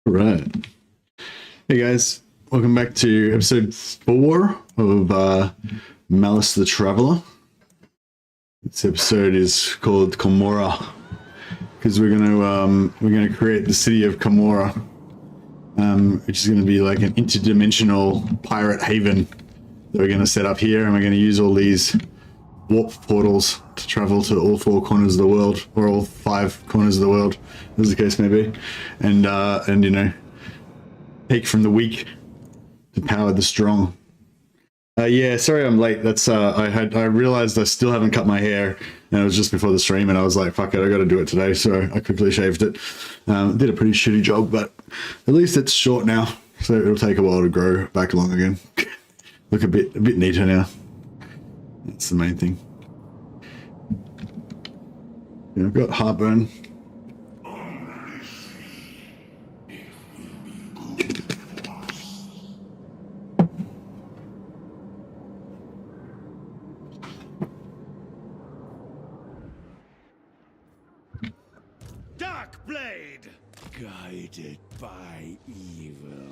Right. Hey guys, welcome back to episode 4 of MALUS the Traveler. This episode is called Commorragh because we're gonna create the city of Commorragh, which is gonna be like an interdimensional pirate haven that we're gonna set up here, and we're gonna use all these warp portals to travel to all 4 corners of the world, or all 5 corners of the world, as the case may be, and you know, take from the weak to power the strong. Yeah, sorry I'm late. That's I realized I still haven't cut my hair, and it was just before the stream, and I was like, fuck it, I got to do it today, so I quickly shaved it. Did a pretty shitty job, but at least it's short now, so it'll take a while to grow back long again. Look a bit neater now. That's the main thing. Yeah, I've got heartburn. Dark Blade, guided by evil.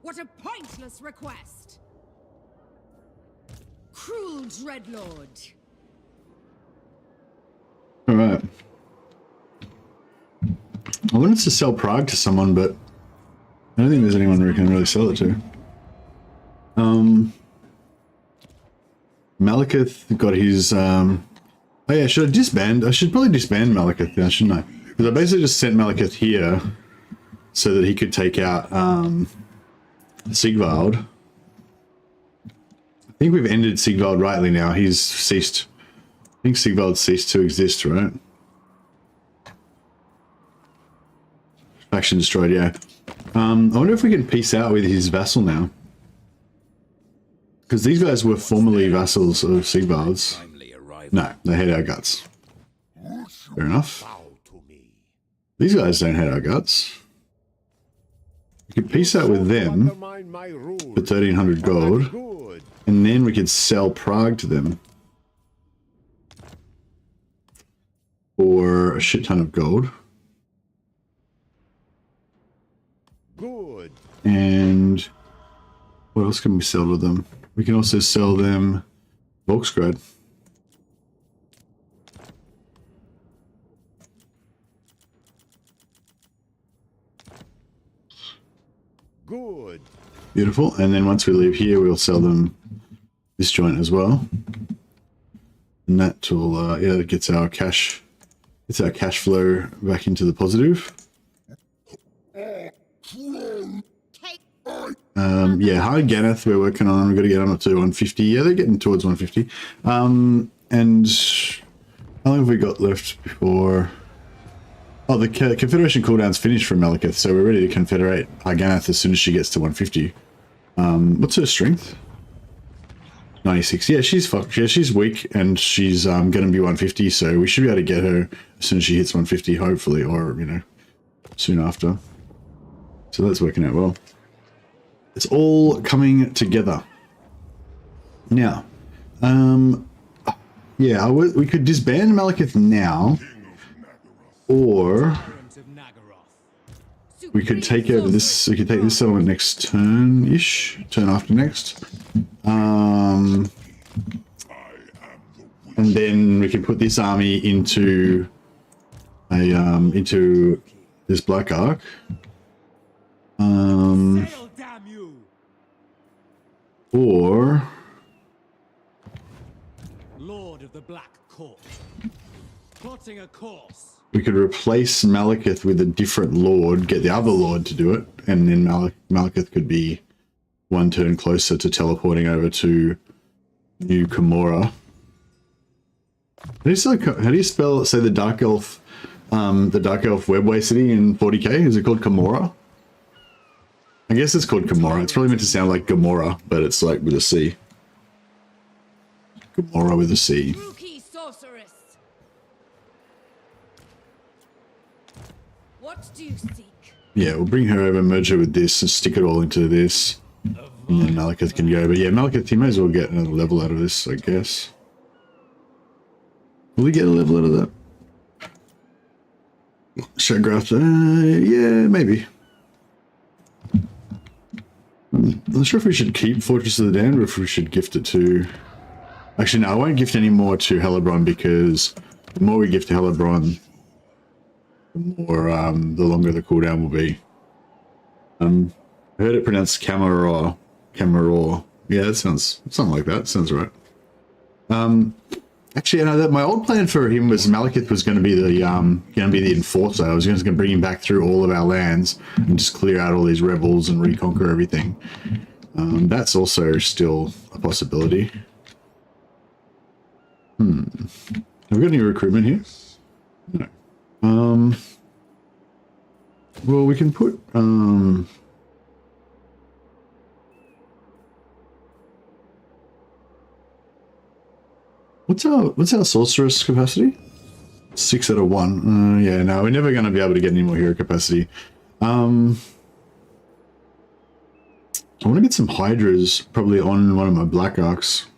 What a pointless request! Cruel Dreadlord. Alright. I wanted to sell Prague to someone, but I don't think there's anyone we can really sell it to. Malekith got his, oh yeah, should I disband? I should probably disband Malekith now, shouldn't I? Because I basically just sent Malekith here so that he could take out, Sigvald. I think we've ended Sigvald rightly now. He's ceased. I think Sigvald ceased to exist, right? Faction destroyed, yeah. I wonder if we can peace out with his vassal now. Because these guys were formerly vassals of Sigvald's. No, they hate our guts. Fair enough. These guys don't hate our guts. We could peace out with them for 1,300 gold. And then we could sell Prague to them for a shit ton of gold. Good. And what else can we sell to them? We can also sell them Volksgrad. Good. Beautiful. And then once we leave here, we'll sell them this joint as well. And that will, yeah, that gets our cash flow back into the positive. Yeah, High Ganeth we're working on. We've got to get them up to 150. Yeah, they're getting towards 150. And how long have we got left before? Oh, the Confederation cooldown's finished from Malekith, so we're ready to confederate High Ganeth as soon as she gets to 150. What's her strength? 96. Yeah, she's fucked. Yeah, she's weak, and she's going to be 150, so we should be able to get her as soon as she hits 150, hopefully, or, you know, soon after. So that's working out well. It's all coming together. Now, yeah, we could disband Malekith now, or we could take over this. We could take this settlement next turn-ish, turn after next, and then we could put this army into a into this Black Ark. Or Lord of the Black Court, plotting a course. We could replace Malekith with a different lord, get the other lord to do it, and then Malekith could be one turn closer to teleporting over to New Commorragh. How do you spell, say, the Dark Elf webway city in 40k? Is it called Commorragh? I guess it's called Commorragh. It's probably meant to sound like Gomorrah, but it's like with a C. Gomorrah with a C. Rookie sorceress. What do you seek? Yeah, we'll bring her over, merge her with this, and stick it all into this. And then Malekith can go. But yeah, Malekith, he may as well get another level out of this, I guess. Will we get a level out of that? Should I graft? Yeah, maybe. I'm not sure if we should keep Fortress of the Damned or if we should gift it to... Actually, no, I won't gift any more to Hellebrand because the more we gift to Hellebrand, the more, the longer the cooldown will be. I heard it pronounced Commorragh. Commorragh. Yeah, that sounds something like that. Sounds right. Actually, I know that my old plan for him was Malekith was going to be the enforcer. I was going to bring him back through all of our lands and just clear out all these rebels and reconquer everything. That's also still a possibility. Have we got any recruitment here? No. Well, we can put what's our sorceress capacity? 6 out of 1. Yeah, no, we're never going to be able to get any more hero capacity. I want to get some hydras probably on one of my black arcs.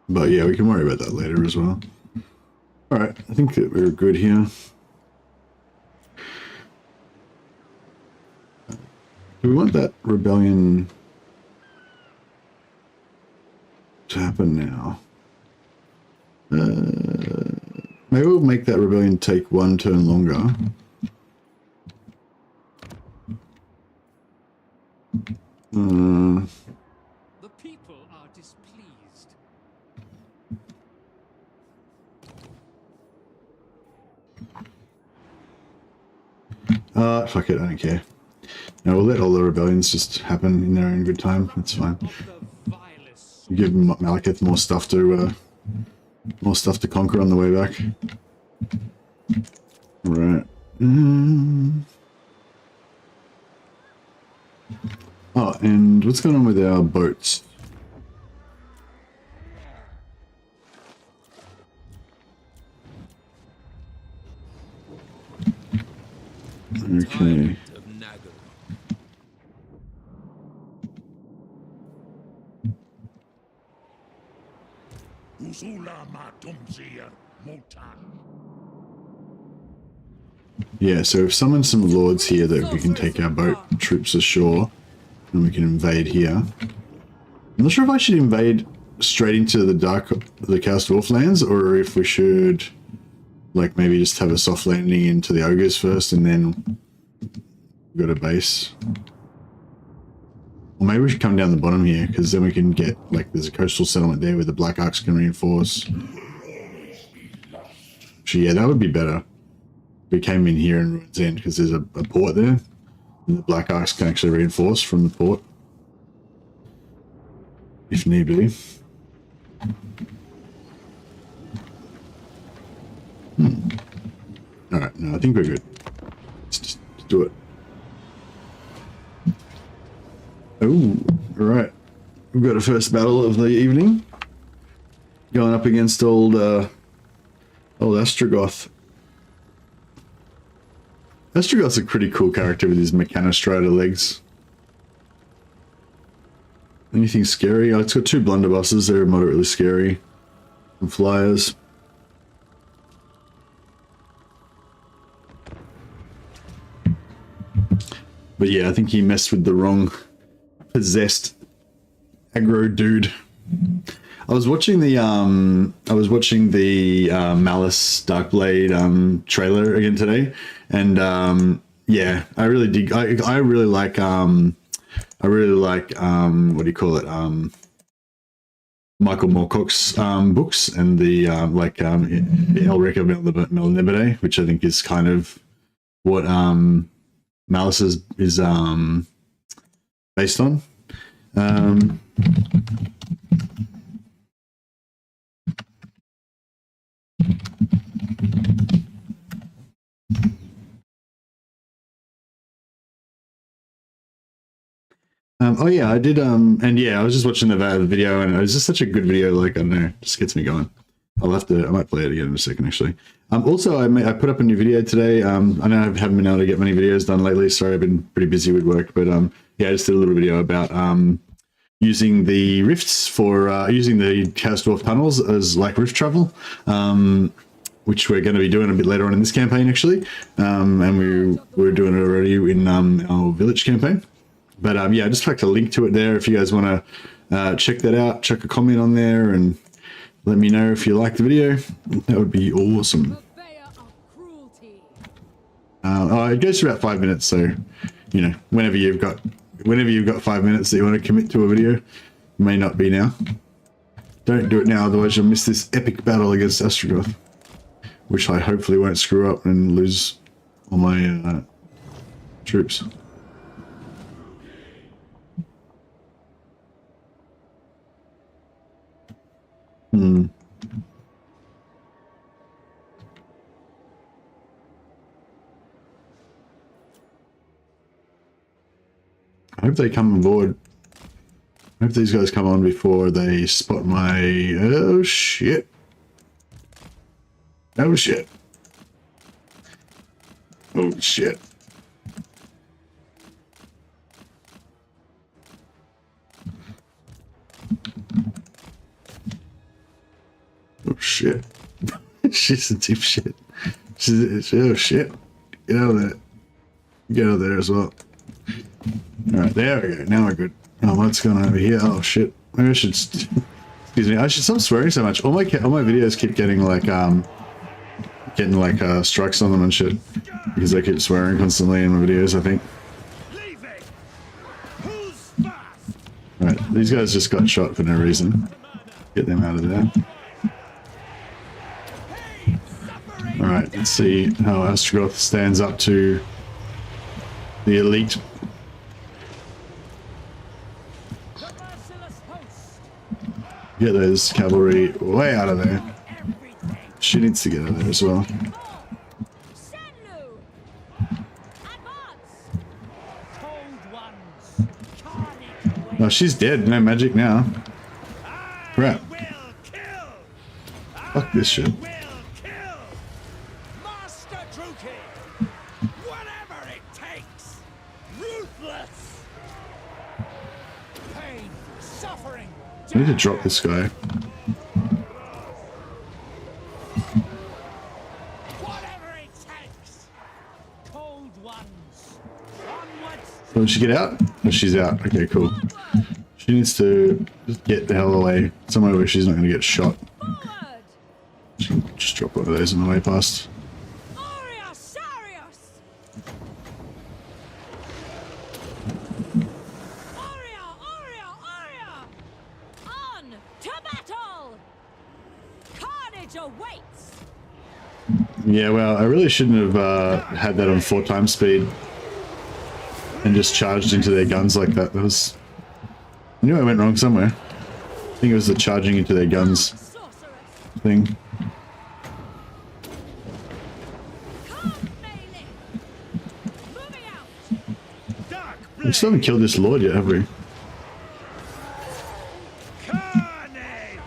But yeah, we can worry about that later as well. Alright, I think that we're good here. Do we want that rebellion to happen now? Maybe we'll make that rebellion take 1 turn longer. The people are displeased. Fuck it, I don't care. No, we'll let all the rebellions just happen in their own good time. That's fine. Give Malekith more stuff to conquer on the way back. Right. Oh, and what's going on with our boats? Okay. Yeah, so we've summoned some lords here that we can take our boat troops ashore and we can invade here. I'm not sure if I should invade straight into the Chaos Dwarf lands or if we should like maybe just have a soft landing into the ogres first and then go to base. Or maybe we should come down the bottom here because then we can get like there's a coastal settlement there where the Black Arcs can reinforce. Actually, yeah, that would be better. We came in here in Ruins End because there's a port there and the Black Arcs can actually reinforce from the port if need be. Alright, no, I think we're good. Let's just do it. Oh, alright. We've got a first battle of the evening. Going up against old Astroth. Astroth's a pretty cool character with his Mechanostrider legs. Anything scary? Oh, it's got 2 blunderbusses. They're moderately scary. And flyers. But yeah, I think he messed with the wrong possessed aggro dude. I was watching the MALUS Darkblade trailer again today, and yeah, I really dig. I really like what do you call it? Michael Moorcock's books and the Elric of Melniboné, which I think is kind of what MALUS is based on. Oh yeah, I did. And yeah, I was just watching the video, and it was just such a good video. Like I don't know, just gets me going. I might play it again in a second, actually. Also, I put up a new video today. I know I haven't been able to get many videos done lately. Sorry, I've been pretty busy with work, but yeah, I just did a little video about using the rifts for using the Chaos Dwarf tunnels as like rift travel, which we're going to be doing a bit later on in this campaign, actually. And we're doing it already in our village campaign. But yeah, I just like a link to it there if you guys want to check that out. Chuck a comment on there and let me know if you like the video. That would be awesome. Purveyor of cruelty. Oh, it goes for about 5 minutes, so you know, whenever you've got 5 minutes that you want to commit to a video, may not be now. Don't do it now, otherwise you'll miss this epic battle against Astroth, which I hopefully won't screw up and lose all my troops. I hope they come on board. I hope these guys come on before they spot my... Oh, shit. Oh, shit. Oh, shit. Oh, shit. She's a deep shit. Oh, shit. Get out of there. Get out of there as well. Alright, there we go. Now we're good. Oh, what's going on over here? Oh, shit. Maybe I should... Excuse me. I should stop swearing so much. All my videos keep getting, like, strikes on them and shit. Because I keep swearing constantly in my videos, I think. Alright, these guys just got shot for no reason. Get them out of there. Alright, let's see how Astroth stands up to the elite. Get those cavalry way out of there. She needs to get out of there as well. Oh, she's dead. No magic now. Crap. Fuck this shit. I need to drop this guy. Oh, did she get out? Oh, she's out. Okay, cool. She needs to just get the hell away. Somewhere where she's not going to get shot. She can just drop one of those on the way past. Yeah, well, I really shouldn't have had that on 4 times speed and just charged into their guns like that. That was... I knew I went wrong somewhere. I think it was the charging into their guns thing. We still haven't killed this lord yet, have we?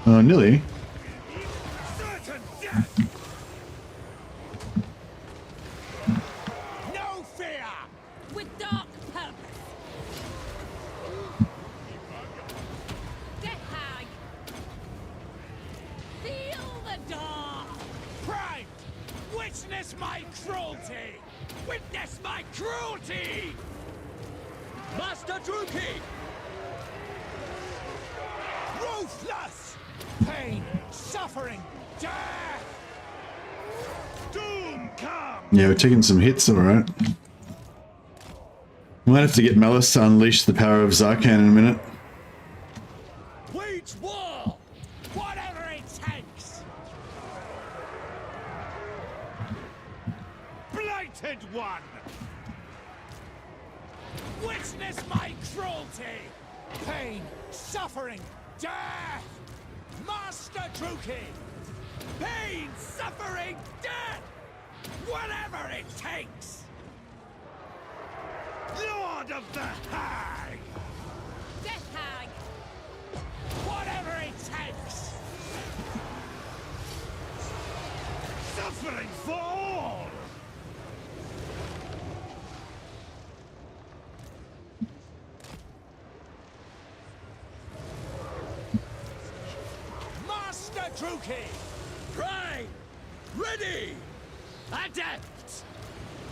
Oh, nearly. Yeah, we're taking some hits, alright. Might have to get MALUS to unleash the power of Zarkan in a minute. Wage war! Whatever it takes! Blighted one! Witness my cruelty! Pain, suffering, death! Master Druki! Pain, suffering, death! Whatever it takes! Lord of the Hag! Death Hag! Whatever it takes! Suffering for all! Master Druki! Prime! Ready! Adept!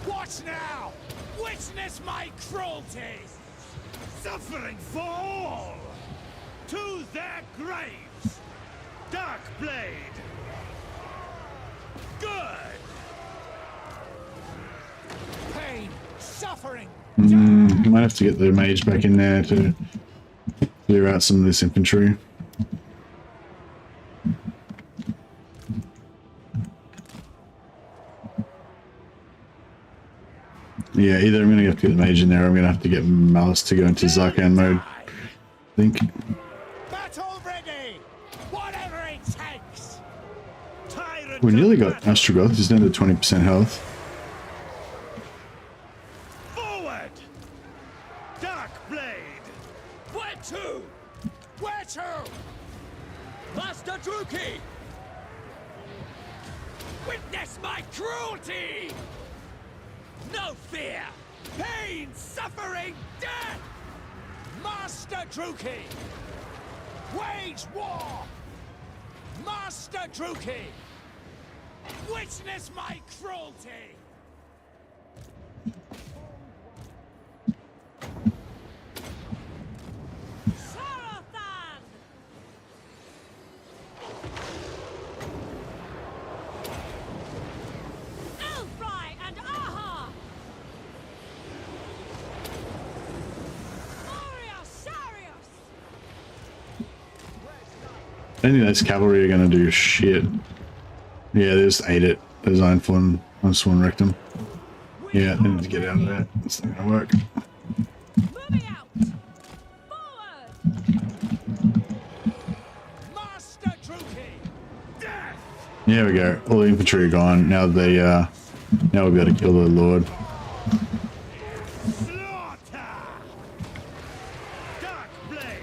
Watch now! Witness my cruelty! Suffering for all! To their graves! Dark blade! Good! Pain! Suffering! Might have to get the mage back in there to clear out some of this infantry. Yeah, either I'm going to have to get the mage in there or I'm going to have to get Malus to go into Zarkan mode, I think. Battle ready! Whatever it takes! Tyrant We nearly got Astroth, he's down to 20% health. forward! Dark blade! Where to? Where to? Master Druki! Witness my cruelty! No fear! Pain, suffering, death! Master Druki! Wage war! Master Druki! Witness my cruelty! Sarothan! Elfry and Aha! Sarius! I think those cavalry are going to do shit. Yeah, they just ate it. Those Iron wrecked them. Yeah, they need to get out of there. It's not going to work. Moving out! Forward! Master Druki! Death! There we go. All the infantry are gone. Now they, now we'll be able to kill the Lord. Slaughter! Dark blade!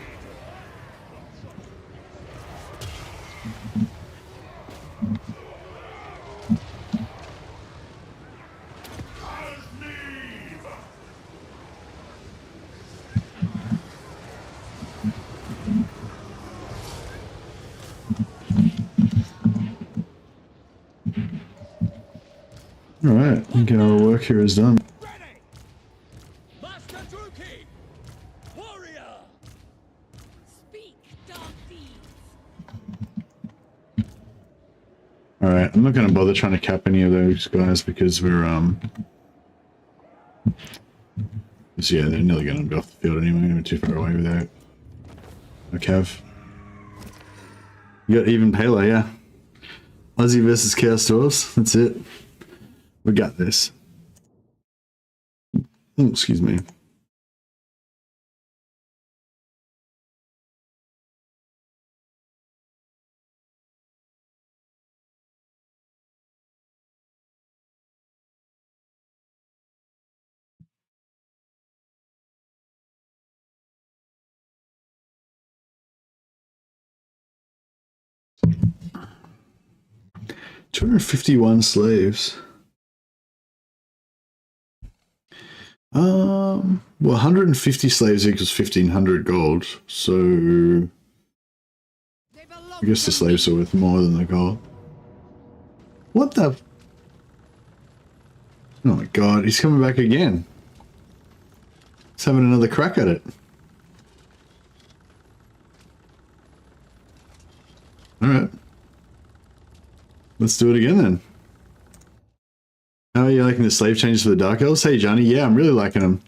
Alright, I think our work here is done. Ready! Master Druki! Warrior! Speak, dark thieves! Alright, I'm not going to bother trying to cap any of those guys because we're, so yeah, they're nearly going to be off the field anyway. We're too far away without a cav. You got even paler, yeah. Aussie versus Chaos Dwarves, that's it. We got this. Oh, excuse me. $251 slaves. Well, 150 slaves equals 1,500 gold, so I guess the slaves are worth more than the gold. What the? Oh my god, he's coming back again. He's having another crack at it. Alright. Let's do it again then. How are you liking the slave changes for the Dark Elves? Hey Johnny, yeah, I'm really liking them.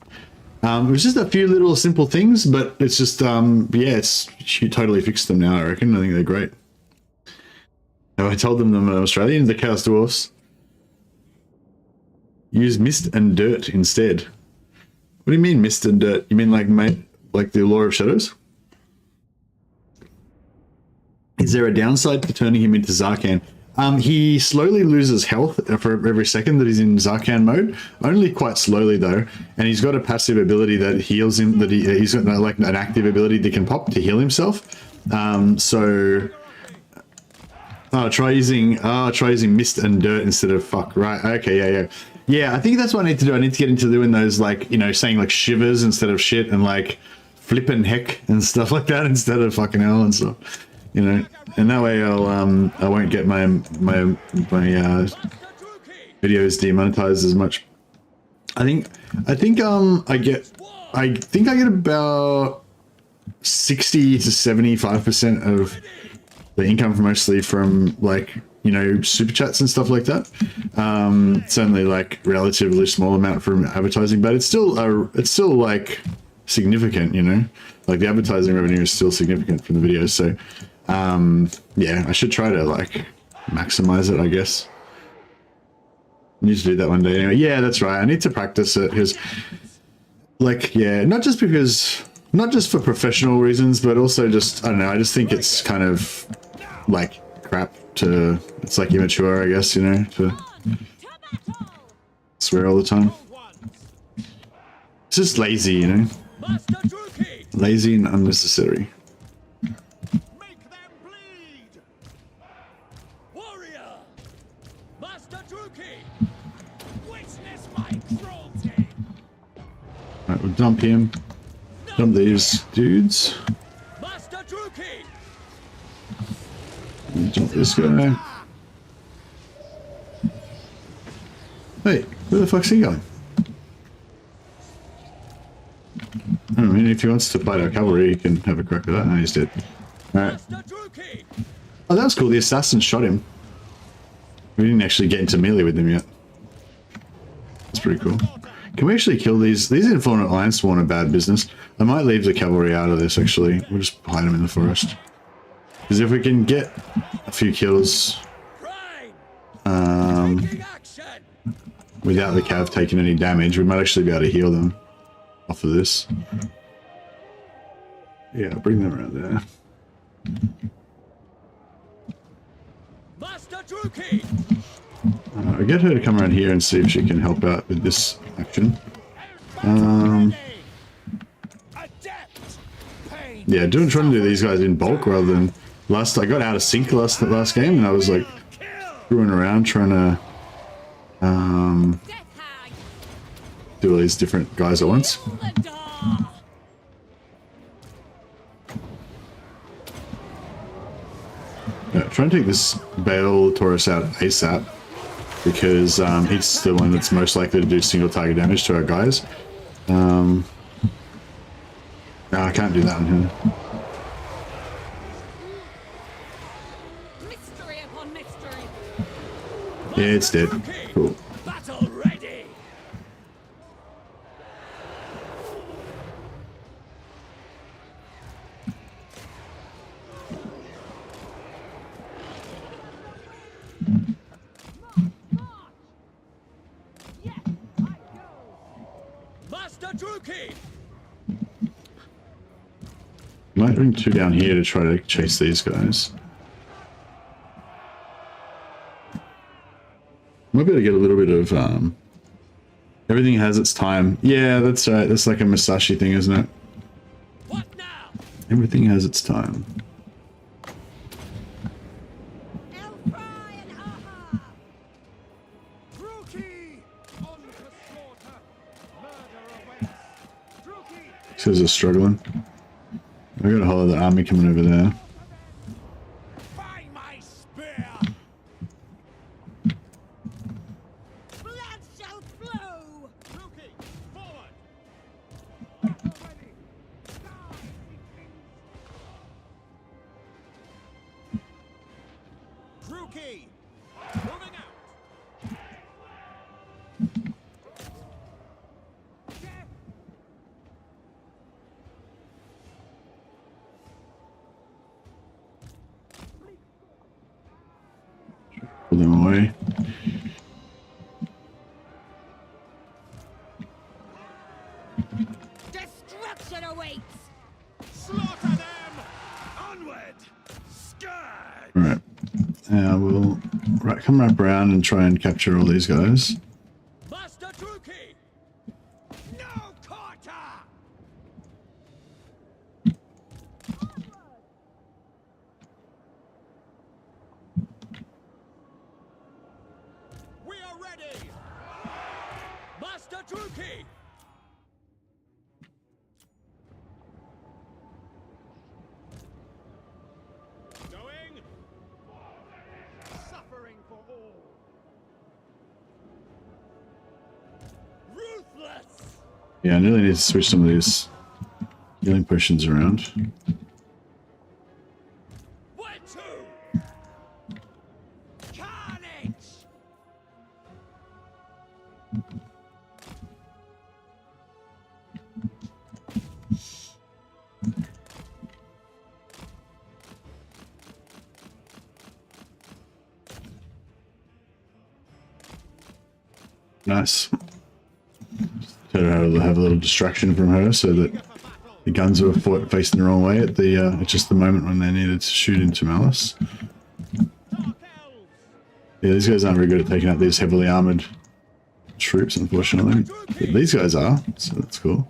It was just a few little simple things, but it's just, yeah, she totally fixed them now, I reckon. I think they're great. Now, I told them I'm Australian, the Chaos Dwarfs. Use mist and dirt instead. What do you mean mist and dirt? You mean like the Law of Shadows? Is there a downside to turning him into Zarkan? He slowly loses health for every second that he's in Zarkan mode. Only quite slowly though, and he's got a passive ability that heals him. That he's got like an active ability that can pop to heal himself. Try using mist and dirt instead of fuck. Right? Okay, yeah. I think that's what I need to do. I need to get into doing those, like, you know, saying like shivers instead of shit, and like flipping heck and stuff like that instead of fucking hell and stuff. You know, and that way I won't get my videos demonetized as much. I think I get I think I get about 60 to 75% of the income from mostly from like, you know, super chats and stuff like that. It's only like relatively small amount from advertising, but it's still like significant, you know, like the advertising revenue is still significant from the videos. So yeah, I should try to like maximize it, I guess. I need to do that one day anyway. Yeah, that's right. I need to practice it because like, yeah, not just for professional reasons, but also just, I don't know, I just think it's kind of like crap to, it's like immature, I guess, you know, to swear all the time. It's just lazy, you know, Master Druki! lazy and unnecessary. Make them bleed! Warrior! Master Druki! Witness my cruelty! Alright, we'll dump him. Dump these dudes. Master Druki! Dump this guy. Hey, where the fuck's he going? I mean, if he wants to fight our cavalry, he can have a crack at that. No, he's dead. Alright. Master Druki! Oh, that was cool. The assassin shot him. We didn't actually get into melee with him yet. That's pretty cool. Can we actually kill these? These Infernal Alliance spawn are bad business. I might leave the cavalry out of this, actually. We'll just hide them in the forest. Because if we can get a few kills Taking action! without the cav taking any damage, we might actually be able to heal them off of this. Yeah, I'll bring them around there. Master Druki! I'll get her to come around here and see if she can help out with this action. Adept! Pain! Yeah, trying to do these guys in bulk rather than I got out of sync last game, and I was like screwing around trying to do all these different guys at once. Yeah, try to take this Bale Taurus out ASAP because he's the one that's most likely to do single target damage to our guys. No, I can't do that on him. Mystery upon mystery. Yeah, it's dead. Cool. Battle ready! Yes, I go. Master Druki! Might bring two down here to try to chase these guys. Might be able to get a little bit of everything has its time. Yeah, that's right. That's like a Musashi thing, isn't it? What now? Everything has its time. Elfry and Aha. Druki! On to slaughter! Murder awaits! Druki! These guys are struggling. I got a whole other army coming over there. By my spear! Blood shall flow. Druki! Forward! Druki! Moving out! Pull them away. Destruction awaits. Slaughter them! Onward! Scourge! Alright. We'll come wrap around and try and capture all these guys. Master Druki! No quarter! We are ready! Master Druki! Going! Suffering for all! Ruthless! Yeah, I really need to switch some of these healing potions around. Where to? Carnage! Nice. Try to have a little distraction from her so that the guns were facing the wrong way at the at just the moment when they needed to shoot into MALUS. Dark Elves! Yeah, these guys aren't very good at taking out these heavily armored troops, unfortunately. But these guys are, so that's cool.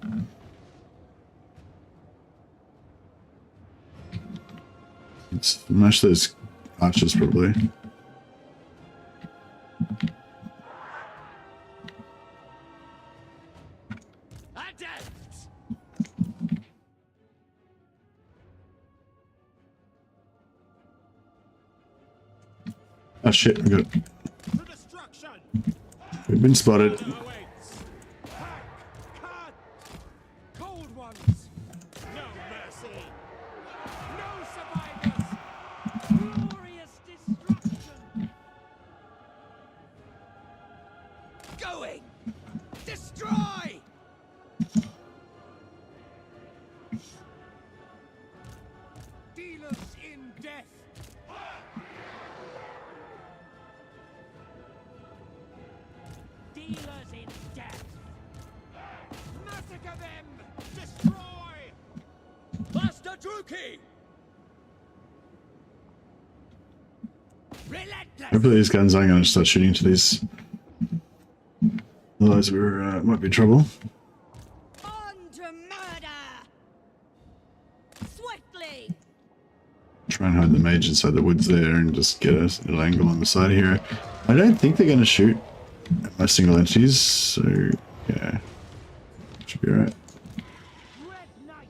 Let's smash those archers, probably. Adepts! Oh shit, we got... To destruction! We've been spotted. Awaits! Hack! Cut! Cold ones! No mercy! No survivors! Glorious destruction! Going! Destroy! Dealers in death! Dealers in death! Massacre them! Destroy! Master Druki! Relentless! Hopefully these guns aren't going to start shooting into these. Otherwise we might be in trouble. On to murder! Swiftly! Try and hide the mage inside the woods there and just get a little angle on the side here. I don't think they're going to shoot at my single entities, so yeah, should be alright. Red Knight!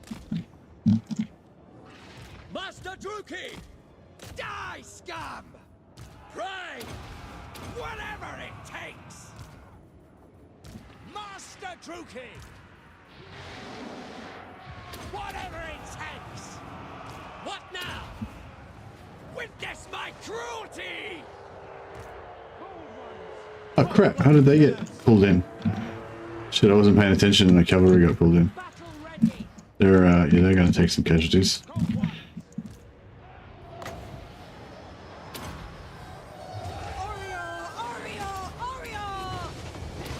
Master Druki! Die, scum! Pray! Whatever it takes! Master Druki! Whatever it takes! What now? Witness my cruelty! Oh crap, how did they get pulled in? Shit, I wasn't paying attention and the cavalry got pulled in. Battle ready! They're, yeah, they're going to take some casualties.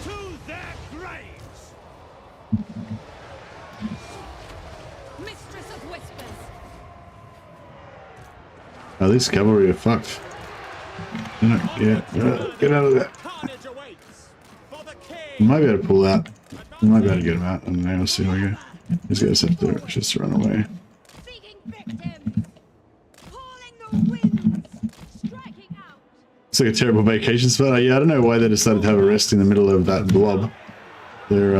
To their graves! Mistress of Whispers! Oh, these cavalry are fucked. No, yeah, get out of there. Carnage awaits! For the We king! might be able to pull out. We might be able to get them out. I don't know, we'll see how we go. These guys have to just run away. Seeking victims! Calling the winds! Striking out! It's like a terrible vacation spot. Yeah, I don't know why they decided to have a rest in the middle of that blob. They're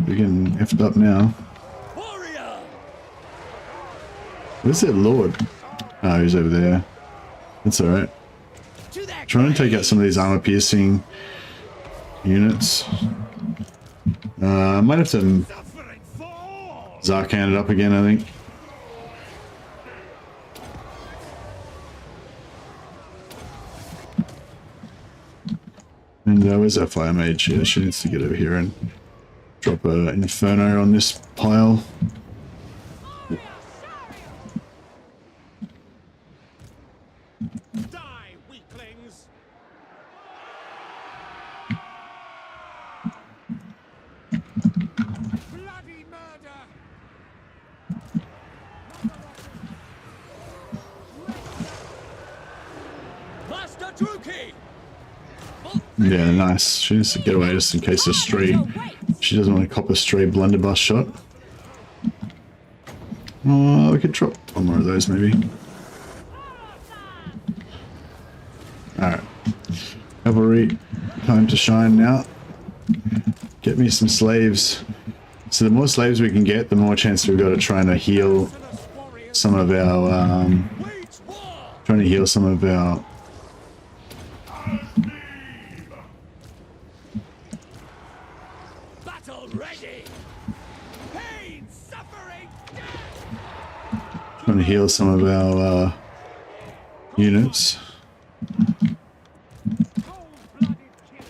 getting effed up now. Warrior! Where's their lord? Oh, he's over there. That's alright. To their Trying to take out some of these armor piercing units. I might have to suffering fall! Zarkan it up again, I think. And where's that fire mage? Yeah, she needs to get over here and drop an inferno on this pile. Die, weaklings! Bloody murder! Master Druki! Yeah, nice. She needs to get away just in case a stray... She doesn't want to cop a stray blunderbuss shot. Oh, we could drop one more of those, maybe. Alright. Cavalry, time to shine now. Get me some slaves. So the more slaves we can get, the more chance we've got of trying to heal some of our, Wage war! trying to heal some of our... Battle already. Pain, suffering, death. Trying to heal some of our units. Cold-blooded killers.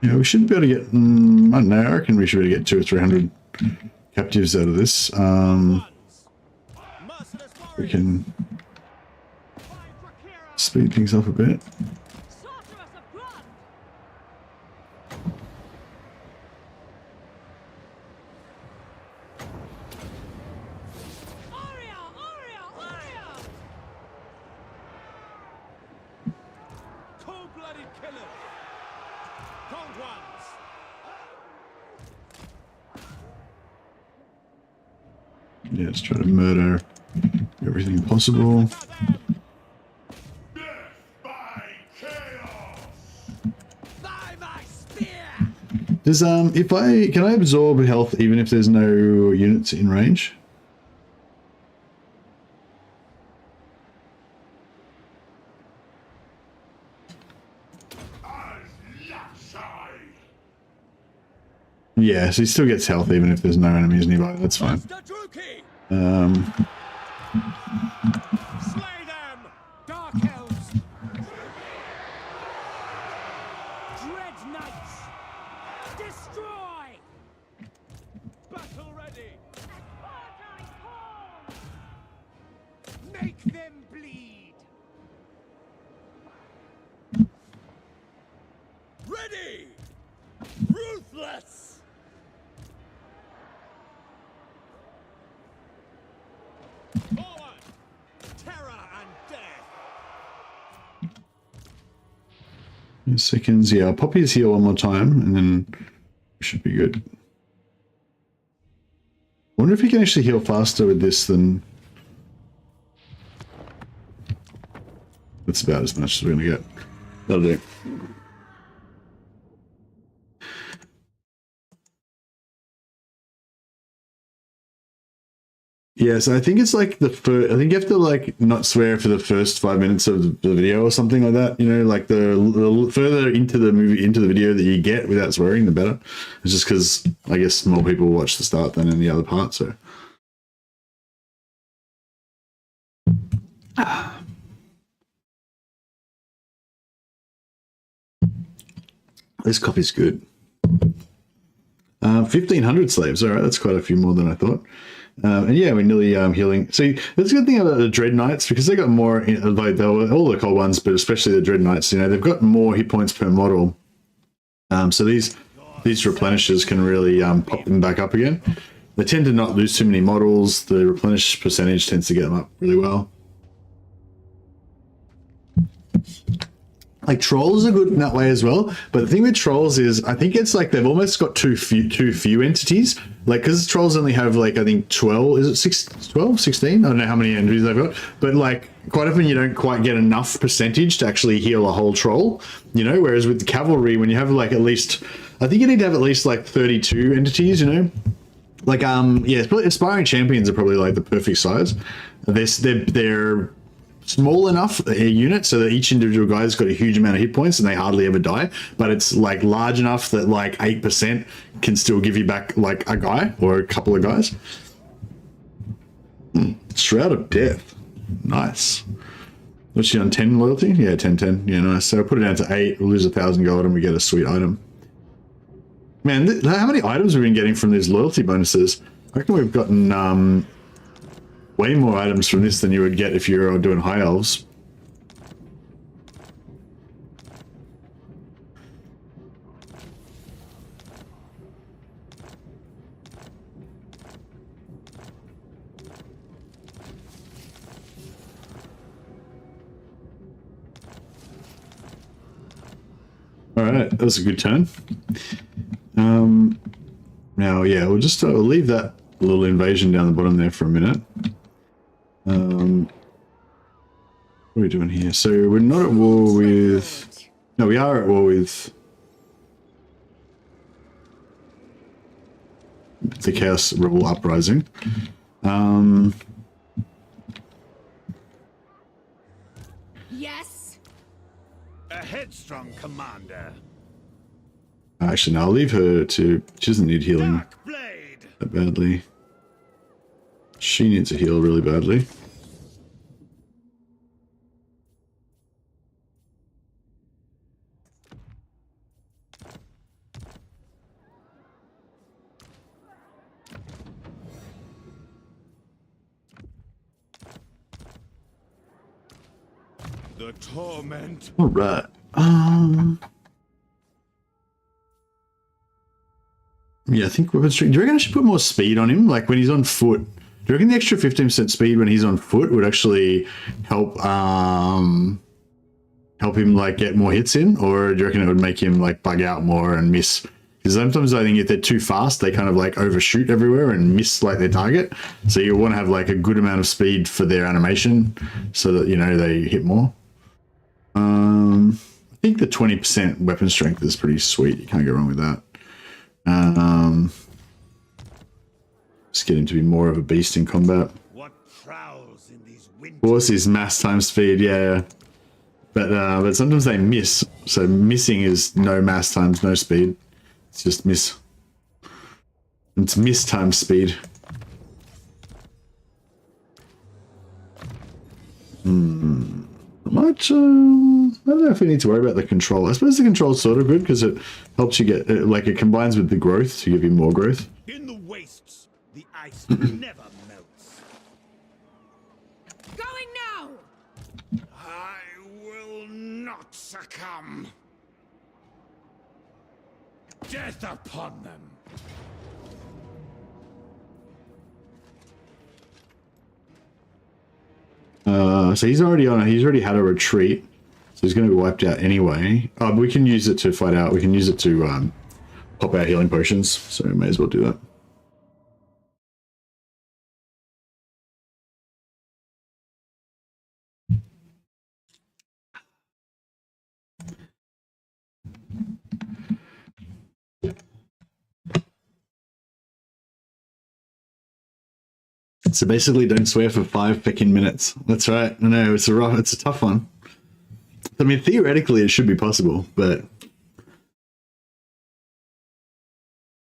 Yeah, we should be able to get, I don't know, I reckon we should be able to get 200 or 300 captives out of this. Merciless We warriors. can Fight for Kira. speed things up a bit. Sorceress of blood! Aria! Aria! Aria! Cold-blooded killers. Cold ones. Yeah, let's try to murder everything possible. By my spear. Does can I absorb health even if there's no units in range? Yeah, so he still gets health even if there's no enemies nearby. That's fine. Master Druki. Slay them. Dark Elves. Dread Knights. Destroy. Battle ready. Spartan call! Make them bleed. Ready. Ruthless. Forward. Terror and death. Seconds, yeah, I'll pop his heal one more time and then we should be good. Wonder if you can actually heal faster with this than... That's about as much as we're gonna get. That'll do. Yeah, so I think it's like the first, I think you have to like not swear for the first 5 minutes of the video or something like that. You know, like the further into the movie, into the video that you get without swearing, the better. It's just because I guess more people watch the start than in the other part. So. This copy's good. 1,500 slaves. All right, that's quite a few more than I thought. And yeah, we're nearly healing. See, that's a good thing about the Dread Knights because they got more, like they were all the cold ones, but especially the Dread Knights. You know, they've got more hit points per model. So these replenishers can really pop them back up again. They tend to not lose too many models. The replenish percentage tends to get them up really well. Like trolls are good in that way as well, but the thing with trolls is I think it's like they've almost got too few entities. Like because trolls only have like I think 12, is it 12, 16? I don't know how many entities they've got, but like quite often you don't quite get enough percentage to actually heal a whole troll, you know, whereas with the cavalry when you have like at least, I think you need to have at least like 32 entities, you know. Like yeah, aspiring champions are probably like the perfect size. They're small enough a unit so that each individual guy's got a huge amount of hit points and they hardly ever die, but it's like large enough that like 8% can still give you back like a guy or a couple of guys. Shroud of Death, nice. What's she on, 10 loyalty? Yeah, 10. Yeah, nice. So put it down to 8, we'll lose 1,000 gold and we get a sweet item. Man, how many items have we been getting from these loyalty bonuses? I reckon we've gotten way more items from this than you would get if you're doing high elves. All right, that was a good turn. Now, yeah, we'll just we'll leave that little invasion down the bottom there for a minute. What are we doing here? So we're not at war with... No, we are at war with the Chaos Rebel Uprising. Yes? A headstrong commander. Actually, no, I'll leave her to... She doesn't need healing Dark blade. that badly. She needs a heal really badly. The torment. All right. Yeah, I think weapon strength. Do you reckon I should put more speed on him? Like when he's on foot. Do you reckon the extra 15% speed when he's on foot would actually help help him like get more hits in? Or do you reckon it would make him like bug out more and miss? Because sometimes I think if they're too fast, they kind of like overshoot everywhere and miss like their target. So you want to have like a good amount of speed for their animation so that, you know, they hit more. I think the 20% weapon strength is pretty sweet. You can't go wrong with that. Just get him to be more of a beast in combat. What prowls in these Of course, winters? is mass times speed, yeah. But sometimes they miss. So missing is no mass times no speed. It's just miss. It's miss times speed. Not much. I don't know if we need to worry about the control. I suppose the control's sort of good because it helps you get like it combines with the growth to give you more growth. In the wastes, the ice never melts. Going now! I will not succumb. Death upon them. So he's already on. He's already had a retreat, so he's going to be wiped out anyway. But we can use it to fight out. We can use it to pop out healing potions. So we may as well do that. So basically, don't swear for 5 pecking minutes. That's right. I know it's a tough one. I mean, theoretically, it should be possible, but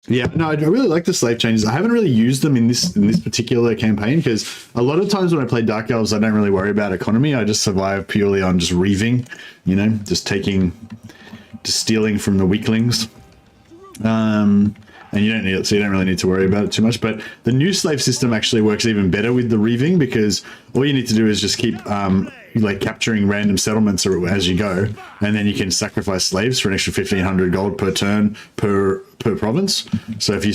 yeah, no, I really like the slave changes. I haven't really used them in this particular campaign because a lot of times when I play Dark Elves, I don't really worry about economy. I just survive purely on just reaving, you know, just stealing from the weaklings. And you don't need it, so you don't really need to worry about it too much. But the new slave system actually works even better with the reaving because all you need to do is just keep like capturing random settlements as you go, and then you can sacrifice slaves for an extra 1,500 gold per turn per province. So if you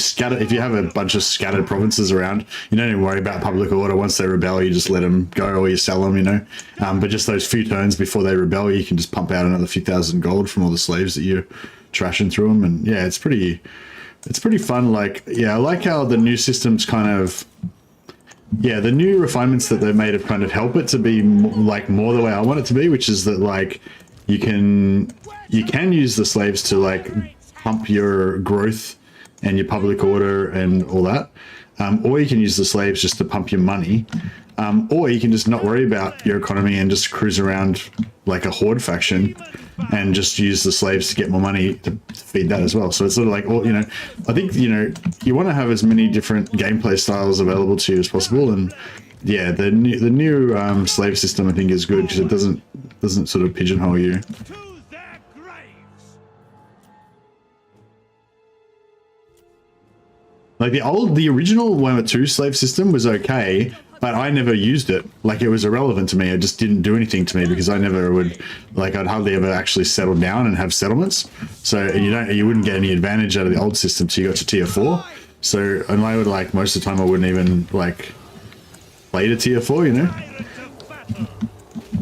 have a bunch of scattered provinces around, you don't even worry about public order. Once they rebel, you just let them go or you sell them, you know. But just those few turns before they rebel, you can just pump out another few thousand gold from all the slaves that you're trashing through them. And yeah, it's pretty fun. Like, yeah, I like how the new systems kind of, yeah, the new refinements that they've made have kind of helped it to be more the way I want it to be, which is that like you can use the slaves to like pump your growth and your public order and all that, or you can use the slaves just to pump your money, or you can just not worry about your economy and just cruise around like a horde faction and just use the slaves to get more money to feed that as well. So it's sort of like, you know, I think, you know, you want to have as many different gameplay styles available to you as possible. And yeah, the new slave system I think is good because it doesn't sort of pigeonhole you. To their graves. Like the original Warhammer 2 slave system was okay, but I never used it. Like it was irrelevant to me. It just didn't do anything to me because I never would, like I'd hardly ever actually settle down and have settlements. So you wouldn't get any advantage out of the old system till you got to tier 4. So, and I would like, most of the time I wouldn't even like play to tier 4, you know?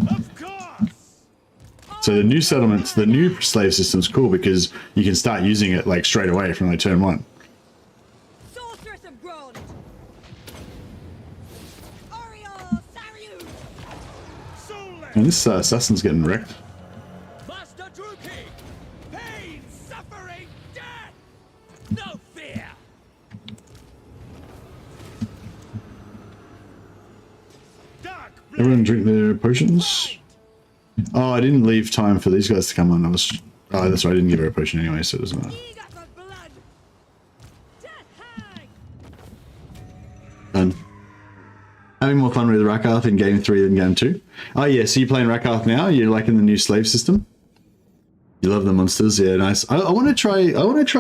Of course. So the new settlements, the new slave system's cool because you can start using it like straight away from like turn 1. Sorceress of Grond! Oriole Sariu! Soulless. And this assassin's getting wrecked. Master Druki. Pain, suffering, death. No fear. Dark blade. Everyone drink their potions. Oh, I didn't leave time for these guys to come on. Oh, that's right. I didn't give her a potion anyway, so it doesn't matter. Eager Having more fun with Rakath in game 3 than game 2. Oh yeah, so you're playing Rakath now? You're like in the new slave system? You love the monsters, yeah, nice. I want to try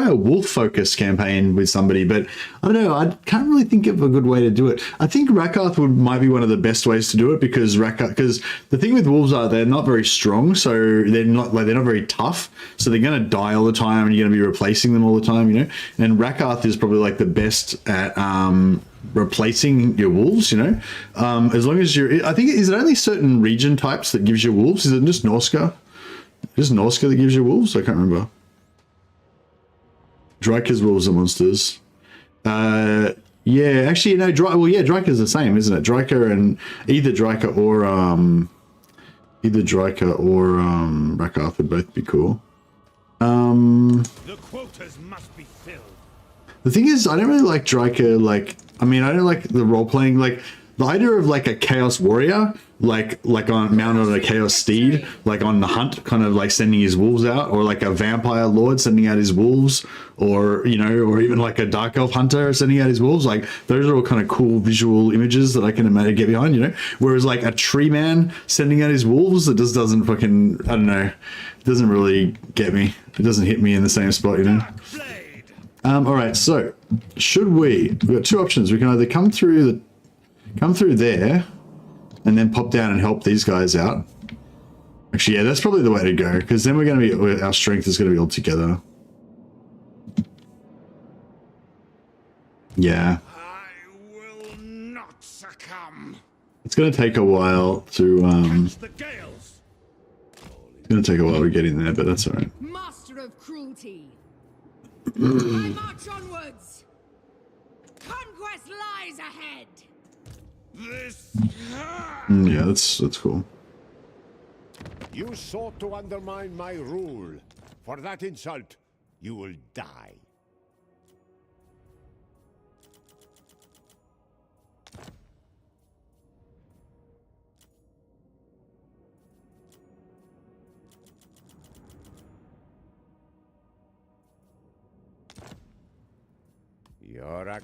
a wolf focus campaign with somebody, but I don't know. I can't really think of a good way to do it. I think Rakath might be one of the best ways to do it because the thing with wolves are they're not very strong, so they're not very tough, so they're going to die all the time, and you're going to be replacing them all the time, you know. And Rakath is probably like the best at replacing your wolves, you know. As long as I think is it only certain region types that gives you wolves? Is it just Norska? Is Norska that gives you wolves? I can't remember. Dryker's wolves are monsters. Yeah, actually, no. Dryker's the same, isn't it? Dryker and either Dryker or Rakath would both be cool. The quotas must be filled. The thing is, I don't really like Dryker. Like, I mean, I don't like the role playing. Like, the idea of like a Chaos Warrior, like mounted on a Chaos Steed, like on the hunt, kind of like sending his wolves out, or like a Vampire Lord sending out his wolves, or you know, or even like a Dark Elf Hunter sending out his wolves. Like those are all kind of cool visual images that I can imagine get behind, you know. Whereas like a Tree Man sending out his wolves, it just doesn't fucking, I don't know, it doesn't really get me. It doesn't hit me in the same spot, you know. All right, so we've got two options. We can either come through there and then pop down and help these guys out. Actually, yeah, that's probably the way to go, because then our strength is going to be all together. Yeah. I will not succumb. It's going to take a while to, Catch the gales. it's going to take a while to get in there, but that's all right. Master of cruelty. I march onwards. Conquest lies ahead. This. Yeah, that's cool. You sought to undermine my rule. For that insult, you will die. You're a...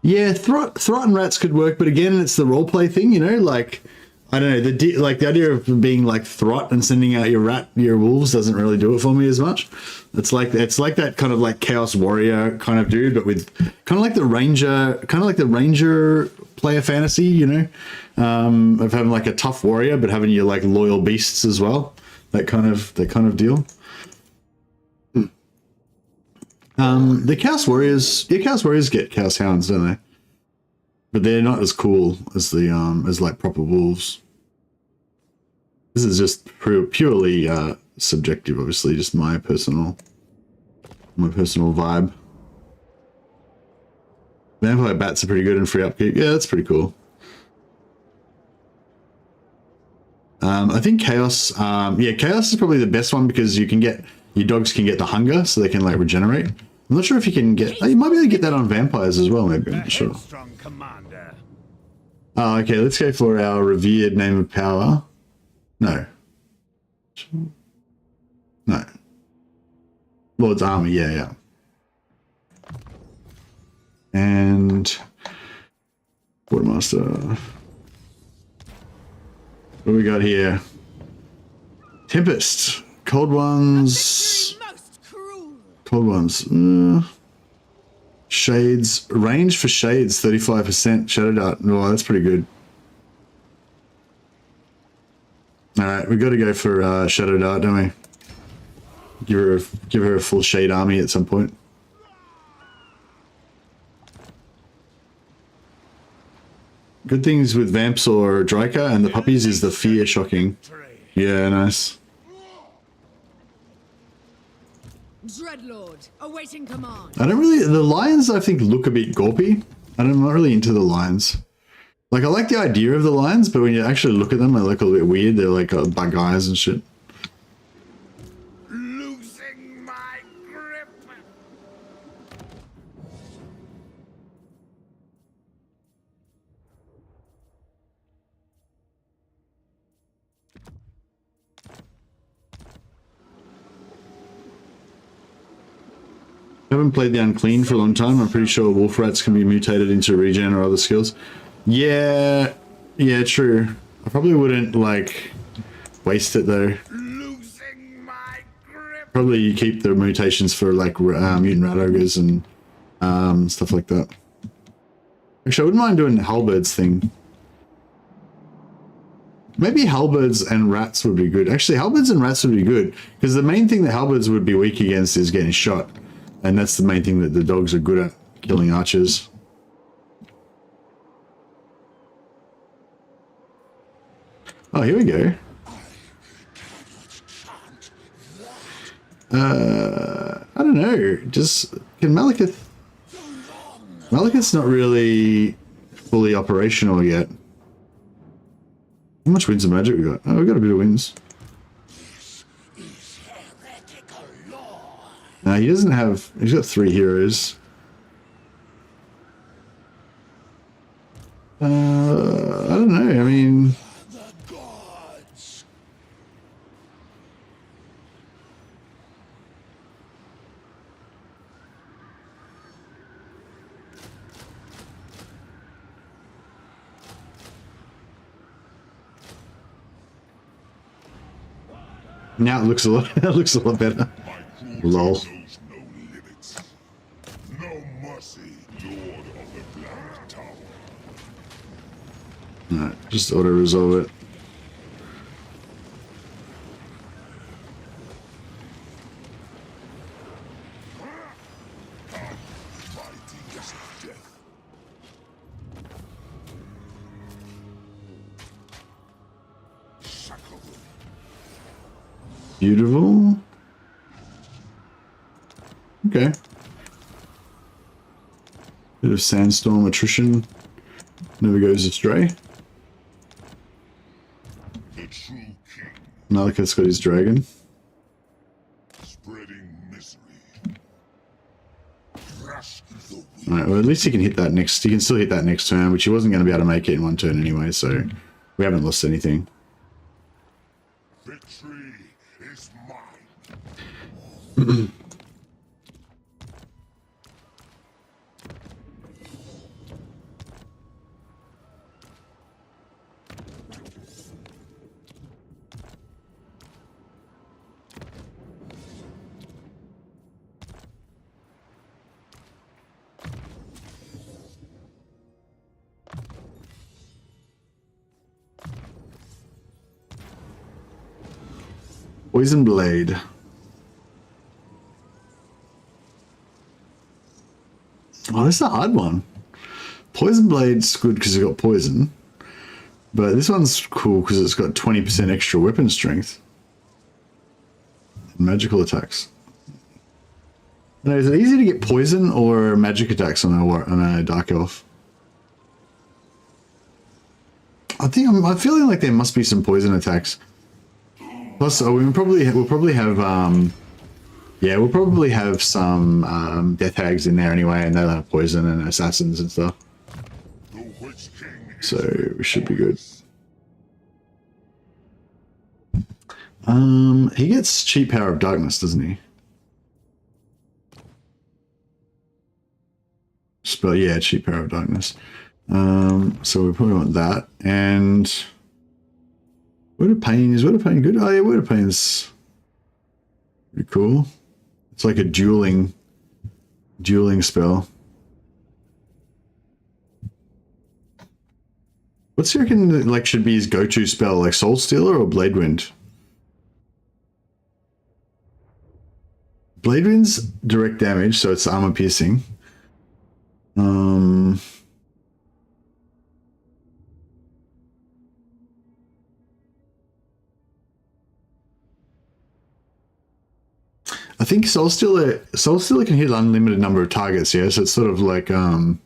Yeah, Throt and Rats could work, but again, it's the roleplay thing, you know. Like, I don't know, the idea of being like Throt and sending out your wolves doesn't really do it for me as much. It's like that kind of like Chaos Warrior kind of dude, but with kind of like the Ranger player fantasy, you know, of having like a tough warrior, but having your like loyal beasts as well. That kind of deal. The Chaos Warriors get Chaos Hounds, don't they? But they're not as cool as the as like proper wolves. This is just purely subjective, obviously, just my personal vibe. Vampire bats are pretty good in free upkeep. Yeah, that's pretty cool. I think Chaos, Chaos is probably the best one because your dogs can get the hunger, so they can like regenerate. I'm not sure if you can get. You might be able to get that on vampires as well, maybe. I'm not sure. Strong commander. Oh, okay. Let's go for our revered name of power. No. Lord's Army. Yeah. And Quartermaster. What do we got here? Tempest. Cold ones. Cold ones. Shades. Range for shades, 35%. Shadow Dart. Oh, that's pretty good. Alright, we got to go for Shadow Dart, don't we? Give her a full shade army at some point. Good things with Vamps or Dryker and the puppies is the fear shocking. Yeah, nice. Dreadlord, awaiting command. I don't really... The lions, I think, look a bit gawpy. I'm not really into the lions. Like, I like the idea of the lions, but when you actually look at them, they look a little bit weird. They're like bug eyes and shit. Losing my grip. Haven't played the Unclean for a long time. I'm pretty sure wolf rats can be mutated into regen or other skills. Yeah, yeah, true. I probably wouldn't like waste it though. Losing my grip. Probably you keep the mutations for like mutant rat ogres and stuff like that. Actually, I wouldn't mind doing the halberds thing. Maybe halberds and rats would be good. Actually, halberds and rats would be good because the main thing that halberds would be weak against is getting shot. And that's the main thing that the dogs are good at, killing archers. Oh, here we go. I don't know. Just can Malekith? Malekith's not really fully operational yet. How much winds of magic we got? Oh, we got a bit of winds. No, he doesn't have. He's got 3 heroes. I don't know. I mean. Now it looks a lot. It looks a lot better. Lol. Knows no limits. No mercy, Lord of the Black Tower. Alright, just auto resolve it. Mighty as death. Shackle them. Beautiful. Okay. Bit of sandstorm attrition. Never goes astray. The true king, Malekith's got his dragon. spreading misery. Crush the weak. Alright, well at least he can hit that next. He can still hit that next turn, which he wasn't going to be able to make it in one turn anyway. So we haven't lost anything. Victory is mine. Poison Blade. Oh, this is a hard one. Poison Blade's good because it's got poison. But this one's cool because it's got 20% extra weapon strength. And magical attacks. Now, is it easy to get poison or magic attacks on a Dark Elf? I'm feeling like there must be some poison attacks. Plus, we'll probably have some death hags in there anyway, and they'll have poison and assassins and stuff. The Witch King is So we should be good. He gets cheap power of darkness, doesn't he? Spell, yeah, cheap power of darkness. So we probably want that. And Word of Pain, is Word of Pain good? Oh yeah, Word of Pain's pretty cool. It's like a dueling spell. What's you reckon like should be his go-to spell, like Soul Stealer or Blade Wind? Blade Wind's direct damage, so it's armor piercing. I think Soul Stealer can hit an unlimited number of targets, yeah? So it's sort of like I'm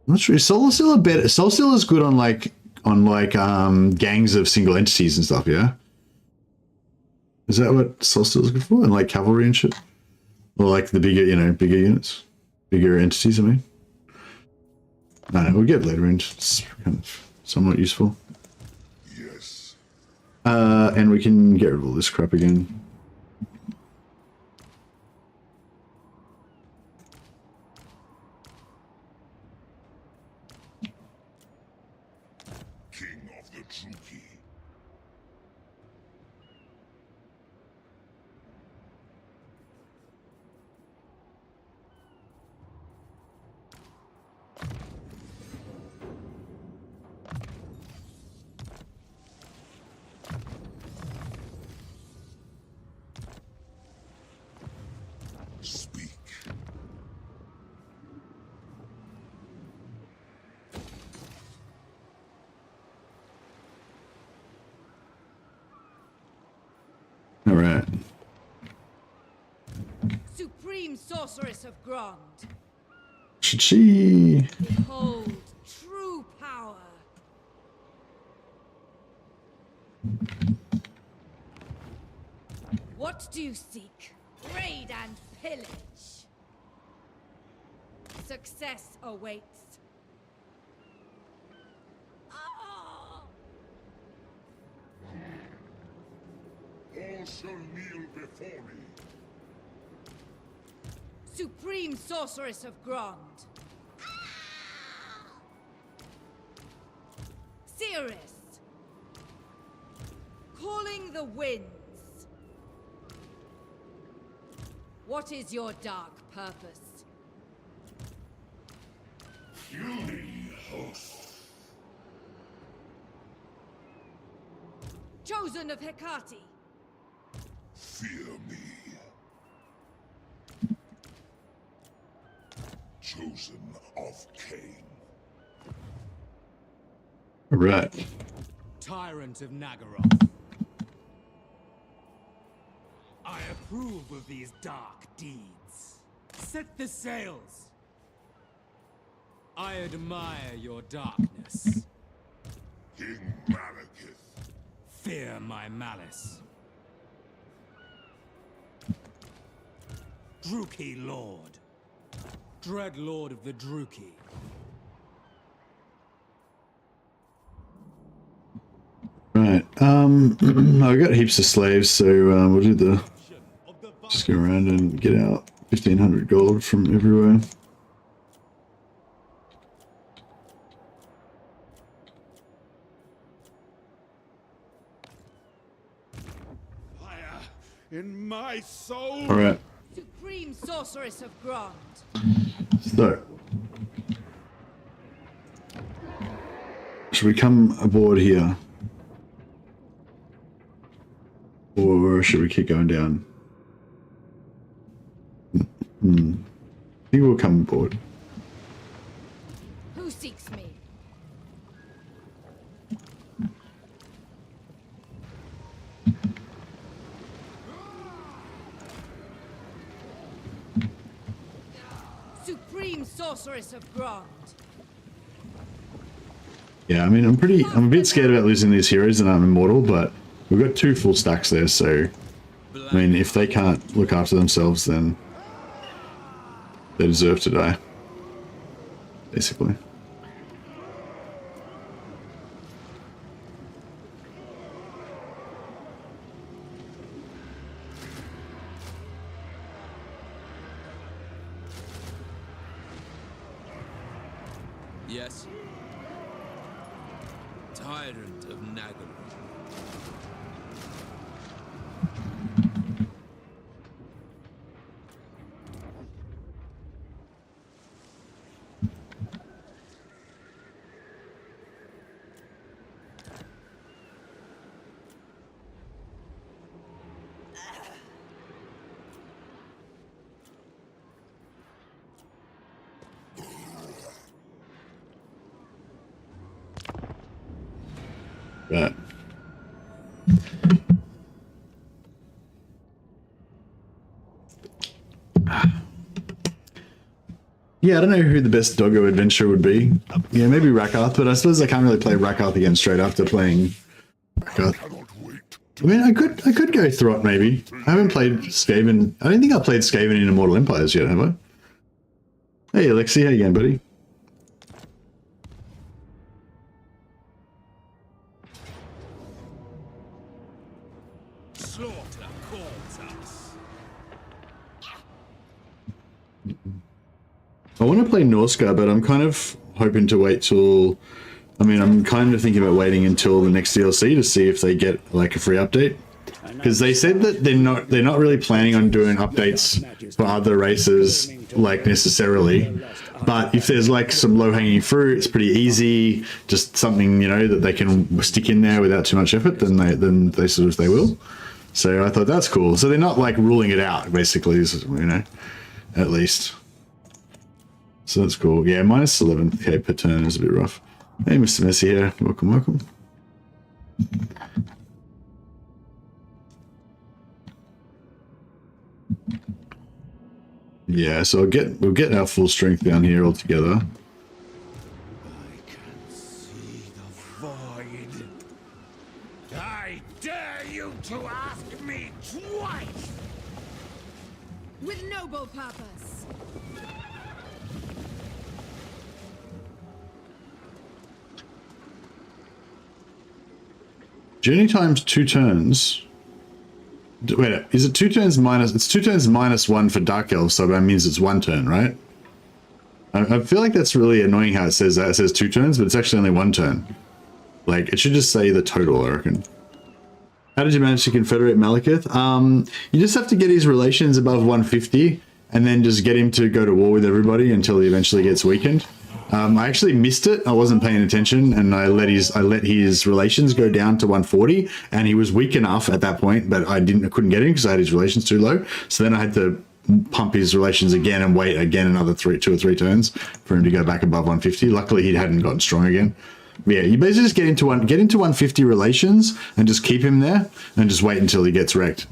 not sure. Is Soul Stealer better? Soul Stealer is good on gangs of single entities and stuff, yeah? Is that what Soul Stealer is good for? And like cavalry and shit? Or like the bigger, bigger units? Bigger entities, I mean? No, we'll get later in. It's kind of somewhat useful. yes. And we can get rid of all this crap again. right. Supreme sorceress of Grond. Chi. Behold true power. What do you seek? Raid and pillage. Success awaits. Ah! All shall kneel before me. Supreme sorceress of Grond. Cirrus. Calling the winds. What is your dark purpose? Puny host. Chosen of Hecate. Fear me. Chosen of Cain. All right. Tyrant of Nagaroth. I approve of these dark deeds. Set the sails. I admire your darkness. King Malekith. Fear my malice. Druki Lord. Dread Lord of the Druki. Right. I've got heaps of slaves, so we'll do the. Just go around and get out 1,500 gold from everywhere. Fire in my soul. All right. Supreme sorceress of Grond. So, should we come aboard here, or should we keep going down? I think we'll come aboard. Who seeks me? Supreme sorceress of Grond. Yeah, I mean, I'm a bit scared about losing these heroes and I'm immortal, but we've got 2 full stacks there, so I mean, if they can't look after themselves, then they deserve to die, basically. Yes. Tyrant of Nagaroth. Right. Yeah, I don't know who the best doggo adventurer would be. Yeah, maybe Rakath, but I suppose I can't really play Rakath again straight after playing Rakath. Cannot wait. I mean, I could go Throt maybe. I haven't played Skaven. I don't think I played Skaven in Immortal Empires yet, have I? Hey, Alexi, how you going, buddy? Slaughter calls us. I want to play Norsca, but I'm kind of hoping to wait till... I mean, I'm kind of thinking about waiting until the next DLC to see if they get like a free update. Because they said that they're not really planning on doing updates for other races, like necessarily. But if there's like some low-hanging fruit, it's pretty easy, just something, you know, that they can stick in there without too much effort, then they will. So I thought that's cool. So they're not like ruling it out, basically, you know, at least. So that's cool. Yeah, minus 11k per turn is a bit rough. Hey, Mr. Messi here. Welcome, welcome. Yeah, so we'll get our full strength down here all together. I can see the void. I dare you to ask me twice! With noble purpose. Journey time's 2 turns. Wait, is it 2 turns minus? It's 2 turns minus 1 for Dark Elves, so that means it's 1 turn, right? I feel like that's really annoying how it says that. It says 2 turns, but it's actually only 1 turn. Like, it should just say the total, I reckon. How did you manage to confederate Malekith? You just have to get his relations above 150, and then just get him to go to war with everybody until he eventually gets weakened. I actually missed it. I wasn't paying attention, and I let his relations go down to 140, and he was weak enough at that point, but I couldn't get him because I had his relations too low. So then I had to pump his relations again and wait again another 2 or 3 turns for him to go back above 150. Luckily, he hadn't gotten strong again. Yeah, you basically just get into 150 relations and just keep him there and just wait until he gets wrecked.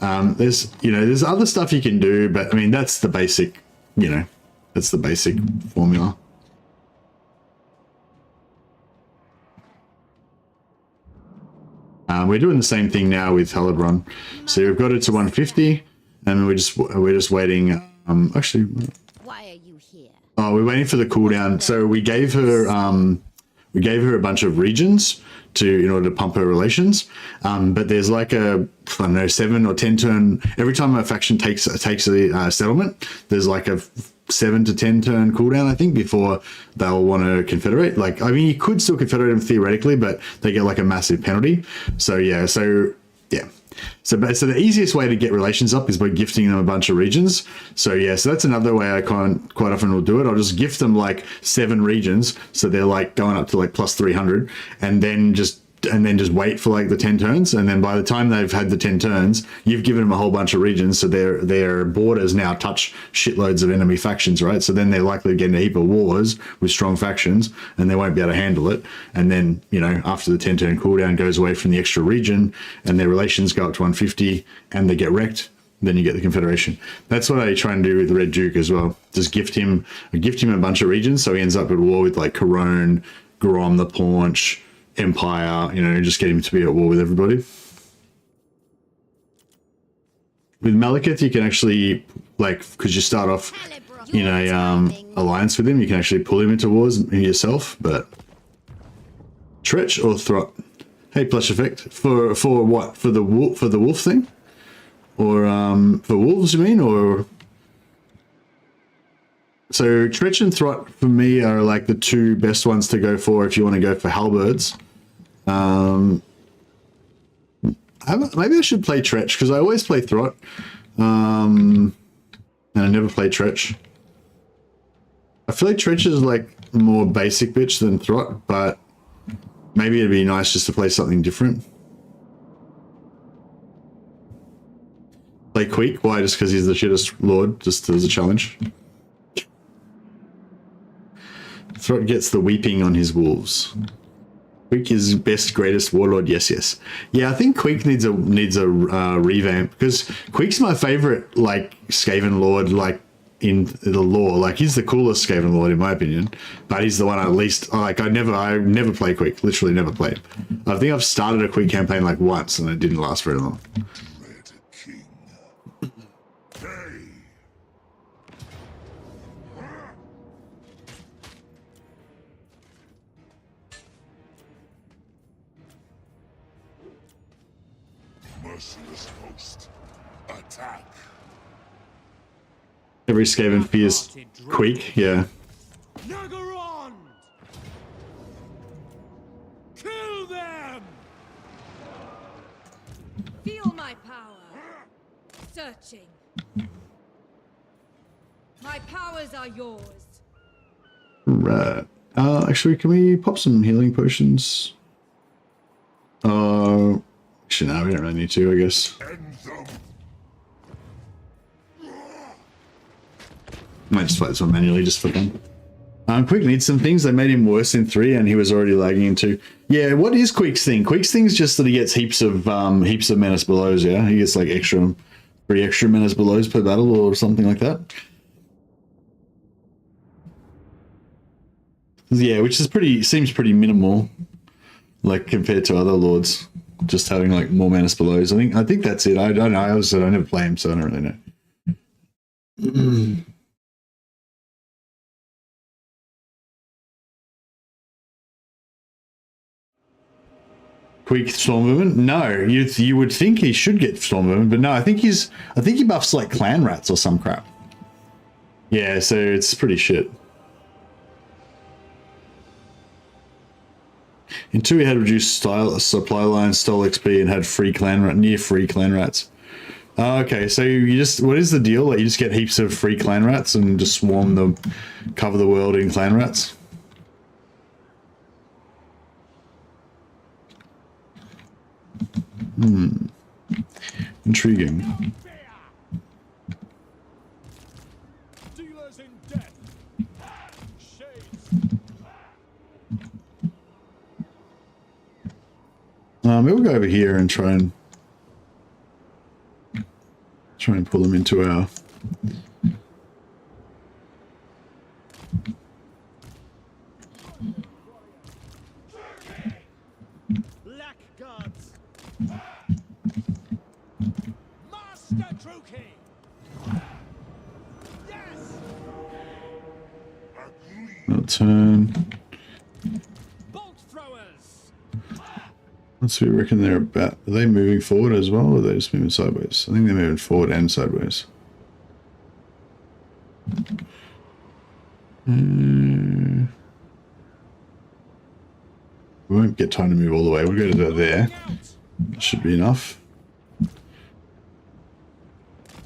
There's other stuff you can do, but I mean that's the basic, that's the basic formula. We're doing the same thing now with Halibron. So we've got it to 150, and we're just waiting. Actually, Why are you here? oh, we're waiting for the cooldown. So we gave her a bunch of regions in order to pump her relations. But there's like a, I don't know, 7 or 10 turn. Every time a faction takes a settlement, there's like a 7 to 10 turn cooldown, I think, before they'll want to confederate. Like, I mean, you could still confederate them theoretically, but they get like a massive penalty. So yeah. So the easiest way to get relations up is by gifting them a bunch of regions. So yeah, so that's another way I quite often will do it. I'll just gift them like 7 regions, so they're like going up to like plus 300, and then just wait for like the 10 turns, and then by the time they've had the 10 turns, you've given them a whole bunch of regions, so their borders now touch shitloads of enemy factions, right? So then they're likely to get in a heap of wars with strong factions, and they won't be able to handle it. And then, after the 10 turn cooldown goes away from the extra region, and their relations go up to 150, and they get wrecked, then you get the Confederation. That's what I try and do with the Red Duke as well. Just gift him a bunch of regions, so he ends up at war with like Corone, Grom the Paunch, Empire, just get him to be at war with everybody. With Malekith, you can actually, because you start off in a alliance with him, you can actually pull him into wars yourself. But Tretch or Throt? Hey, Plush Effect, for what? For the wolf thing, or for wolves? You mean, or? So Tretch and Throt for me are like the 2 best ones to go for if you want to go for halberds. Maybe I should play Tretch because I always play Throt, and I never play Tretch. I feel like Tretch is like more basic bitch than Throt, but maybe it'd be nice just to play something different. Play Queek? Why? Just because he's the shittest lord, just as a challenge. Throt gets the weeping on his wolves. Queek is best, greatest warlord. Yes. Yeah, I think Queek needs a revamp, because Queek's my favorite, like, Skaven lord, like, in the lore. Like, he's the coolest Skaven lord in my opinion, but he's the one I least like. I never play Queek. Literally never played. I think I've started a Queek campaign like once, and it didn't last very long. Red King. Hey. Merciless host. Attack. Every Skaven fears Queek. Yeah. Nagaron! Kill them! Feel my power. Searching. My powers are yours. Right. Actually, can we pop some healing potions? Actually, no, we don't really need to, I guess. End them. Might just play this one manually just for fun. Queek needs some things. They made him worse in 3, and he was already lagging in 2. Yeah, what is Queek's thing? Queek's thing's just that he gets heaps of menace belows. Yeah, he gets like extra 3 extra menace belows per battle or something like that. Yeah, which is seems pretty minimal, like compared to other lords, just having like more menace belows. I think that's it. I don't know. I never play him, so I don't really know. Quick storm movement? No, you would think he should get storm movement, but no, I think he buffs like clan rats or some crap. Yeah, so it's pretty shit. In 2 he had reduced supply lines, stole XP, and had near free clan rats. Okay, so what is the deal? Like you just get heaps of free clan rats and just cover the world in clan rats? Intriguing. Dealers in death. Shades. Maybe we'll go over here and try and pull them into our... Black guards. Master Druki. Yes. I'll turn... Bolt throwers. Let's see, I reckon they're about... Are they moving forward as well, or are they just moving sideways? I think they're moving forward and sideways. We won't get time to move all the way. We'll go to there. That should be enough.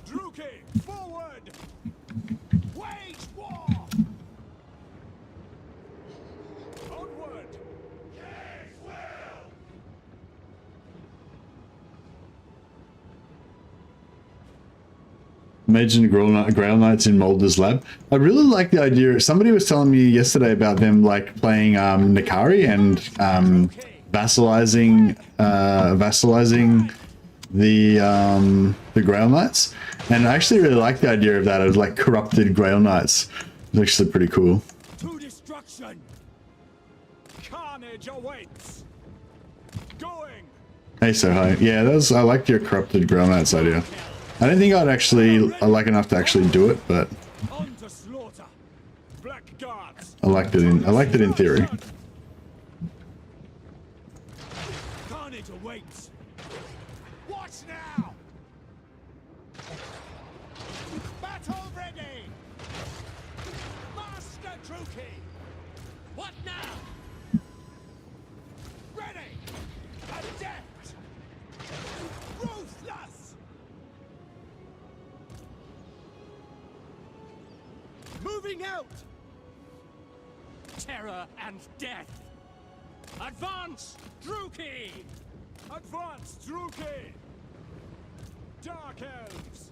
Druki, forward. Wage war. Onward. Imagine Grail Knights in Mulder's lab. I really like the idea. Somebody was telling me yesterday about them like playing Nakari and vassalizing the Grail Knights. And I actually really like the idea of that, of like corrupted Grail Knights. It's actually pretty cool. To destruction. Carnage awaits. Going. Hey, so hi. Yeah, I liked your corrupted Grail Knights idea. I don't think I like enough to actually do it, but On to slaughter. Black guards. I liked it in theory. Carnage awaits. Watch now. Battle ready. Master Druki. What now? Ready. Adept. Ruthless. Moving out. Terror and death. Advance, Druki! Advance, Druki! Dark Elves!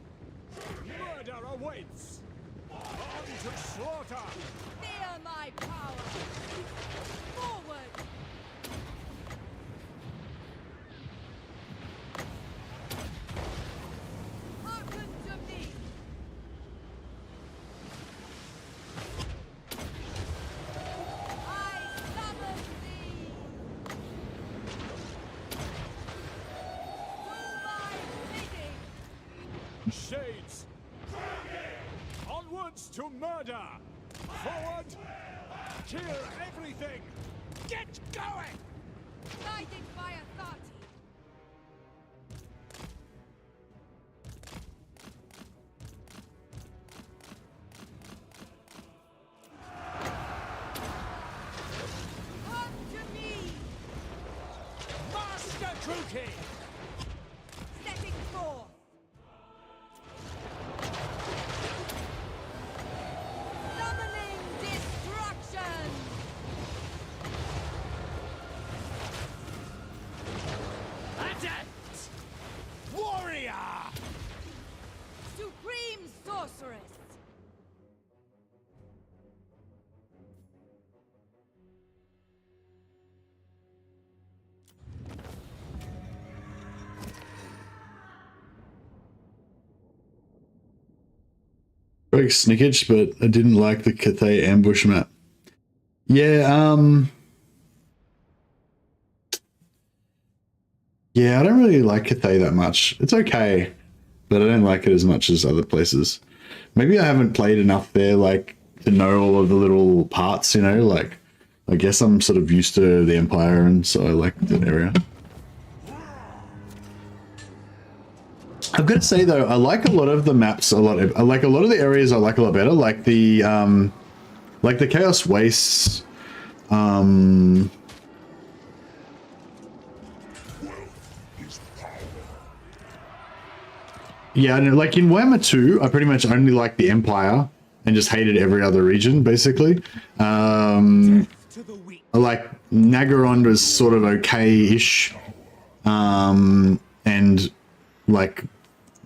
Murder awaits! On to slaughter! Feel my power. Forward. Hearken to me. I summon thee. Do my bidding. Shades! Onwards to murder! Forward! Kill everything! Get going! Guided by authority. Come to me. Master Druki! Stepping forth. Summoning destruction. Adept! Warrior! Supreme sorceress. Very snickage, but I didn't like the Cathay ambush map. Yeah, yeah, I don't really like Cathay that much. It's okay, but I don't like it as much as other places. Maybe I haven't played enough there, like, to know all of the little parts, you know, like, I guess I'm sort of used to the Empire, and so I like that area. I've got to say though, I like a lot of the maps a lot. I like a lot of the areas I like a lot better, like the Chaos Wastes. Yeah, like in Warhammer 2, I pretty much only liked the Empire and just hated every other region, basically. Like Nagaron was sort of okay-ish, and like,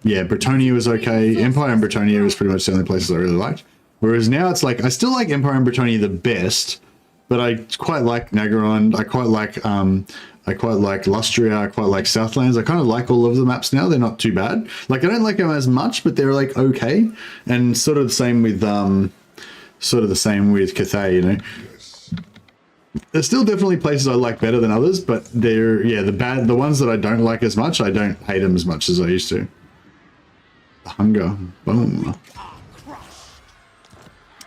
yeah, Bretonia was okay. Empire and Bretonia was pretty much the only places I really liked. Whereas now it's like, I still like Empire and Bretonia the best, but I quite like Nagaron. I quite like Lustria. I quite like Southlands. I kind of like all of the maps now. They're not too bad. Like, I don't like them as much, but they're like okay. And sort of the same with Cathay, you know. There's still definitely places I like better than others, but they're, yeah, the ones that I don't like as much, I don't hate them as much as I used to. Hunger. Boom.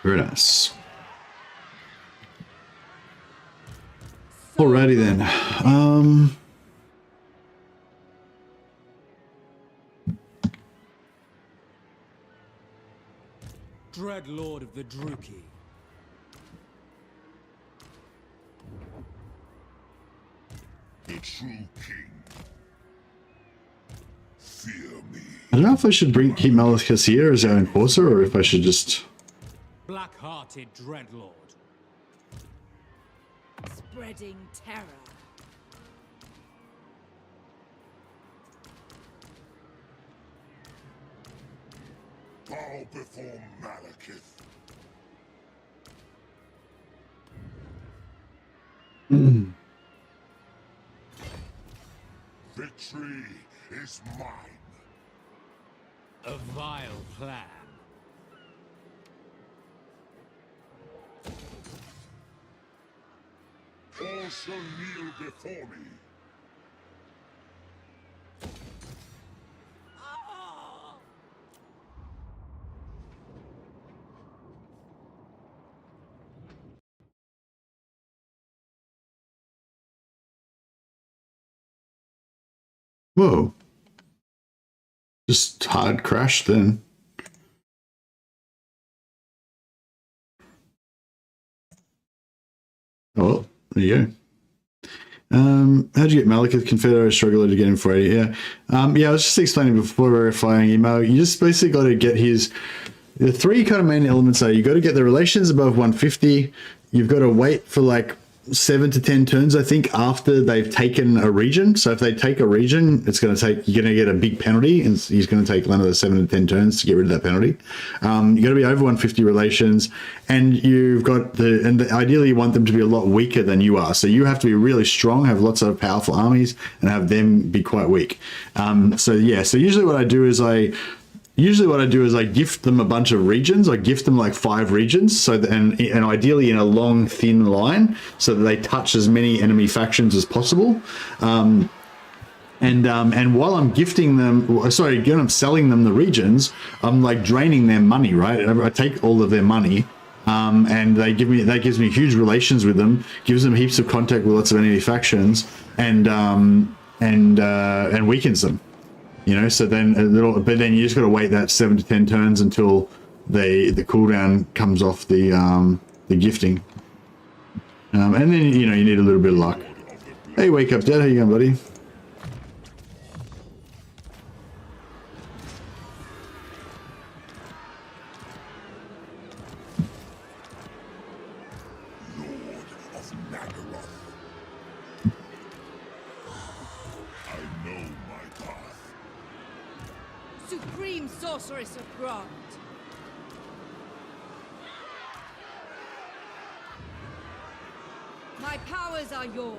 Very nice. Alrighty then. Dread Lord of the Druki. The true king. Fear me. I don't know if I should keep MALUS here as our enforcer, or if I should just... Black-hearted Dreadlord. Spreading terror. Bow before Malekith. Victory is mine. A vile plan. All shall kneel before me. Whoa. Just hard crash then. Oh, there you go. How'd you get Malekith? Confederation struggled to get him for 80. Yeah. Yeah, I was just explaining before verifying email. You just basically got to get the three kind of main elements are, you got to get the relations above 150. You've got to wait for like 7 to 10 turns, I think, after they've taken a region. So if they take a region, you're going to get a big penalty, and he's going to take one of the 7 to 10 turns to get rid of that penalty. You got to be over 150 relations, and you've got ideally you want them to be a lot weaker than you are. So you have to be really strong, have lots of powerful armies, and have them be quite weak. So usually what I do is I gift them a bunch of regions. I gift them like 5 regions, so that, and ideally in a long, thin line, so that they touch as many enemy factions as possible. And while I'm gifting them, when I'm selling them the regions, I'm like draining their money, right? I take all of their money, and that gives me huge relations with them, gives them heaps of contact with lots of enemy factions, and weakens them. You know, so then but then you just got to wait that 7 to 10 turns until the cooldown comes off the gifting, and then you need a little bit of luck. Hey, wake up, Dad. How you going, buddy? Supreme sorceress of Grant. My powers are yours.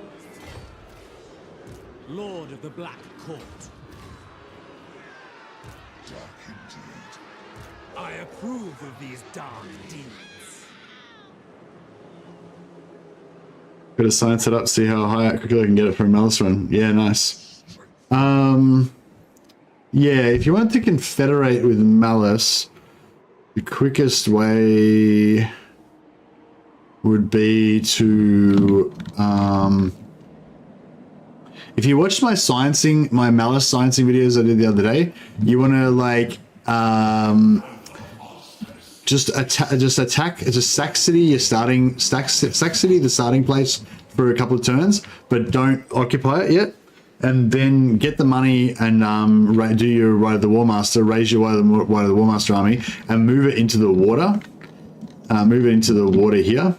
Lord of the Black Court. Dark indeed. I approve of these dark deeds. Got to science it up, see how high quickly I can get it for a MALUS run. Yeah, nice. Yeah, if you want to confederate with MALUS, the quickest way would be to if you watched my sciencing, my MALUS sciencing videos I did the other day, you want to like just sack city your starting sack city the starting place for a couple of turns, but don't occupy it yet, and then get the money and do your Rite of the Warmaster, raise your Rite of the Warmaster army, and move it into the water. Move it into the water here,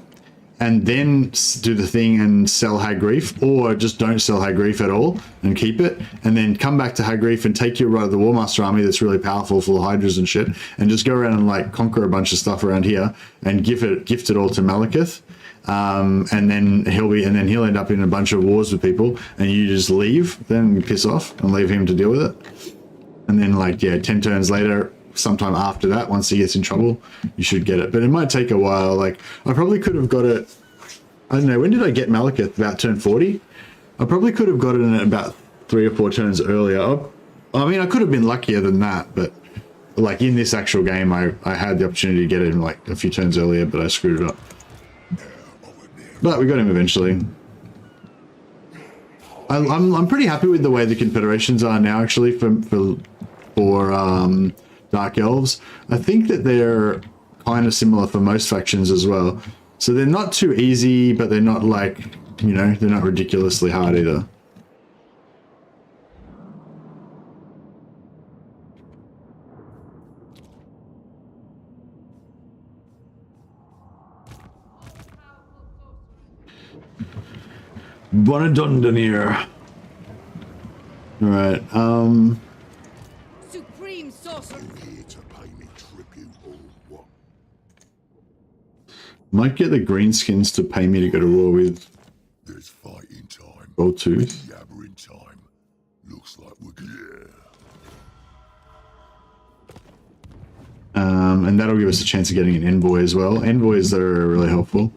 and then do the thing and sell Hagreef, or just don't sell Hagreef at all and keep it, and then come back to Hagreef and take your Rite of the Warmaster army that's really powerful, full of hydras and shit, and just go around and like conquer a bunch of stuff around here and gift it all to Malekith. And then he'll end up in a bunch of wars with people, and you just leave, then piss off and leave him to deal with it. And then like, yeah, 10 turns later, sometime after that, once he gets in trouble, you should get it. But it might take a while. Like, I probably could have got it, I don't know, when did I get Malekith? About turn 40? I probably could have got it in about 3 or 4 turns earlier. I mean, I could have been luckier than that, but like in this actual game, I had the opportunity to get it in like a few turns earlier, but I screwed it up. But we got him eventually. I'm pretty happy with the way the confederations are now, actually, for Dark Elves. I think that they're kind of similar for most factions as well. So they're not too easy, but they're not like, you know, they're not ridiculously hard either. Bonadondonir. Alright, Supreme sorcerer. Here to pay me tribute or what? might get the greenskins to pay me to go to war with There's fighting time. Goldtooth. Yabbering time. Looks like we're good. And that'll give us a chance of getting an envoy as well. Envoys that are really helpful.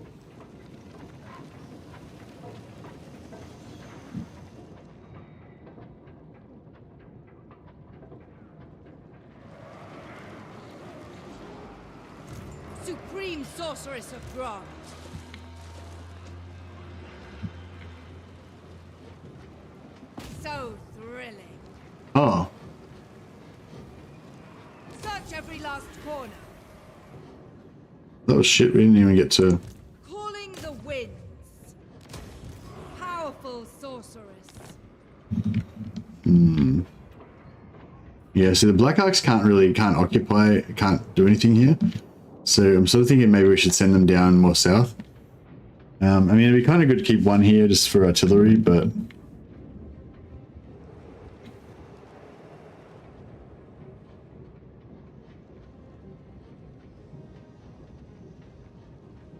Supreme sorceress of Grant. So thrilling. Oh, Search every last corner. that was shit. We didn't even get to... Calling the winds. Powerful sorceress. Yeah, see, the Black Arcs can't occupy, can't do anything here. So I'm sort of thinking maybe we should send them down more south. I mean, it'd be kind of good to keep one here just for artillery, but...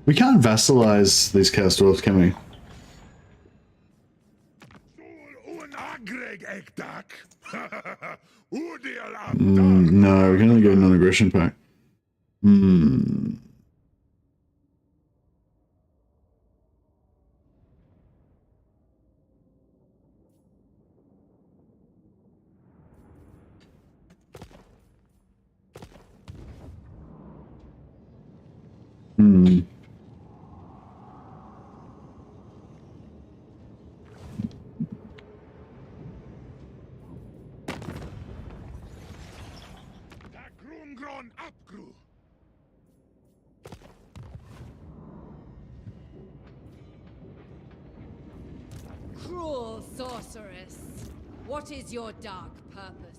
we can't vassalize these Chaos Dwarfs, can we? No, we can only get a non-aggression pack. Cruel sorceress. What is your dark purpose?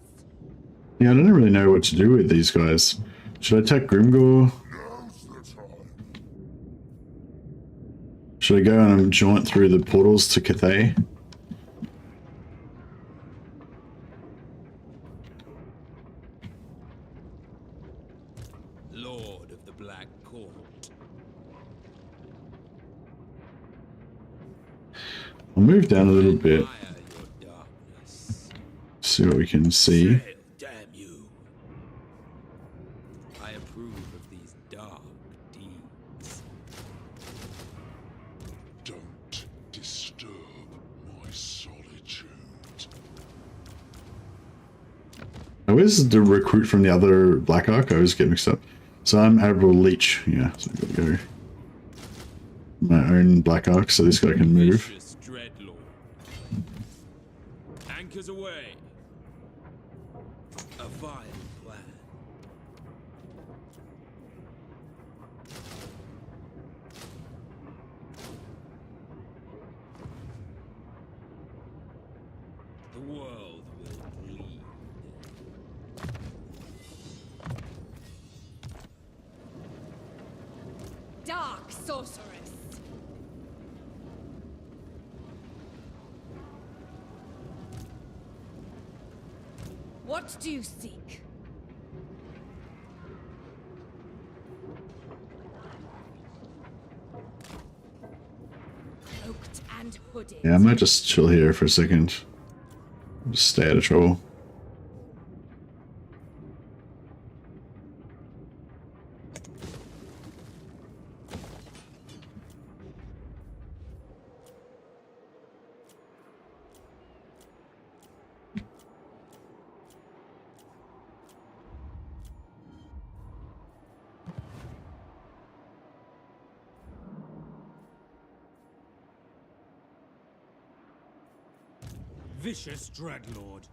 Yeah, I don't really know what to do with these guys. Should I attack Grimgor? Now's the time. Should I go and jaunt through the portals to Cathay? Lord of the Black Court. I'll move down a little bit, Fire your darkness. see what we can see. Damn you. I where's the recruit from the other Black Ark? I always get mixed up. So I'm Admiral Leech. Yeah, so I've got to go my own Black Ark, so this guy can move. Vicious dreadlord. Anchors away. A vile plan. The world will bleed. Dark sorceress. What do you seek? Cloaked and hooded. Yeah, I might just chill here for a second. Just stay out of trouble. Vicious dreadlord.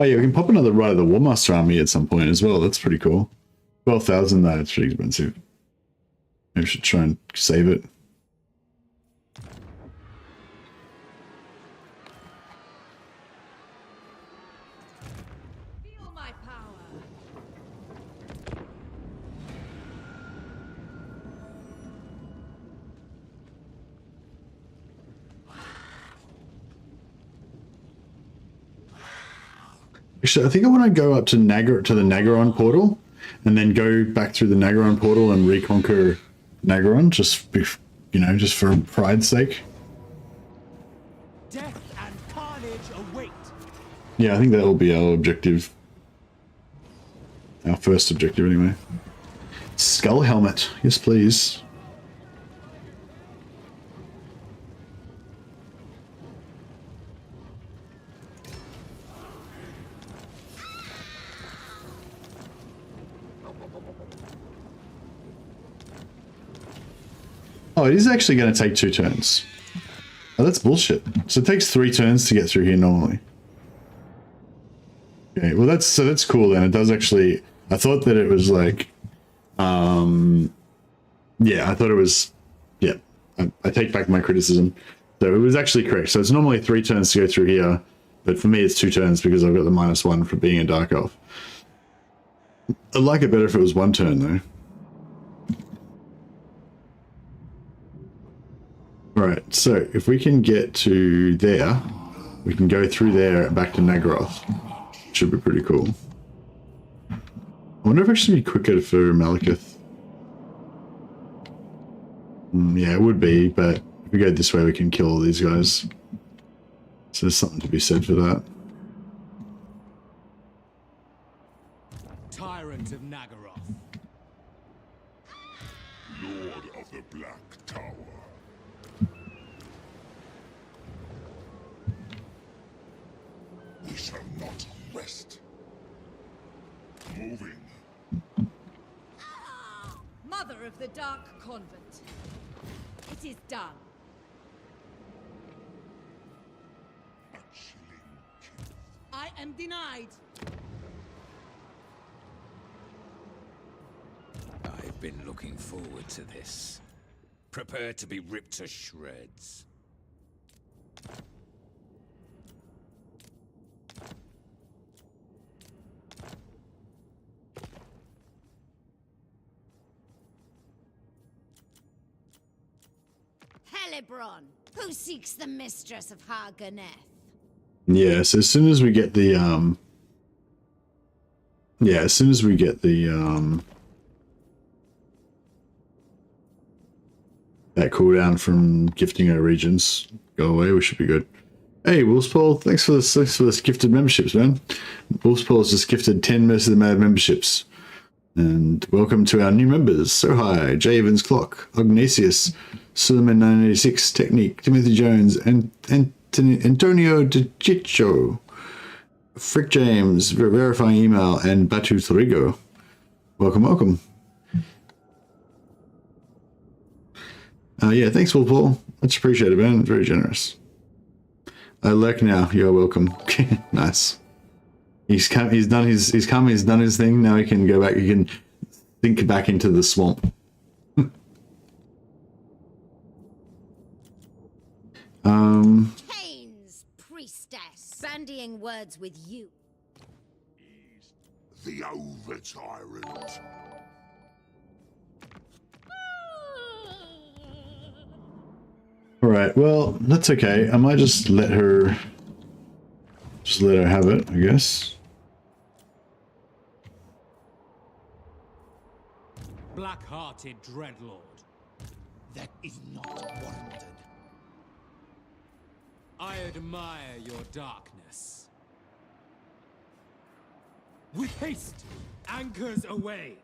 Oh yeah, we can pop another Ride of the War Master army at some point as well. That's pretty cool. 12,000, that's pretty expensive. Maybe we should try and save it. Feel my power. Actually, I think I want to go up to the Nagaron portal, and then go back through the Nagaron portal and reconquer Nagaron, just just for pride's sake. Death and carnage await. Yeah, I think that will be our objective. Our first objective, anyway. Skull helmet, yes, please. Oh, it is actually going to take 2 turns. Oh, that's bullshit. So it takes 3 turns to get through here normally. Okay, well that's cool then. It does actually. I thought that it was like, yeah, I thought it was, yeah. I take back my criticism. So it was actually correct. So it's normally 3 turns to go through here, but for me it's 2 turns because I've got the -1 for being a Dark Elf. I'd like it better if it was 1 turn though. Right, so if we can get to there, we can go through there back to Nagroth. Should be pretty cool. I wonder if it should be quicker for Malekith. Yeah, it would be, but if we go this way, we can kill all these guys. So there's something to be said for that. Tyrant of Nagaroth. Lord of the Black Tower. We shall not rest. Moving. Mother of the Dark Convent. It is done. A chilling kiss. I am denied. I've been looking forward to this. Prepare to be ripped to shreds. Helibron, who seeks the mistress of Harganeth? Yeah, so as soon as we get the that cooldown from gifting our regions go away, we should be good. Hey, Wolfspaul, thanks for this gifted memberships, man. Wolfspaul's just gifted 10 Mercy the Mad memberships. And welcome to our new members. So hi, J. Evans Clock, Ignatius, Suleiman 986, Technique, Timothy Jones, and Antonio De Chicho, Frick James, Verifying Email, and Batu Thorigo. Welcome, welcome. Yeah, thanks, Wolfpaul. Much appreciated, man. Very generous. Lurk now. You're welcome. Nice. He's done his thing. Now he can go back. He can think back into the swamp. Cain's priestess, bandying words with you. The over tyrant. All right. Well, that's okay. I might just let her have it, I guess. Black-hearted dreadlord. That is not warranted. I admire your darkness. With haste, anchors away.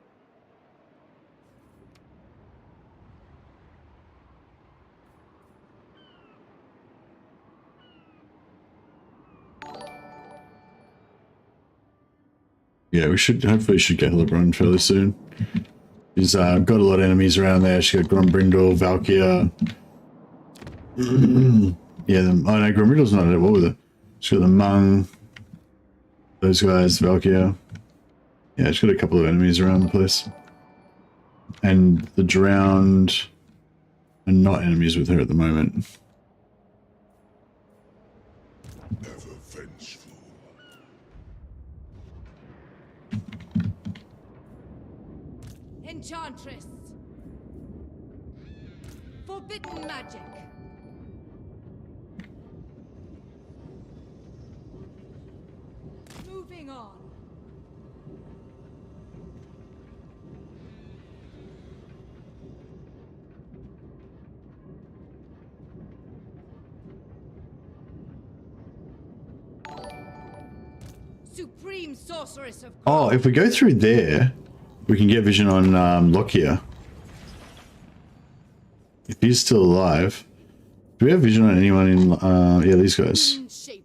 Yeah, hopefully should get Hillebrand fairly soon. He's got a lot of enemies around there. She's got Grombrindle, Valkyr. Yeah, oh no, Grombrindle's not at war with her. She's got the Mung, those guys, Valkyr. Yeah, she's got a couple of enemies around the place. And the Drowned are not enemies with her at the moment. Ever vengeful. Enchantress. Forbidden magic. Moving on. Supreme sorceress of Oh, if we go through there, we can get vision on Lockyer. If he's still alive. Do we have vision on anyone in yeah, these guys? Shaper.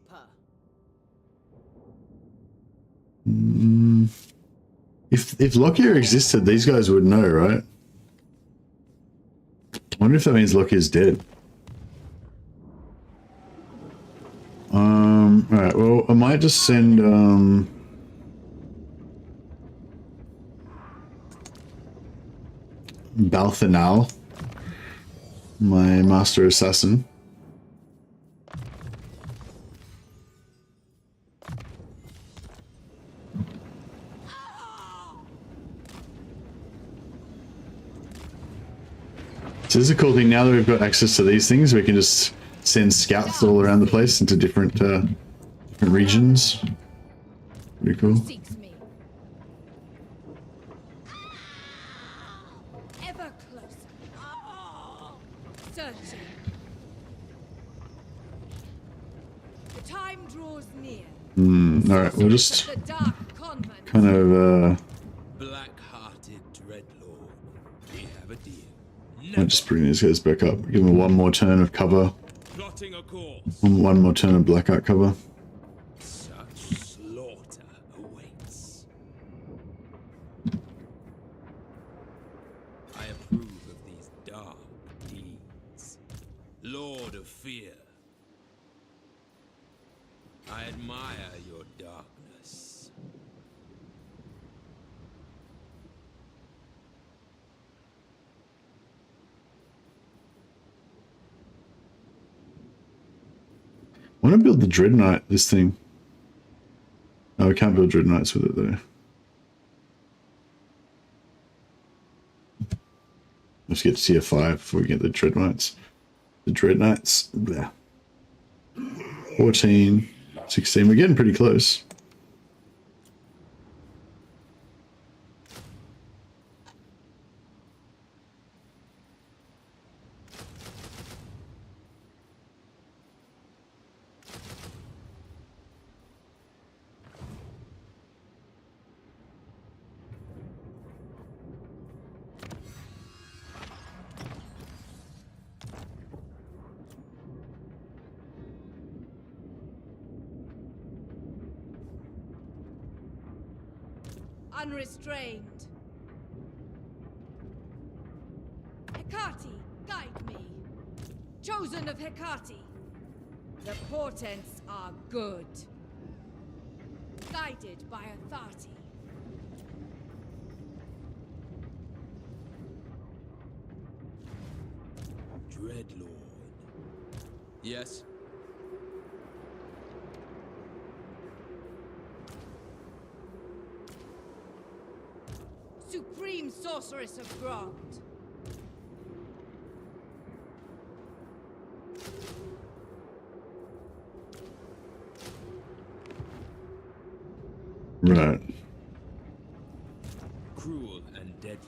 If Lockyer existed, these guys would know, right? I wonder if that means Lockyer's dead. Alright, well, I might just send Balthanal, my master assassin. So this is a cool thing. Now that we've got access to these things, we can just send scouts all around the place into different regions. Pretty cool. Seeks me. Ever closer. Searching. The time draws near. Alright, we'll just The Dark Convent. kind of Black-hearted dreadlord. We have a deal. I'll just bring these guys back up. Give them one more turn of cover. Plotting a course. One more turn of blackout cover. Such slaughter awaits. I approve of these dark deeds. Lord of Fear. I admire your darkness. I want to build the Dread Knight, this thing. Oh, I can't build Dread Knights with it though. Let's get to tier 5 before we get the Dread Knights. The Dread Knights, bleh. 14, 16, we're getting pretty close. unrestrained. Hecate, guide me. Chosen of Hecate. The portents are good. Guided by Hecate. Dreadlord. Yes? Supreme Sorceress of Grond. Right. Cruel and deadly.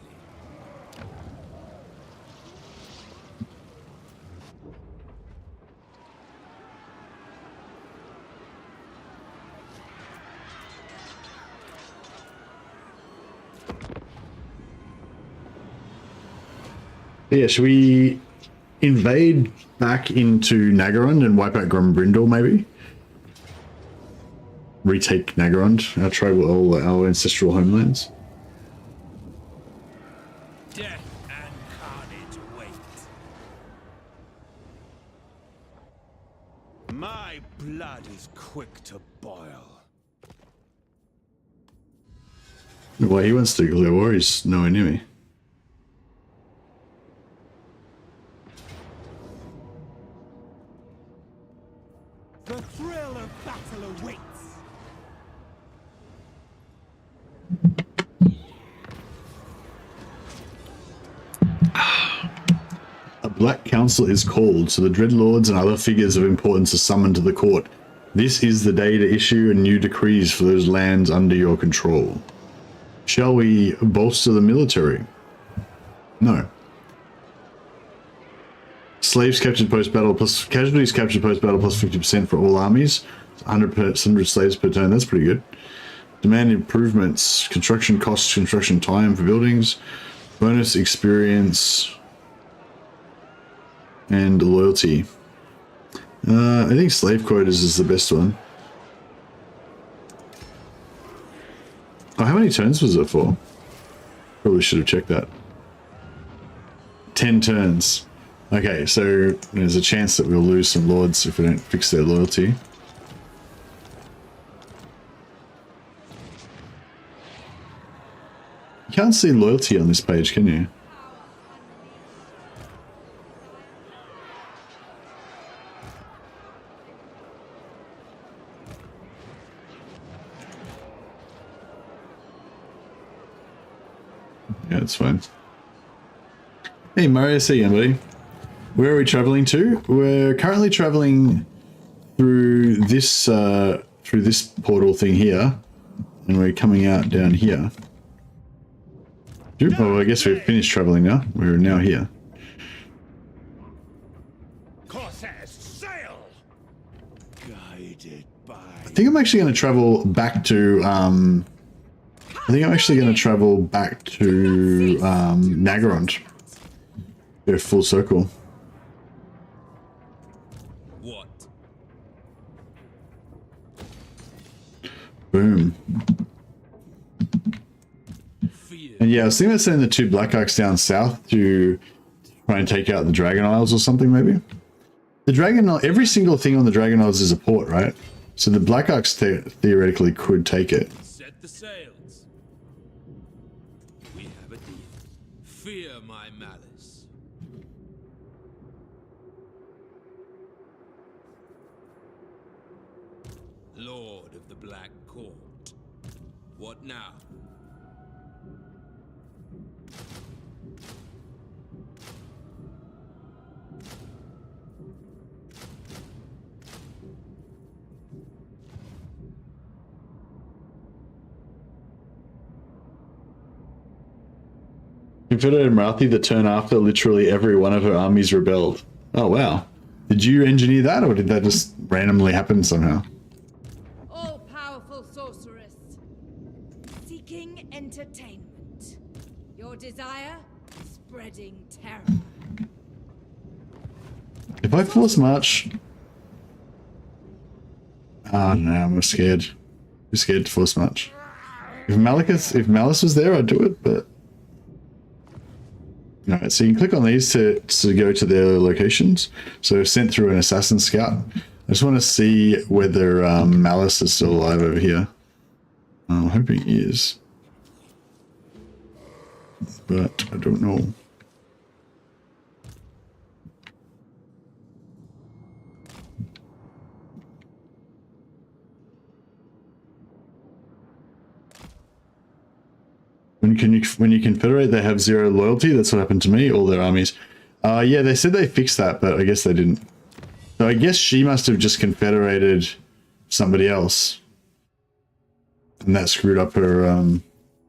Yeah, should we invade back into Nagaron and wipe out Grombrindal, maybe? Retake Nagaron, our tribal, our ancestral homelands. Death and carnage wait. My blood is quick to boil. Well, he wants to declare war, he's nowhere near me. The thrill of battle awaits. A Black Council is called, so the Dreadlords and other figures of importance are summoned to the court. This is the day to issue new decrees for those lands under your control. Shall we bolster the military? No. Slaves captured post-battle plus casualties captured post-battle plus 50% for all armies. 100 slaves per turn, that's pretty good. Demand improvements, construction costs, construction time for buildings, bonus experience, and loyalty. I think slave quotas is the best one. Oh, how many turns was it for? Probably should have checked that. 10 turns. Okay, so there's a chance that we'll lose some lords if we don't fix their loyalty. You can't see loyalty on this page, can you? Yeah, it's fine. Hey Mario, see you, buddy. Where are we traveling to? We're currently traveling through this portal thing here, and we're coming out down here. Oh, I guess we've finished traveling now. We're now here. Corsairs, sail! Guided by... I think I'm actually going to travel back to Nagaron. Go full circle. What? Boom. Fear. And yeah, I was thinking about sending the 2 Black Arcs down south to try and take out the Dragon Isles or something, maybe. The Dragon Isle, every single thing on the Dragon Isles is a port, right? So the Black Arcs theoretically could take it. Set the sails. We have a deal. Fear my malice. Lord of the Black Court. What now? Confederate Marathi, the turn after, literally every one of her armies rebelled. Oh, wow. Did you engineer that, or did that just randomly happen somehow? All-powerful sorceress. Seeking entertainment. Your desire? Spreading terror. If I force march... Oh, no, I'm scared. I'm scared to force march. If Malus was there, I'd do it, but... Alright, so you can click on these to go to their locations. So I've sent through an assassin scout. I just want to see whether Malus is still alive over here. I'm hoping he is. But I don't know. When you confederate, they have 0 loyalty. That's what happened to me. All their armies. Yeah, they said they fixed that, but I guess they didn't. So I guess she must have just confederated somebody else, and that screwed up her.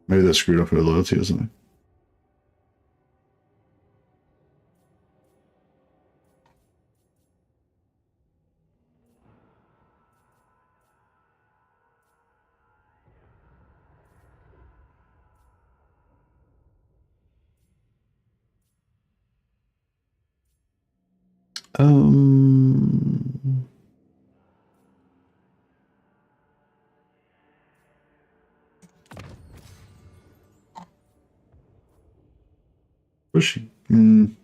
Maybe that screwed up her loyalty or something. Pushing. I don't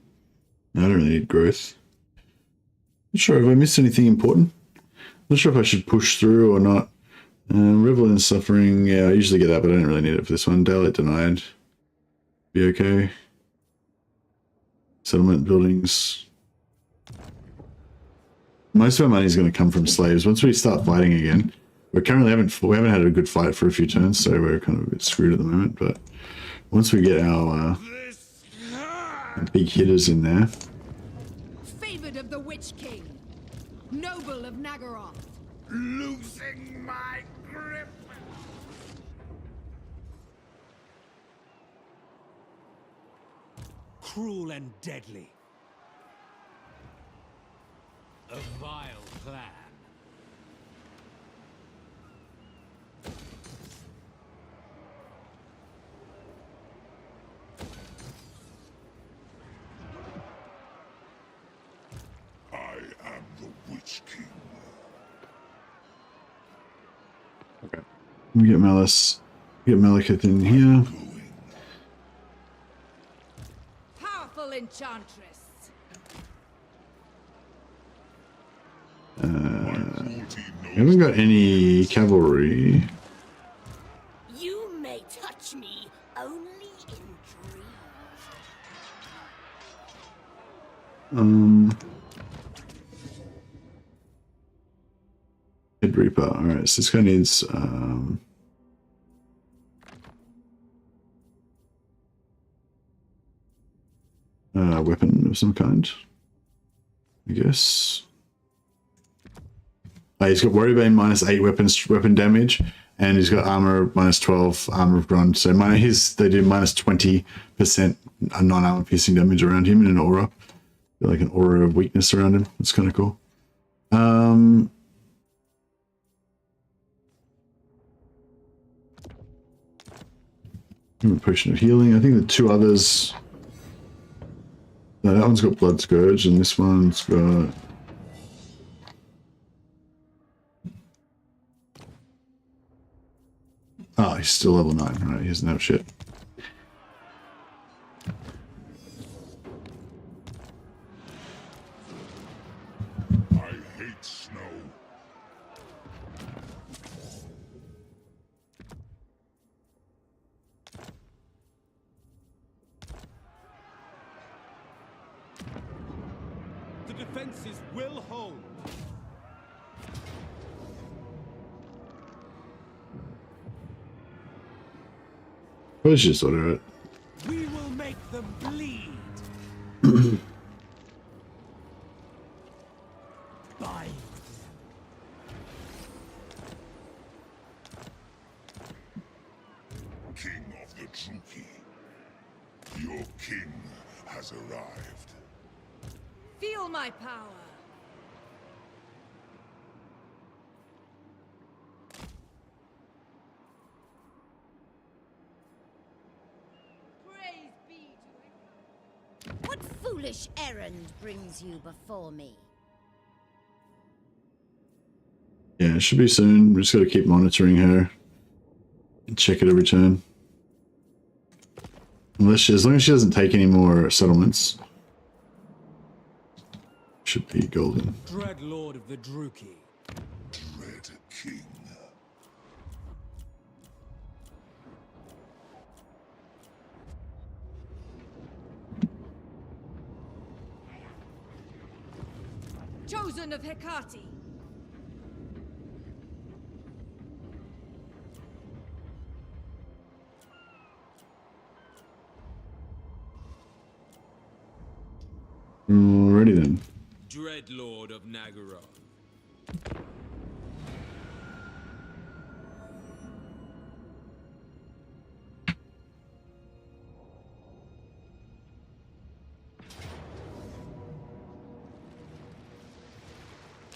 really need growth. Not sure if I missed anything important. Not sure if I should push through or not. Revel in suffering. Yeah, I usually get that, but I don't really need it for this one. Daylight denied. Be okay. Settlement buildings. Most of our money is going to come from slaves. Once we start fighting again, we haven't had a good fight for a few turns, so we're kind of a bit screwed at the moment. But once we get our big hitters in there, Favored of the Witch King, noble of Nagaroth, Losing my grip. Cruel and deadly. A vile plan. I am the Witch King. okay. We get Malus, get Malekith in here. powerful enchantress. We haven't got any cavalry. You may touch me only in dreams. Head Reaper. Alright, so this guy needs a weapon of some kind, I guess. He's got Warrior -8 weapon damage, and he's got armor -12, armor of Grond. So they do -20% non-armor piercing damage around him in an aura. Like an aura of weakness around him. That's kind of cool. Potion of healing. I think the two others. No, that one's got Blood Scourge, and this one's got. Oh, he's still level 9. Right, he doesn't have shit. I hate snow. The defenses will hold. Let's just order it. We will make them bleed. Bind King of the Druki. Your king has arrived. Feel my power. Praise be to it. What foolish errand brings you before me? Yeah, it should be soon. We just got to keep monitoring her. Check it every turn. As long as she doesn't take any more settlements. Should be golden. Dread Lord of the Druki. Dread King. Chosen of Hecate. Alrighty then. Dread Lord of Nagaroth.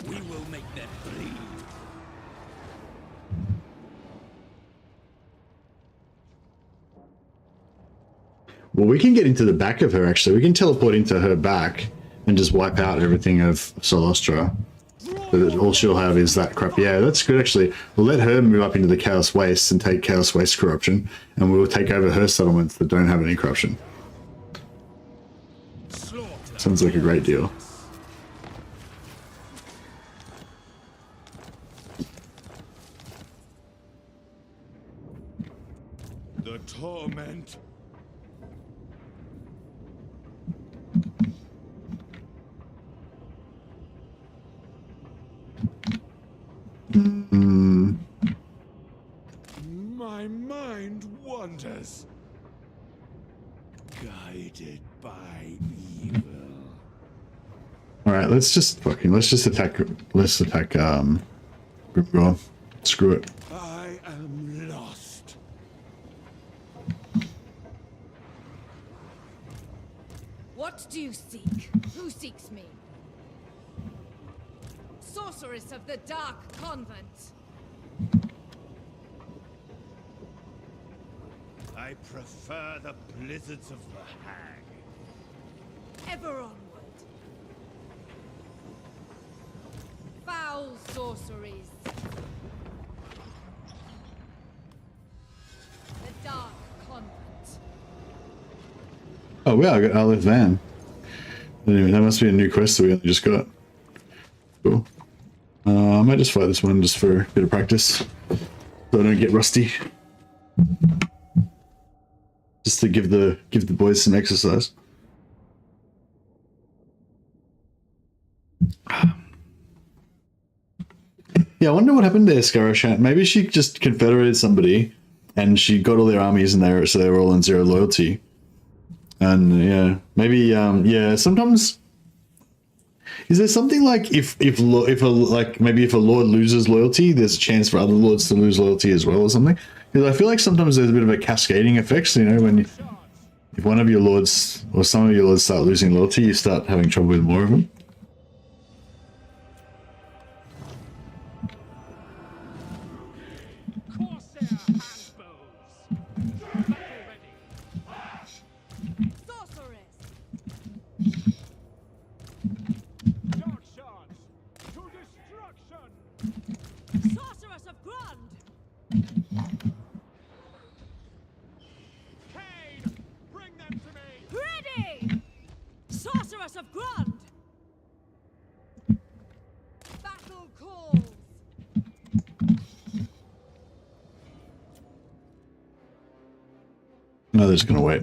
We will make them bleed. Well, we can get into the back of her, actually. We can teleport into her back and just wipe out everything of Solostra. So that all she'll have is that crap. Yeah, that's good, actually. We'll let her move up into the Chaos Wastes and take Chaos Waste corruption, and we'll take over her settlements that don't have any corruption. Sounds like a great deal. The torment. My mind wanders, guided by evil. All right, let's just attack. Let's attack. Grimgor. Screw it. I am lost. What do you seek? Who seeks me? Sorceress of the Dark Convent. I prefer the blizzards of the Hag. Ever onward. Foul sorceries. The Dark Convent. Oh, wow, I got Aleph Van. Anyway, that must be a new quest that we only just got. Cool. I might just fight this one just for a bit of practice, so I don't get rusty. Just to give the boys some exercise. Yeah, I wonder what happened there, Scaroshat. Maybe she just confederated somebody, and she got all their armies in there, so they were all on 0 loyalty. And yeah, maybe yeah. Sometimes, is there something like if a lord loses loyalty, there's a chance for other lords to lose loyalty as well, or something? Because I feel like sometimes there's a bit of a cascading effect. So, you know, if one of your lords or some of your lords start losing loyalty, you start having trouble with more of them. Sorceress of Grund! Cade, bring them to me! Ready! Sorceress of Grund! Battle calls! No, they're just gonna wait.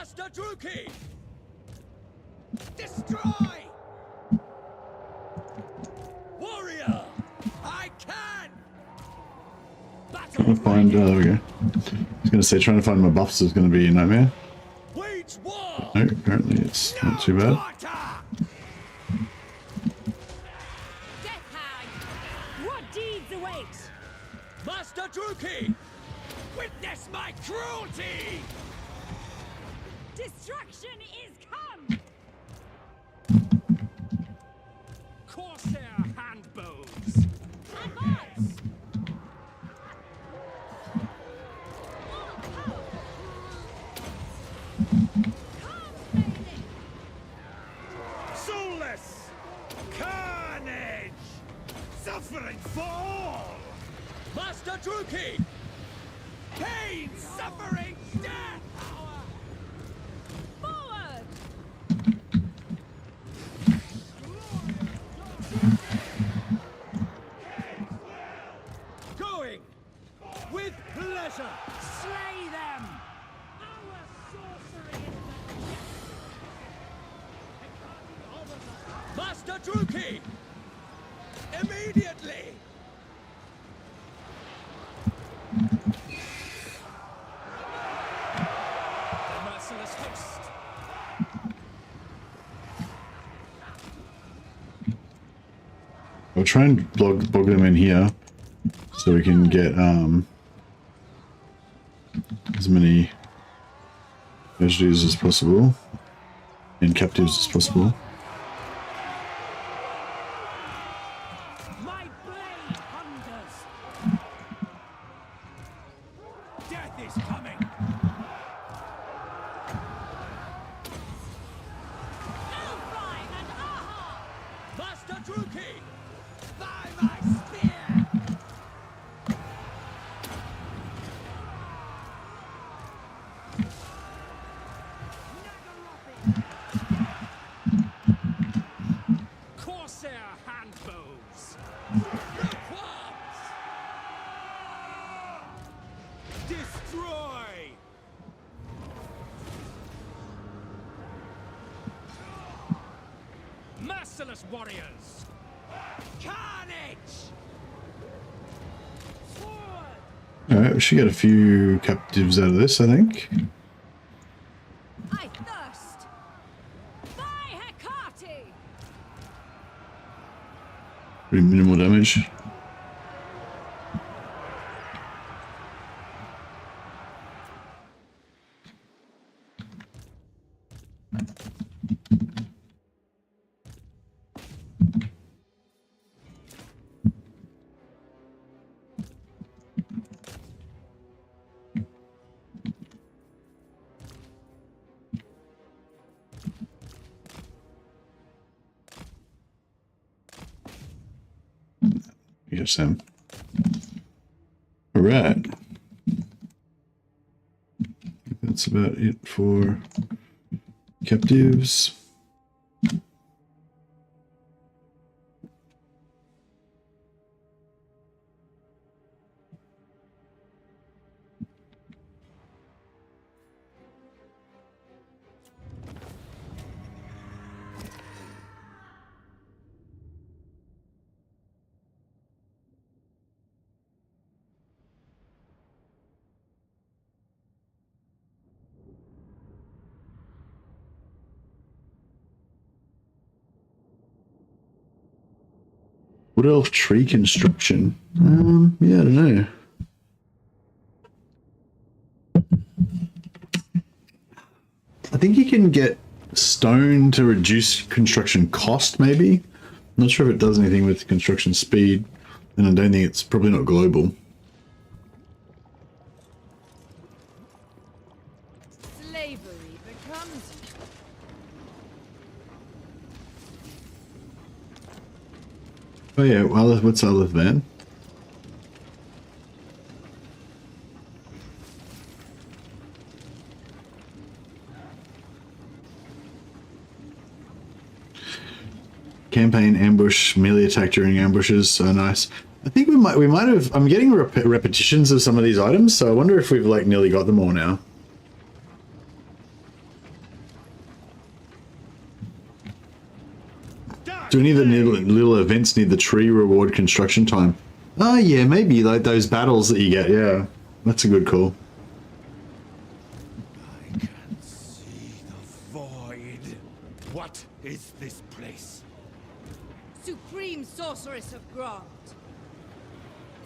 Master Druki! Destroy! Warrior! I can! Trying to find, there we go. I was going to say, trying to find my buffs is going to be a nightmare. Wage war! No, apparently it's not too bad. Death Hag! What deeds await? Master Druki! Witness my cruelty! Destruction is come! Corsair handbows. Advance! Soulless! Carnage! Suffering for all! Master Druki! Pain, suffering, death! Forward! Going! With pleasure! Slay them. Our sorcery is Master Druki! Immediately! The merciless host. I'll try and bog them in here so we can get as many casualties as possible and captives as possible. My blade hungers. Death is coming! Elfine and Aha! Master Druki! By my spear! Corsair handbows. No qualms! Destroy! Merciless warriors. Carnage! Alright, we should get a few captives out of this, I think. I thirst! By Hecate! Pretty minimal damage. Yes, Sam. All right. That's about it for captives. Wood elf tree construction. Yeah, I don't know. I think you can get stone to reduce construction cost, maybe. I'm not sure if it does anything with construction speed, and I don't think it's probably not global. Slavery becomes... Oh yeah, well, what's Alith then? Campaign ambush, melee attack during ambushes, so nice. I think we might have. I'm getting repetitions of some of these items, so I wonder if we've like nearly got them all now. Do any of the little events near the tree reward construction time? Oh yeah, maybe like those battles that you get. Yeah, that's a good call. I can see the void. What is this place? Supreme Sorceress of Grant.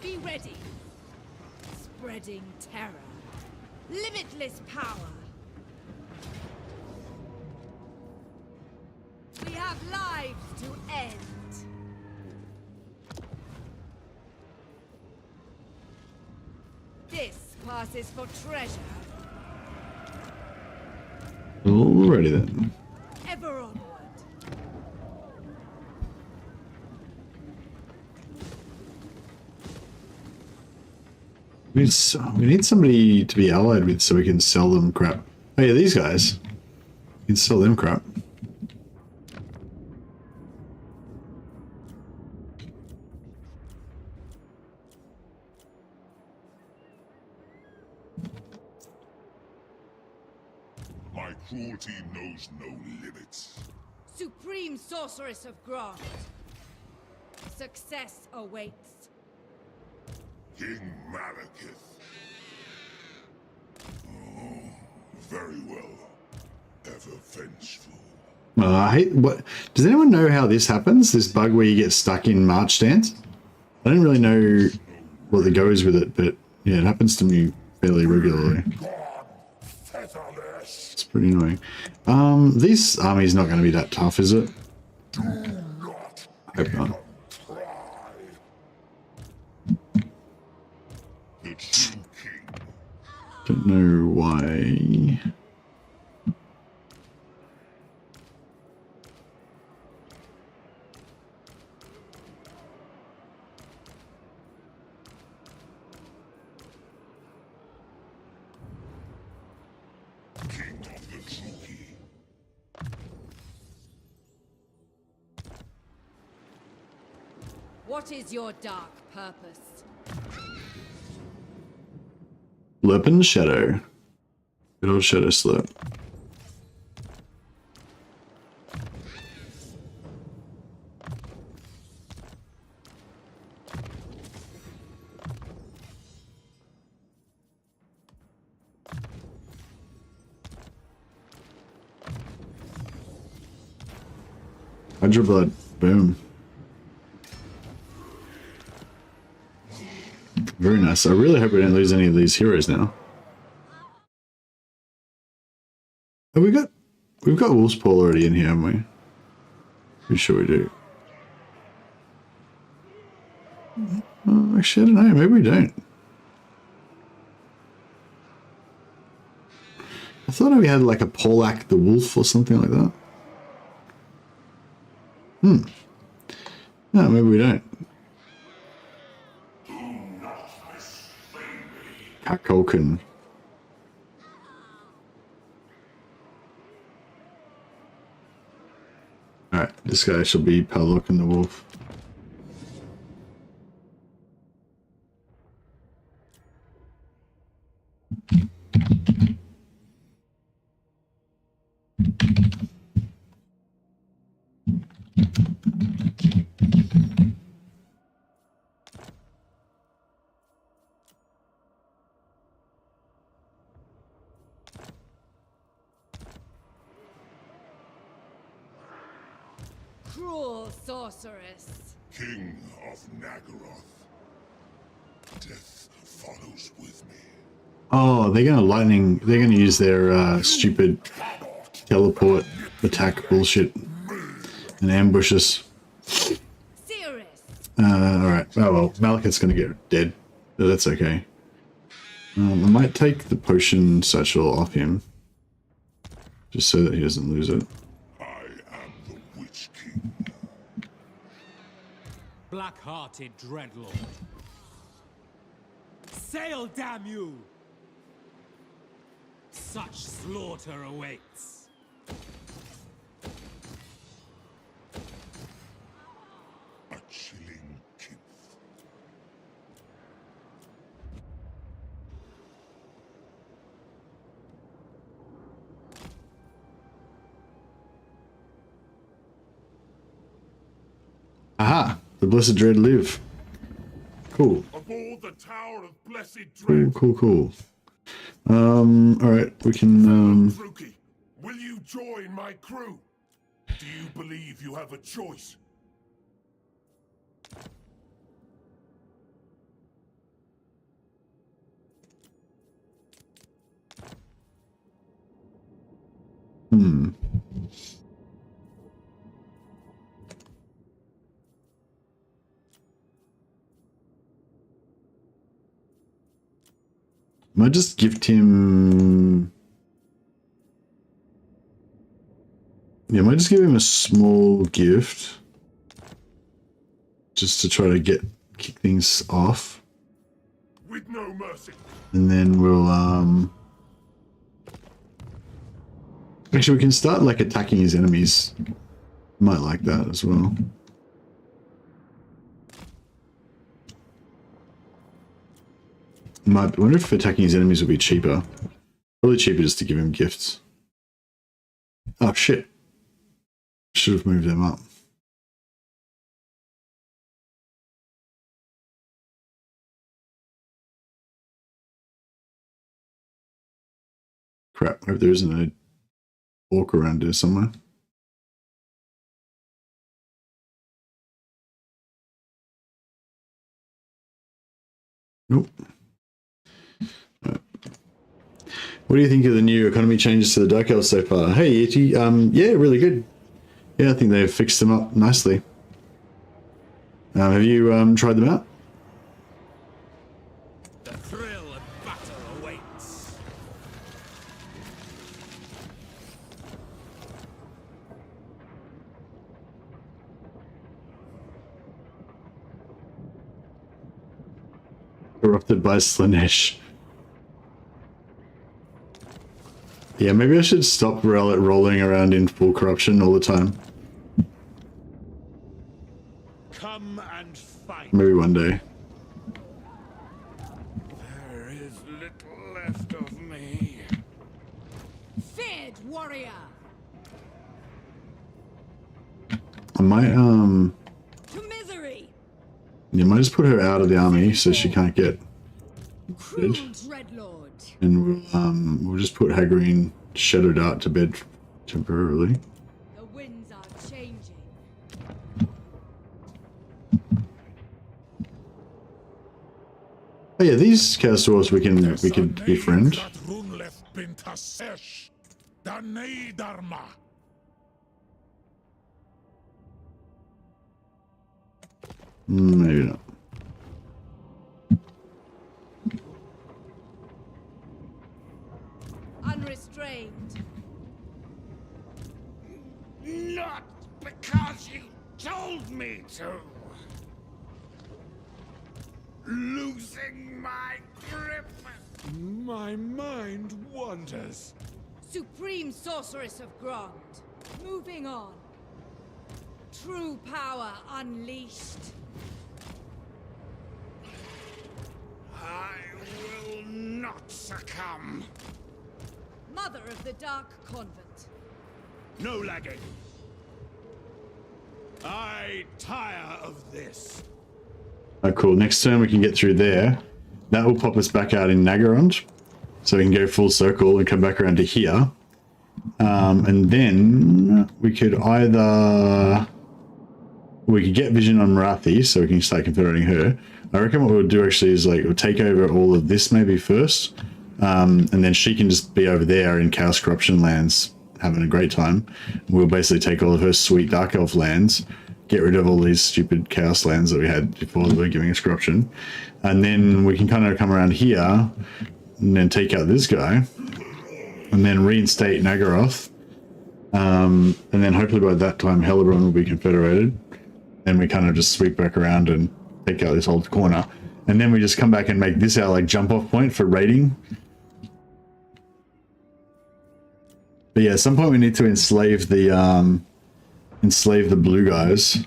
Be ready. Spreading terror. Limitless power. We have lives to end. This passes for treasure. Alrighty then. Ever onward. We need somebody to be allied with so we can sell them crap. Oh yeah, these guys. We can sell them crap. My cruelty knows no limits. Supreme Sorceress of Grant. Success awaits. King Malekith. Oh, very well. Ever vengeful. I hate what. Does anyone know how this happens? This bug where you get stuck in March stance? I don't really know what the go is with it, but yeah, it happens to me fairly regularly. It's pretty annoying. This army's not going to be that tough, is it? I hope not. The true king. Don't know why. King of the true key. What is your dark purpose? Slurping Shadow. Good old Shadow Slurp. Hydra Blood. Boom. Very nice. I really hope we don't lose any of these heroes now. Have we've got Wolf's Paw already in here, haven't we? Pretty sure we do. Actually, I don't know. Maybe we don't. I thought we had like a Kholek the Wolf or something like that. No, maybe we don't. Kakoken. Alright, this guy shall be Palok and the Wolf. Cruel sorceress. King of Nagaroth. Death follows with me. Oh, they're gonna use their stupid teleport attack bullshit and ambush us. Serious. Alright. Oh well, Malekith's gonna get dead. But that's okay. I might take the potion satchel off him. Just so that he doesn't lose it. I am the Witch King. Black-hearted dreadlord. Sail, damn you! Such slaughter awaits. A chilling kiss. Aha! The Blessed Dread live. Cool. Aboard the Tower of Blessed Cool, Dread. cool. Alright, we can, Druki, will you join my crew? Do you believe you have a choice? Might just gift him... Yeah, might just give him a small gift. Just to try to kick things off. With no mercy. And then we'll, actually, we can start, like, attacking his enemies. Might like that as well. I wonder if attacking his enemies would be cheaper. Probably cheaper just to give him gifts. Oh, shit. Should have moved them up. Crap, I hope there isn't an orc around here somewhere. Nope. Right. What do you think of the new economy changes to the Dark Elves so far? Hey, Itchy, yeah, really good. Yeah, I think they've fixed them up nicely. Have you tried them out? The thrill of battle awaits. Corrupted by Slanesh. Yeah, maybe I should stop rolling around in full corruption all the time. Come and fight. Maybe one day. There is little left of me. Feared warrior. I might, To misery. yeah, might just put her out of the army so she can't get Cruel dreadlord. and we'll just put Hagreen Shadow Dart to bed temporarily. The winds are changing. Oh yeah, these Chaos Dwarves we could befriend. Maybe not. Unrestrained. Not because you told me to. Losing my grip. My mind wanders. Supreme sorceress of Grond. Moving on. True power unleashed. I will not succumb. Mother of the Dark Convent. No lagging. I tire of this. Oh, cool. Next turn we can get through there. That will pop us back out in Nagarond. So we can go full circle and come back around to here. And then we could either... We could get vision on Marathi, so we can start confederating her. I reckon what we'll do actually is like we'll take over all of this maybe first. And then she can just be over there in Chaos Corruption lands having a great time. We'll basically take all of her sweet Dark Elf lands, get rid of all these stupid Chaos lands that we had before that were giving us corruption. And then we can kind of come around here and then take out this guy. And then reinstate Nagaroth. And then hopefully by that time Hellebrand will be confederated. And we kind of just sweep back around and take out this whole corner. And then we just come back and make this our like jump off point for raiding. But yeah, at some point we need to enslave the blue guys.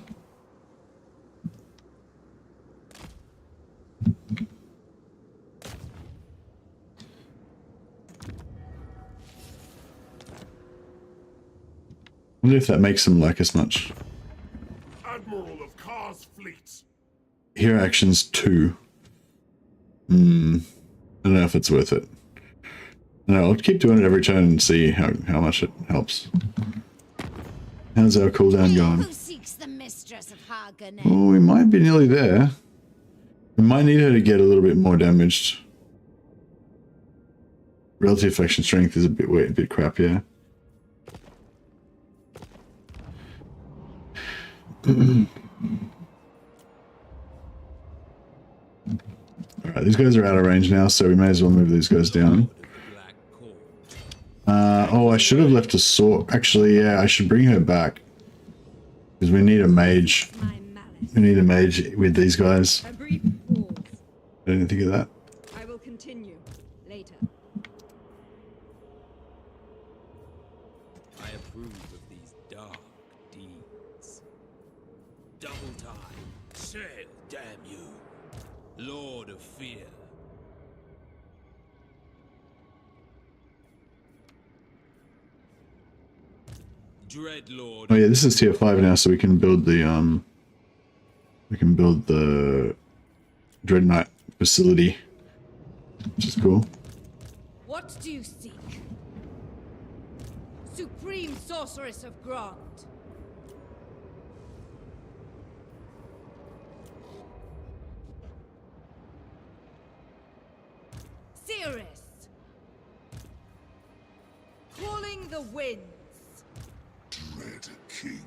I wonder if that makes them like us much. Admiral of fleet. Hero actions 2. I don't know if it's worth it. No, I'll keep doing it every turn and see how much it helps. How's our cooldown going? Who seeks the mistress of Hagen? Oh, we might be nearly there. We might need her to get a little bit more damaged. Relative faction strength is a bit crap, yeah. Alright, these guys are out of range now, so we may as well move these guys down. Oh, I should have left a sword. Actually, yeah, I should bring her back. Because we need a mage. We need a mage with these guys. A brief pause. I didn't think of that. I will continue later. I approve of these dark deeds. Double time. Sail, damn you. Lord of Fear. Dreadlord. Oh yeah, this is tier 5 now, so we can build the Dread Knight facility, which is cool. What do you seek? Supreme Sorceress of Grant. Cirrus. Calling the winds. Dread King.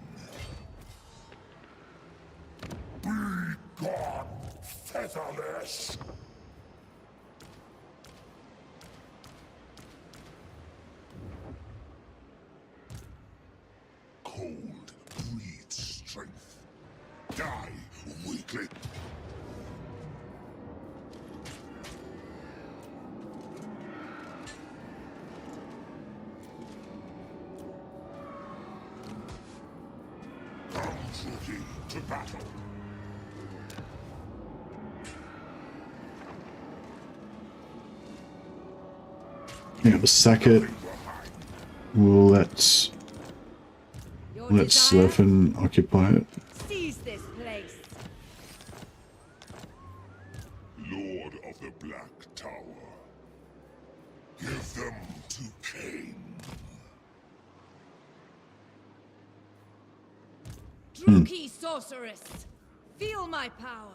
Be gone, featherless! Cold breeds strength. Die weakly. Ready to battle. Yeah, we'll sack it. We'll let Your desire? Slurfin occupy it. Seize this place. Lord of the Black Tower. Give them to Cain. Druki Sorceress. Feel my power.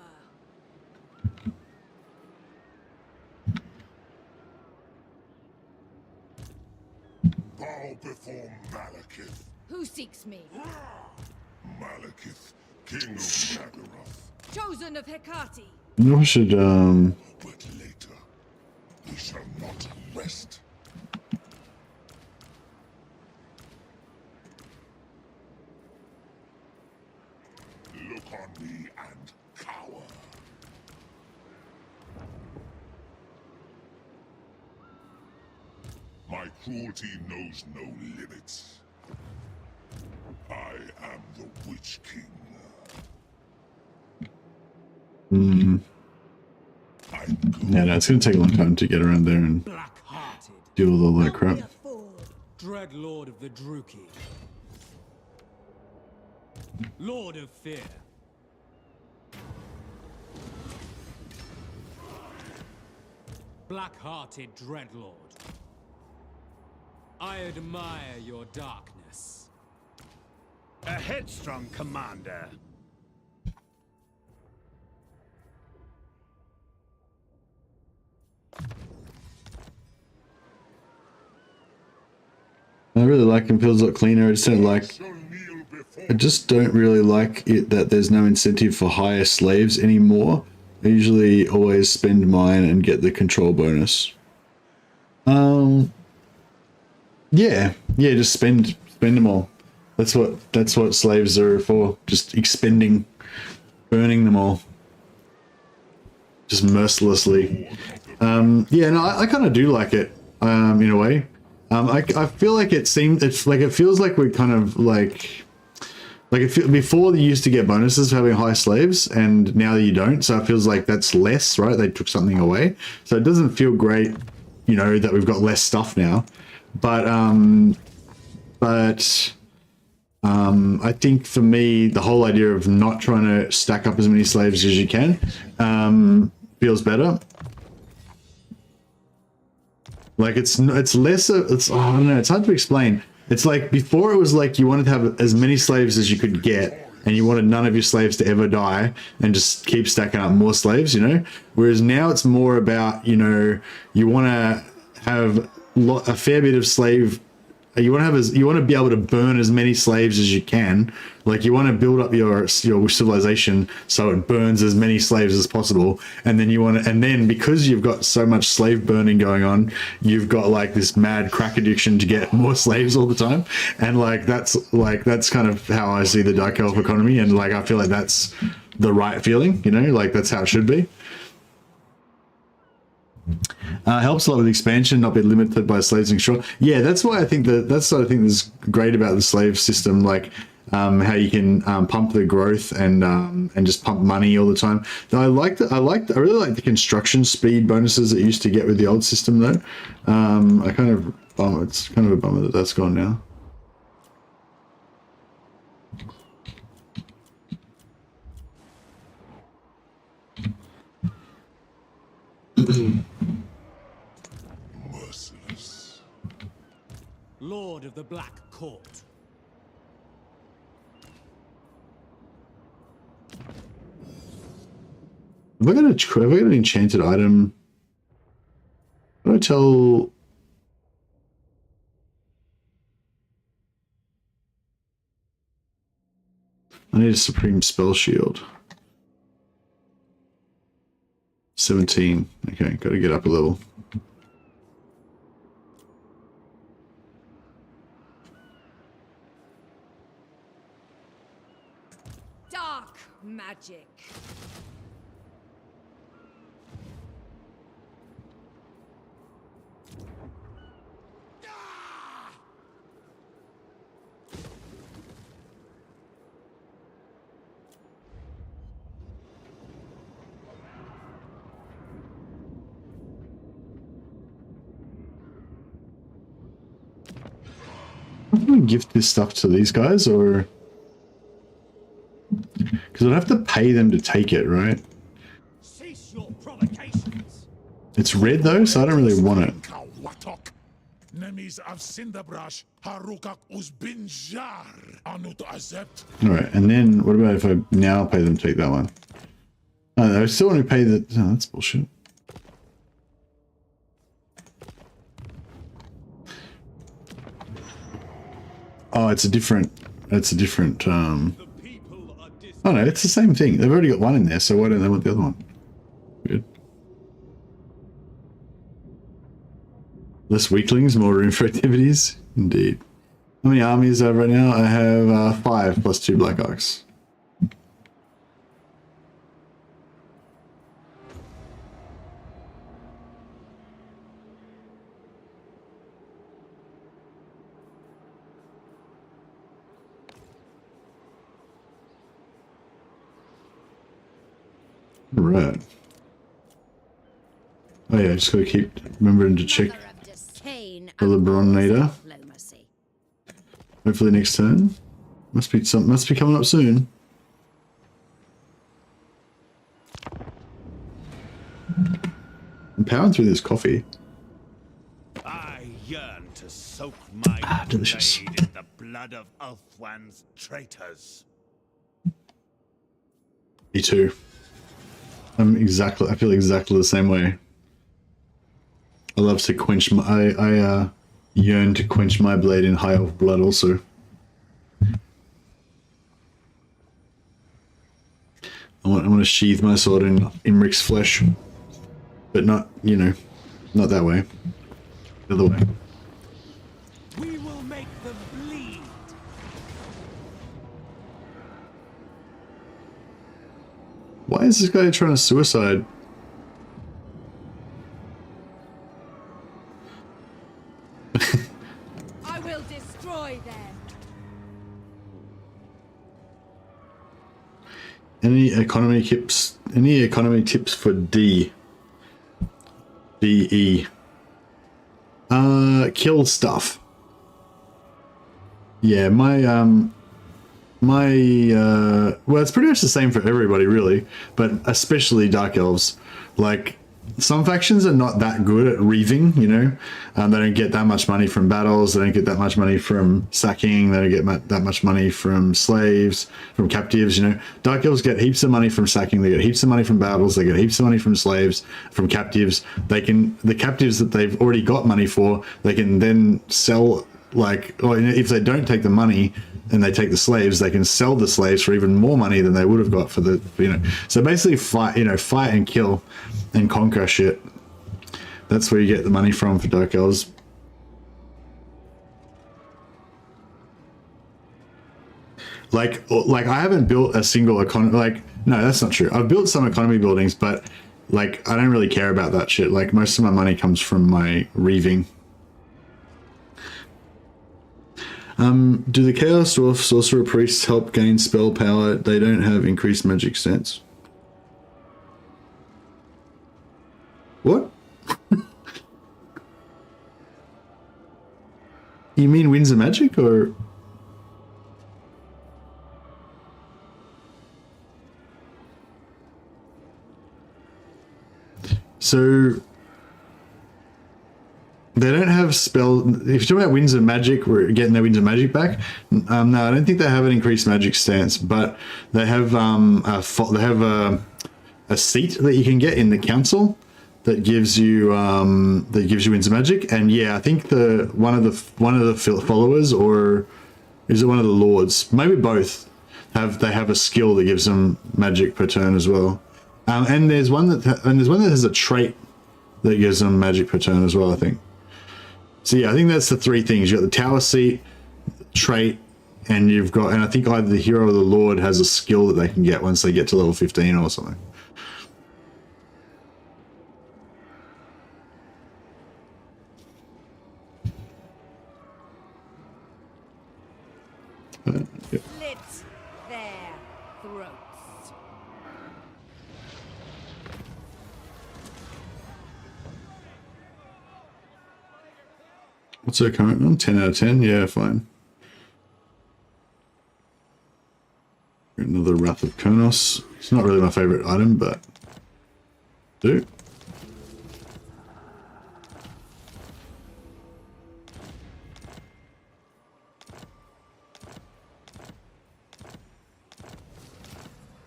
Bow before Malekith. Who seeks me? Malekith, King of Nagaroth. Chosen of Hecate. I know I should But later, we shall not rest. Look on me and cower. My cruelty knows no limits. I am the Witch King. yeah, no, it's gonna take a long time to get around there and Black-hearted. deal with all that crap. Dread Lord of the Druki. Lord of Fear. Black-hearted Dreadlord. I admire your darkness. A headstrong commander. I really like him, feels a lot cleaner. I just don't really like it that there's no incentive for hire slaves anymore. I usually always spend mine and get the control bonus. Yeah, just spend them all. That's what slaves are for. Just expending, burning them all. Just mercilessly. Yeah, no, I kind of do like it, in a way. I feel like it feels like we're kind of before you used to get bonuses for having high slaves, and now you don't. So it feels like that's less, right? They took something away, so it doesn't feel great, that we've got less stuff now. But I think for me, the whole idea of not trying to stack up as many slaves as you can feels better. Like it's less, I don't know, it's hard to explain. It's like before it was like you wanted to have as many slaves as you could get and you wanted none of your slaves to ever die and just keep stacking up more slaves, you know? Whereas now it's more about, you know, you want to have a fair bit of slave. You want to be able to burn as many slaves as you can. Like you want to build up your civilization so it burns as many slaves as possible. And then and then because you've got so much slave burning going on, you've got like this mad crack addiction to get more slaves all the time. And that's kind of how I see the Dark Elf economy. And like, I feel like that's the right feeling, you know, like that's how it should be. Helps a lot with expansion, not be limited by slaves and short. Yeah, that's why I think that's what I think is great about the slave system, like how you can pump the growth and just pump money all the time. I really like the construction speed bonuses that you used to get with the old system though. It's kind of a bummer that that's gone now. Merciless. Lord of the Black Court. Have I got an enchanted item? What do I tell? I need a supreme spell shield. 17. Okay, got to get up a level. Dark magic. Do I gift this stuff to these guys, or because I'd have to pay them to take it, right? Cease your provocations. It's red though, so I don't really want it. Nemis of Cinderbrush, Harukak Uzbinjar, Anut Azept. All right, and then what about if I now pay them to take that one? Oh, I still want to pay the. Oh, that's bullshit. Oh, it's a different. Oh no, it's the same thing. They've already got one in there, so why don't they want the other one? Good. Less weaklings, more room for activities. Indeed. How many armies do I have right now? I have 5 plus 2 Black Ox. Right. Oh yeah, just gotta keep remembering to check the LeBronator. Hopefully next turn. Must be coming up soon. I'm powering through this coffee. I yearn to soak my delicious. blade in the blood of Ulthuan's traitors. Me too. I feel exactly the same way. I love to quench my, I yearn to quench my blade in high elf blood also. I want to sheathe my sword in Imric's flesh. But not, you know, not that way. The other way. We will make them bleed. Why is this guy trying to suicide? I will destroy them. Any economy tips? Any economy tips for D? DE. Kill stuff. Yeah, my My well, it's pretty much the same for everybody really, but especially Dark Elves. Like, some factions are not that good at reaving, you know. They don't get that much money from battles, they don't get that much money from sacking, they don't get that much money from slaves, from captives, you know. Dark Elves get heaps of money from sacking, they get heaps of money from battles, they get heaps of money from slaves, from captives. The captives that they've already got money for, they can then sell, like, or if they don't take the money and they take the slaves, they can sell the slaves for even more money than they would have got for the, you know. So basically fight and kill and conquer shit. That's where you get the money from for Dark Elves. Like I haven't built a single economy, like, no, that's not true. I've built some economy buildings, but like, I don't really care about that shit. Like, most of my money comes from my reaving. Do the Chaos Dwarf Sorcerer Priests help gain spell power? They don't have increased magic sense. What? You mean Winds of Magic, or? So they don't have spell. If you're talking about Winds of Magic, we're getting their Winds of Magic back. No, I don't think they have an increased magic stance, but they have a seat that you can get in the council that gives you Winds of Magic. And yeah, I think one of the followers, or is it one of the lords? Maybe both have a skill that gives them magic per turn as well. And there's one that has a trait that gives them magic per turn as well, I think. So yeah, I think that's the three things. You've got the tower seat, trait, and I think either the hero or the lord has a skill that they can get once they get to level 15 or something. Yep. Slit their throats. What's her current one? 10 out of 10? Yeah, fine. Another Wrath of Konos. It's not really my favorite item, but do.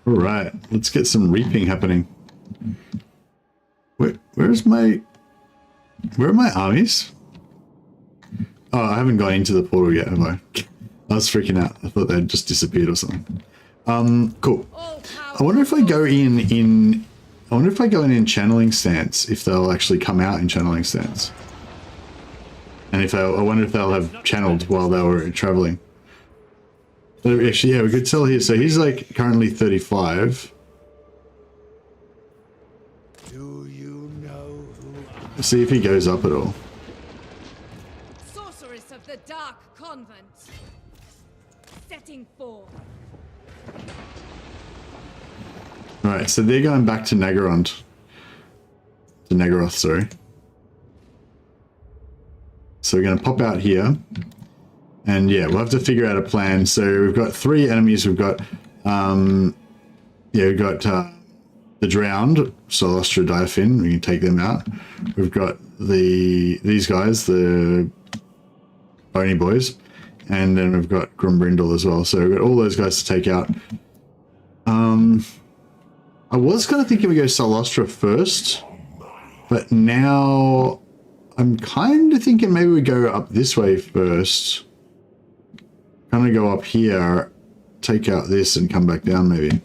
All right, let's get some reaping happening. Where are my armies? Oh, I haven't gone into the portal yet, have I? I was freaking out. I thought they'd just disappeared or something. Cool. I wonder if I go in channeling stance, if they'll actually come out in channeling stance. And I wonder if they'll have channeled while they were traveling. So actually, yeah, we could tell here. So he's like currently 35. Do you know who Let's see if he goes up at all. Sorceress of the Dark Convent. Setting forth. Alright, so they're going back to Nagaroth. Sorry. So we're going to pop out here. And yeah, we'll have to figure out a plan. So we've got 3 enemies. We've got, the Drowned, Solostra, Diafin. We can take them out. We've got these guys, the Bony Boys. And then we've got Grumbrindle as well. So we've got all those guys to take out. I was kind of thinking we go Solostra first, but now I'm kind of thinking maybe we go up this way first. Kind of go up here, take out this, and come back down maybe.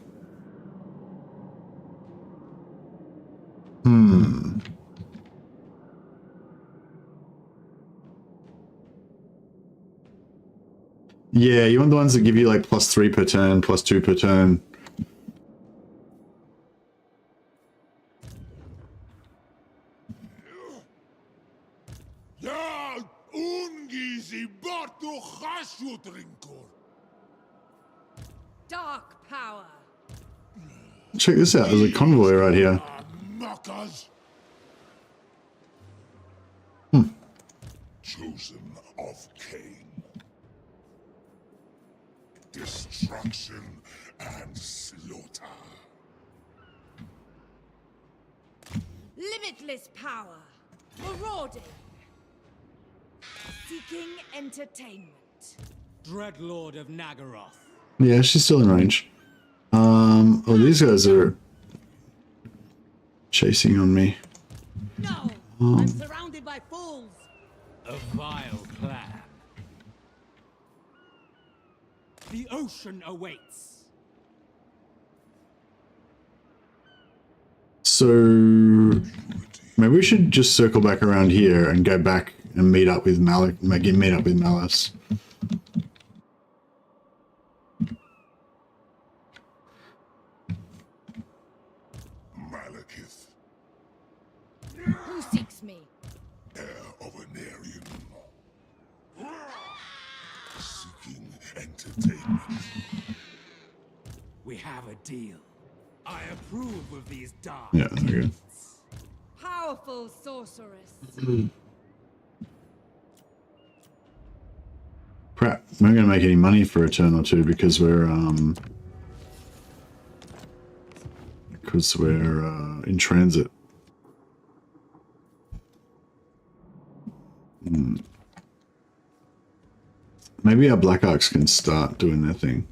Yeah, you want the ones that give you like +3 per turn, +2 per turn. Dark power. Check this out, there's a convoy right here. Chosen of Cain. destruction and slaughter. Limitless power. Marauding. Seeking entertainment. Dreadlord of Nagaroth. Yeah, she's still in range. Oh, these guys are chasing on me. No! I'm surrounded by fools! A vile plan. The ocean awaits. So maybe we should just circle back around here and go back and meet up with meet up with Malus. Malekith, Who seeks me? heir of an Aryan. Seeking entertainment. We have a deal. I approve of these dark Yeah, there we go. Powerful sorceress. Crap, we're not gonna make any money for a turn or two because we're in transit. Maybe our Black Arcs can start doing their thing.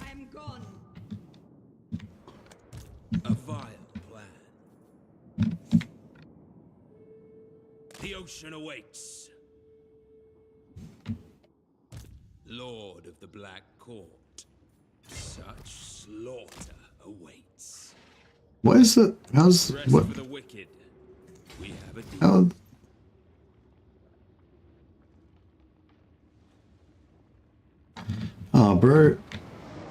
I'm gone. A vile plan. The ocean awaits. Lord of the Black Court. Such slaughter awaits. What is the how's Rest what for the wicked. We have a deal. how oh bro,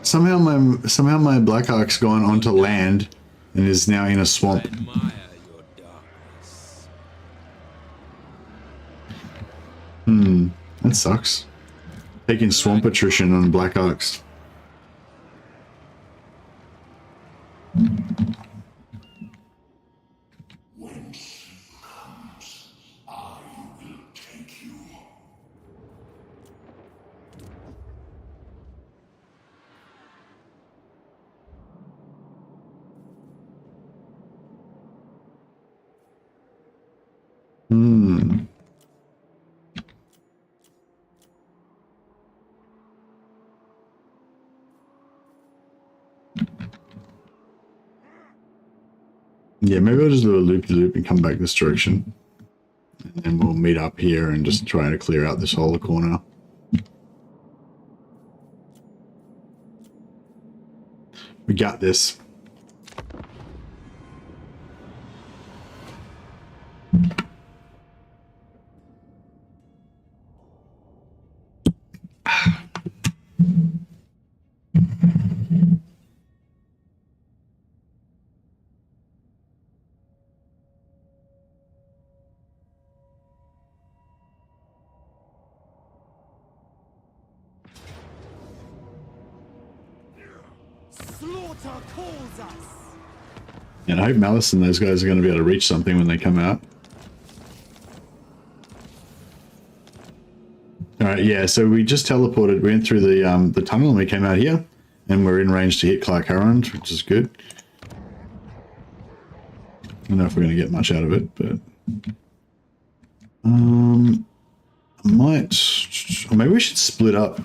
somehow my Black Arc's gone onto land and is now in a I swamp. admire your darkness. That sucks. Taking swamp attrition on Black Arcs. When she comes, I will take you. Yeah, maybe I'll just do a loop-de-loop and come back this direction. And then we'll meet up here and just try to clear out this whole corner. We got this. Slaughter calls us. And I hope Malus and those guys are going to be able to reach something when they come out. Alright, yeah, so we just teleported, we went through the tunnel and we came out here. And we're in range to hit Clark Harrond, which is good. I don't know if we're going to get much out of it, but... I might... Or maybe we should split up.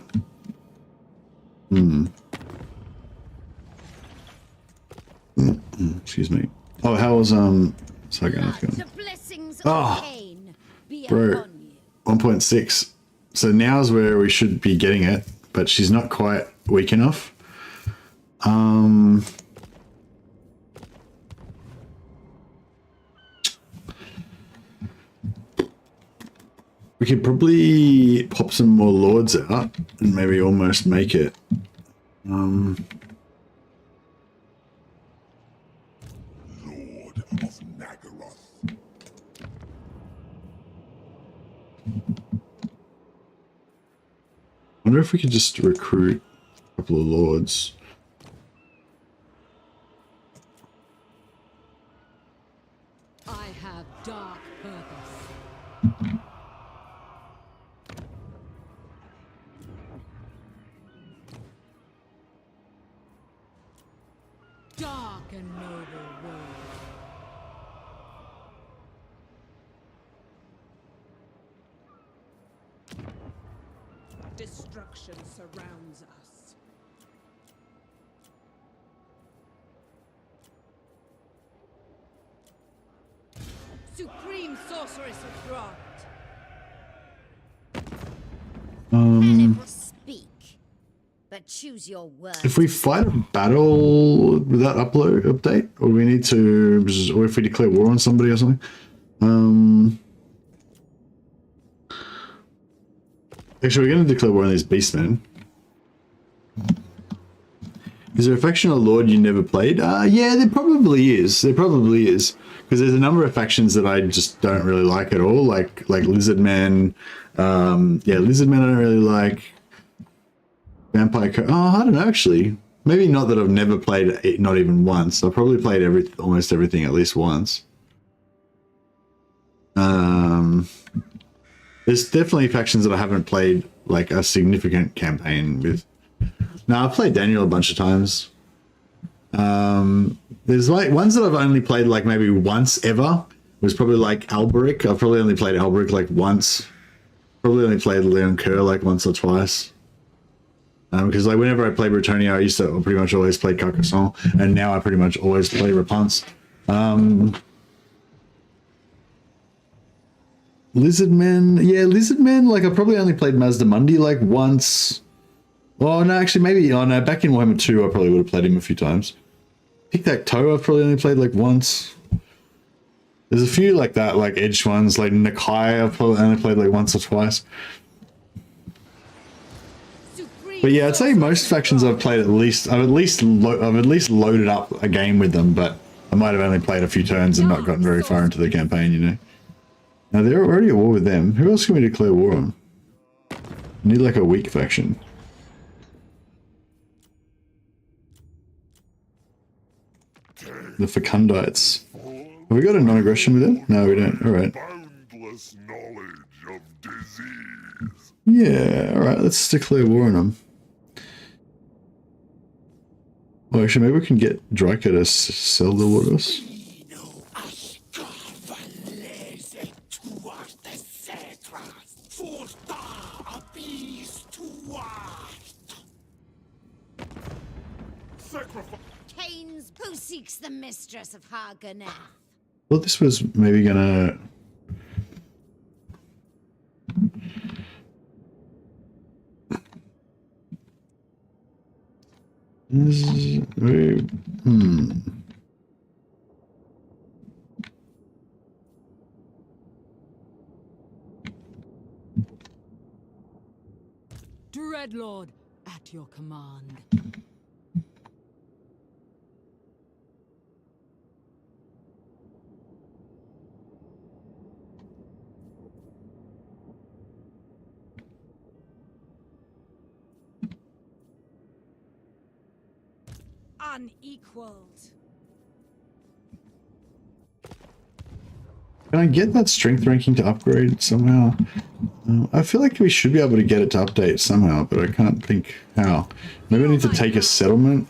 Excuse me. Oh, how was, sorry, The blessings Oh, of Cain be bro. upon you. 1.6. So now's where we should be getting it, but she's not quite weak enough. We could probably pop some more lords out and maybe almost make it. Lord of Nagaroth. I wonder if we could just recruit a couple of lords. I have dark purpose. Dark and noble world. Destruction surrounds us. Supreme sorceress of Grant. Speak, but choose your words. If we fight a battle without update, or we need to, or if we declare war on somebody or something. Actually, we're going to declare war on these beastmen. Is there a faction or lord you never played? Yeah, there probably is. There probably is. Because there's a number of factions that I just don't really like at all. Like Lizardmen. Yeah, Lizardmen I don't really like. Vampire I don't know, actually. Maybe not that I've never played it, not even once. I've probably played almost everything at least once. There's definitely factions that I haven't played like a significant campaign with. Now, I've played Daniel a bunch of times. There's like ones that I've only played like maybe once ever. It was probably like Alberic. I've probably only played Alberic like once. Probably only played Leon Kerr like once or twice. Because like whenever I played Bretonnia, I used to pretty much always play Carcassonne, and now I pretty much always play Reponse. Lizardmen, yeah, Lizardmen. Like I probably only played Mazdamundi like once. Oh no, actually maybe. Oh no, back in Warhammer 2, I probably would have played him a few times. Tic-Tac-Toe, I've probably only played like once. There's a few like that, like edged ones, like Nakai, I've probably only played like once or twice. But yeah, I'd say most factions I've played I've at least loaded up a game with them, but I might have only played a few turns and not gotten very far into the campaign, you know. Now they're already at war with them. Who else can we declare war on? We need like a weak faction. The Fecundites. Have we got a non-aggression with them? No, we don't. Alright. Boundless knowledge of disease. Yeah, alright, let's declare war on them. Well, actually, maybe we can get Dryka to sell the war to us. Cain's who seeks the mistress of Haganeth. Well, this was maybe gonna... Dreadlord, at your command. Unequaled. Can I get that strength ranking to upgrade somehow? I feel like we should be able to get it to update somehow, but I can't think how. Maybe I need to take a settlement,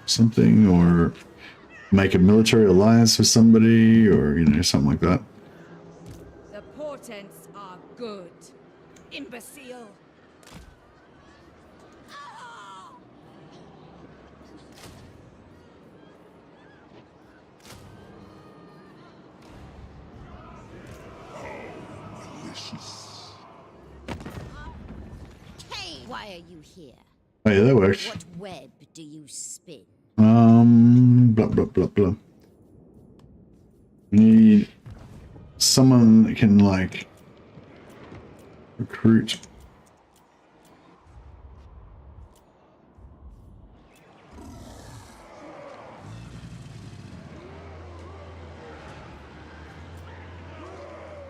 something, or make a military alliance with somebody, or, you know, something like that. The portents are good. Imbecile. Why are you here? Oh yeah, that works. What web do you spin? Blah, blah, blah, blah. We need someone that can, like, recruit.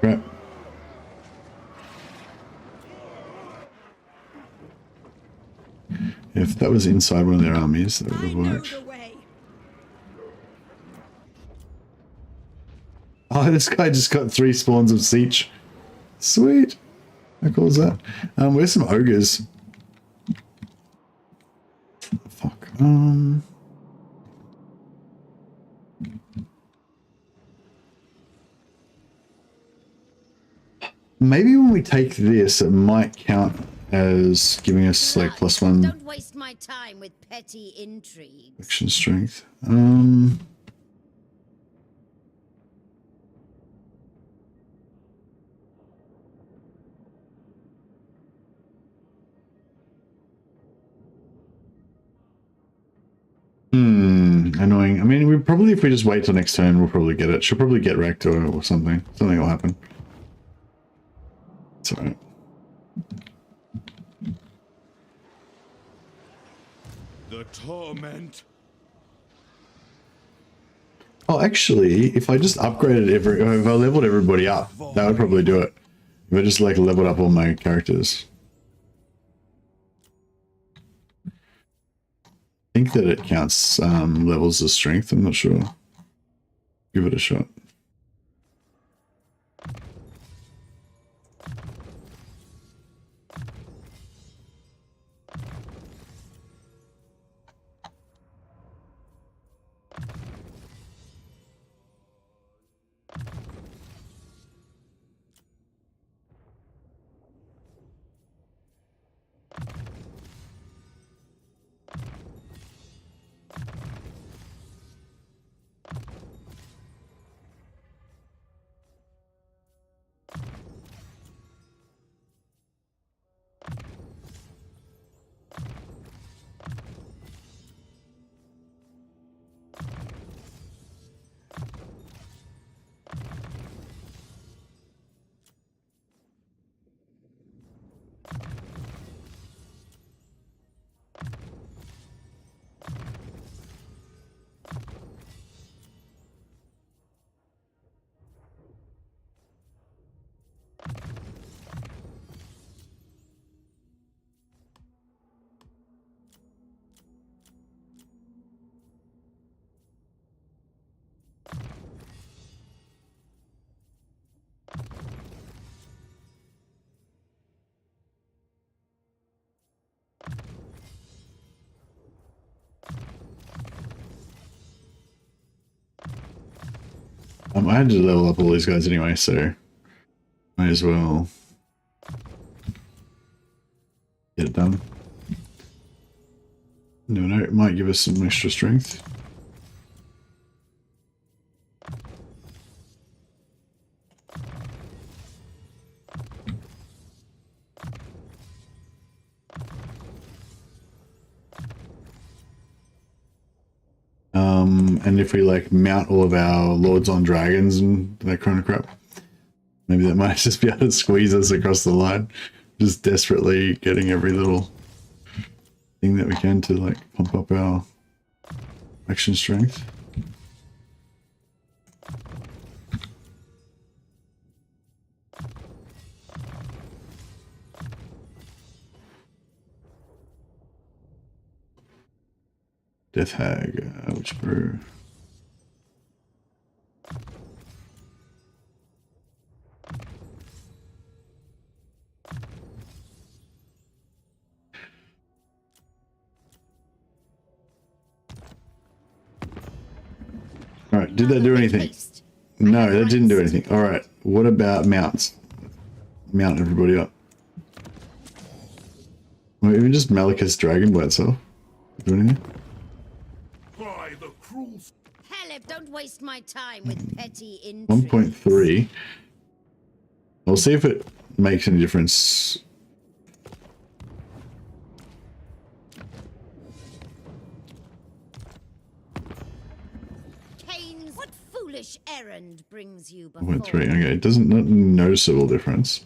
Crap. If that was inside one of their armies, that would have worked. Oh Oh, this guy just got 3 spawns of siege. Sweet. How cool is that? Where's some ogres? Fuck. Maybe when we take this, it might count as giving us like +1 Don't waste my time with petty intrigues. action strength. Annoying. I mean, we probably, if we just wait till next turn, we'll probably get it. She'll probably get wrecked or something. Something will happen. It's alright. The torment. Oh, actually, if I just upgraded if I leveled everybody up, that would probably do it. If I just like leveled up all my characters. I think that it counts levels of strength. I'm not sure. Give it a shot. I had to level up all these guys anyway, so might as well get it done. No, it might give us some extra strength. And if we like mount all of our lords on dragons and that kind of crap, maybe that might just be able to squeeze us across the line. Just desperately getting every little thing that we can to like pump up our action strength. Death Hag, which brew? Alright, did that do anything? No, that didn't do anything. Alright, what about mounts? Mount everybody up. Or even just Malachus Dragon by itself. Do anything? By the cruel. Helep, don't waste my time with petty intrigues. 1.3. We'll see if it makes any difference. Canes, what foolish errand brings you before? 1.3. Okay, it doesn't not noticeable difference.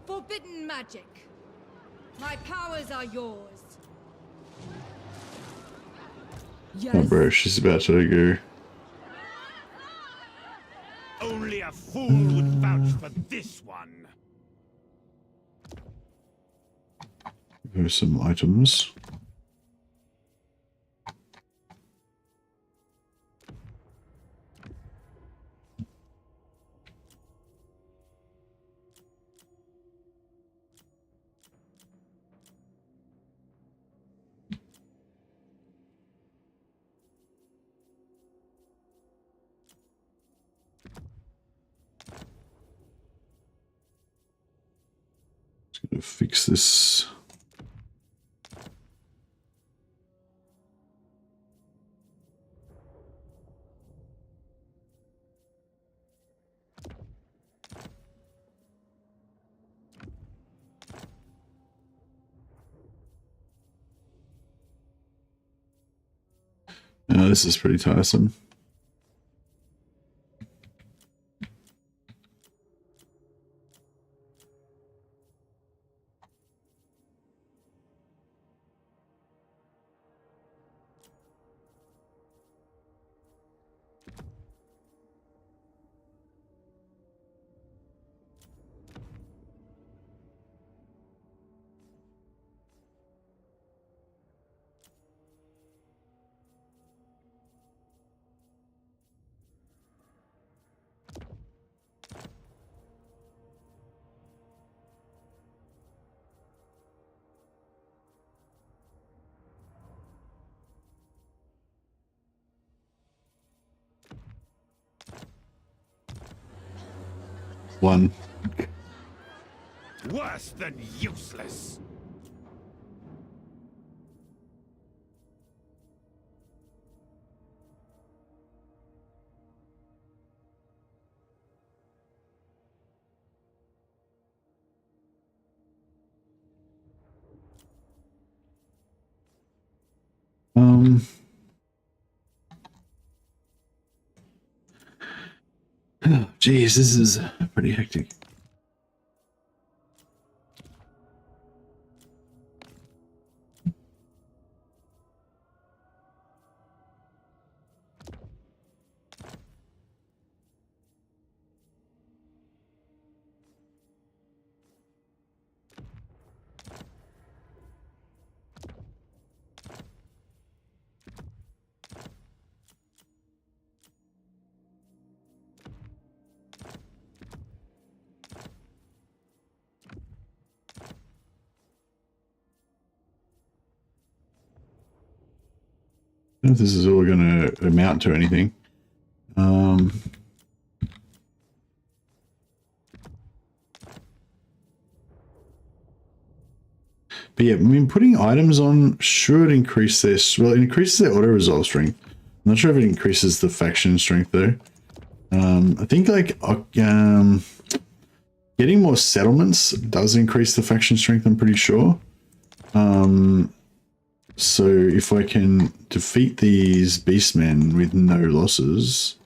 Forbidden magic. My powers are yours. Yes. Oh, bro, she's about to go. Only a fool would vouch for this one. Give her some items. Gonna fix this. This is pretty tiresome. One. Worse than useless. Geez, this is pretty hectic. I don't know if this is all going to amount to anything. But yeah, I mean, putting items on should increase their, well, it increases their auto resolve strength. I'm not sure if it increases the faction strength though. I think like getting more settlements does increase the faction strength, I'm pretty sure. So if I can defeat these beastmen with no losses,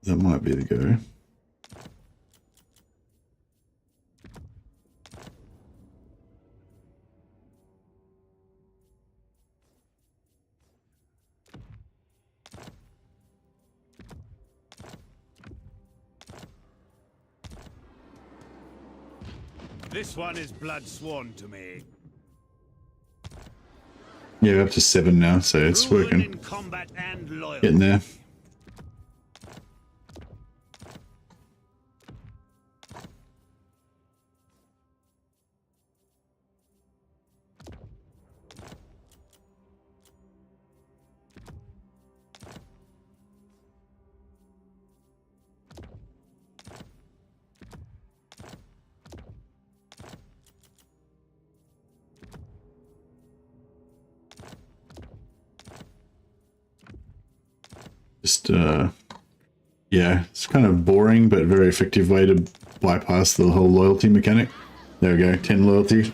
that might be the go. This one is blood sworn to me. Yeah, we're up to 7 now, so it's Proven working. in combat and loyalty. Getting there. Just, yeah, it's kind of boring, but very effective way to bypass the whole loyalty mechanic. There we go, 10 loyalty.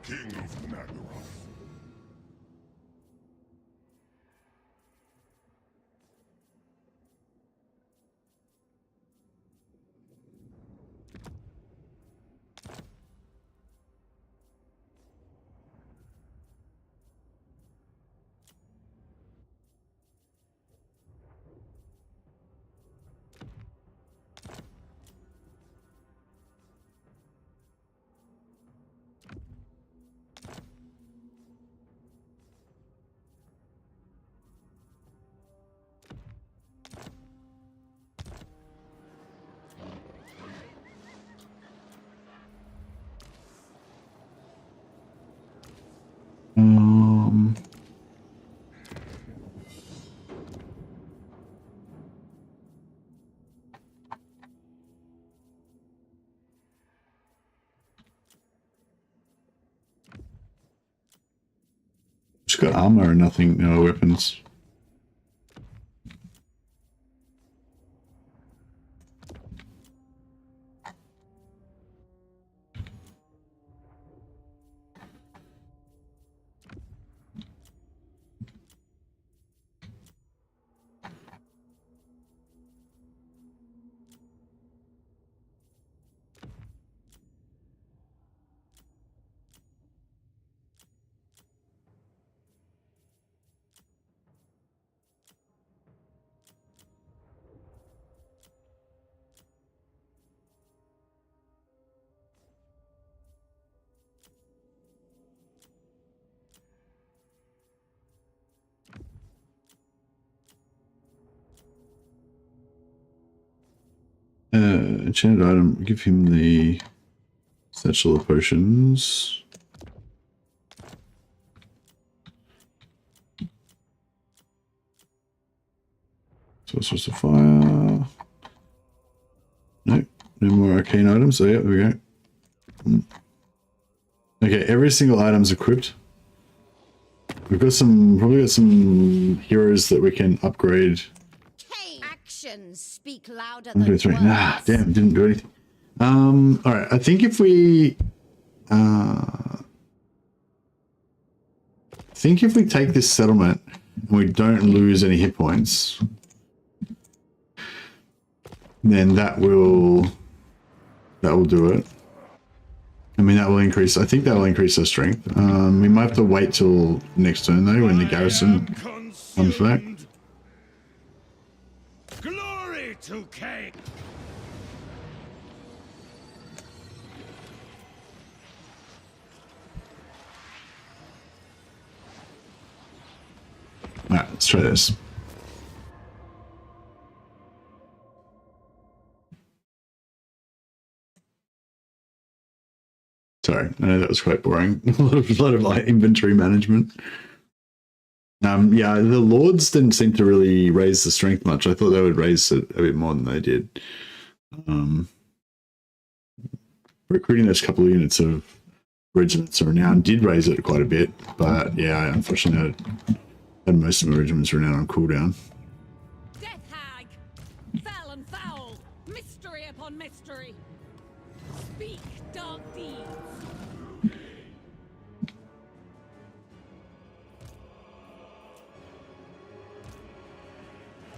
King of Nagaroth. Just got armor and nothing, no weapons. Enchanted item, give him the satchel of potions. Sorceress of fire. Nope, no more arcane items. Oh yeah, there we go. Okay, every single item's equipped. We've got probably got some heroes that we can upgrade. Actions speak louder than words. Nah, damn, didn't do anything. All right, I think if we take this settlement and we don't lose any hit points, then that will do it. I mean, that will increase. I think that will increase our strength. We might have to wait till next turn though, when the garrison comes back. Glory to King. All right, let's try this. Sorry, I know that was quite boring. a lot of like inventory management. Yeah, the lords didn't seem to really raise the strength much. I thought they would raise it a bit more than they did. Recruiting those couple of units of regiments of renown did raise it quite a bit, but yeah, unfortunately, I had most of my regiments renown on cooldown. Death hag! Fell and foul! Mystery upon mystery! Speak dark deeds!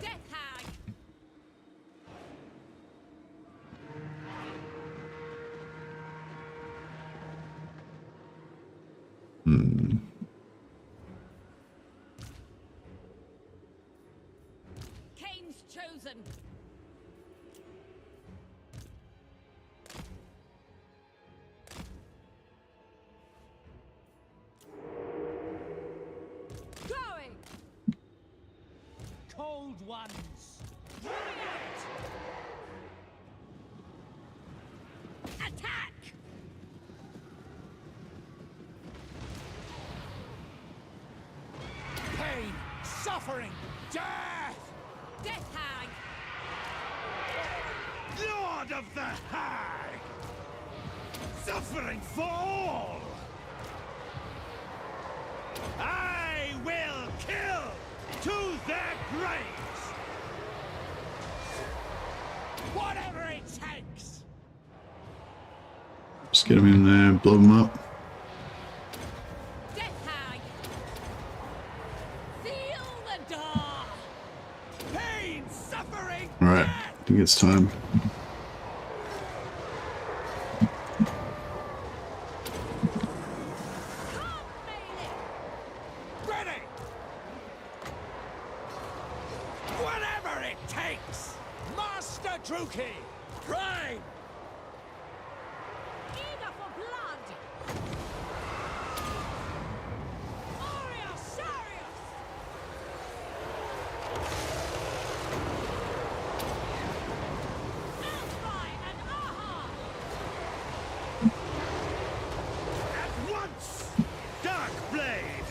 Death hag! Cain's chosen! Going! Cold ones. Attack! Pain. Suffering. Death. Death hag! Lord of the Hag! Suffering for all! I will kill to their graves! Whatever it takes! Just get them in there, blow them up. think it's time. Ready! Whatever it takes! Master Druki! Prime! Eager for blood! Orius, Sarius! Alphi and Aha! At once! Dark Blade!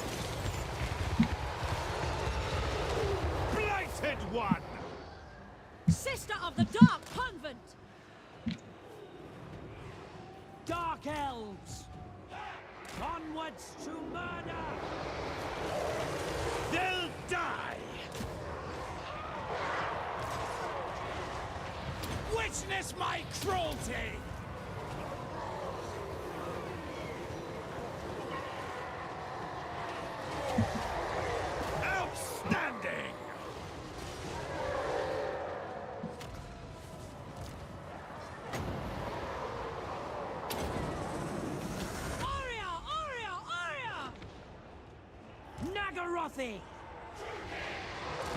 Blighted One! Sister of the Dark Convent! Dark Elves! Onwards to murder! They'll die! Witness my cruelty! Outstanding! Oria! Oria! Oria! Nagarothi!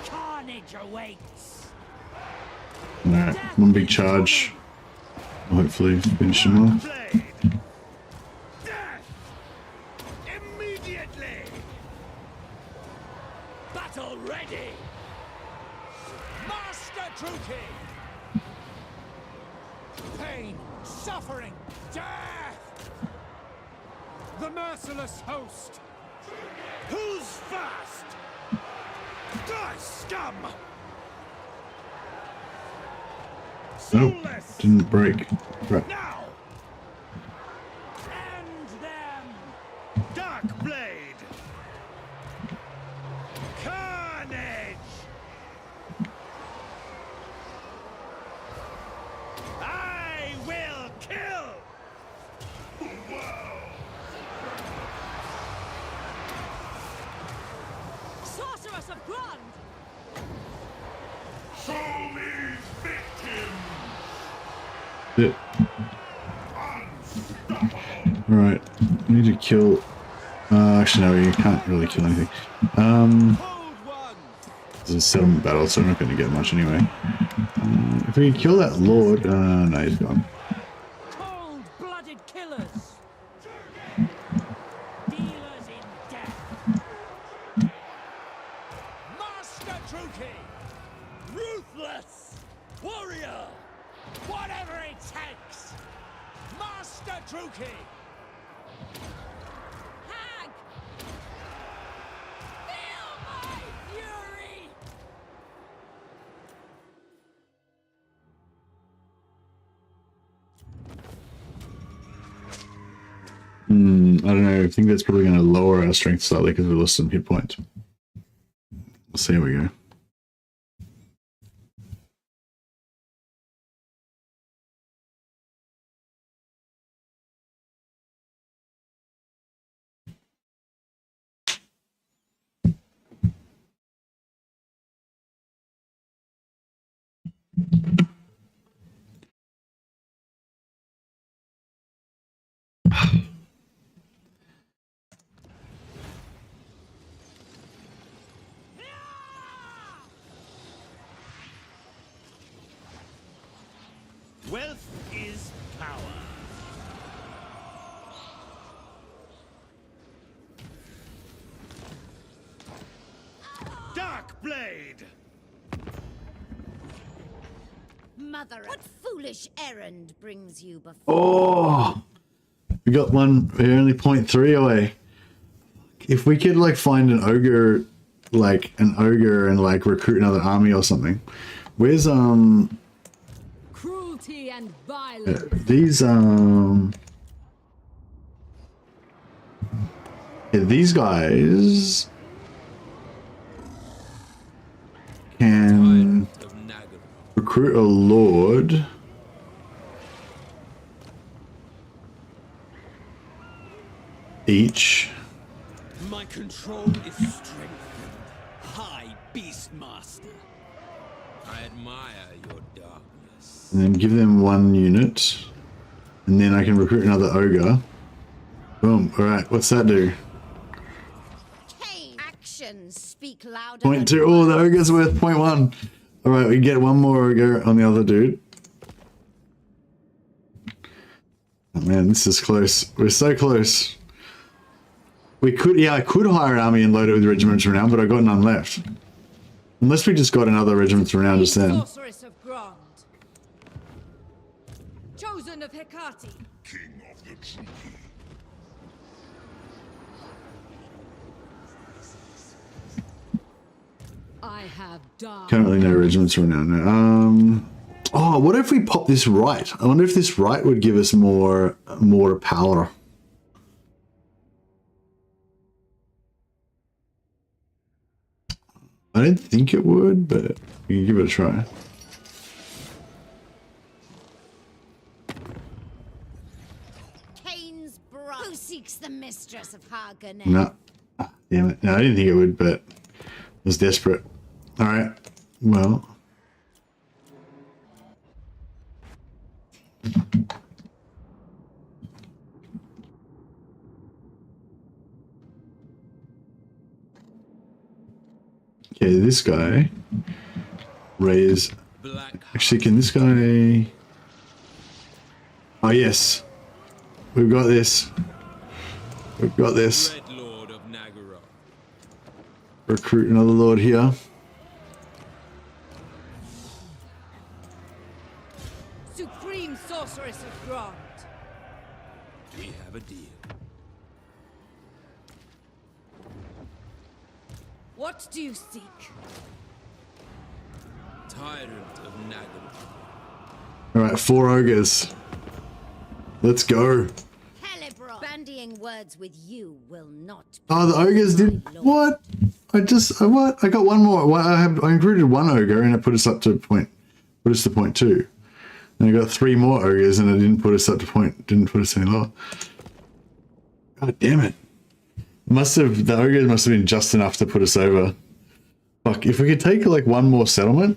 Carnage awaits! Alright, one big charge. Hopefully finish him off. Blade! Death! Immediately! Battle ready! Master Druki! Pain, suffering, death! The merciless host! Who's first? Die, scum! Nope, Soulless! didn't break. Right. Now! End them! Dark Blade! Carnage! I will kill! Sorceress of Grund! Show me victim! It. Alright, I need to kill. Actually, no, you can't really kill anything. Cold One! It's a settlement battle, so I'm not going to get much anyway. If we can kill that lord, no, he's gone. Cold-blooded killers! Dealers in death! Master Druki! Ruthless! Warrior! Whatever it takes! Master Druki! Hag! Feel my fury! I don't know, I think that's probably going to lower our strength slightly because we lost some hit points. We'll see how we go. Wealth is power. Dark Blade! Mother, what foolish errand brings you before? Oh! We got one, we're only 0.3 away. If we could, like, find an ogre, and, like, recruit another army or something. Where's, Cruelty and violence! these, yeah, these guys can Of Nagaroth. recruit a lord. Each. My control is strengthened. High Beastmaster. I admire your darkness. And then give them 1 unit. And then I can recruit another ogre. Boom. Alright, what's that do? Cain, actions speak louder. 0.2. Oh, the ogre's worth 0.1. Alright, we get 1 more ogre on the other dude. Oh man, this is close. We're so close. We could, yeah, I could hire an army and load it with regiments from now, but I got none left. Unless we just got another regiment from now just then. Sorceress of Grond. Chosen of Hecate. King of the Druki. I have dark. Currently no regiments from now. No. Oh, what if we pop this right? I wonder if this right would give us more power. I don't think it would, but we can give it a try. Cain's brother. Who seeks the mistress of Hagen? No. Damn it. No, I didn't think it would, but it was desperate. Alright. Well. Okay, this guy raise. Actually, can this guy? Oh yes, we've got this. We've got this. Red Lord of Nagara. Recruit another lord here. Supreme sorceress of Grond. We have a deal. What do you seek? Tyrant of Nagara. All right, 4 ogres. Let's go. Helebron. Bandying words with you will not. Oh, the ogres did what? What? I got 1 more. Well, I recruited 1 ogre and it put us up to point. Put us to 0.2. And I got 3 more ogres and it didn't put us up to point. Didn't put us any lower. God damn it. The ogres must have been just enough to put us over. Fuck, if we could take like 1 more settlement,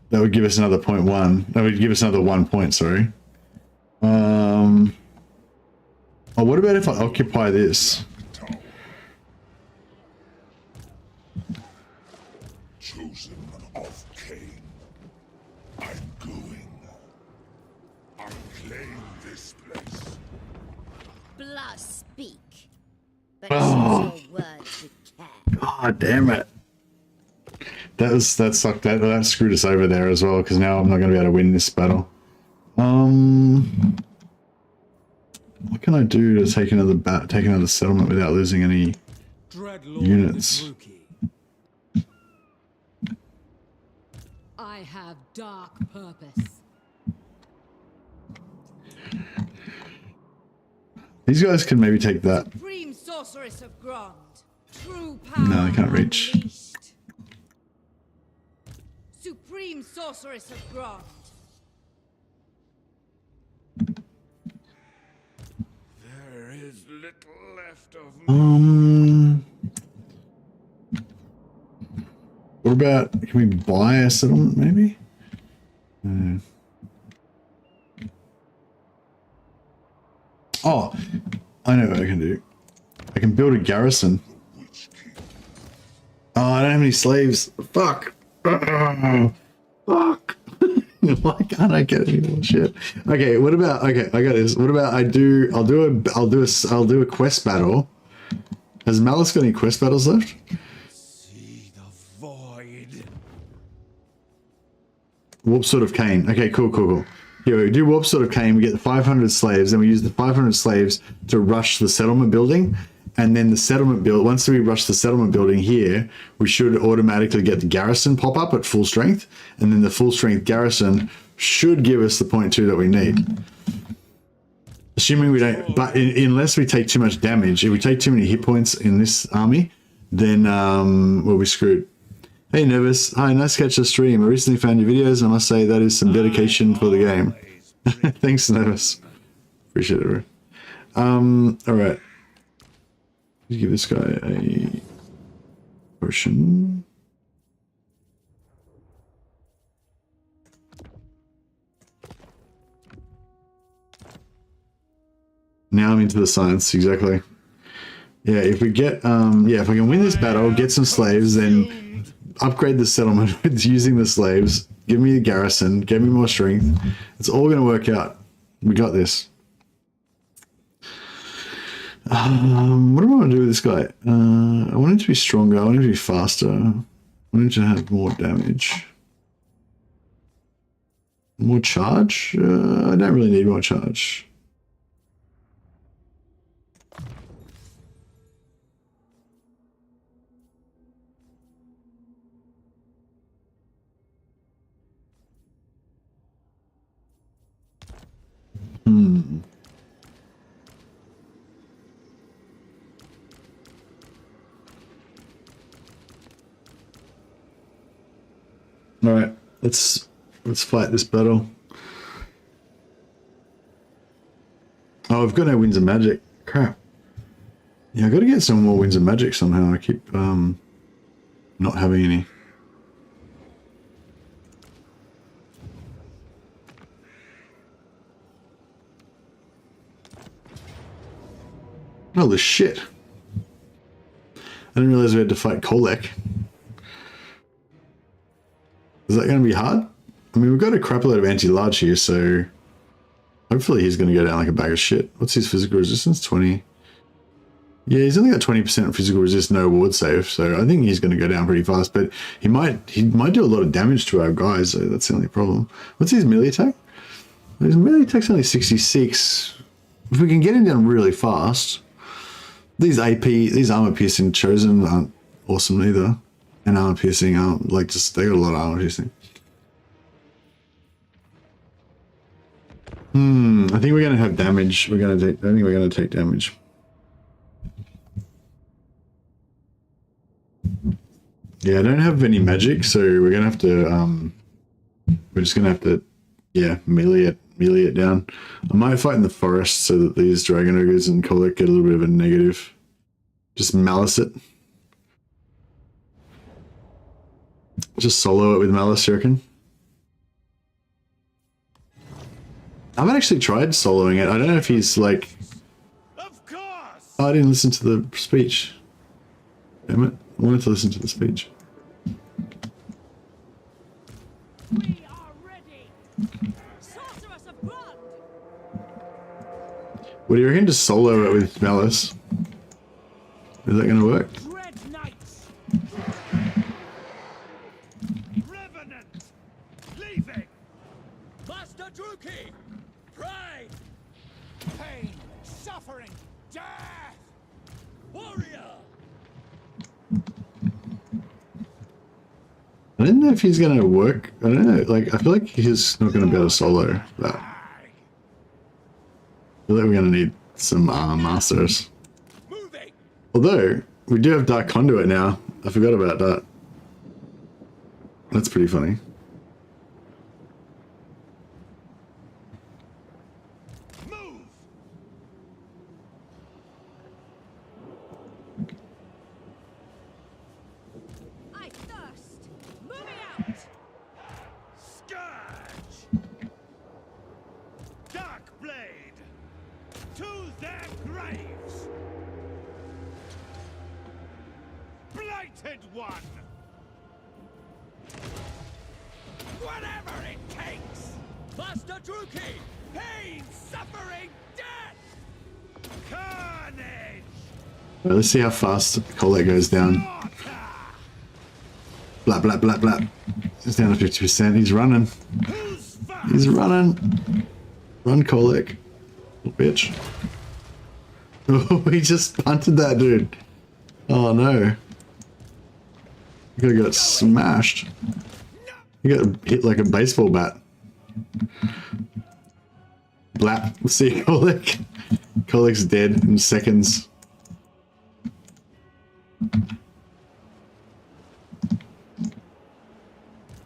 that would give us another 0.1. That would give us another 1 point, sorry. Oh, what about if I occupy this? Chosen of Cain. I'm going. I claim this place. Blood speak. But Oh. choose your words with care. God damn it. That sucked. That screwed us over there as well, because now I'm not going to be able to win this battle. What can I do to take another settlement without losing any units? I have dark purpose. These guys can maybe take that. Supreme sorceress of Grond. True power. No, they can't reach. Unleashed. Supreme sorceress of Grond. There is little left of me. What about, can we buy a settlement maybe? Oh, I know what I can do. I can build a garrison. Oh, I don't have any slaves. Fuck. Fuck. Why can't I get any more shit? Okay, what about, okay, I got this. What about I'll do a quest battle. Has MALUS got any quest battles left? See the void. Warp Sword of Cain. Okay, cool. Here, we do Warp Sword of Cain, we get the 500 slaves, and we use the 500 slaves to rush the settlement building. And then the settlement build, once we rush the settlement building here, we should automatically get the garrison pop up at full strength. And then the full strength garrison should give us the 0.2 that we need. Assuming we don't, but unless we take too much damage, if we take too many hit points in this army, then we'll be screwed. Hey Nervous, hi, nice to catch the stream. I recently found your videos and I must say that is some dedication for the game. Thanks Nervous. Appreciate it, bro. Alright. Give this guy a potion. Now I'm into the science, exactly. Yeah, if we get, yeah, if I can win this battle, get some slaves, then upgrade the settlement with using the slaves, give me a garrison, get me more strength. It's all going to work out. We got this. What do I want to do with this guy? I want him to be stronger. I want him to be faster. I want him to have more damage. More charge? I don't really need more charge. All right, let's fight this battle. Oh, I've got no winds of magic. Crap. Yeah, I got to get some more winds of magic somehow. I keep not having any. Holy shit. I didn't realize we had to fight Kholek. Is that going to be hard? I mean, we've got a crap load of anti-large here, so hopefully he's going to go down like a bag of shit. What's his physical resistance? 20. Yeah, he's only got 20% physical resist, no ward save, so I think he's going to go down pretty fast, but he might do a lot of damage to our guys, so that's the only problem. What's his melee attack? His melee attack's only 66. If we can get him down really fast, these armor piercing chosen aren't awesome either. And armor piercing aren't, like, just, they got a lot of armor piercing. I think we're going to have damage. I think we're going to take damage. Yeah, I don't have any magic, so we're going to have to, we're just going to have to, yeah, melee it down. I might fight in the forest so that these dragon ogres and Kholek get a little bit of a negative. Just malice it. Just solo it with Malus, you reckon? I haven't actually tried soloing it. I don't know if he's like... Of course. Oh, I didn't listen to the speech. Damn it. I wanted to listen to the speech. We are ready. Sorceress of blood. What do you reckon? Just solo it with Malus. Is that going to work? Dread knights. Revenant. Leaving. Master Druki! Pride! Pain. Suffering. Death. Warrior! I don't know if he's going to work. I don't know. Like, I feel like he's not going to be able to solo that. I feel like we're going to need some masters. Moving! Although, we do have Dark Conduit now. I forgot about that. That's pretty funny. Move. I thirst. Moving out. Scourge. Dark blade. To their graves. Blighted one. Whatever it takes. Master Druki! Pain, suffering, death. Carnage. Well, let's see how fast Kholek goes down. Slaughter. Blah, blah, blah, blah. He's down to 50%. He's running. Who's first? He's running. Run, Kholek. Little bitch. Oh, he just punted that dude. Oh, no. He could have got smashed. He got hit like a baseball bat. Blap. We'll see Kholek. Kholek's dead in seconds.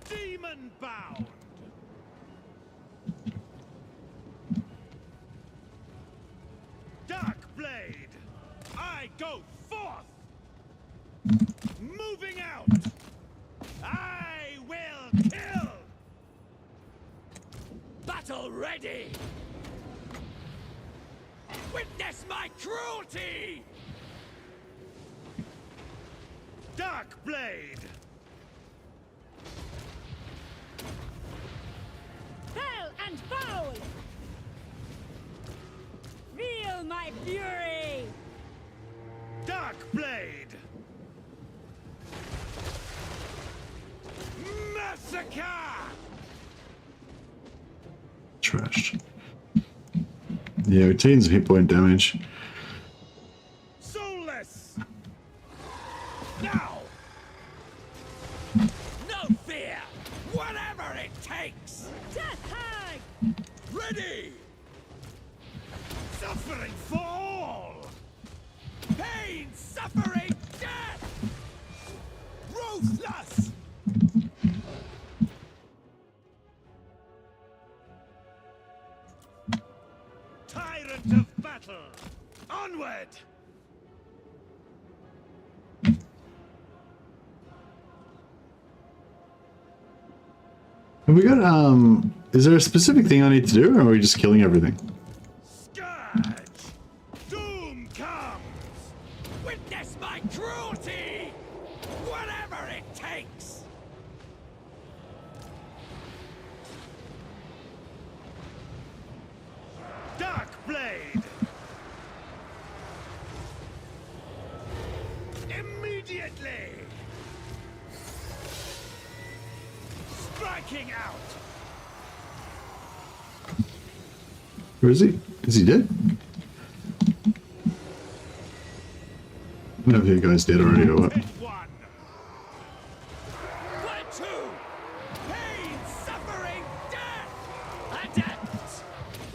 Demon bound. Dark blade. I go forth. Moving out. I will kill. Battle ready! Witness my cruelty! Dark blade! Fell and foul! Feel my fury! Dark blade! Massacre! Trash. Yeah, we're taking some hit point damage. Soulless! Now! No fear! Whatever it takes! Death hag! Ready! Suffering for all! Pain, suffering, death! Ruthless! Tyrant of battle! Onward! Have we got, is there a specific thing I need to do, or are we just killing everything? Scourge! Doom comes! Witness my cruelty! Whatever it takes! Dark blade! Immediately! Striking out! Where is he? Is he dead? I don't know if the guy's dead already or what. Hit one! One, two! Pain, suffering, death! Adept!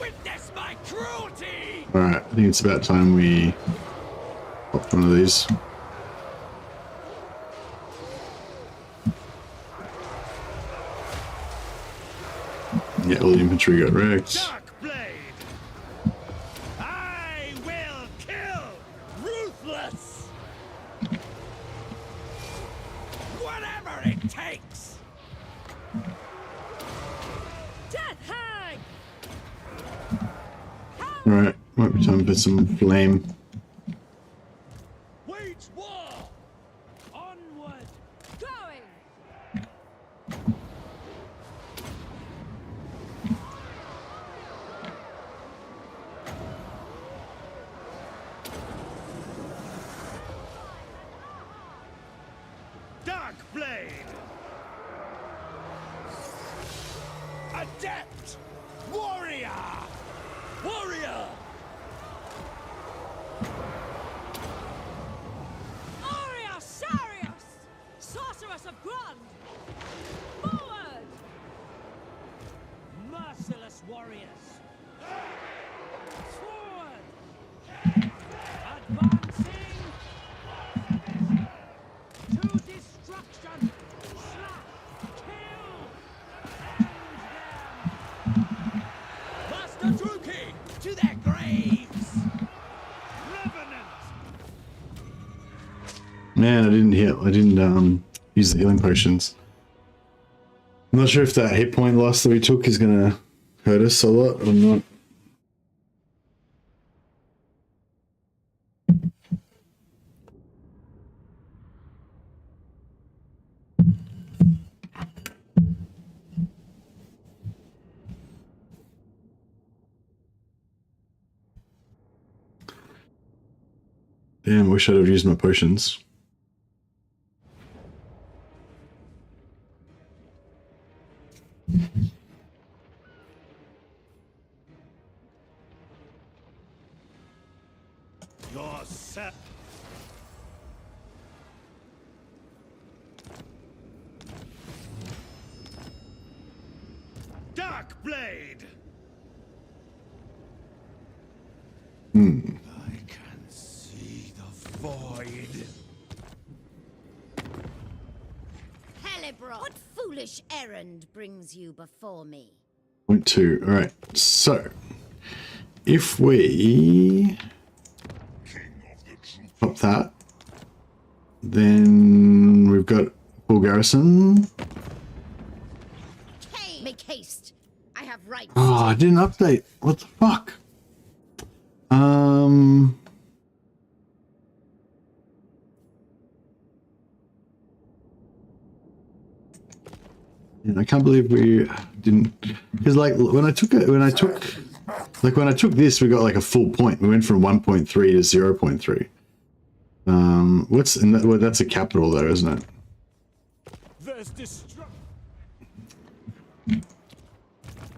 Witness my cruelty! Alright, I think it's about time we pop one of these. Yeah, all the infantry got wrecked. Dark blade! I will kill! Ruthless! Whatever it takes! Death hag! Alright, might be time for some flame. Wage war! Onward! Going! Dark blade! Adept! Warrior! Warrior! Aurea Sarius! Sorceress of Grund! Forward! Merciless warriors! Forward! Advancing! To destruction! Slap! Kill! End them! Master Druki! To their graves! Revenant! Man, I didn't use the healing potions. I'm not sure if that hit point loss that we took is gonna hurt us a lot or not. Damn, I wish I'd have used my potions. Your set. Dark blade. I can see the void. Helibron, what foolish errand brings you before me? Point 2. Alright, so if we pop that, then we've got full garrison. Hey, make haste. I have rights. Oh, I didn't update. What the fuck? And I can't believe we didn't, because like when I took this, we got like a full point. We went from 1.3 to 0.3. What's in that? Well, that's a capital though, isn't it? There's destruction.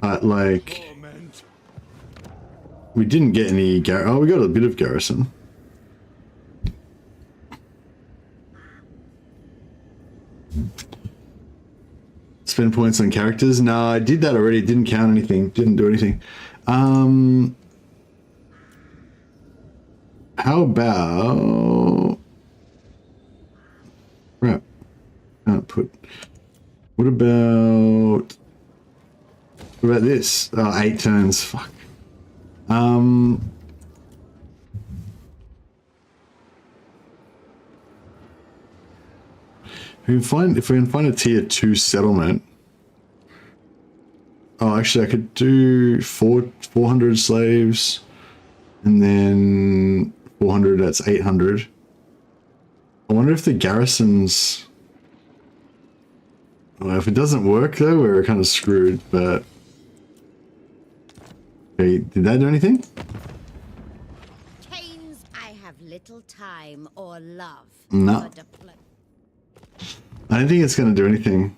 Like we didn't get any oh, we got a bit of garrison. Spend points on characters. No, I did that already. It didn't count anything. Didn't do anything. How about crap? Can't put. What about this? Oh, 8 turns. Fuck. If we can find a tier 2 settlement. Oh, actually, I could do 400 slaves, and then 400. That's 800. I wonder if the garrisons. Well, if it doesn't work though, we're kind of screwed. But okay, did that do anything? Canes, I have little time or love. No. for diplomacy. I don't think it's going to do anything.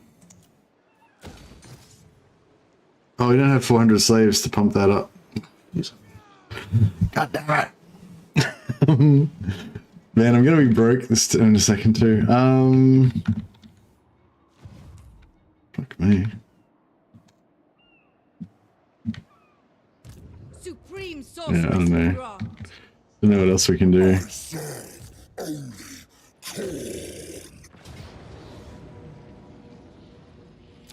Oh, we don't have 400 slaves to pump that up. God damn it. Man, I'm going to be broke this in a second too. Fuck me. Supreme Yeah, I don't know. Grant. Don't know what else we can do.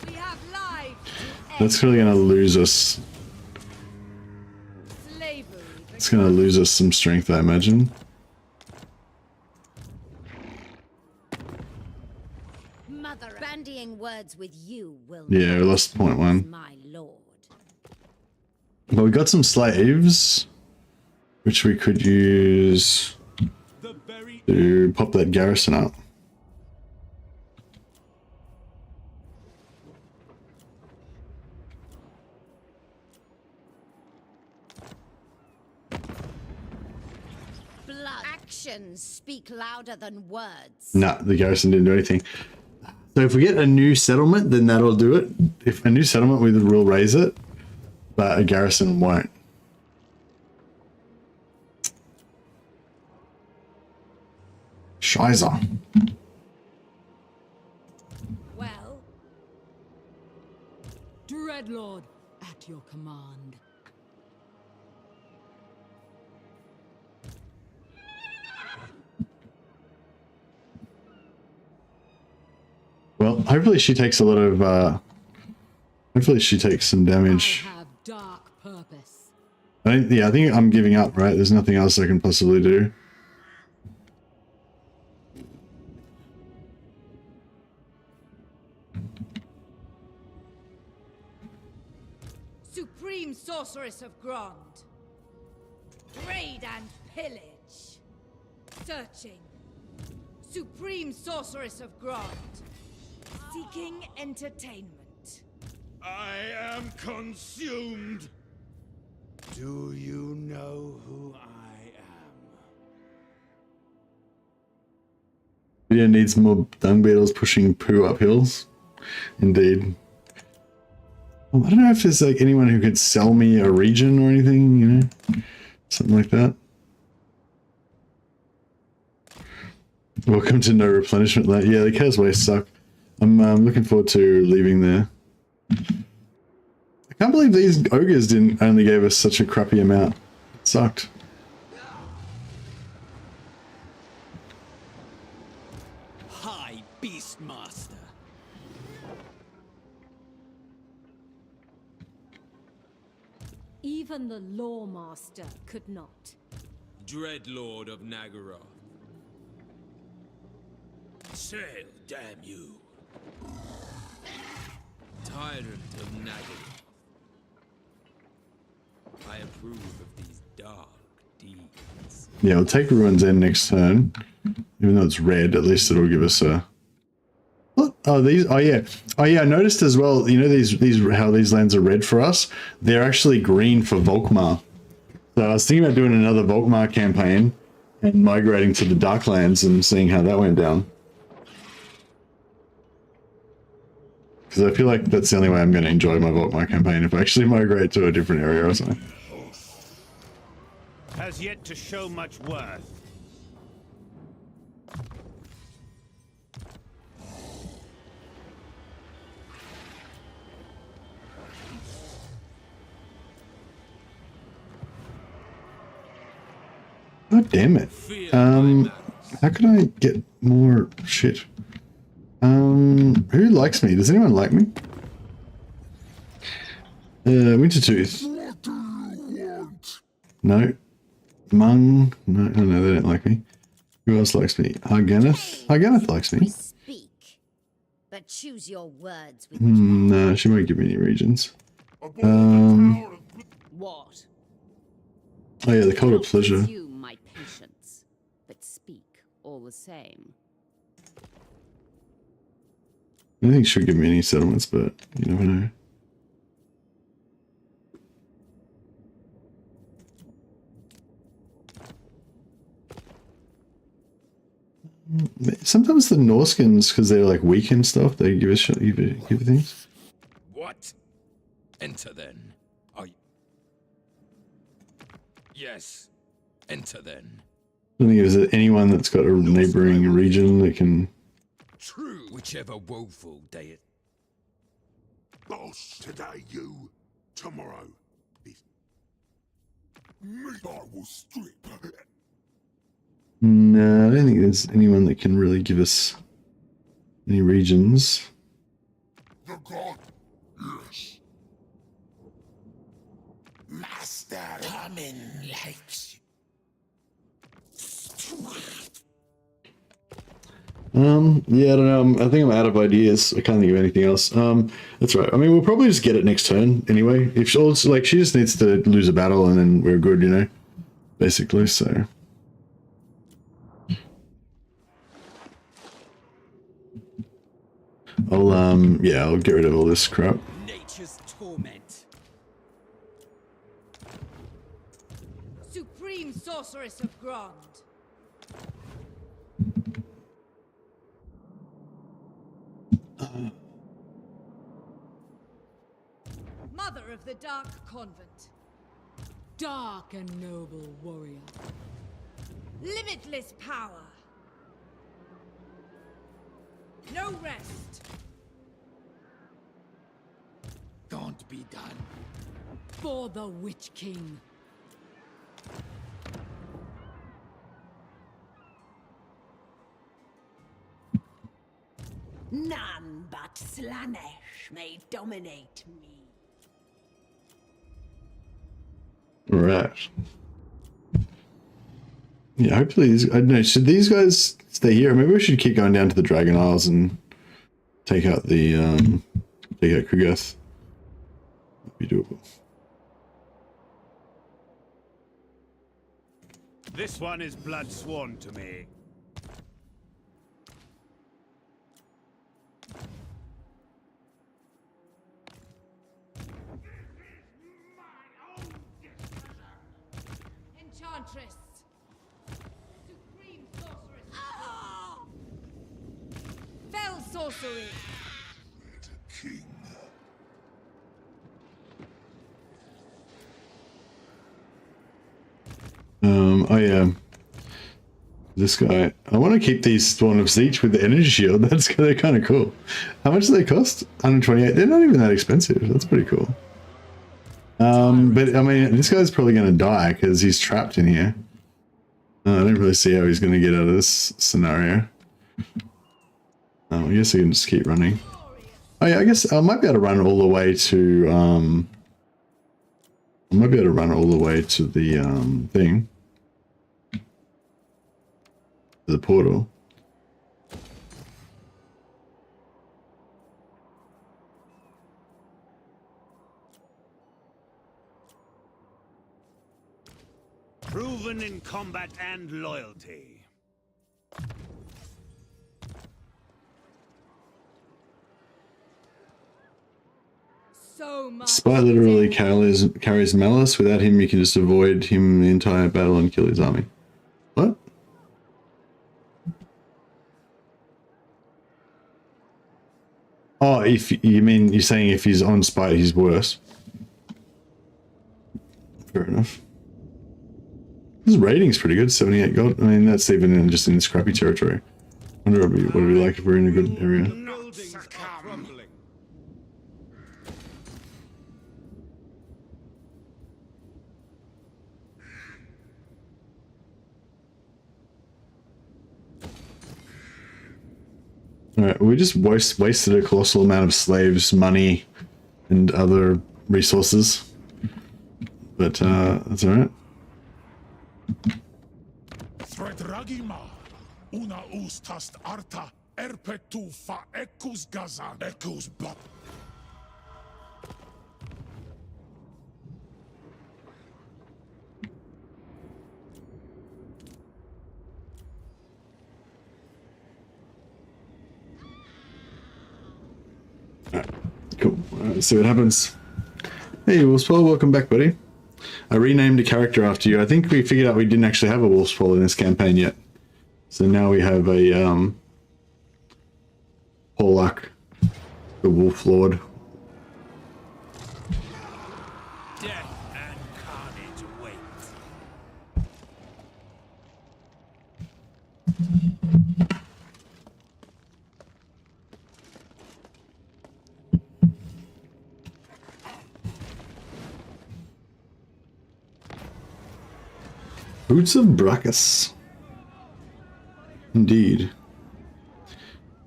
We have lives to That's really going to lose us. end slavery. It's going to lose us some strength, I imagine. Mother, bandying words with you will Yeah, we lost point 1. my lord. Well, we got some slaves, which we could use to pop that garrison up. Blood. Actions speak louder than words. Nah, the garrison didn't do anything. So if we get a new settlement, then that'll do it. If a new settlement, we will raise it, but a garrison won't. Scheiße. Well, Dreadlord, at your command. Well, hopefully she takes a lot of, hopefully she takes some damage. I have dark purpose. I think I'm giving up, right? There's nothing else I can possibly do. Supreme Sorceress of Grant. Raid and pillage. Searching. Supreme Sorceress of Grant. Seeking entertainment. I am consumed. Do you know who I am? Video needs more dung beetles pushing poo up hills. Indeed. I don't know if there's like anyone who could sell me a region or anything, you know? Something like that. Welcome to no replenishment land. Yeah, the Chaos Waste suck. I'm looking forward to leaving there. I can't believe these ogres didn't only gave us such a crappy amount. It sucked. High Beastmaster. Even the Lawmaster could not. Dreadlord of Nagaroth. Sail, damn you. Tyrant of Nagaroth. I approve of these dark deeds. Yeah, we'll take Ruins End next turn. Even though it's red, at least it'll give us a... What? Oh, these... Oh, yeah. Oh, yeah, I noticed as well, you know, these how these lands are red for us? They're actually green for Volkmar. So I was thinking about doing another Volkmar campaign and migrating to the Darklands and seeing how that went down. Because I feel like that's the only way I'm going to enjoy my Volkmar campaign, if I actually migrate to a different area or something. Has yet to show much worth. God damn it. How can I get more shit? Who likes me? Does anyone like me? Wintertooth. What do you want? No. Mung. No, oh no, they don't like me. Who else likes me? Harganeth. Harganeth likes me. Speak, but choose your words with No, she won't give me any regions. Aboard the tower of... What? Oh yeah, the Cult of Pleasure. Consume my patience, but speak all the same. I don't think she'll give me any settlements, but you never know. Sometimes the Norskins, because they're like weak and stuff, they give us give things. What? Enter then. Yes. Enter then. I don't think there's anyone that's got a neighboring region that can... True. Whichever woeful day it. Boss, today you, tomorrow this. Me, I will strip. No, I don't think there's anyone that can really give us any regions. The god, yes. Master coming likes you. Yeah, I don't know. I think I'm out of ideas. I can't think of anything else. That's right. I mean, we'll probably just get it next turn anyway. If she, like, she just needs to lose a battle and then we're good, you know, basically. So. Yeah, I'll get rid of all this crap. Nature's torment. Supreme sorceress of Grond. Mother of the Dark Convent. Dark and noble warrior. Limitless power. No rest. Can't be done. For the Witch King. none but Slanesh may dominate me. Right. Yeah, hopefully these, I don't know, should these guys stay here? Maybe we should keep going down to the Dragon Isles and take out the take out Krugath. Be doable. This one is blood sworn to me. Enchantress. Supreme sorceress. Fell sorcery. King. Oh yeah. This guy. I want to keep these Spawn of Siege with the energy shield. They're kind of cool. How much do they cost? 128. They're not even that expensive. That's pretty cool. But I mean, this guy's probably going to die because he's trapped in here. I don't really see how he's going to get out of this scenario. I guess I can just keep running. Oh yeah, I guess I might be able to run all the way to I might be able to run all the way to the thing. To the portal. Proven in combat and loyalty. So much. Spy literally death. carries malice. Without him, you can just avoid him the entire battle and kill his army. What? Oh, if you mean you're saying if he's on spite, he's worse. Fair enough. His rating's pretty good, 78 gold. I mean, that's even in just in scrappy territory. I wonder what it'd be like if we're in a good area. Alright, we just wasted a colossal amount of slaves, money, and other resources. But, that's alright. Thredragima, una ustast arta, erpetu fa ekus gazan, ekus bap. Alright, cool. Let's see what happens. Hey, Wolfspaw, welcome back, buddy. I renamed a character after you. I think we figured out we didn't actually have a Wolfspaw in this campaign yet. So now we have a, Kholek, the Wolf Lord. Death and carnage await. Boots of Brachus. Indeed.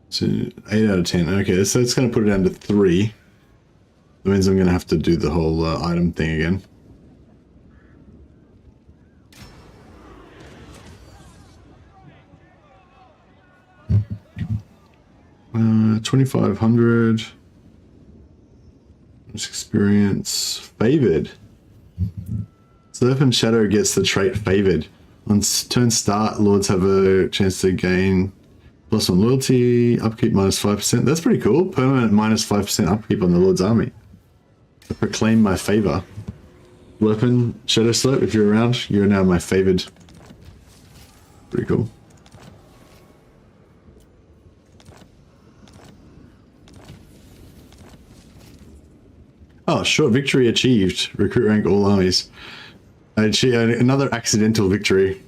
So 8 out of 10. Okay, so it's going to put it down to 3. That means I'm going to have to do the whole item thing again. Uh, 2,500. Experience. Favored. Serpent Shadow gets the trait Favored. On turn start, Lords have a chance to gain +1 loyalty, upkeep -5%. That's pretty cool. Permanent -5% upkeep on the Lord's army. I proclaim my favor. Serpent Shadow Slope, if you're around, you're now my favored. Pretty cool. Oh, short victory achieved. Recruit rank all armies. Another accidental victory.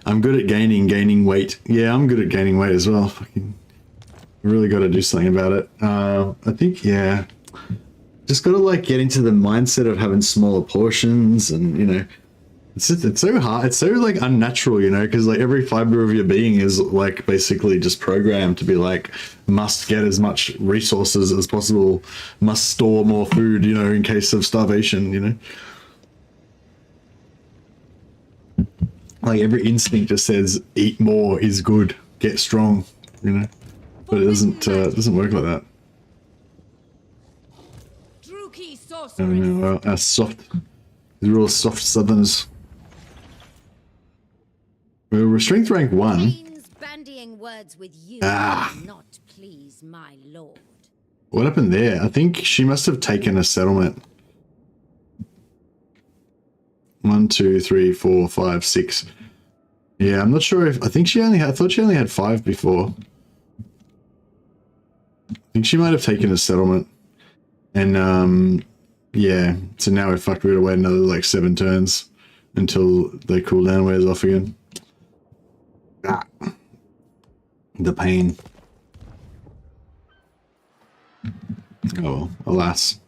I'm good at gaining weight. Yeah, I'm good at gaining weight as well. Fucking really got to do something about it. I think, yeah. Just got to like get into the mindset of having smaller portions, and you know, it's so hard. It's so like unnatural, you know, because like every fiber of your being is like basically just programmed to be like, must get as much resources as possible, must store more food, you know, in case of starvation, you know. Like every instinct just says, eat more is good, get strong, you know. But it doesn't work like that. I don't know, our soft, these are all soft southerners. We're strength rank 1. Bandying words with you not please my lord. What happened there? I think she must have taken a settlement. 1, 2, 3, 4, 5, 6. Yeah, I'm not sure if I think she only had. I thought she only had 5 before. I think she might have taken a settlement, and yeah. So now we're fucked. We gotta wait another like 7 turns until the cooldown wears off again. Ah, the pain. Oh well, alas.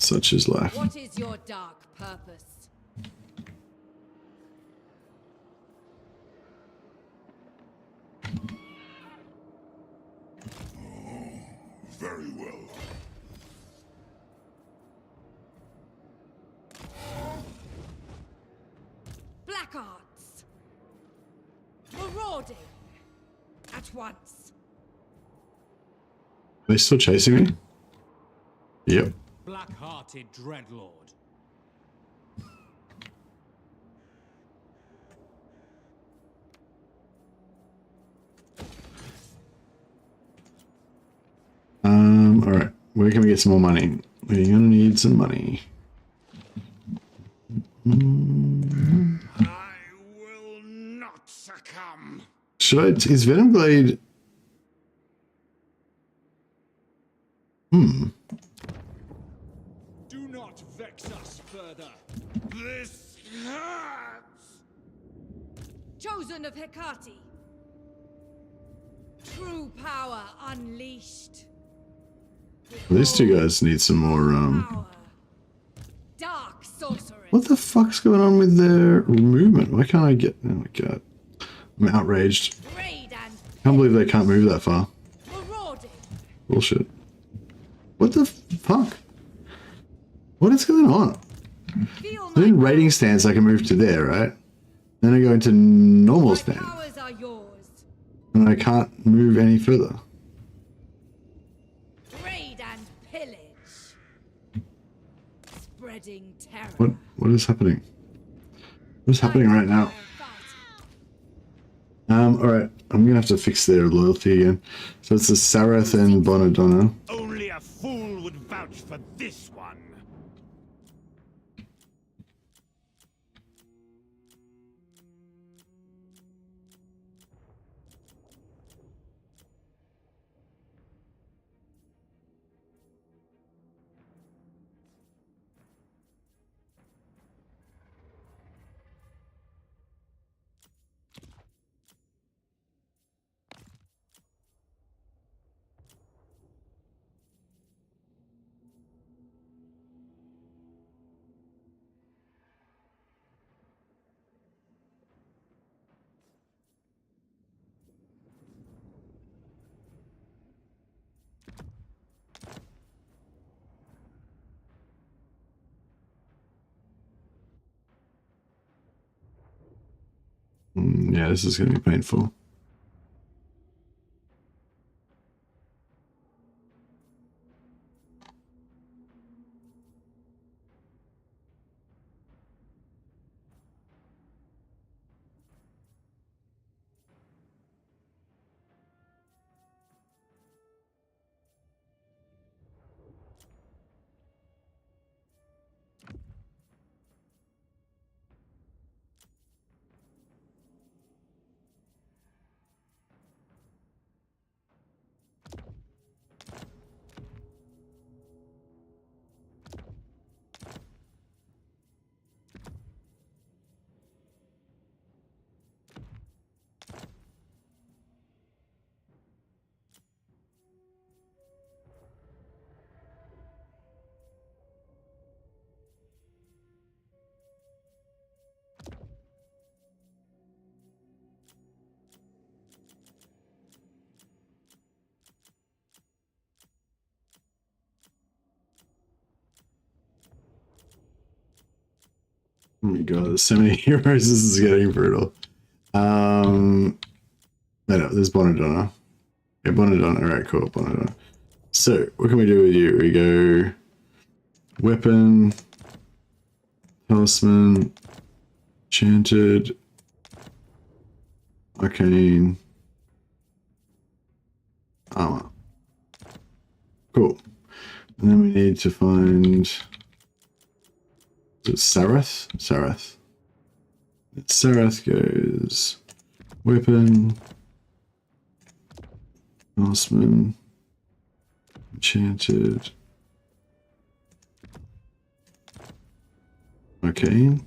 Such is life. What is your dark purpose? Very well. Black arts. Marauding. At once. Are they still chasing me? Yep. Black-hearted dreadlord. where can we get some more money? We're gonna need some money. I will not succumb. Should I? Is Venom Blade? Do not vex us further. This hurts. Chosen of Hecate. True power unleashed. These two guys need some more. Power. Dark sorceress. What the fuck's going on with their movement? Why can't I get? Oh my god, I'm outraged. Raid and Can't believe they can't move that far. marauding. Bullshit. What the fuck? What is going on? Feel In my raiding stance, I can move to there, right? Then I go into normal stance, powers are yours. and I can't move any further. Raid and pillage. Spreading terror. What is happening? What is happening right now? Alright, I'm gonna have to fix their loyalty again. So it's the Sarath and Bonadonna. Only a fool would vouch for this one. Yeah, this is gonna be painful. Oh my god, there's so many heroes, this is getting brutal. No, there's Bonadonna. Yeah, Bonadonna, alright, cool, Bonadonna. So, what can we do with you? We go weapon, talisman, enchanted, arcane, armor. Cool. And then we need to find... Is it Sarath? Sarath. Sarath goes weapon, talisman, enchanted, arcane.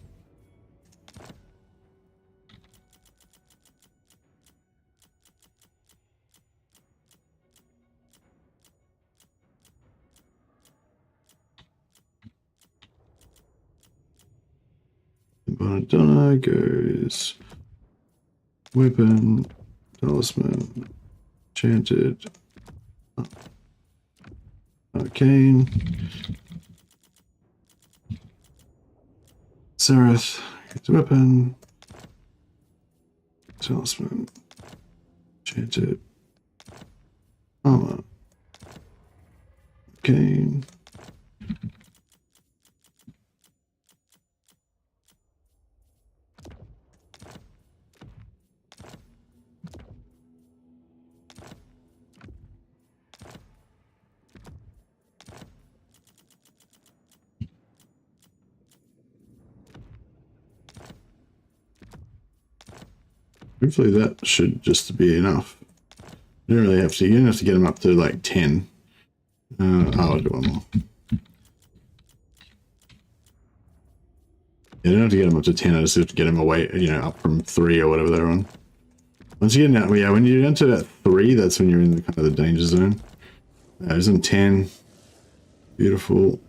Bonadonna goes weapon, talisman, enchanted, arcane. Sarath gets weapon, talisman, enchanted, armor, arcane. Hopefully that should just be enough. You don't really have to. You don't have to get them up to like 10. I'll do one more. You don't have to get them up to 10. I just have to get them away. You know, up from 3 or whatever they're on. Once you get down, yeah, when you're down to that 3, that's when you're in the kind of the danger zone. It's in 10. Beautiful.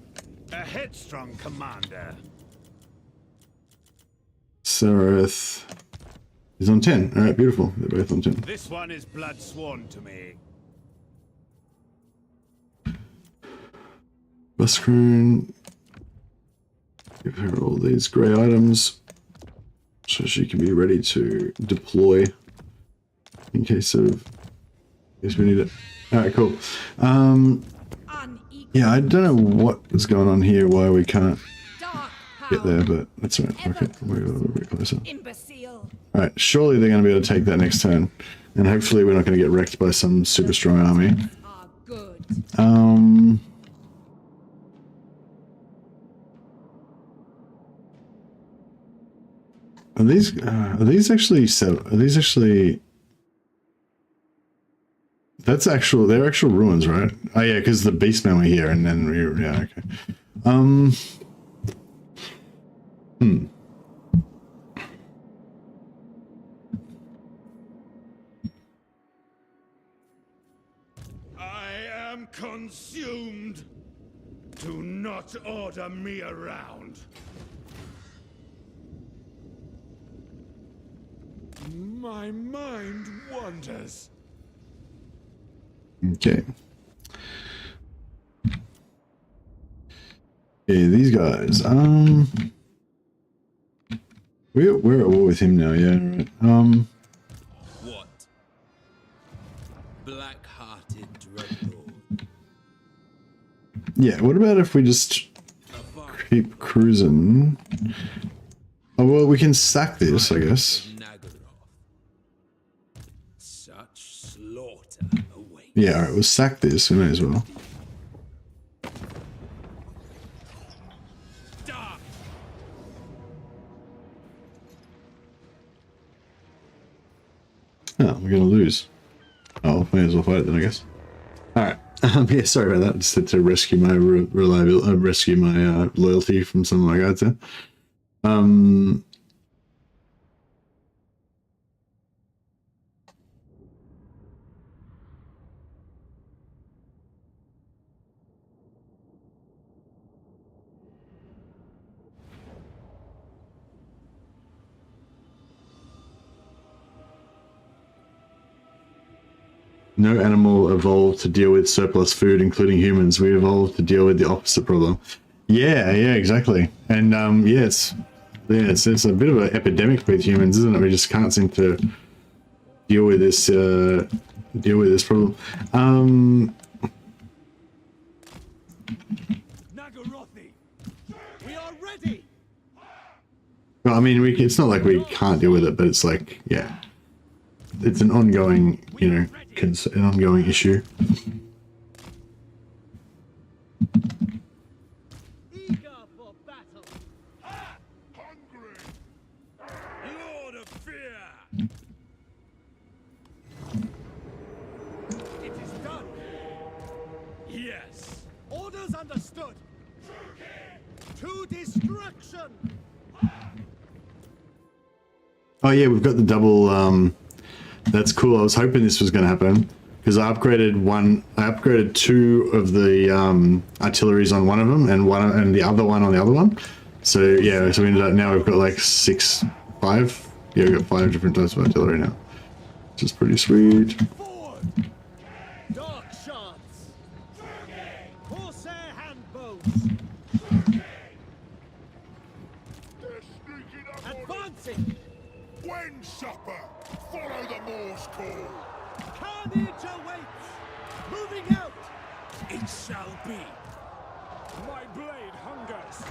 A headstrong commander. Sareth is on 10. All right, beautiful. They're both on 10. This one is blood sworn to me. Buscroon. Give her all these grey items so she can be ready to deploy in case we need it. All right, cool. Yeah, I don't know what is going on here, why we can't get there, but that's all right. Okay, we're a little bit closer. All right, surely they're going to be able to take that next turn, and hopefully we're not going to get wrecked by some super strong army. Are these actually that's actual, they're actual ruins, right? Oh yeah, because the beastmen were here and then we, yeah, okay. I am consumed. Do not order me around. My mind wanders. Okay. Okay, these guys. We're at war with him now, yeah, right. What? Black-hearted dreadlord. Yeah, what about if we just keep cruising? Oh, well, we can sack this, I guess. Such slaughter awaits. Yeah, alright, we'll sack this, we may as well. Oh, we're gonna lose. Oh, may as well fight it then, I guess. Alright. Yeah, sorry about that. Just had to rescue my reliability, rescue my loyalty from some of my guys there. No animal evolved to deal with surplus food, including humans. We evolved to deal with the opposite problem. Yeah, exactly. And yeah, it's a bit of an epidemic with humans, isn't it? We just can't seem to deal with this problem. We are ready. Well, I mean, it's not like we can't deal with it, but it's like, yeah, it's an ongoing, you know, an ongoing issue. Eager for battle. Hungry. Lord of fear. It is done. Yes. Orders understood. To destruction. Oh yeah, we've got the double. That's cool. I was hoping this was going to happen because I upgraded 2 of the artilleries on one of them and the other one on the other one. So yeah, so we ended up now we've got like 5. Yeah, we've got 5 different types of artillery now, which is pretty sweet. Dark shards. Corsair handbows. Advancing. When supper, follow the Morse call. Carnage awaits. Moving out. It shall be. My blade hungers.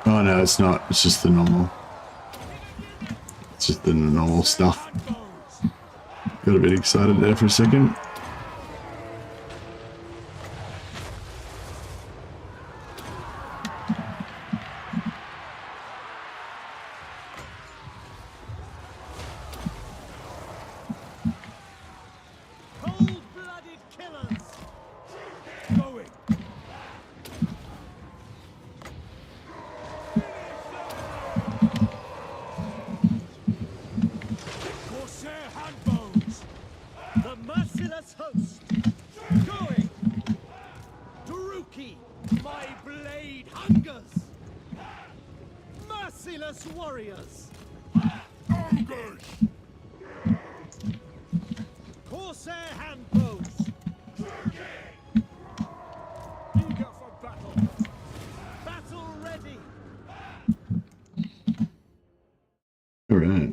Oh no, it's not. It's just the normal. It's just the normal stuff. Got a bit excited there for a second. pitiless warriors. Ambush! Corsair handbows. Eager for battle. Battle ready. All right.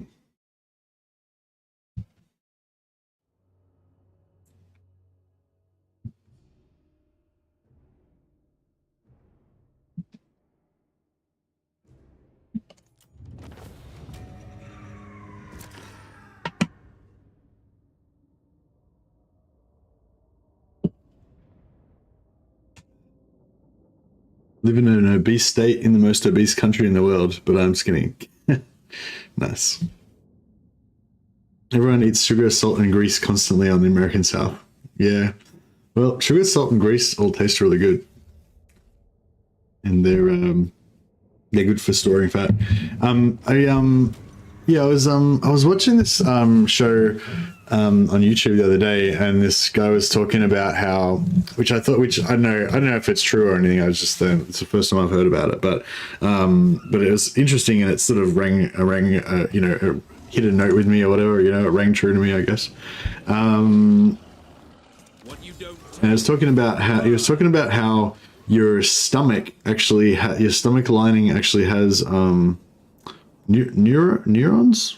Live in an obese state in the most obese country in the world, but I'm skinny. Nice. Everyone eats sugar, salt, and grease constantly on the American South. Yeah. Well, sugar, salt, and grease all taste really good. And they're good for storing fat. I was watching this show on YouTube the other day, and this guy was talking about how, which I don't know if it's true or anything. I was just it's the first time I've heard about it, but it was interesting, and it sort of hit a note with me or whatever. It rang true to me, I guess. And I was talking about how your stomach actually your stomach lining actually has neurons.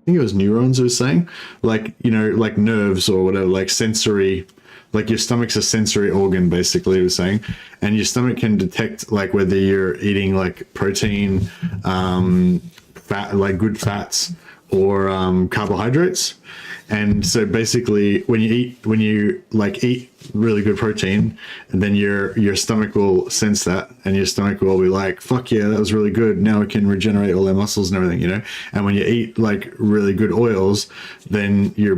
I think it was neurons. I was saying, like nerves or whatever, like sensory. Like your stomach's a sensory organ, basically. It was saying, and your stomach can detect like whether you're eating like protein, fat, like good fats, or carbohydrates. And so basically, when you eat really good protein, and then your stomach will sense that, and your stomach will be like, "Fuck yeah, that was really good. Now we can regenerate all our muscles and everything," And when you eat like really good oils, then your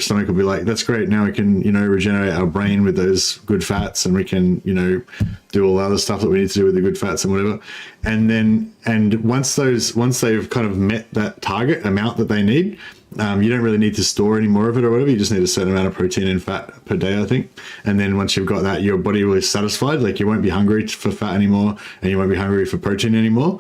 stomach will be like, "That's great. Now we can regenerate our brain with those good fats, and we can do all the other stuff that we need to do with the good fats and whatever." And once they've kind of met that target amount that they need. You don't really need to store any more of it or whatever. You just need a certain amount of protein and fat per day, I think. And then once you've got that, your body will be satisfied. Like you won't be hungry for fat anymore, and you won't be hungry for protein anymore.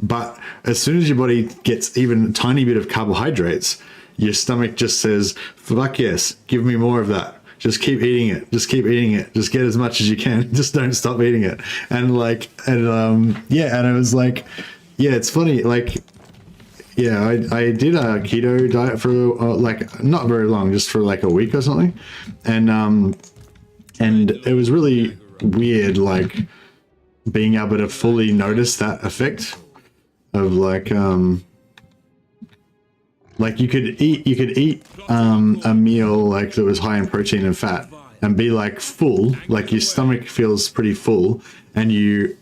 But as soon as your body gets even a tiny bit of carbohydrates, your stomach just says, "Fuck yes, give me more of that. Just keep eating it. Just keep eating it. Just get as much as you can. Just don't stop eating it." And and it was like, yeah, it's funny, like. Yeah, I did a keto diet for not very long, just for like a week or something, and it was really weird, like being able to fully notice that effect of like you could eat a meal like that was high in protein and fat and be like full, like your stomach feels pretty full, and you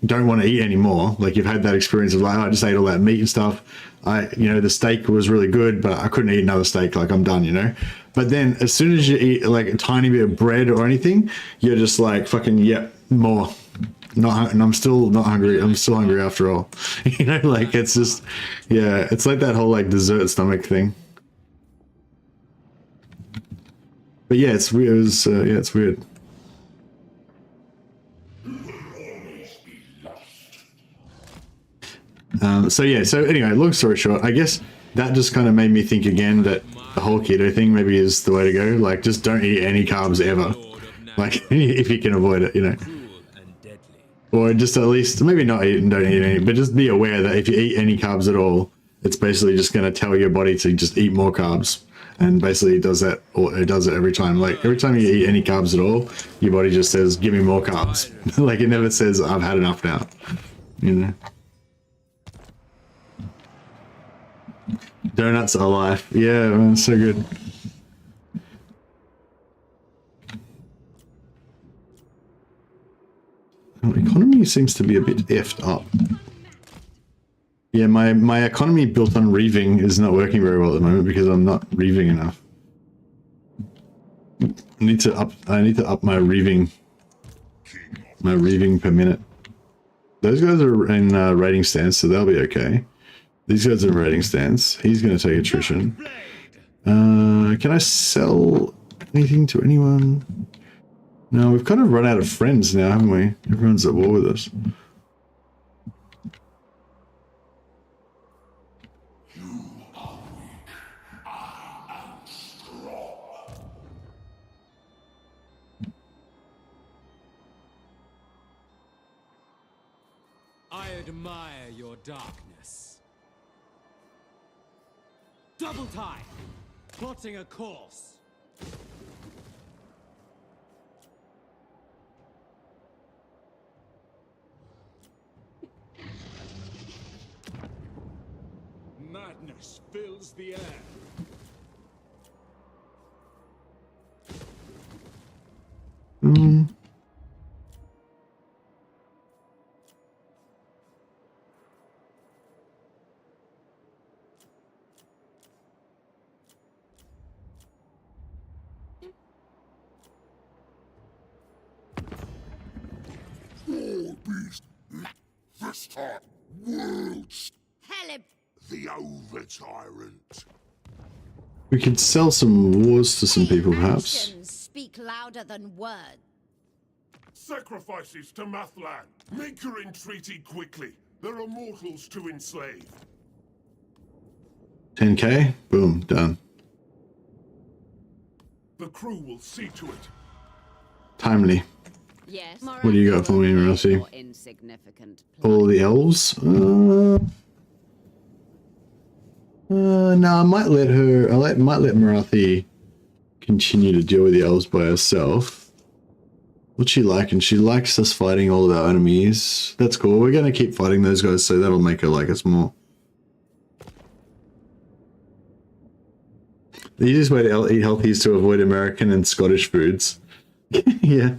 don't want to eat anymore. Like you've had that experience of like, oh, I just ate all that meat and stuff. The steak was really good, but I couldn't eat another steak. Like I'm done, But then as soon as you eat like a tiny bit of bread or anything, you're just like fucking, yep, more. And I'm still not hungry. I'm still hungry after all. Like it's just, yeah, it's like that whole like dessert stomach thing. But yeah, it's weird. It's weird. So anyway, long story short, I guess that just kind of made me think again that the whole keto thing maybe is the way to go. Like, just don't eat any carbs ever. Like, if you can avoid it, Or just at least, maybe don't eat any, but just be aware that if you eat any carbs at all, it's basically just going to tell your body to just eat more carbs. And basically it does that, or it does it every time. Like, every time you eat any carbs at all, your body just says, give me more carbs. Like, it never says, I've had enough now, Donuts are life. Yeah, man, so good. Our economy seems to be a bit effed up. Yeah, my economy built on reaving is not working very well at the moment because I'm not reaving enough. I need to up my reaving per minute. Those guys are in rating stance, so they'll be okay. These guys are in rating stance. He's going to take attrition. Can I sell anything to anyone? No, we've kind of run out of friends now, haven't we? Everyone's at war with us. admire your darkness. Double time! Plotting a course. Madness fills the air. Beast, this time, worlds, Helip. the over-tyrant. We could sell some wars to some people, perhaps. Actions speak louder than words. Sacrifices to Mathlan. Make your entreaty quickly. There are mortals to enslave. 10k? Boom, done. The crew will see to it. Timely. Yes. What do you got for me, Rossi? Insignificant. All the elves? No, I might let her. Might let Marathi continue to deal with the elves by herself. What's she like? And she likes us fighting all of our enemies. That's cool. We're gonna keep fighting those guys, so that'll make her like us more. The easiest way to eat healthy is to avoid American and Scottish foods. Yeah.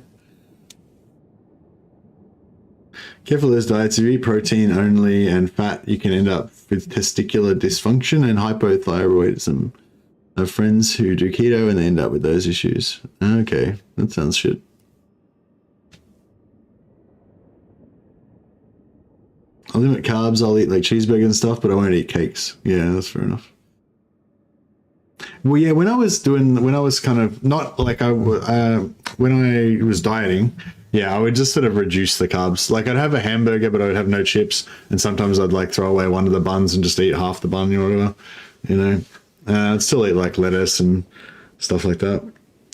Careful of those diets. If you eat protein only and fat, you can end up with testicular dysfunction and hypothyroidism. I have friends who do keto and they end up with those issues. Okay, that sounds shit. I'll limit carbs. I'll eat like cheeseburgers and stuff, but I won't eat cakes. Yeah, that's fair enough. Well, yeah, when I was kind of not like when I was dieting, yeah, I would just sort of reduce the carbs. Like I'd have a hamburger, but I would have no chips, and sometimes I'd like throw away one of the buns and just eat half the bun or whatever, you know. I'd still eat like lettuce and stuff like that.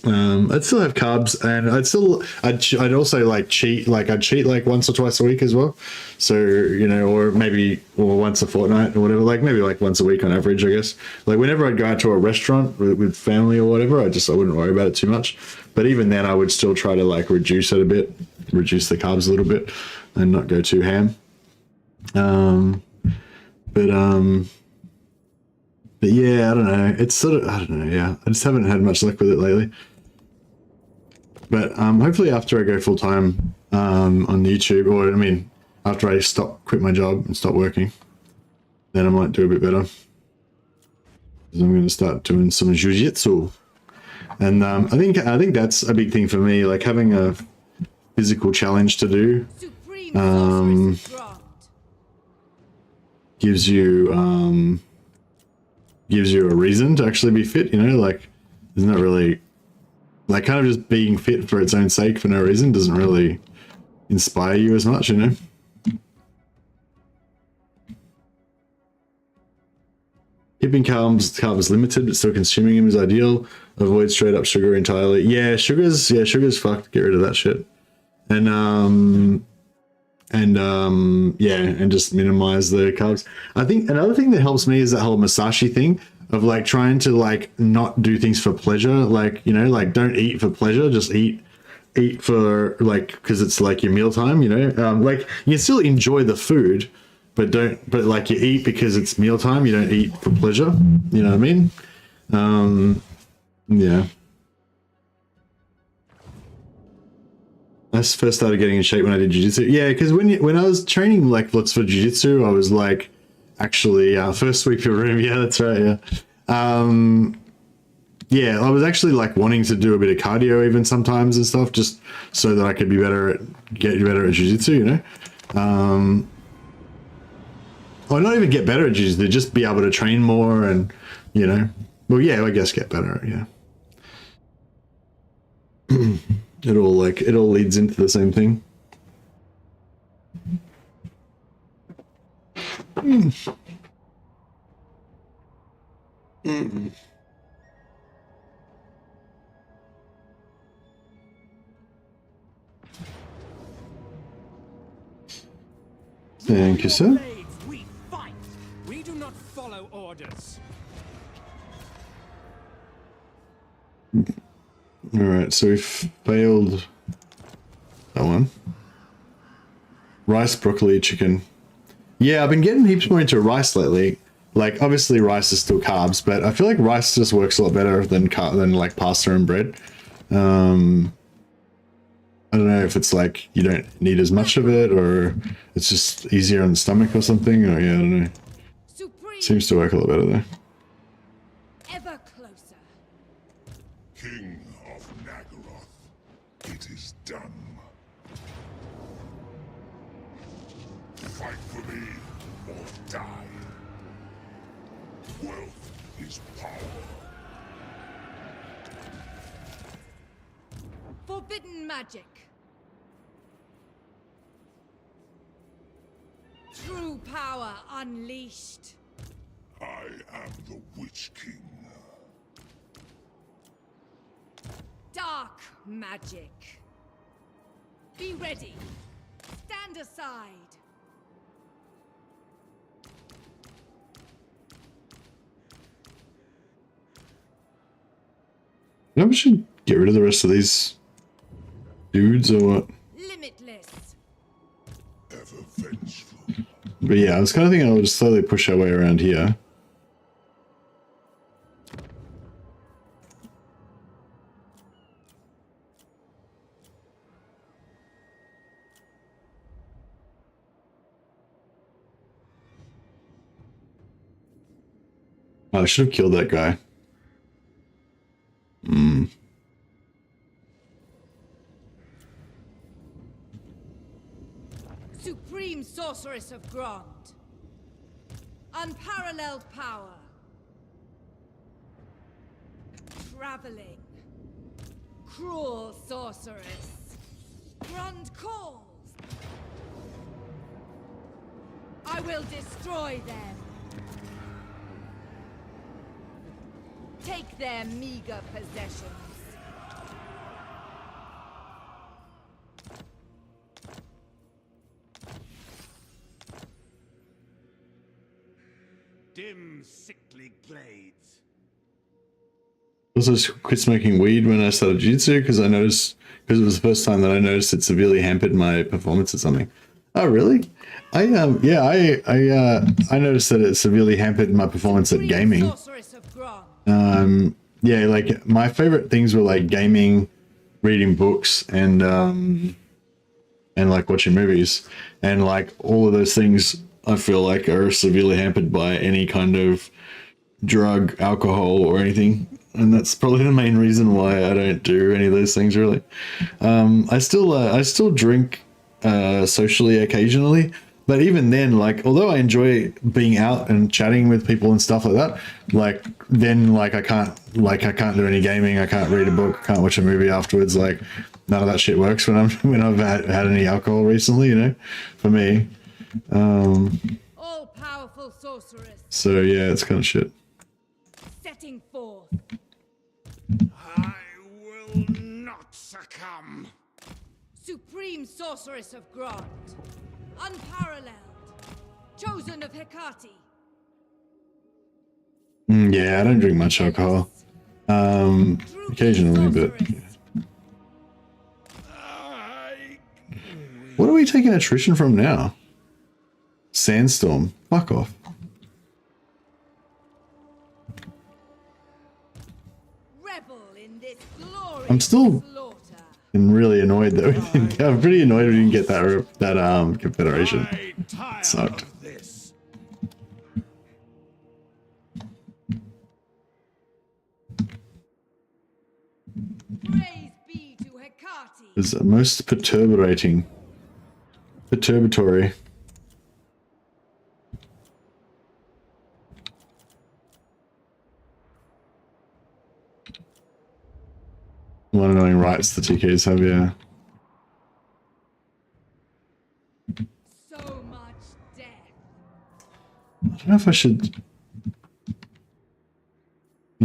I'd still have carbs, and I'd also like cheat. Like I'd cheat like once or twice a week as well. So, you know, or once a fortnight or whatever. Like maybe like once a week on average, I guess. Like whenever I'd go out to a restaurant with family or whatever, I wouldn't worry about it too much. But even then, I would still try to like reduce it a bit, reduce the carbs a little bit, and not go too ham. But yeah, I don't know. It's sort of, I don't know. Yeah, I just haven't had much luck with it lately. But hopefully after I go full time on YouTube, or I mean, after I quit my job and stop working, then I might do a bit better. Because I'm going to start doing some jiu-jitsu. And I think that's a big thing for me, like having a physical challenge to do. Gives you a reason to actually be fit, you know, like isn't that really like kind of just being fit for its own sake for no reason doesn't really inspire you as much, you know. Keeping carbs limited but still consuming them is ideal. Avoid straight up sugar entirely. Yeah, sugar's fucked. Get rid of that shit. And just minimize the carbs. I think another thing that helps me is that whole Masashi thing of like trying to like not do things for pleasure. Like, you know, like don't eat for pleasure, just eat for like, because it's like your mealtime, you know. Like you still enjoy the food, but like you eat because it's mealtime, you don't eat for pleasure. You know what I mean? Yeah. I first started getting in shape when I did jiu-jitsu. Yeah, because when I was training like lots for jiu-jitsu, I was like, actually, first sweep your room. Yeah, that's right. Yeah. Yeah, I was actually like wanting to do a bit of cardio even sometimes and stuff, just so that I could get better at jiu-jitsu, you know. Or not even get better at jiu-jitsu, just be able to train more and, you know, well, yeah, I guess get better. Yeah. It all leads into the same thing. Thank you, sir. Blades, we fight. We do not follow orders. Alright, so we failed that one. Rice, broccoli, chicken. Yeah, I've been getting heaps more into rice lately. Like, obviously rice is still carbs, but I feel like rice just works a lot better than like pasta and bread. I don't know if it's like you don't need as much of it, or it's just easier on the stomach or something, or yeah, I don't know. Supreme. Seems to work a lot better though. Ever closer. King of Nagaroth, it is done. Fight for me or die. Wealth is power. Forbidden magic. True power unleashed. I am the Witch King. Dark magic. Be ready. Stand aside. You know, we should get rid of the rest of these dudes or what? Limitless. Ever vengeful. But yeah, I was kind of thinking I'll just slowly push our way around here. Oh, I should have killed that guy. Supreme Sorceress of Grond. Unparalleled power. Traveling. Cruel Sorceress. Grond calls. I will destroy them. Take their meager possessions. Dim, sickly glades. Also quit smoking weed when I started jiu-jitsu because I noticed, because it was the first time that I noticed it severely hampered my performance at something. Oh really? I noticed that it severely hampered my performance at gaming. Yeah, like my favorite things were like gaming, reading books, and like watching movies, and like all of those things I feel like are severely hampered by any kind of drug, alcohol, or anything. And that's probably the main reason why I don't do any of those things really. I still drink socially occasionally, but even then, like, although I enjoy being out and chatting with people and stuff like that, like then like I can't do any gaming, I can't read a book, I can't watch a movie afterwards. Like none of that shit works when I've had any alcohol recently, you know, for me. All powerful sorceress. So yeah, it's kind of shit. Setting forth. I will not succumb. Supreme Sorceress of Grond. Unparalleled. Chosen of Hecate. Yeah, I don't drink much alcohol. Occasionally, but yeah. What are we taking attrition from now? Sandstorm. Fuck off. Rebel in this glorious I'm still slaughter. really annoyed that we didn't, I'm pretty annoyed we didn't get that Confederation. Sucked. Of this. Praise be to Hecate. It's the most perturbatory. One annoying rights the TKs have, yeah. So much death. I don't know if I should...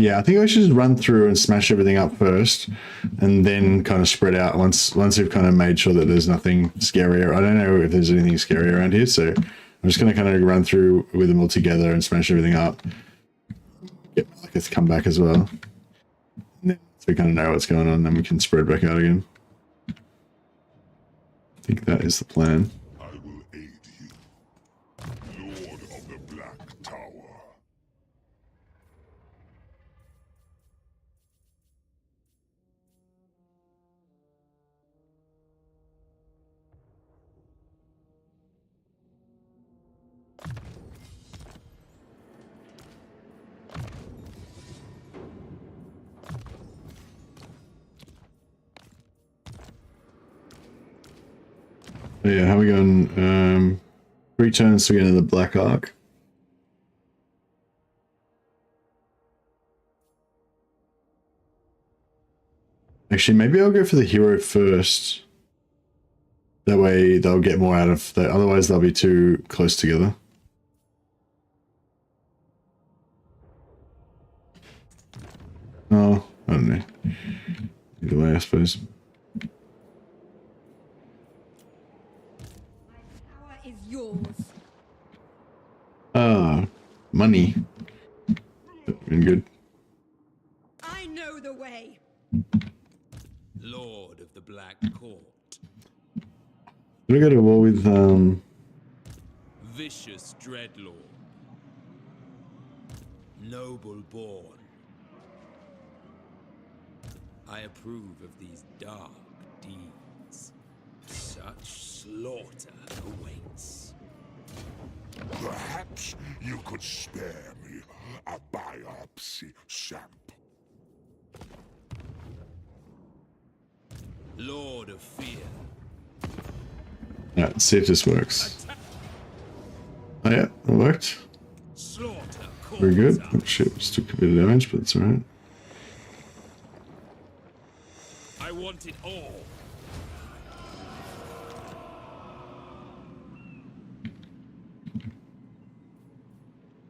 Yeah, I think I should just run through and smash everything up first, and then kind of spread out once we've kind of made sure that there's nothing scarier. I don't know if there's anything scary around here, so I'm just going to kind of run through with them all together and smash everything up. Get Malekith to come back as well. And then so we kind of know what's going on, then we can spread back out again. I think that is the plan. I will aid you, Lord of the Black Tower. So yeah, how are we going? 3 turns to get into the Black Ark. Actually, maybe I'll go for the hero first. That way they'll get more out of that. Otherwise they'll be too close together. Oh, I don't know. Either way, I suppose. Power is yours. Ah, money. Been good. I know the way. Lord of the Black Court. Did I go to war with Vicious Dreadlord. Noble born. I approve of these dark deeds. Such slaughter awaits. Perhaps you could spare me a biopsy sample. Lord of Fear. Alright, let's see if this works. Oh yeah, it worked. Slaughter. Very good. Oh shit, just took a bit of damage, but it's alright. I want it all.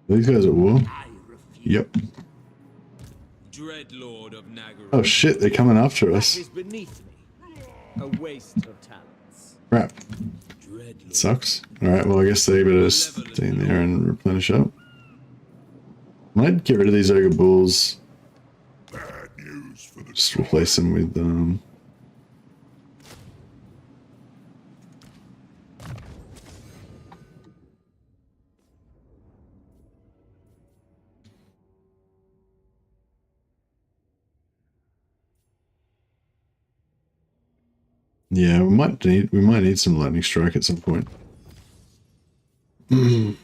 Are these guys at war? I refuse. Yep. Dreadlord of Nagaru. Oh shit, they're coming after us. Is beneath me. A waste of talents. Crap. Dreadlord. Sucks. Alright, well I guess they better stay in there and replenish up. Might get rid of these ogre bulls. Bad news for the Just replace them with yeah, we might need some lightning strike at some point. I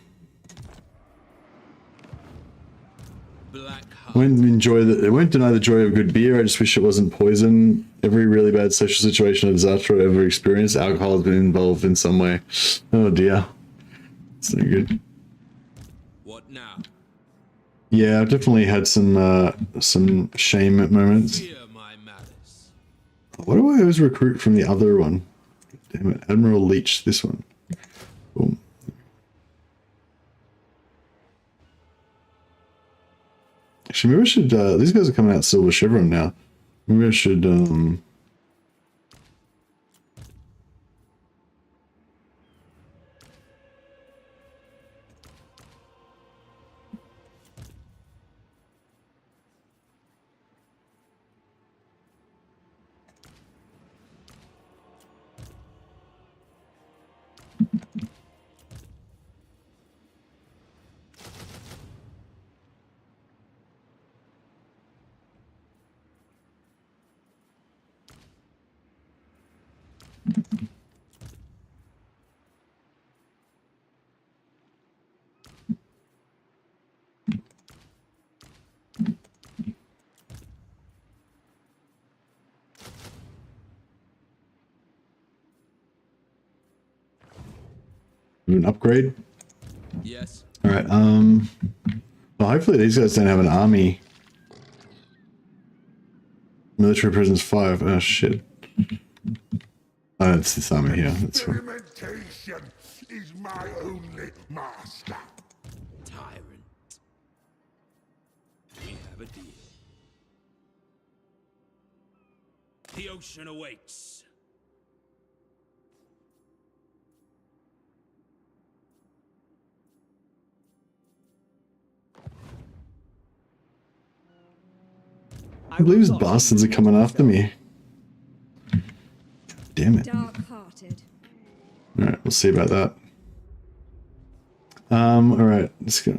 won't deny the joy of good beer. I just wish it wasn't poison. Every really bad social situation a disaster I've ever experienced, alcohol has been involved in some way. Oh dear. It's no good. What now? Yeah, I've definitely had some shame moments. Fear my malice. Why do I always recruit from the other one? Damn it, Admiral Leech, this one. Boom. Actually, maybe I should, these guys are coming out Silver Chevron now. Maybe I should, do an upgrade. Yes. All right. Well, hopefully these guys don't have an army. Military prisons 5. Oh shit. Oh, it's this army here. That's fine. experimentation is my only master. Tyrant. We have a deal. Promotion awaits. I believe these bastards are coming after me. Damn it. Dark-hearted. Alright, we'll see about that. Alright, let's go.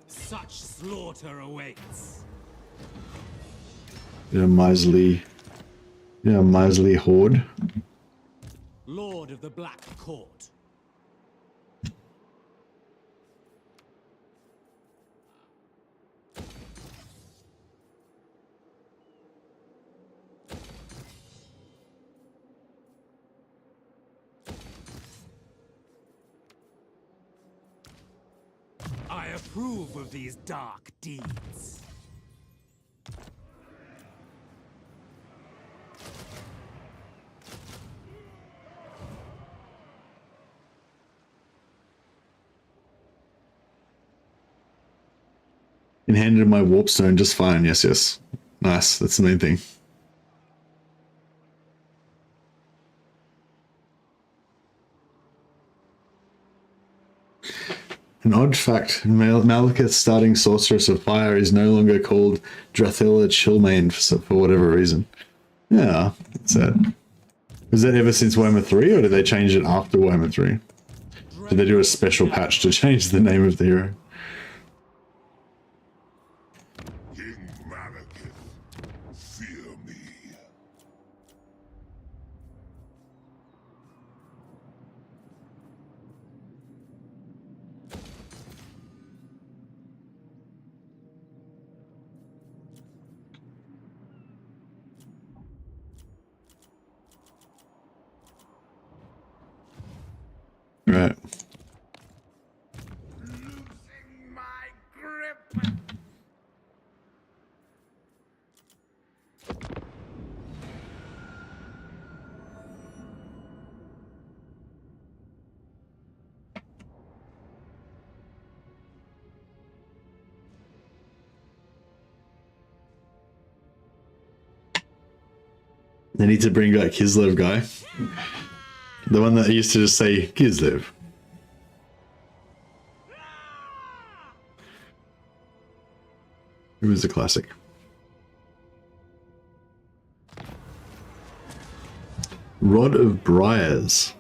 Such slaughter awaits. Miserly horde. Lord of the Black Court. I approve of these dark deeds. Inhanded my warp stone just fine. Yes, yes. Nice. That's the main thing. An odd fact, Malekith's starting sorceress of fire is no longer called Drathila Chillmane for whatever reason. Yeah, that's it. Was that ever since Warhammer 3, or did they change it after Warhammer 3? Did they do a special patch to change the name of the hero? King Malekith, fear me. Right. Losing my grip. They need to bring back Kislev guy. The one that used to just say Kislev. It was a classic. Rod of Briars.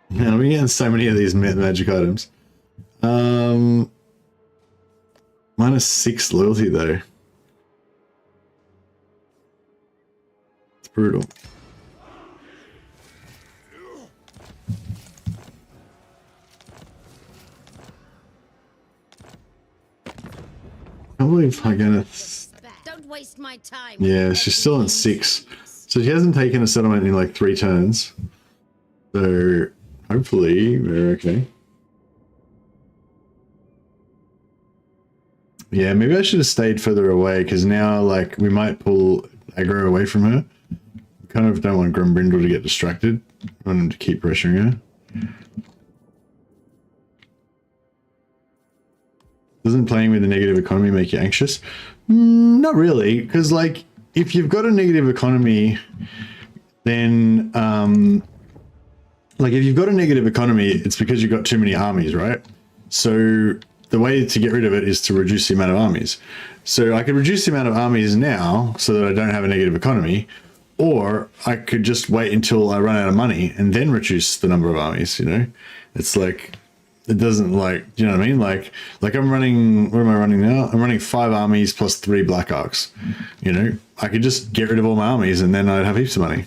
Man, we're getting so many of these magic items. -6 loyalty though. It's brutal. I believe I'm gonna. Don't waste my time. Yeah, she's still on 6. So she hasn't taken a settlement in like 3 turns. So hopefully we're okay. Yeah, maybe I should have stayed further away because now like we might pull aggro away from her. Kind of don't want Grumbrindle to get distracted. I want him to keep pressuring her. Doesn't playing with a negative economy make you anxious? Not really, because like if you've got a negative economy, then like if you've got a negative economy, it's because you've got too many armies, right? So the way to get rid of it is to reduce the amount of armies. So I could reduce the amount of armies now so that I don't have a negative economy, or I could just wait until I run out of money and then reduce the number of armies, you know? It's like, it doesn't like, do you know what I mean? Like I'm running, what am I running now? I'm running 5 armies plus 3 Black Arcs, you know? I could just get rid of all my armies and then I'd have heaps of money.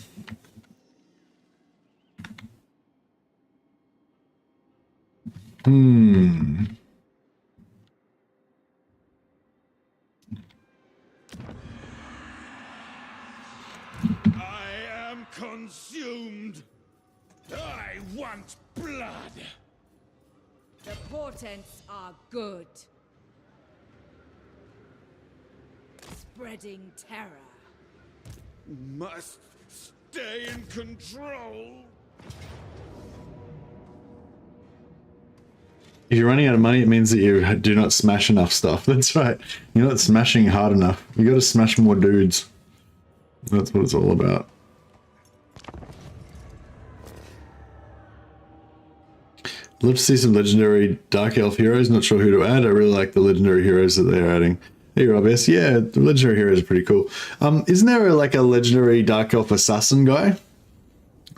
I am consumed. I want blood. The portents are good. Spreading terror. Must stay in control. If you're running out of money, it means that you do not smash enough stuff. That's right. You're not smashing hard enough. You got to smash more dudes. That's what it's all about. Love to see some legendary Dark Elf heroes. Not sure who to add. I really like the legendary heroes that they're adding. Hey, Rob S. Yeah, the legendary heroes are pretty cool. Isn't there like a legendary Dark Elf assassin guy?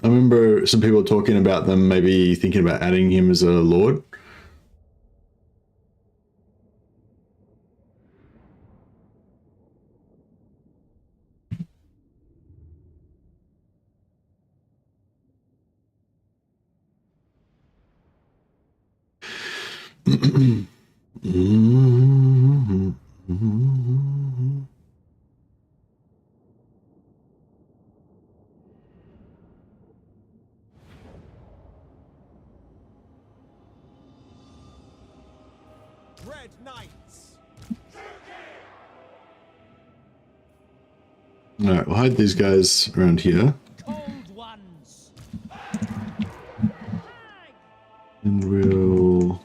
I remember some people talking about them maybe thinking about adding him as a lord. Dread Knights. All right, we'll hide these guys around here. Cold ones. And we'll...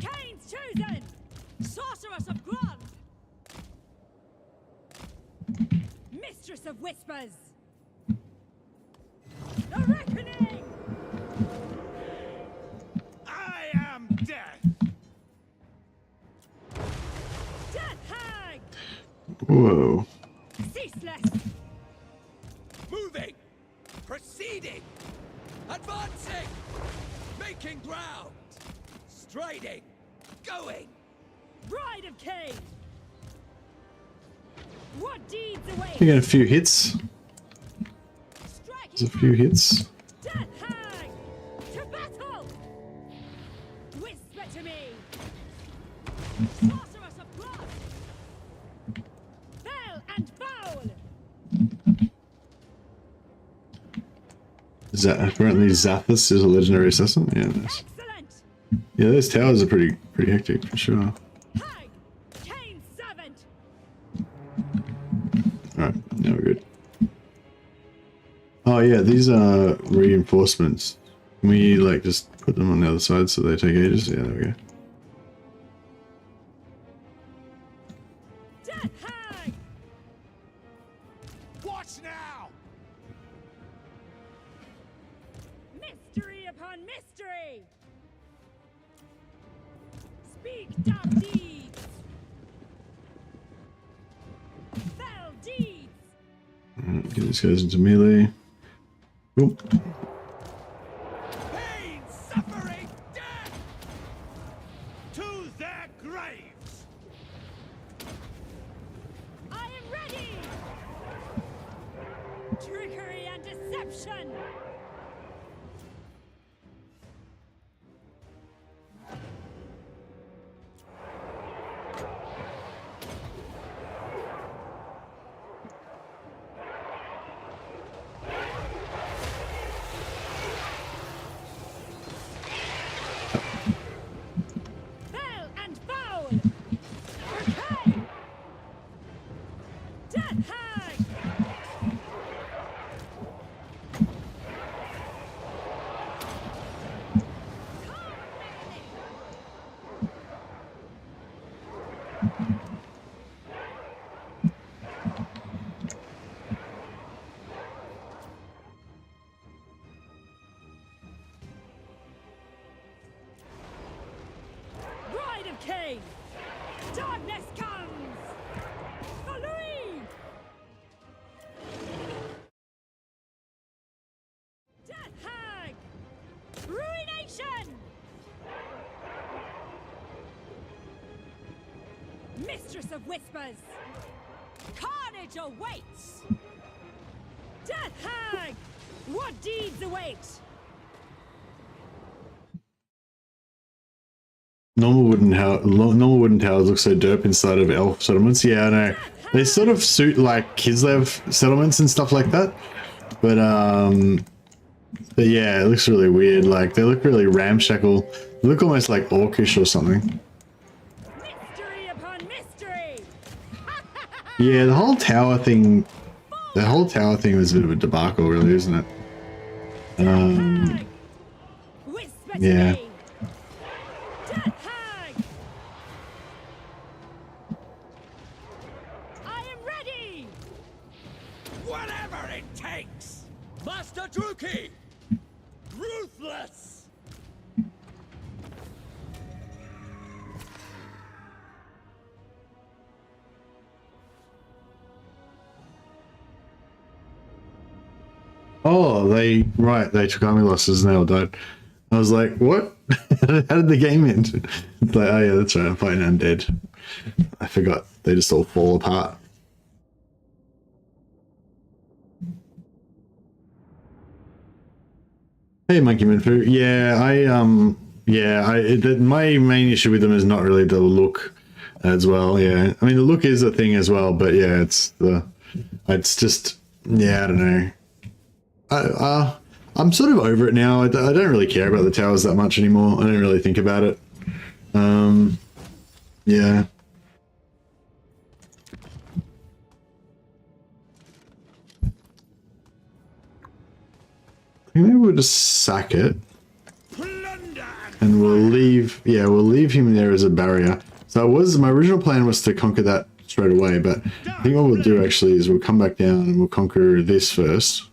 Kane's chosen! Sorceress of Grund! Mistress of Whispers! The Reckoning! I am death. Death Hag! Whoa. Ceaseless! Moving! Proceeding! Advancing! Making ground! Striding! Going! Bride of Kane! What deeds await? We got a few hits. Striking There's a few hits. Death Hag! To battle! Whisper to me! Sorceress of blood! Fell and foul! Apparently Zathis is a legendary assassin. Yeah, nice. Excellent! Yeah, those towers are pretty hectic for sure. Hag! Kane's servant! Alright, now we're good. Oh yeah, these are reinforcements. Can we like just put them on the other side so they take ages? Yeah, there we go. Death Hag! Watch now. Mystery upon mystery! Speak dark deeds! Fell deeds! Alright, get these guys into melee. Cool. Pain, suffering, death. To their graves. I am ready! Trickery and deception! Fell and foul! Okay! Death Hag! Bride of Cain! Darkness comes! For Louis! Death Hag! Ruination! Mistress of Whispers! Carnage awaits! Death Hag! What deeds await? Normal wooden towers look so dope inside of elf settlements. Yeah, I know. They sort of suit like Kislev settlements and stuff like that. But yeah, it looks really weird. Like they look really ramshackle. They look almost like orcish or something. Mystery upon mystery! Yeah, the whole tower thing was a bit of a debacle, really, isn't it? Hag! Whisper to yeah. me! Death Hag! I am ready! Whatever it takes! Master Druki! Ruthless! Oh, they took army losses and they all died. I was like, what? How did the game end? It's like, oh yeah, that's right, I'm fighting undead. I forgot. They just all fall apart. Hey, Monkey Minfu. My main issue with them is not really the look as well. Yeah, I mean the look is a thing as well, but yeah, it's just, yeah, I don't know. I'm sort of over it now. I don't really care about the towers that much anymore. I don't really think about it. Yeah. I think maybe we'll just sack it. And we'll leave him there as a barrier. So my original plan was to conquer that straight away, but I think what we'll do actually is we'll come back down and we'll conquer this first.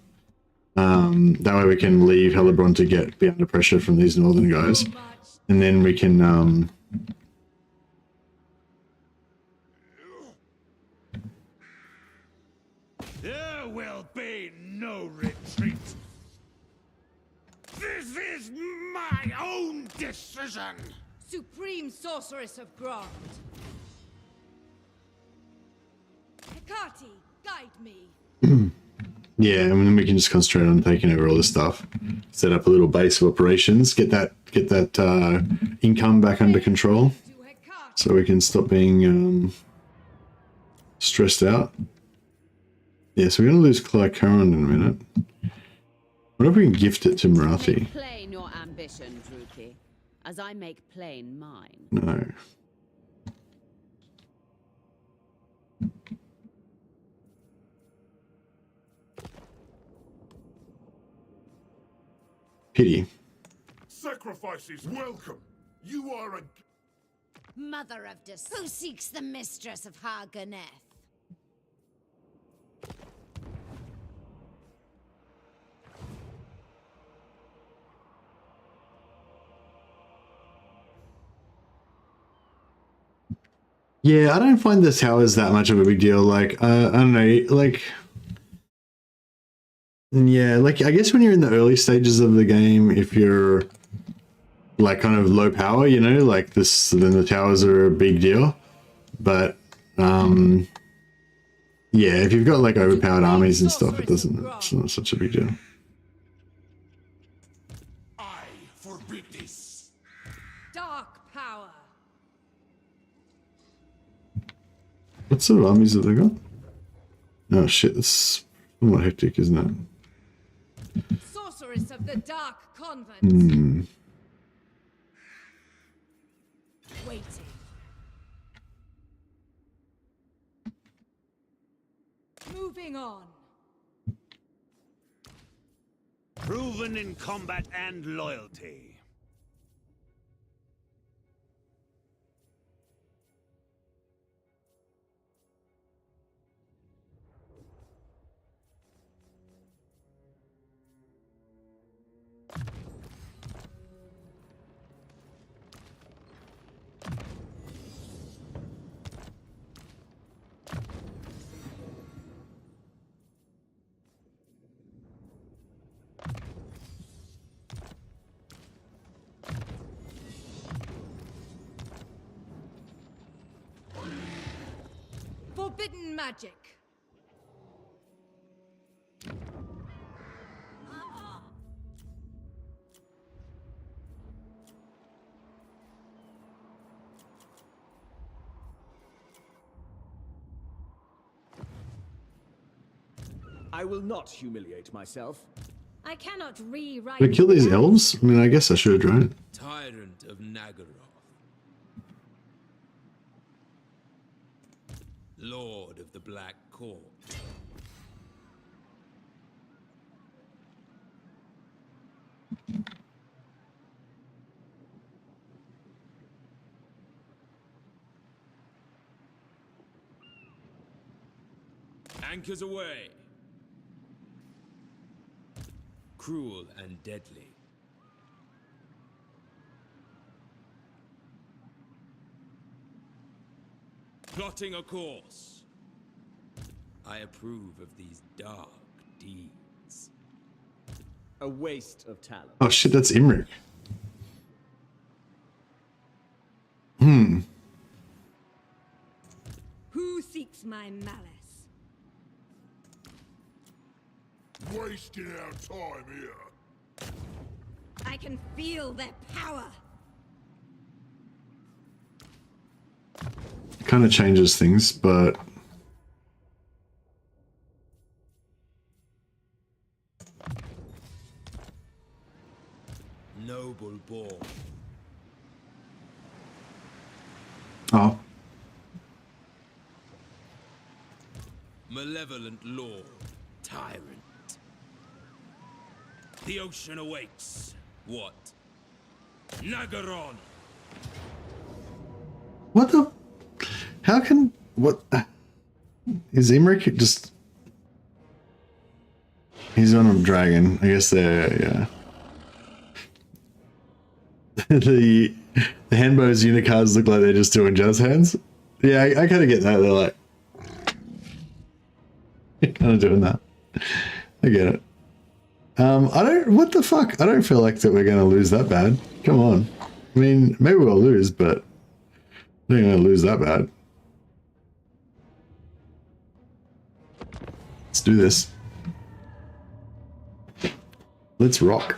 That way we can leave Hellebrand to be under pressure from these northern guys. And then we can there will be no retreat. This is my own decision. Supreme Sorceress of Grant. Hecate, guide me. yeah, and then we can just concentrate on taking over all this stuff. Set up a little base of operations, get that income back under control, so we can stop being stressed out. Yeah, so we're gonna lose Clycaron in a minute. I wonder if we can gift it to Marathi. Make plain your ambition, Druki, as I make plain mine. No. Pity. Sacrifice is welcome. You are a... Mother of Who seeks the mistress of Harganeth? Yeah, I don't find the towers that much of a big deal. Like, I don't know, like... Yeah, like, I guess when you're in the early stages of the game, if you're, like, kind of low power, you know, like this, then the towers are a big deal. It's if you've got, like, overpowered armies and stuff, it's not such a big deal. I forbid this. Dark power. What sort of armies have they got? Oh shit, that's somewhat hectic, isn't it? Sorceress of the Dark Convent. Waiting. Moving on. Proven in combat and loyalty. Forbidden magic. I will not humiliate myself. I cannot rewrite. Did I kill these elves? I mean, I guess I should have drawn it. Tyrant of Nagaroth. Lord of the Black Court. Anchors away. Cruel and deadly. Plotting a course. I approve of these dark deeds. A waste of talent. Oh shit, that's Imric. Who seeks my malice? Wasting our time here. I can feel their power. Kind of changes things, but Noble born. oh, Malevolent lord. Tyrant. The ocean awaits. What? Nagaron. what the? How can what? Is Imric just? He's on a dragon. I guess they're yeah. the handbows unicards look like they're just doing jazz hands. Yeah, I kind of get that. They're like kind of doing that. I get it. I don't. What the fuck? I don't feel like that we're gonna lose that bad. Come on. I mean, maybe we'll lose, but I don't gonna lose that bad. Let's do this. Let's rock.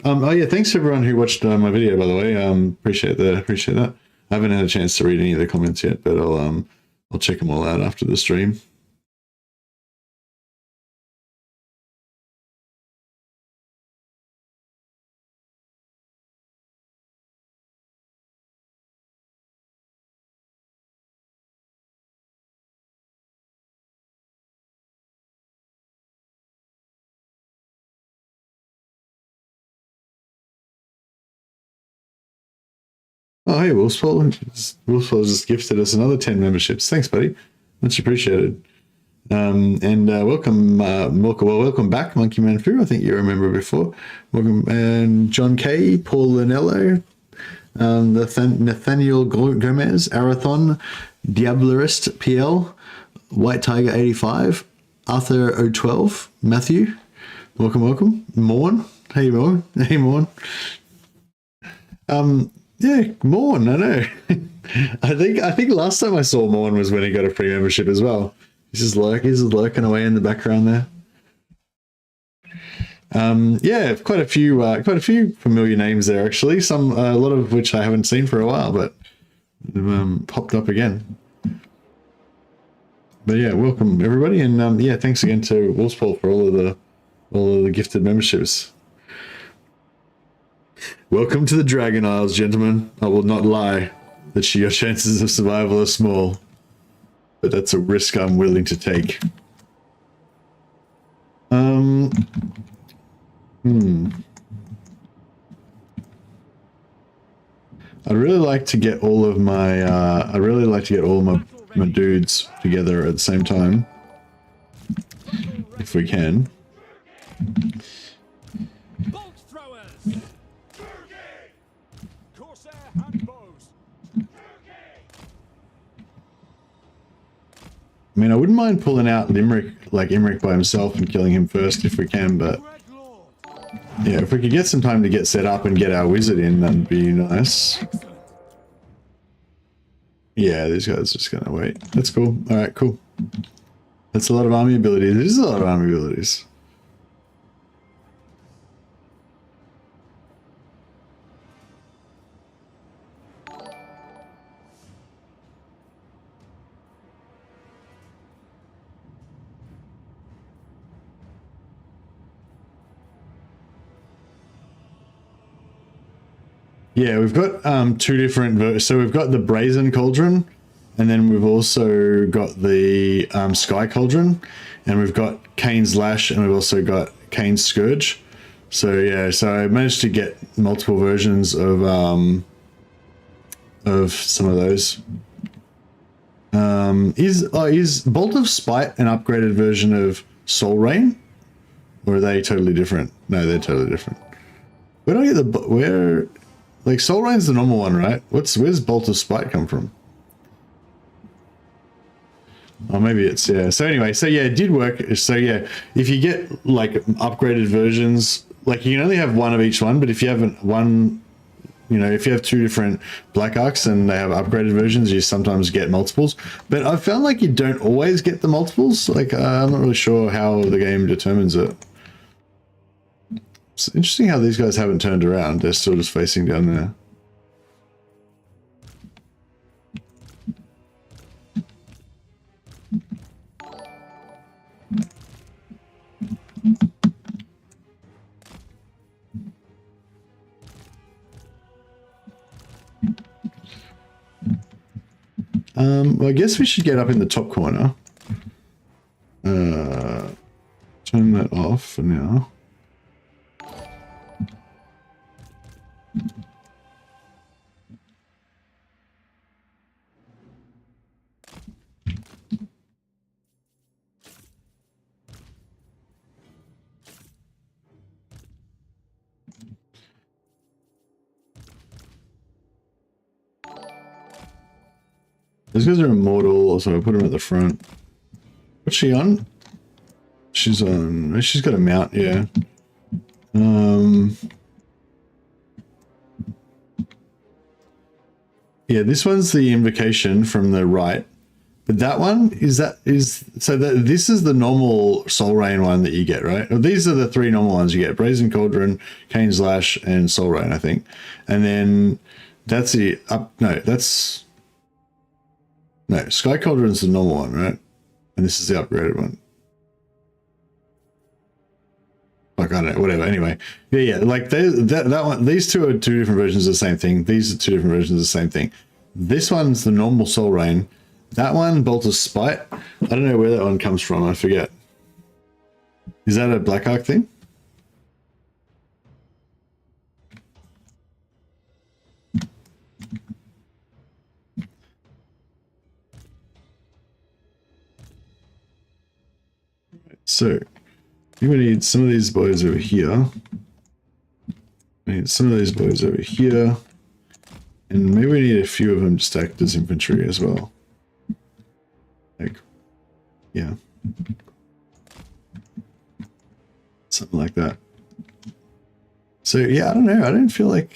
Oh yeah, thanks everyone who watched my video, by the way. Appreciate that. I haven't had a chance to read any of the comments yet, but I'll check them all out after the stream. Oh, hey, Wolfspaul. Wolfspaul just gifted us another 10 memberships. Thanks, buddy. Much appreciated. Welcome, welcome back, Monkey Man Fu. I think you remember before. Welcome, and John K, Paul Linello, Nathaniel Gomez, Arathon, Diablerist PL, White Tiger 85, Arthur 012, Matthew. Welcome. Morn. Hey, Morn. Yeah, Morn, I know. I think last time I saw Morn was when he got a free membership as well. He's just lurking away in the background there. Yeah, quite a few familiar names there actually. A lot of which I haven't seen for a while, but popped up again. But yeah, welcome everybody, and yeah, thanks again to Wolfspaul for all of the gifted memberships. Welcome to the Dragon Isles, gentlemen. I will not lie that your chances of survival are small, but that's a risk I'm willing to take. I'd really like to get all of my my dudes together at the same time, if we can. I mean, I wouldn't mind pulling out Imric by himself and killing him first if we can, but yeah, if we could get some time to get set up and get our wizard in, that'd be nice. Yeah, these guys are just gonna wait. That's cool. Alright, cool. That's a lot of army abilities. It is a lot of army abilities. Yeah, we've got two different so we've got the Brazen Cauldron, and then we've also got the Sky Cauldron, and we've got Kane's Lash, and we've also got Kane's Scourge. So yeah, so I managed to get multiple versions of some of those. Is Bolt of Spite an upgraded version of Soul Rain? Or are they totally different? No, they're totally different. Where do I get the... Like, Soul Rain's the normal one, right? Where's Bolt of Spite come from? Oh, maybe it's, yeah. So anyway, so yeah, it did work. So yeah, if you get, like, upgraded versions, like, you can only have one of each one, but if you have one... You know, if you have two different Black Arcs and they have upgraded versions, you sometimes get multiples. But I've found like you don't always get the multiples. Like, I'm not really sure how the game determines it. It's interesting how these guys haven't turned around. They're still just facing down there. Well, I guess we should get up in the top corner. Turn that off for now. These guys are immortal, so I put them at the front. What's she on? She's on... She's got a mount, yeah. Yeah, this one's the invocation from the right. But that one, this is the normal Soul Rain one that you get, right? Well, these are the three normal ones you get. Brazen Cauldron, Kane's Lash, and Soul Rain, I think. And then that's the... No, Sky Cauldron's the normal one, right? And this is the upgraded one. Like, I don't know, whatever. Anyway, yeah, like that one. These two are two different versions of the same thing. These are two different versions of the same thing. This one's the normal Soul Rain. That one, Bolt of Spite. I don't know where that one comes from. I forget. Is that a Black Arc thing? So, we need some of these boys over here. We need some of these boys over here. And maybe we need a few of them stacked as infantry as well. Like, yeah. Something like that. So, yeah, I don't know. I don't feel like...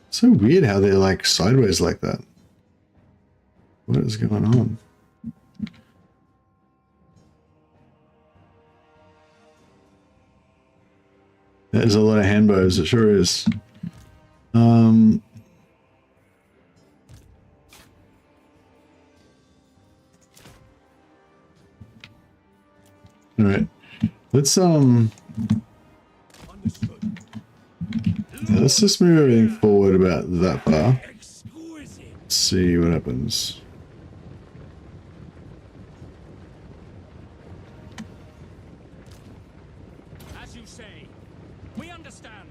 So weird how they're like sideways like that. What is going on? There's a lot of handbows, it sure is. All right. Let's let's just move everything forward about that far. Let's see what happens. As you say, we understand.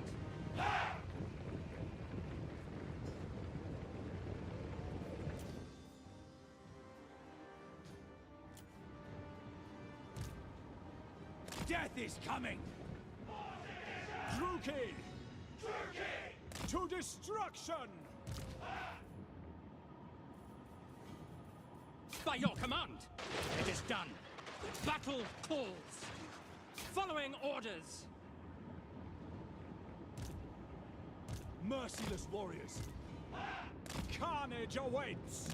Death is coming. Druki! To destruction! By your command, it is done. Battle calls. Following orders. Merciless warriors. Carnage awaits.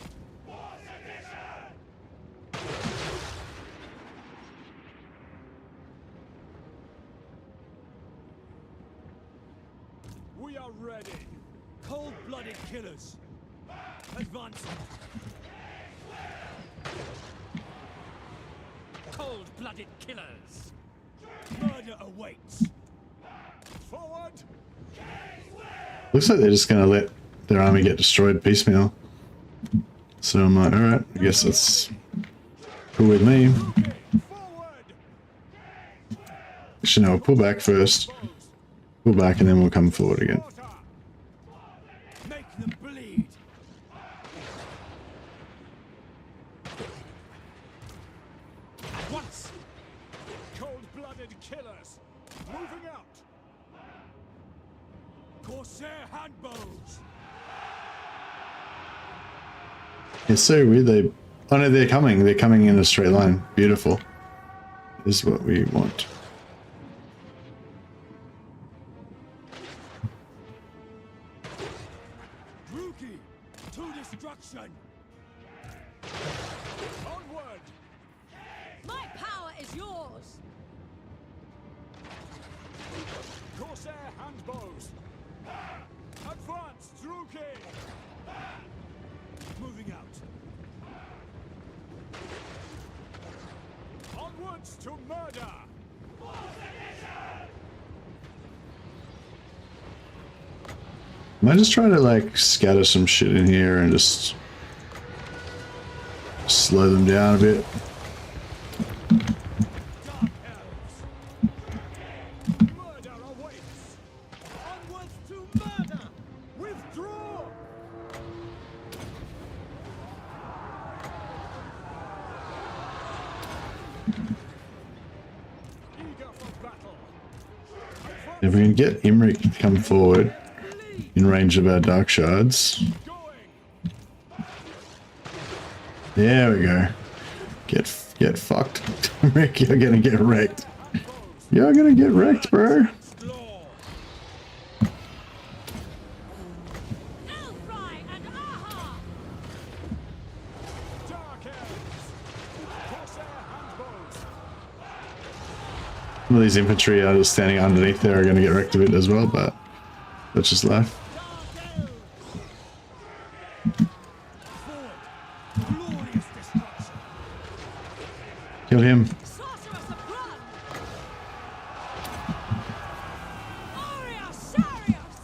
We are ready. Cold-blooded killers. Advancing. Cold-blooded killers. Murder awaits. Forward. Looks like they're just gonna let their army get destroyed piecemeal. So I'm like, alright, I guess that's cool with me. Actually, no, pull back first. Pull back and then we'll come forward again. Make them bleed. At once. Cold-blooded killers. Moving out. Corsair handbows. It's so weird. Oh no, they're coming. They're coming in a straight line. Beautiful. This is what we want. Rookie to destruction. Onward. My power is yours. Corsair handbows. Advance, Rookie. Moving out. Onwards to murder. I might just try to like scatter some shit in here and just slow them down a bit. Dark Elves. Murder awaits. Onwards to murder. Withdraw. Eager for battle. If we can get Imric to come forward in range of our dark shards. There we go. Get fucked. Imric, you're gonna get wrecked. You're gonna get wrecked, bro. Elfry and Aha! Dark Elves. Corsair handbows. Some of these infantry are just standing underneath there are gonna get wrecked a bit as well, but that's just life. Dark Elves. Forward. Glorious destruction. Kill him. Sorceress of Run! Aria Sarius!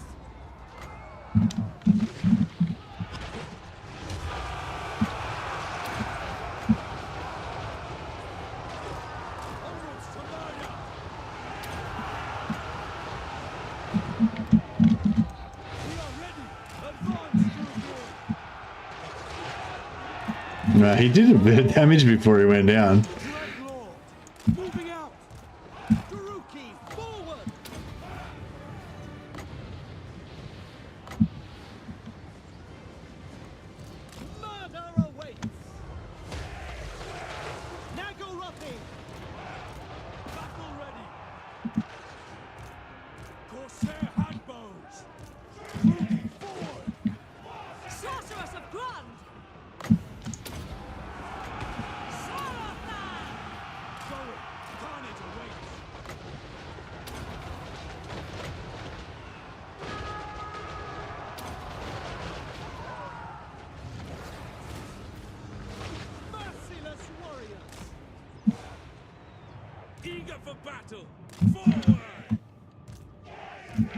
Onwards to murder. We are ready. Advance, Rookie. Nah, he did a bit of damage before he went down. Dreadlord. Moving out. Rookie, forward. Murder awaits. Nagorothy. Battle ready. Corsair handbows. Rookie, forward. Sorceress of Grund! Sarathan! Going. Carnage awaits. Merciless warriors. Eager for battle! Forward!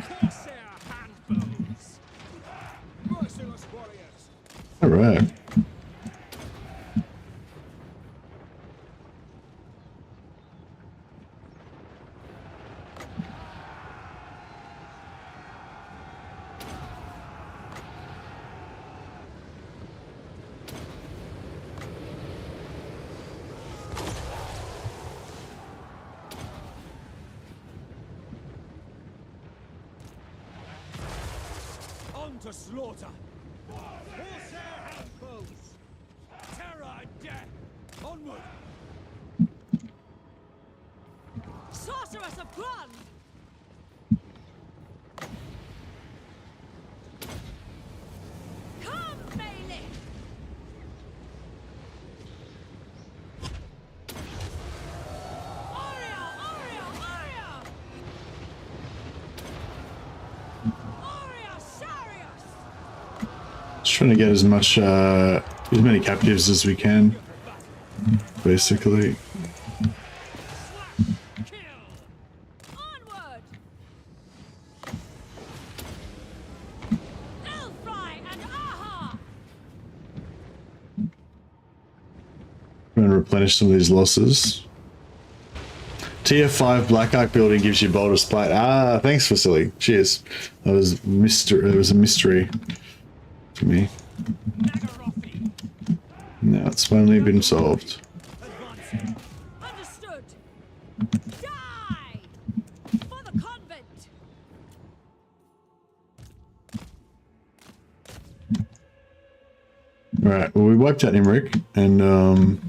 Corsair handbows. Merciless warriors. All right. On to slaughter. Corsair handbows. Terror and death. Onward. Sorceress of Grund! Come, Melee! Aria! Aria! Aria! Aria Sarius! Just trying to get as many captives as we can, basically. Kill! Onward! Elfry and Aha! Trying to replenish some of these losses. Tier 5 Black Ark building gives you Boulder Spite. Ah, thanks, Vasily. Cheers. That was it was a mystery to me. Now it's finally been solved. Understood. Die for the convent. Alright, well we wiped out Imric and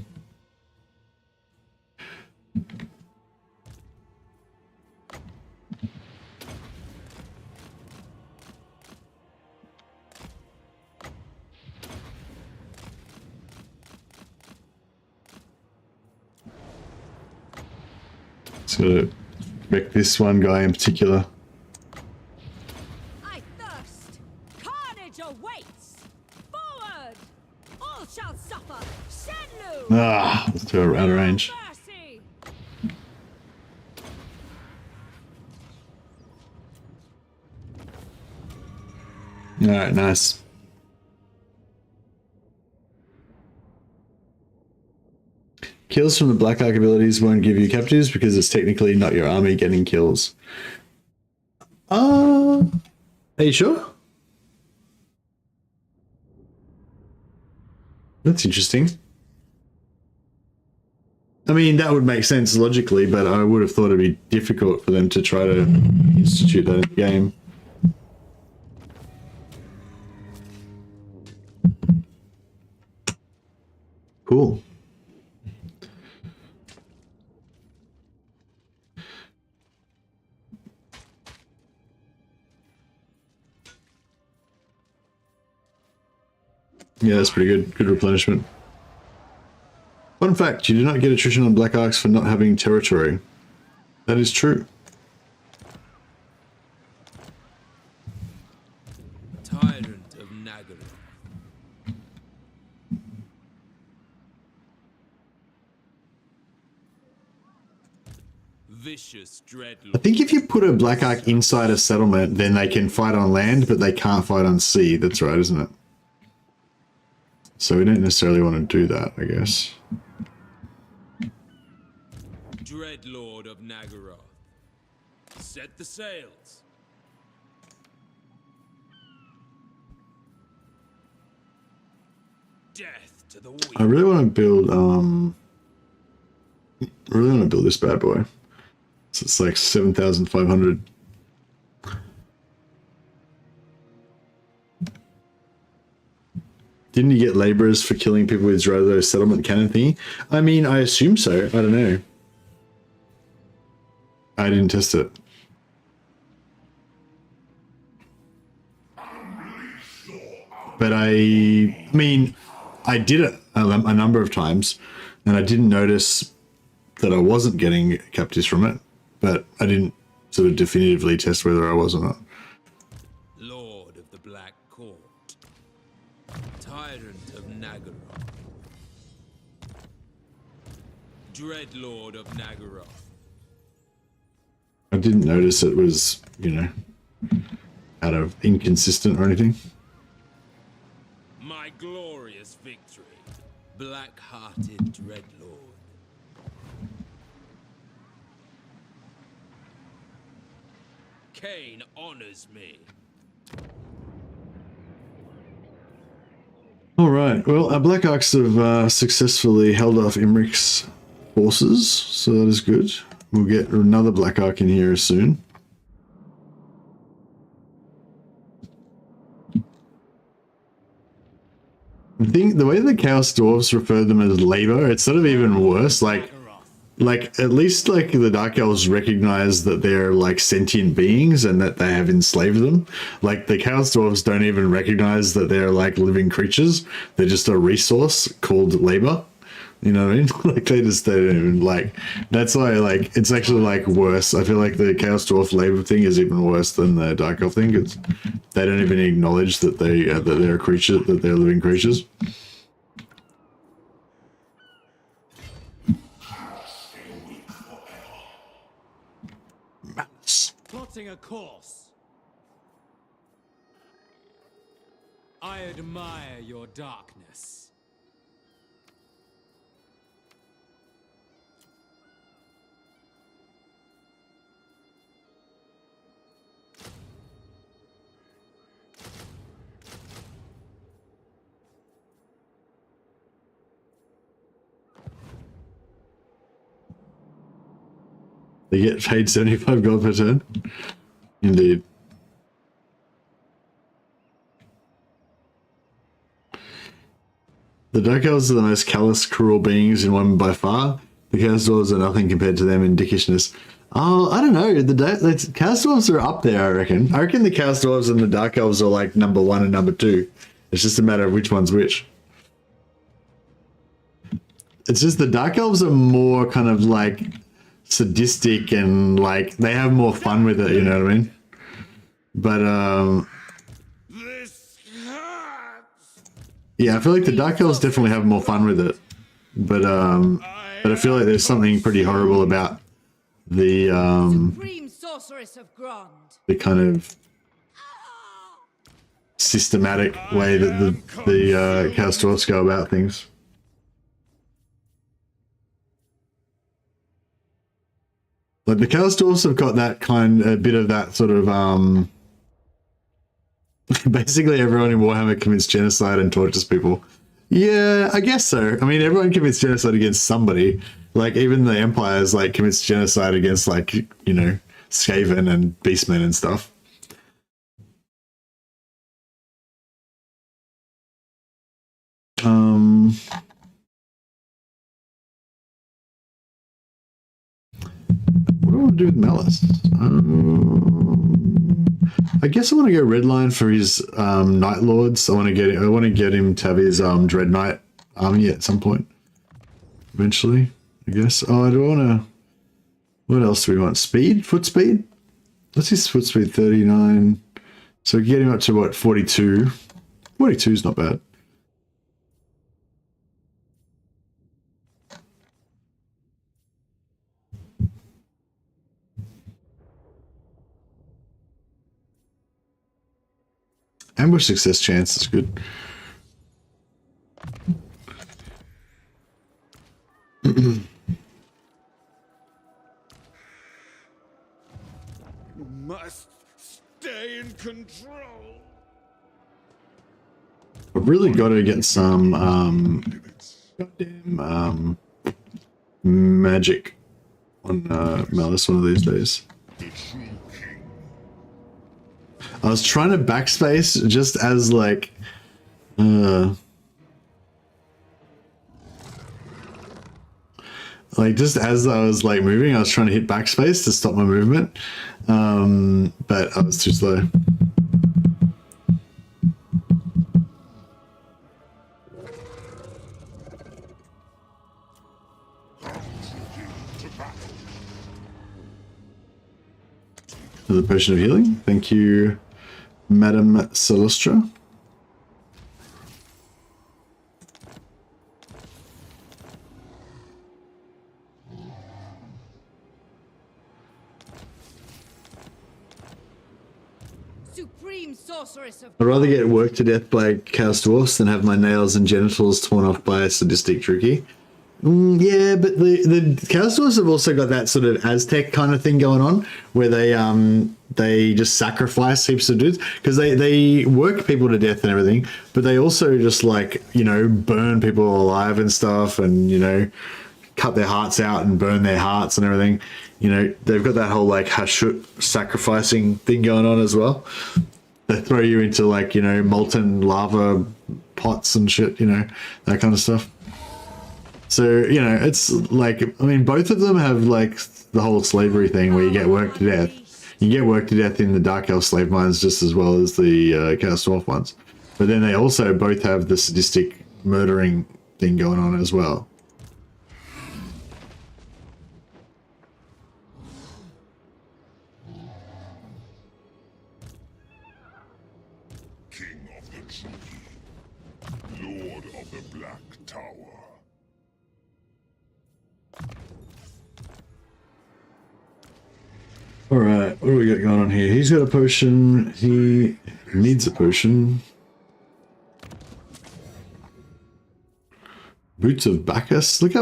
so wreck this one guy in particular. I thirst. Carnage awaits. Forward. All shall suffer. Shenlu. Ah, let's do it out of range. Mercy. Alright, nice. Kills from the Black Ark abilities won't give you captives because it's technically not your army getting kills. Are you sure? That's interesting. I mean, that would make sense logically, but I would have thought it'd be difficult for them to try to institute that in the game. Cool. Yeah, that's pretty good. Good replenishment. Fun fact, you do not get attrition on Black Arks for not having territory. That is true. Tyrant of Nagaroth. Vicious dreadlord. I think if you put a Black Ark inside a settlement, then they can fight on land, but they can't fight on sea. That's right, isn't it? So we don't necessarily want to do that, I guess. Dreadlord of Nagaroth. Set the sails. Death to the weak. I really want to build, this bad boy. So it's like 7,500. Didn't you get laborers for killing people with Drodo settlement cannon thingy? I mean, I assume so. I don't know. I didn't test it. But I mean, I did it a number of times, and I didn't notice that I wasn't getting captives from it, but I didn't sort of definitively test whether I was or not. Lord of the Black Court. Tyrant of Nagaroth. Dreadlord of Nagaroth. I didn't notice it was, you know, out of inconsistent or anything. My glorious victory. Black-hearted Dreadlord. Cain honors me. All right. Well, our Black Arks have successfully held off Imric's forces, so that is good. We'll get another Black Ark in here soon. I think the way the Chaos Dwarves refer them as labor, it's sort of even worse. Like at least like the Dark Elves recognize that they're like sentient beings and that they have enslaved them. Like the Chaos Dwarves don't even recognize that they're like living creatures. They're just a resource called labor. You know what I mean? Like they don't even like. That's why like it's actually like worse. I feel like the Chaos Dwarf labor thing is even worse than the Dark Elf thing. It's, they don't even acknowledge that they're a creature, that they're living creatures. MALUS. Plotting a course. I admire your darkness. They get paid 75 gold per turn. Indeed. The Dark Elves are the most callous, cruel beings in one by far. The Chaos Dwarves are nothing compared to them in dickishness. Oh, I don't know. The Chaos Dwarves are up there, I reckon. I reckon the Chaos Dwarves and the Dark Elves are like number 1 and number 2. It's just a matter of which one's which. It's just the Dark Elves are more kind of like sadistic and like they have more fun with it, you know what I mean? But yeah, I feel like the Dark Elves definitely have more fun with it. But I feel like there's something pretty horrible about the Supreme Sorceress of Grond. the kind of systematic way that the Chaos Dwarfs go about things. Like the Chaos Dwarfs have got that a bit of that sort of basically everyone in Warhammer commits genocide and tortures people. Yeah, I guess so. I mean, everyone commits genocide against somebody. Like even the Empires like commits genocide against like, you know, Skaven and Beastmen and stuff. What do I want to do with MALUS? I guess I want to go Redline for his Night Lords. I want to get him to have his Dread Knight army at some point. Eventually, I guess. Oh, I do want to. What else do we want? Speed? Foot speed? What's his foot speed? 39. So get him up to what? 42. 42 is not bad. Ambush success chance is good. You must stay in control. I've really got to get some goddamn magic on MALUS one of these days. I was trying to backspace just as like just as I was like moving, I was trying to hit backspace to stop my movement, but I was too slow. The potion of healing. Thank you, Madam Celestra. Supreme Sorceress of I'd rather get worked to death by Chaos Dwarfs than have my nails and genitals torn off by a sadistic Druki. Yeah, but the Chaos Dwarfs have also got that sort of Aztec kind of thing going on, where they just sacrifice heaps of dudes because they work people to death and everything, but they also just like, you know, burn people alive and stuff, and you know, cut their hearts out and burn their hearts and everything. You know, they've got that whole like Hashut sacrificing thing going on as well. They throw you into like, you know, molten lava pots and shit, you know, that kind of stuff. So, you know, it's like, I mean, both of them have like the whole slavery thing where you get worked to death. You get worked to death in the Dark Elf slave mines just as well as the Chaos Dwarf ones. But then they also both have the sadistic murdering thing going on as well. King of the Druki, Lord of the Black Tower. Alright, what do we got going on here? He's got a potion. He needs a potion. Boots of Bacchus. Look how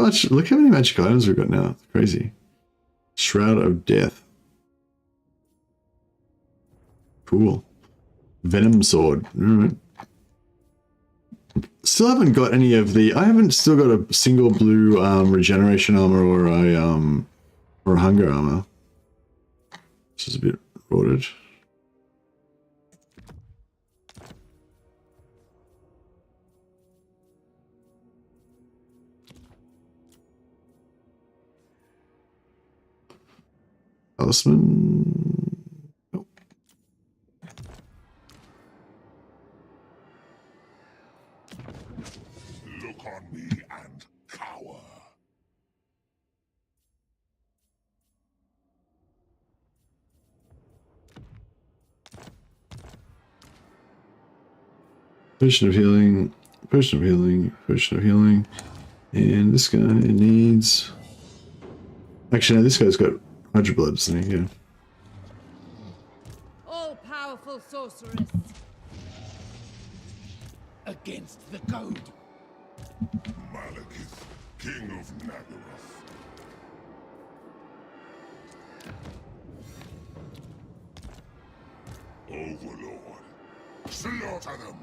many magic items we've got now. It's crazy. Shroud of Death. Cool. Venom Sword. Alright. Still haven't got any of the... I haven't still got a single blue regeneration armor or a hunger armor. This is a bit rotted. Talisman. Nope. Look on me and cower. Potion of healing, potion of healing, potion of healing. And this guy needs... Actually, no, this guy's got 100 blood, doesn't he? Yeah. All-powerful sorceress. Against the code. Malekith, King of Nagaroth. Overlord, slaughter them!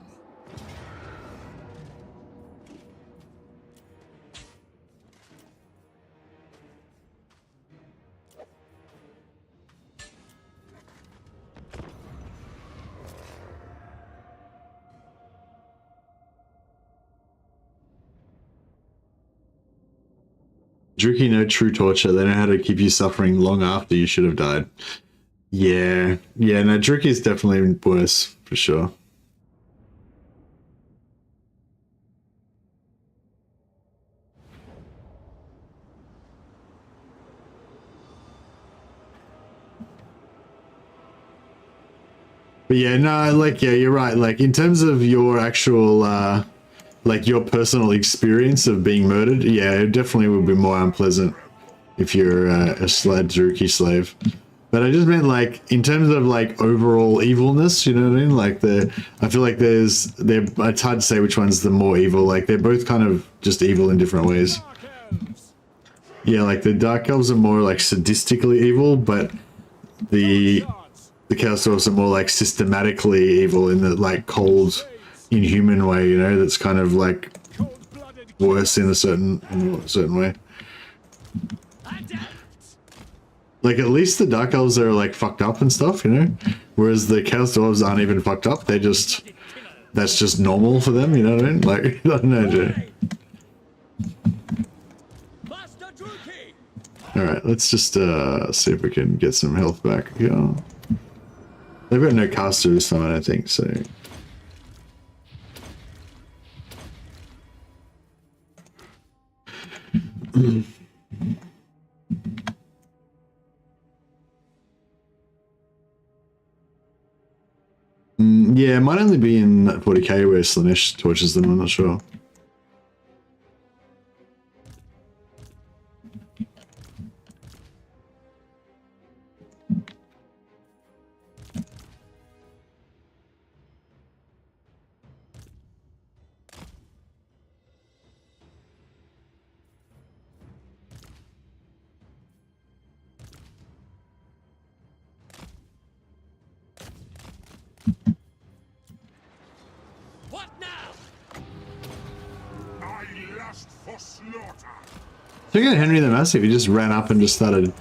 Druki know true torture. They know how to keep you suffering long after you should have died. Yeah. Yeah, no, Druki is definitely worse, for sure. But yeah, no, like, yeah, you're right. Like, in terms of your actual, like, your personal experience of being murdered, yeah, it definitely would be more unpleasant if you're a Druki slave. But I just meant, like, in terms of, like, overall evilness, you know what I mean? Like, I feel like it's hard to say which one's the more evil. Like, they're both kind of just evil in different ways. Yeah, like, the Dark Elves are more, like, sadistically evil, but the Chaos Dwarfs are more, like, systematically evil in the, like, cold, inhuman way, you know, that's kind of, like, worse in a certain way. Like, at least the Dark Elves are, like, fucked up and stuff, you know? Whereas the Chaos Dwarves aren't even fucked up, they just... That's just normal for them, you know what I mean? Like, I don't know, Jay. Alright, let's just, see if we can get some health back here. They've got no caster this time, I don't think, so... Yeah, it might only be in 40k where Slanesh torches them, I'm not sure. Look at Henry the Massive, he just ran up and just started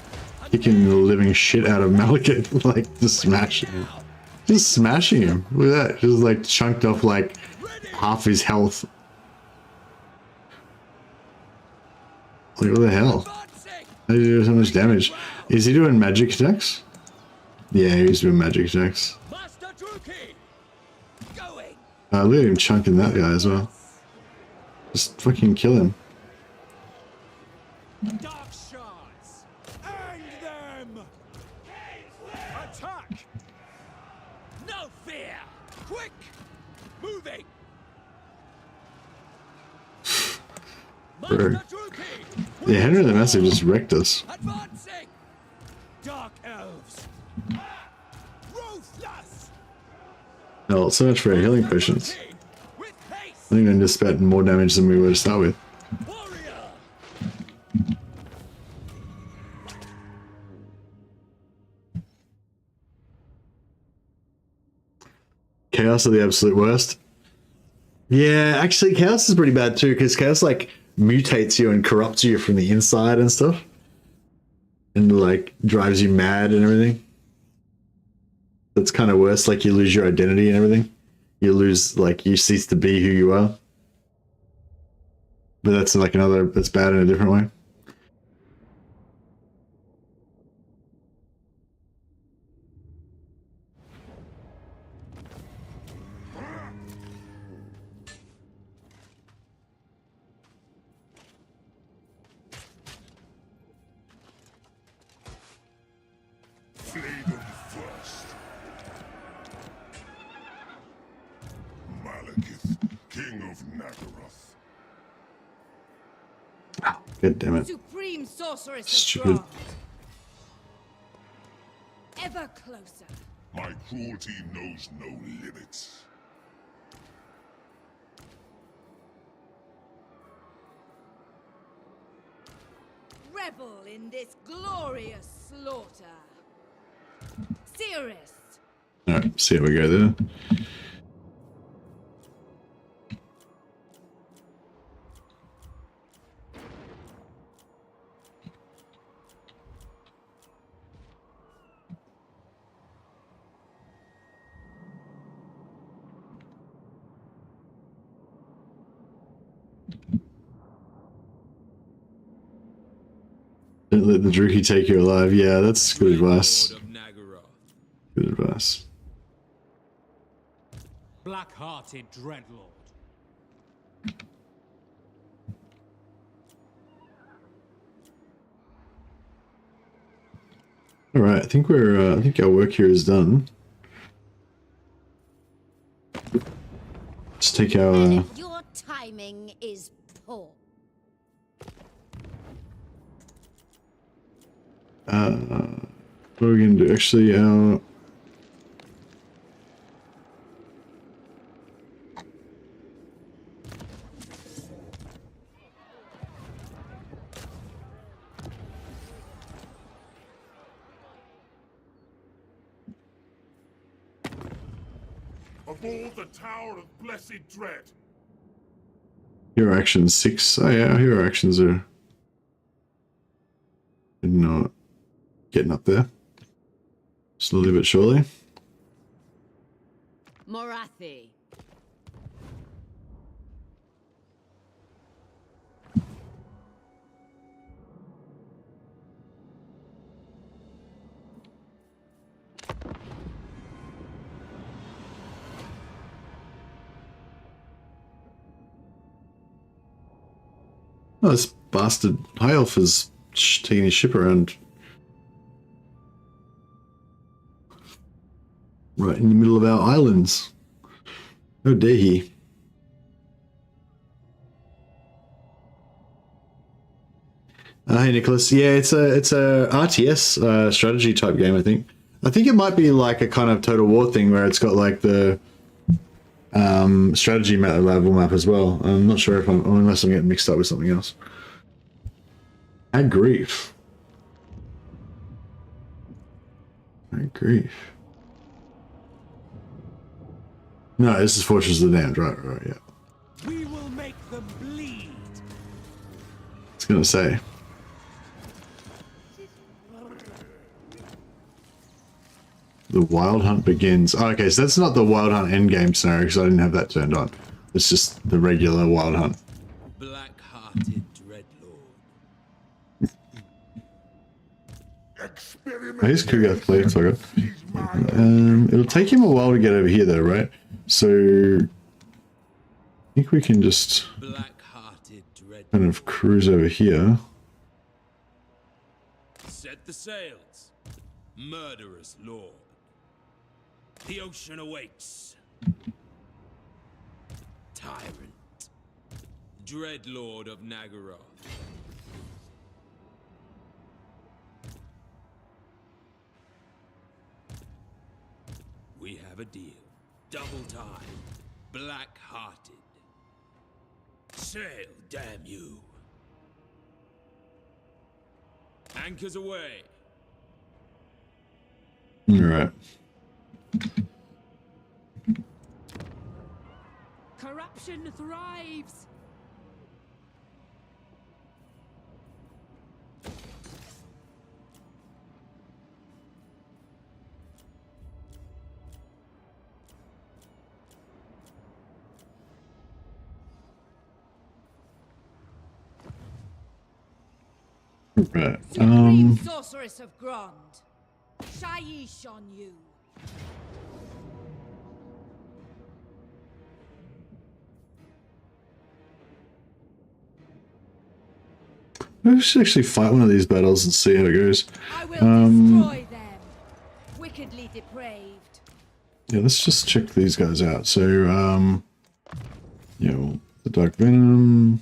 kicking the living shit out of Malekith, like just smashing him. Just smashing him. Look at that, just like chunked off like half his health. Like what the hell? How did he do so much damage? Is he doing magic attacks? Yeah, he's doing magic attacks. Look at him chunking that guy as well. Just fucking kill him. Dark shards! Hang them! Attack! No fear! Quick! Moving! Yeah, Henry the Massive just wrecked us. Advancing! Dark Elves! Ruthless! Oh, so much for our healing potions. I think I just spent more damage than we were to start with. Chaos are the absolute worst. Yeah, actually, Chaos is pretty bad too, because Chaos like mutates you and corrupts you from the inside and stuff, and like drives you mad and everything. That's kind of worse. Like you lose your identity and everything. You lose, like, you cease to be who you are. But that's like another, that's bad in a different way. Flay them first. Malekith, King of Nagaroth. God damn it. Supreme sorceress Stupid. of Grant. Ever closer. My cruelty knows no limits. Revel in this glorious slaughter. Cirrus. Alright, see how we go there. Don't let the Druki take you alive. Yeah, that's good advice. Lord of Nagaroth. Good advice. Black-hearted dreadlord. All right, I think we're. I think our work here is done. Let's take our. Your timing is poor. What are we gonna do? Actually, Aboard the Tower of Blessed Dread. hero actions 6. Oh yeah, hero actions are. Didn't know it. Getting up there. Slowly but surely. Morathi. Oh, this bastard high elf is taking his ship around. Right in the middle of our islands. How dare he? Hey Nicholas, yeah, it's a RTS strategy type game. I think it might be like a kind of Total War thing where it's got like the strategy level map as well. I'm not sure if unless I'm getting mixed up with something else. At grief. At grief. No, this is Fortress of the Damned, right, yeah. We will make them bleed. I was gonna say. The Wild Hunt begins. Oh, okay, so that's not the Wild Hunt endgame scenario because I didn't have that turned on. It's just the regular Wild Hunt. Black-hearted dreadlord. He's Kugath Cleave, so it'll take him a while to get over here though, right? So I think we can just kind of cruise over here. Set the sails, murderous lord. The ocean awaits. Tyrant, dreadlord of Nagaroth. We have a deal. Double time. Black-hearted. Sail, damn you. Anchors away. All right. Corruption thrives. Right. Supreme Sorceress of Grond. Shaiish on you. We should actually fight one of these battles and see how it goes. I will destroy them. Wickedly depraved. Yeah, let's just check these guys out. So, yeah, well, the Dark Venom.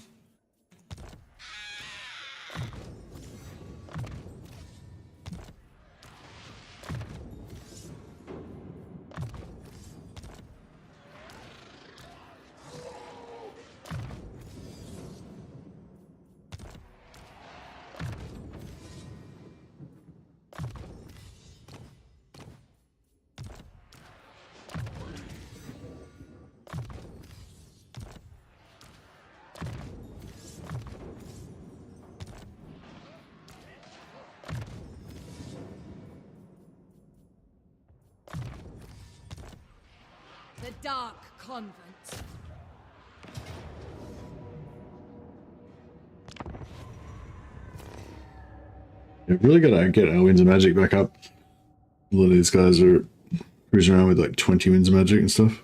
The Dark Convent. Yeah, really gotta get our Winds of Magic back up. A lot of these guys are cruising around with like 20 Winds of Magic and stuff.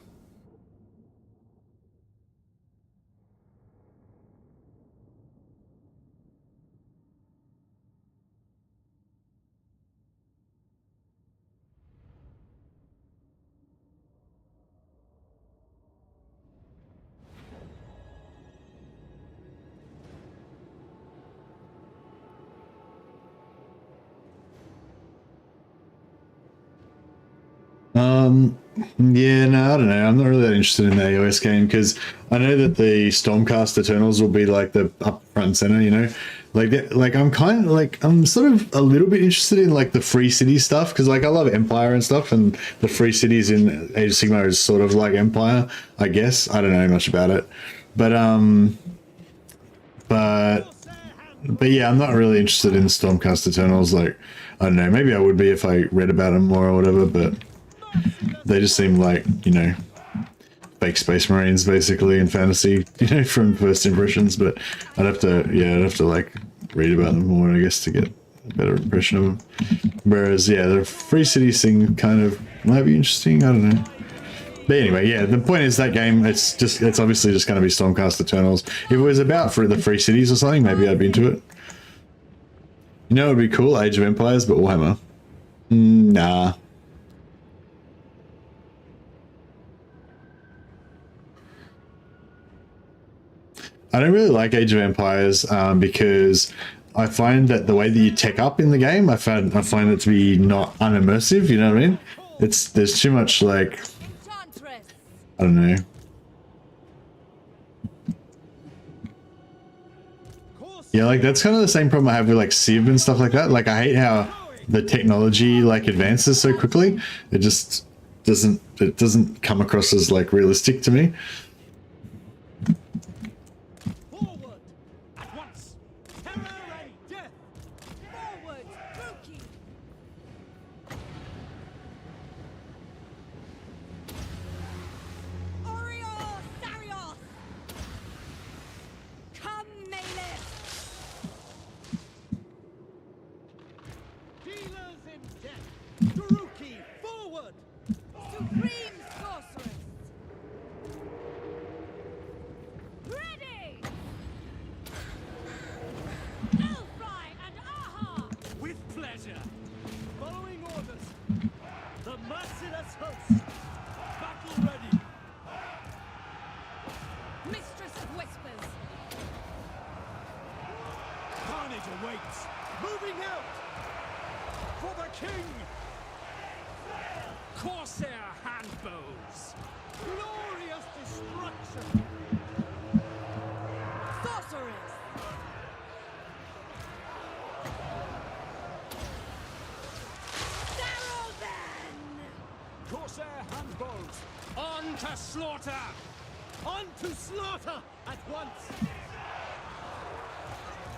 Yeah, no, I don't know. I'm not really that interested in the AOS game because I know that the Stormcast Eternals will be like the up front and center, you know? Like I'm kind of like, I'm sort of a little bit interested in like the free city stuff because like I love Empire and stuff, and the free cities in Age of Sigmar is sort of like Empire, I guess. I don't know much about it. But yeah, I'm not really interested in Stormcast Eternals. Like, I don't know, maybe I would be if I read about them more or whatever, but they just seem like, you know, fake Space Marines basically in fantasy, you know, from first impressions. But I'd have to like read about them more, I guess, to get a better impression of them. Whereas, yeah, the free cities thing kind of might be interesting. I don't know. But anyway, yeah, the point is that game, it's obviously just going to be Stormcast Eternals. If it was about for the free cities or something, maybe I'd be into it. You know, it would be cool, Age of Empires, but Warhammer. Nah. I don't really like Age of Empires because I find that the way that you tech up in the game, I find it to be not unimmersive. You know what I mean? There's too much like, I don't know. Yeah, like that's kind of the same problem I have with like Civ and stuff like that. Like I hate how the technology like advances so quickly. It just doesn't come across as like realistic to me.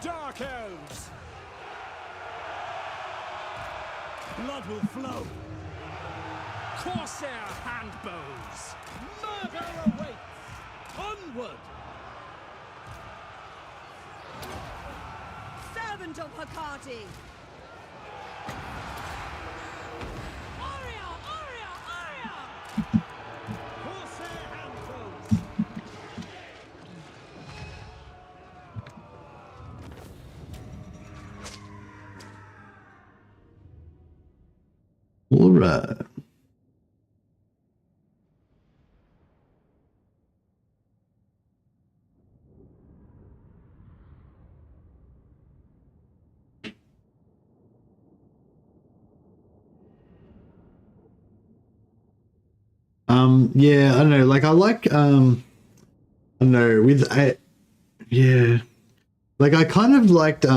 Dark Elves! Blood will flow! Corsair handbows! Murder awaits! Onward! servant of Hecate. Aria! Aria! Aria! Corsair handfuls. All right. Yeah, I don't know, like I like I don't know, with yeah. Like I kind of liked like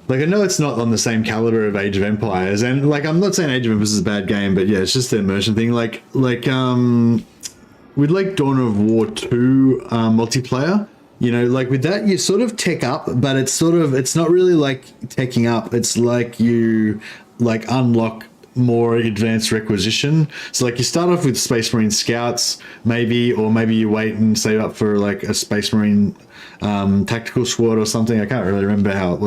I know it's not on the same caliber of Age of Empires, and like I'm not saying Age of Empires is a bad game, but yeah, it's just the immersion thing. Like with like Dawn of War 2 multiplayer, you know, like with that you sort of tech up, but it's not really like teching up. It's like you like unlock more advanced requisition. So like you start off with Space Marine Scouts, maybe, or maybe you wait and save up for like a Space Marine tactical squad or something. I can't really remember how it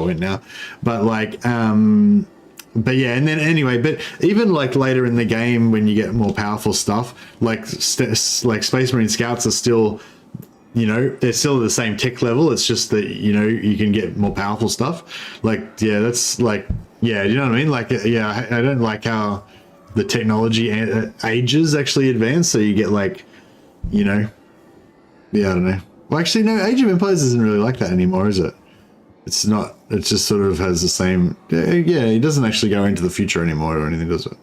went now, but like but yeah, and then anyway, but even like later in the game when you get more powerful stuff, like Space Marine Scouts are still, you know, they're still at the same tech level. It's just that, you know, you can get more powerful stuff. Like, yeah, that's like, yeah, you know what I mean? Like, yeah, I don't like how the technology ages actually advance. So you get like, you know, yeah, I don't know. Well, actually, no, Age of Empires isn't really like that anymore, is it? It's not. It just sort of has the same. Yeah, it doesn't actually go into the future anymore or anything, does it?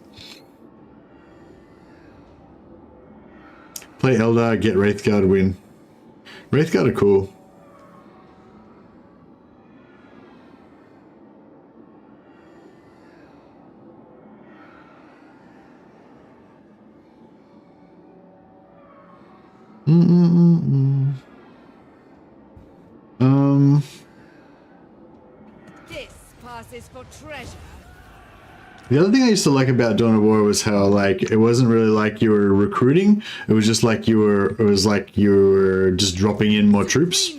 Play Eldar, get Wraithguard, win. Wraithguard are cool. This passes for treasure. The other thing I used to like about Dawn of War was how like it wasn't really like you were recruiting. It was just like you were just dropping in more troops.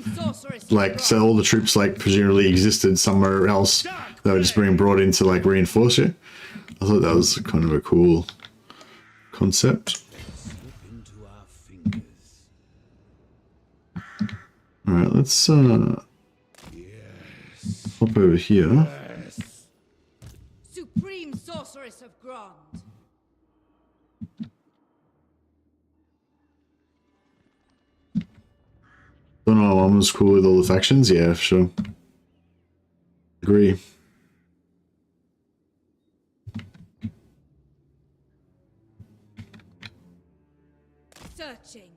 Like, so all the troops like presumably existed somewhere else. They were just being brought in to like reinforce you. I thought that was kind of a cool concept. All right, let's hop over here. Supreme sorceress of Grond. Don't know, one was cool with all the factions. Yeah, sure. Agree. Searching.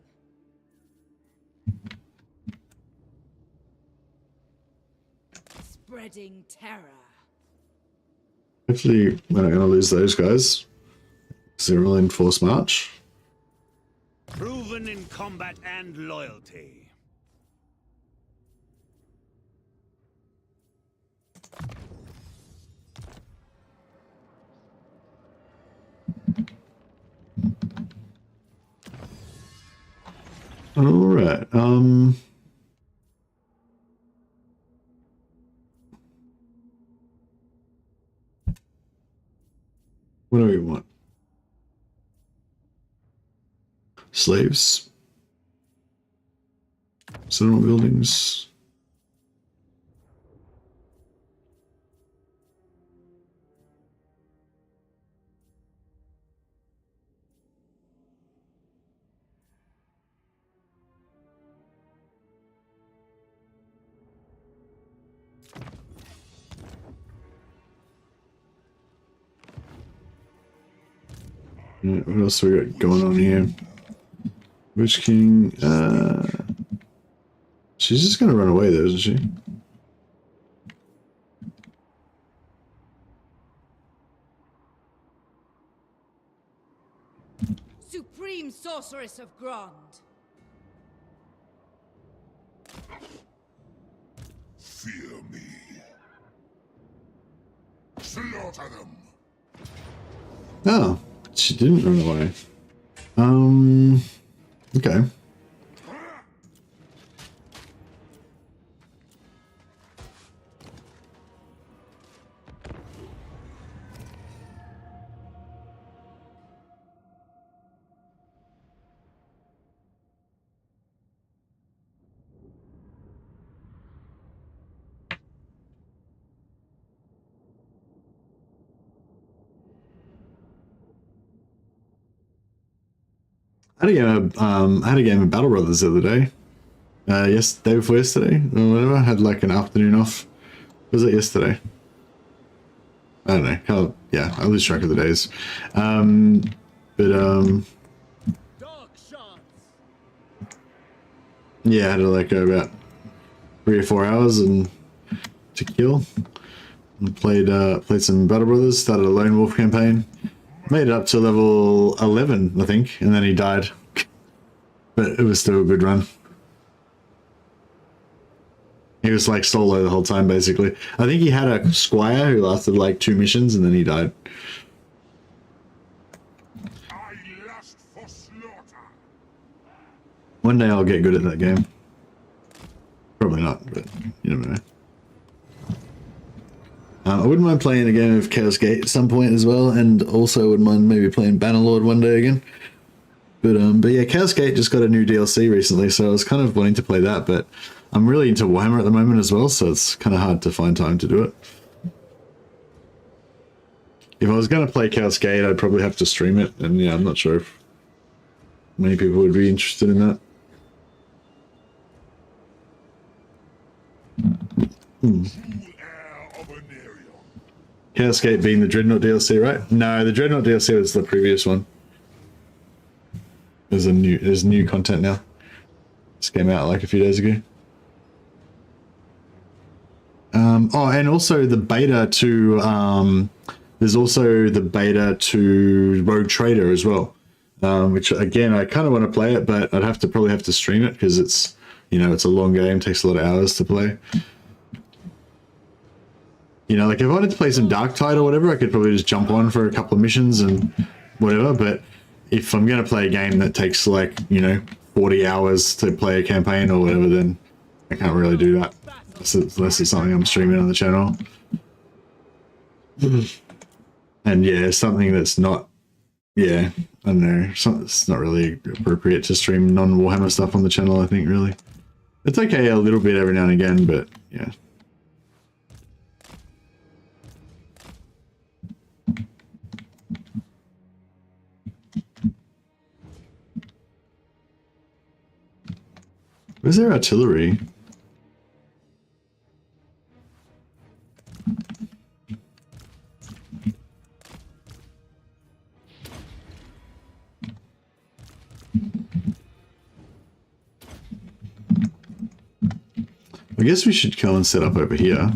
Spreading terror. Hopefully we're not going to lose those guys. They're all in force march. Proven in combat and loyalty. All right. What do we want? Slaves. Settlement buildings. What else we got going on here? Witch King, she's just gonna run away though, isn't she? Supreme sorceress of Grond. Fear me. Slaughter them. Oh, she didn't run away. Okay. I had a game of Battle Brothers the other day. Day before yesterday, or whatever. I had like an afternoon off. Was it yesterday? I don't know. Yeah, I lose track of the days. Yeah, I had to like go about 3 or 4 hours and to kill. And played some Battle Brothers. Started a Lone Wolf campaign. Made it up to level 11, I think, and then he died. But it was still a good run. He was like solo the whole time, basically. I think he had a squire who lasted like 2 missions and then he died. I lust for slaughter. One day I'll get good at that game. Probably not, but you never know. I wouldn't mind playing a game of Chaos Gate at some point as well, and also wouldn't mind maybe playing Bannerlord one day again. But yeah, Chaos Gate just got a new DLC recently, so I was kind of wanting to play that, but I'm really into Warhammer at the moment as well, so it's kind of hard to find time to do it. If I was going to play Chaos Gate, I'd probably have to stream it, and yeah, I'm not sure if many people would be interested in that. Chaos Gate being the Dreadnought DLC, right? No, the Dreadnought DLC was the previous one. There's new content now. Just came out like a few days ago. Oh, and also the beta to there's also the beta to Rogue Trader as well, which again I kind of want to play it, but I'd probably have to stream it because it's, you know, it's a long game, takes a lot of hours to play. You know, like if I wanted to play some Dark Tide or whatever, I could probably just jump on for a couple of missions and whatever. But if I'm going to play a game that takes like, you know, 40 hours to play a campaign or whatever, then I can't really do that. Unless it's something I'm streaming on the channel. And yeah, something that's not, yeah, I don't know, it's not really appropriate to stream non-Warhammer stuff on the channel, I think, really. It's okay a little bit every now and again, but yeah. Where's their artillery? I guess we should go and set up over here.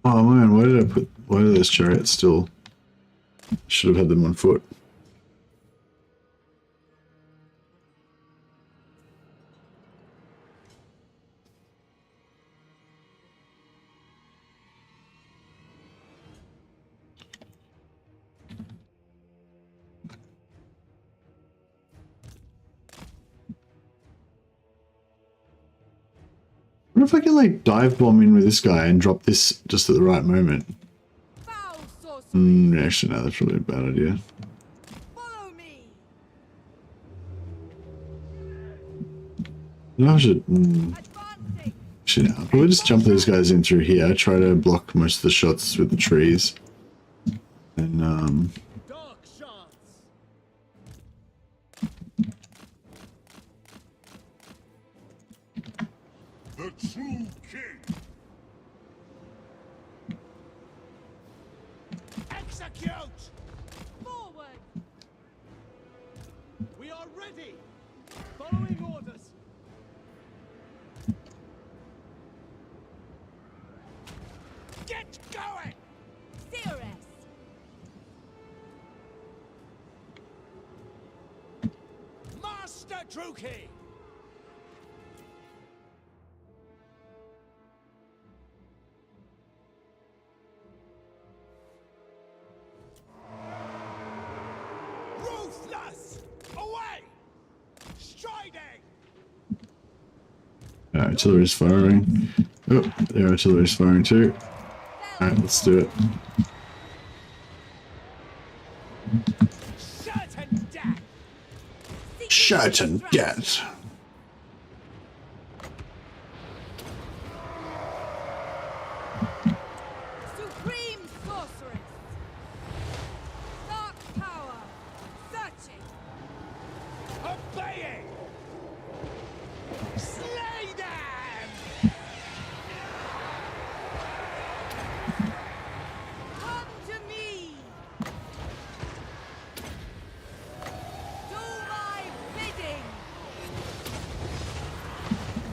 Oh man, why are those chariots still? Should have had them on foot. What if I can like dive bomb in with this guy and drop this just at the right moment? Actually, no, that's probably a bad idea. Follow me. No, I should. Actually, no, I'll probably just jump these guys in through here. Try to block most of the shots with the trees. And Dark shots. The true king. Execute! Forward. We are ready. Following orders. Get going! Serious. Master Druki! Ruthless! Away! Striding! artillery's firing. Oh, their artillery's firing too. Alright, let's do it. Certain death. Certain death. Supreme sorceress. Dark power. Searching. Obeying. Slay them. Come to me. Do my bidding.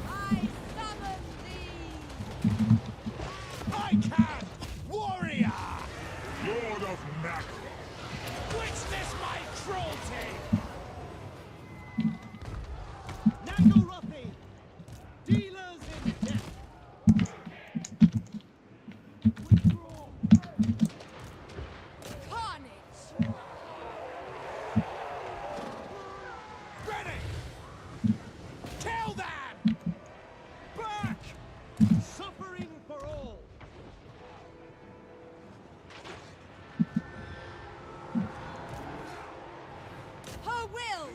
I summon thee. I can. Warrior. Lord of Macro. Witness my cruelty. Nagorothi! Dealers in death! Withdraw! Carnage. Ready. Kill them. Back. Suffering for all! Her will.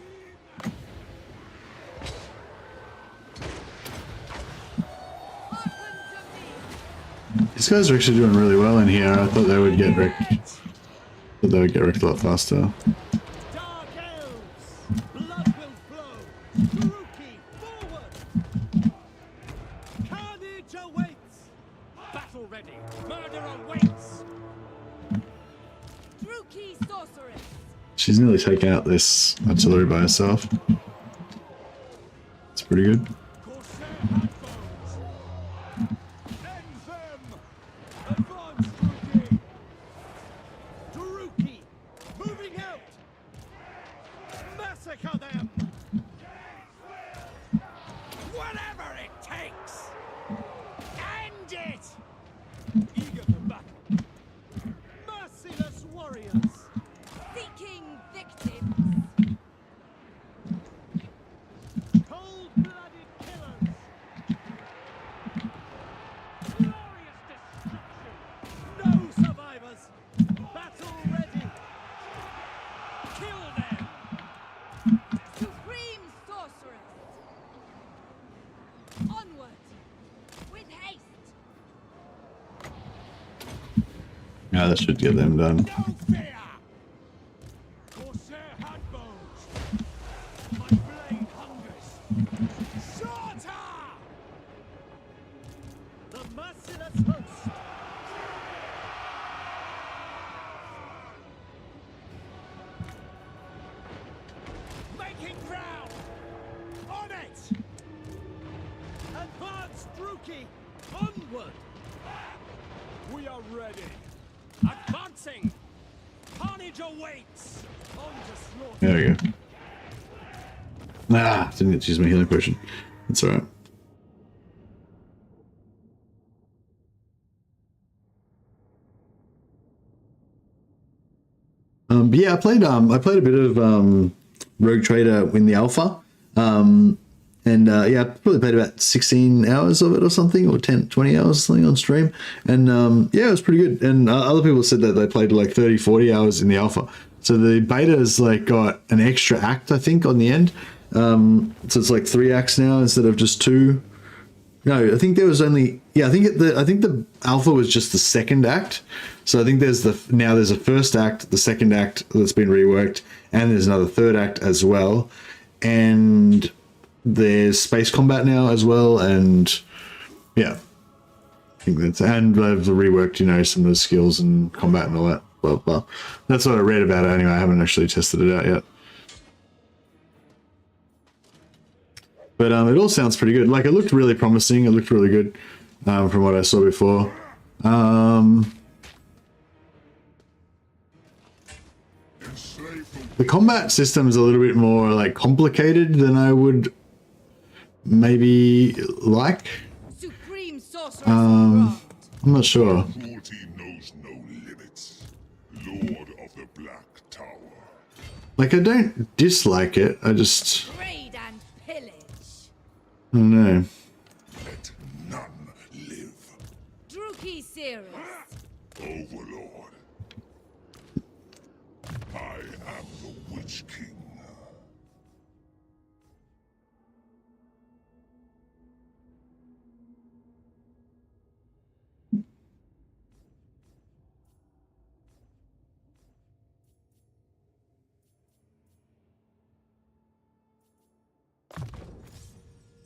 Hearken to me. These guys are actually doing really well in here. I thought they would get wrecked. Thought they would get wrecked a lot faster. Dark Elves! Blood will flow! Kuruki, forward! Carnage awaits! Battle ready. Murder awaits. Druki sorceress. She's nearly taken out this artillery by herself. It's pretty good. Corsair handbows. End them. Advance, Druki. Kuruki! Moving out! Massacre them! Whatever it takes. End it. Eager for battle! Merciless warriors! Seeking victims. Cold-blooded killers! Glorious destruction. No survivors! Battle ready! Kill them. Supreme sorceress. Onward. With haste. Yeah, that should get them done. No fear. Corsair handbows. My blade hungers. Shorter. The merciless host! Making ground. On it. Advance, Druki! Onward! We are ready. Advancing. Carnage awaits. On to slaughter! There we go. Ah, didn't get to use my healing potion. That's alright. But yeah, I played a bit of Rogue Trader in the alpha. Yeah, I probably played about 16 hours of it or something, or 20 hours or something on stream. And yeah, it was pretty good. And other people said that they played like 30, 40 hours in the alpha. So the beta's like got an extra act, I think, on the end. So it's like 3 acts now instead of just 2. No, I think there was only, yeah, I think the alpha was just the second act. So I think there's a first act, the second act that's been reworked, and there's another third act as well. And there's space combat now as well, and yeah, I think that's, and they've reworked, you know, some of the skills and combat and all that, blah blah. That's what I read about it anyway. I haven't actually tested it out yet, but it all sounds pretty good. Like, it looked really promising. It looked really good from what I saw before. The combat system's a little bit more like complicated than I would maybe like. Supreme sorceress. I'm not sure. Cruelty knows no limits. Lord of the Black Tower. Like, I don't dislike it. I just, Raid and pillage. I don't know. Let none live. Druki Seeress. Overlord. I am the Witch King.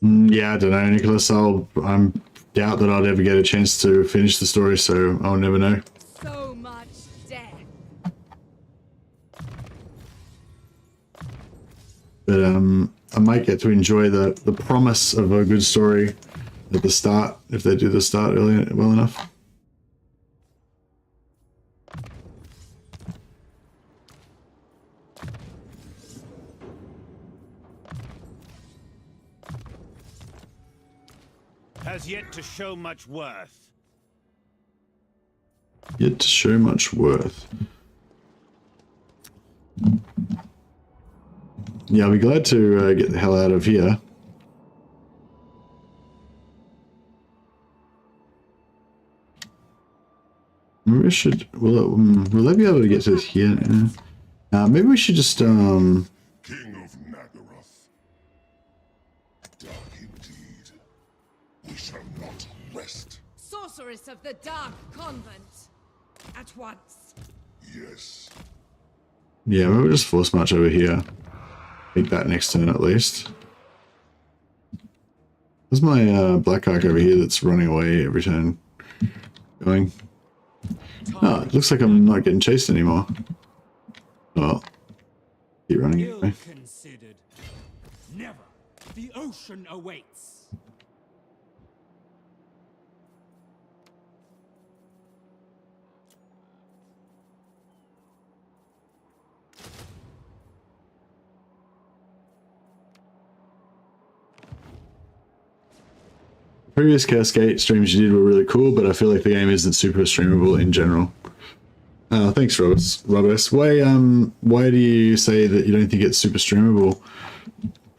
Yeah, I don't know, Nicholas. I'm doubt that I'd ever get a chance to finish the story, so I'll never know. So much death. But I might get to enjoy the promise of a good story at the start if they do the start early well enough. Has yet to show much worth. Yet to show much worth. Yeah, I'll be glad to get the hell out of here. Maybe we should. Will I be able to get to here? Maybe we should just. King of Nagaroth. Dark indeed. We shall not rest. Sorceress of the Dark Convent. At once. Yes. Yeah, maybe we'll just force march over here. Take that next turn at least. There's my Black Ark over here that's running away every turn. Going. Oh, it looks like I'm not getting chased anymore. Well, keep running Ill away. considered. Never. The ocean awaits. Previous Cascade streams you did were really cool, but I feel like the game isn't super streamable in general. Thanks, Robert. Why do you say that you don't think it's super streamable?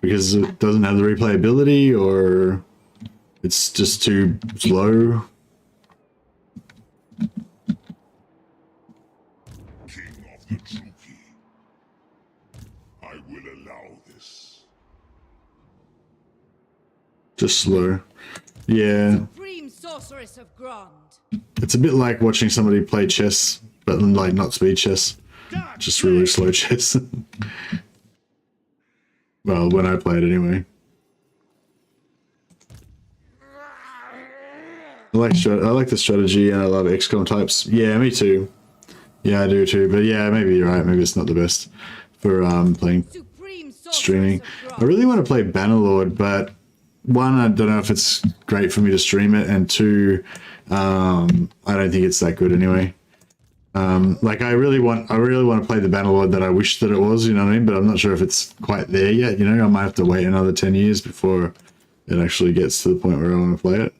Because it doesn't have the replayability, or it's just too slow? King of the Druki. I will allow this. Just slow. Yeah. Supreme Sorceress of Grond. It's a bit like watching somebody play chess, but like not speed chess. Just really slow chess. Well, when I play it anyway. I like the strategy and I love XCOM types. Yeah, me too. Yeah, I do too. But yeah, maybe you're right. Maybe it's not the best for playing streaming. I really want to play Bannerlord, but one, I don't know if it's great for me to stream it, and two, I don't think it's that good anyway. Like I really want to play the Bannerlord that I wish that it was, you know what I mean? But I'm not sure if it's quite there yet, you know? I might have to wait another 10 years before it actually gets to the point where I want to play it.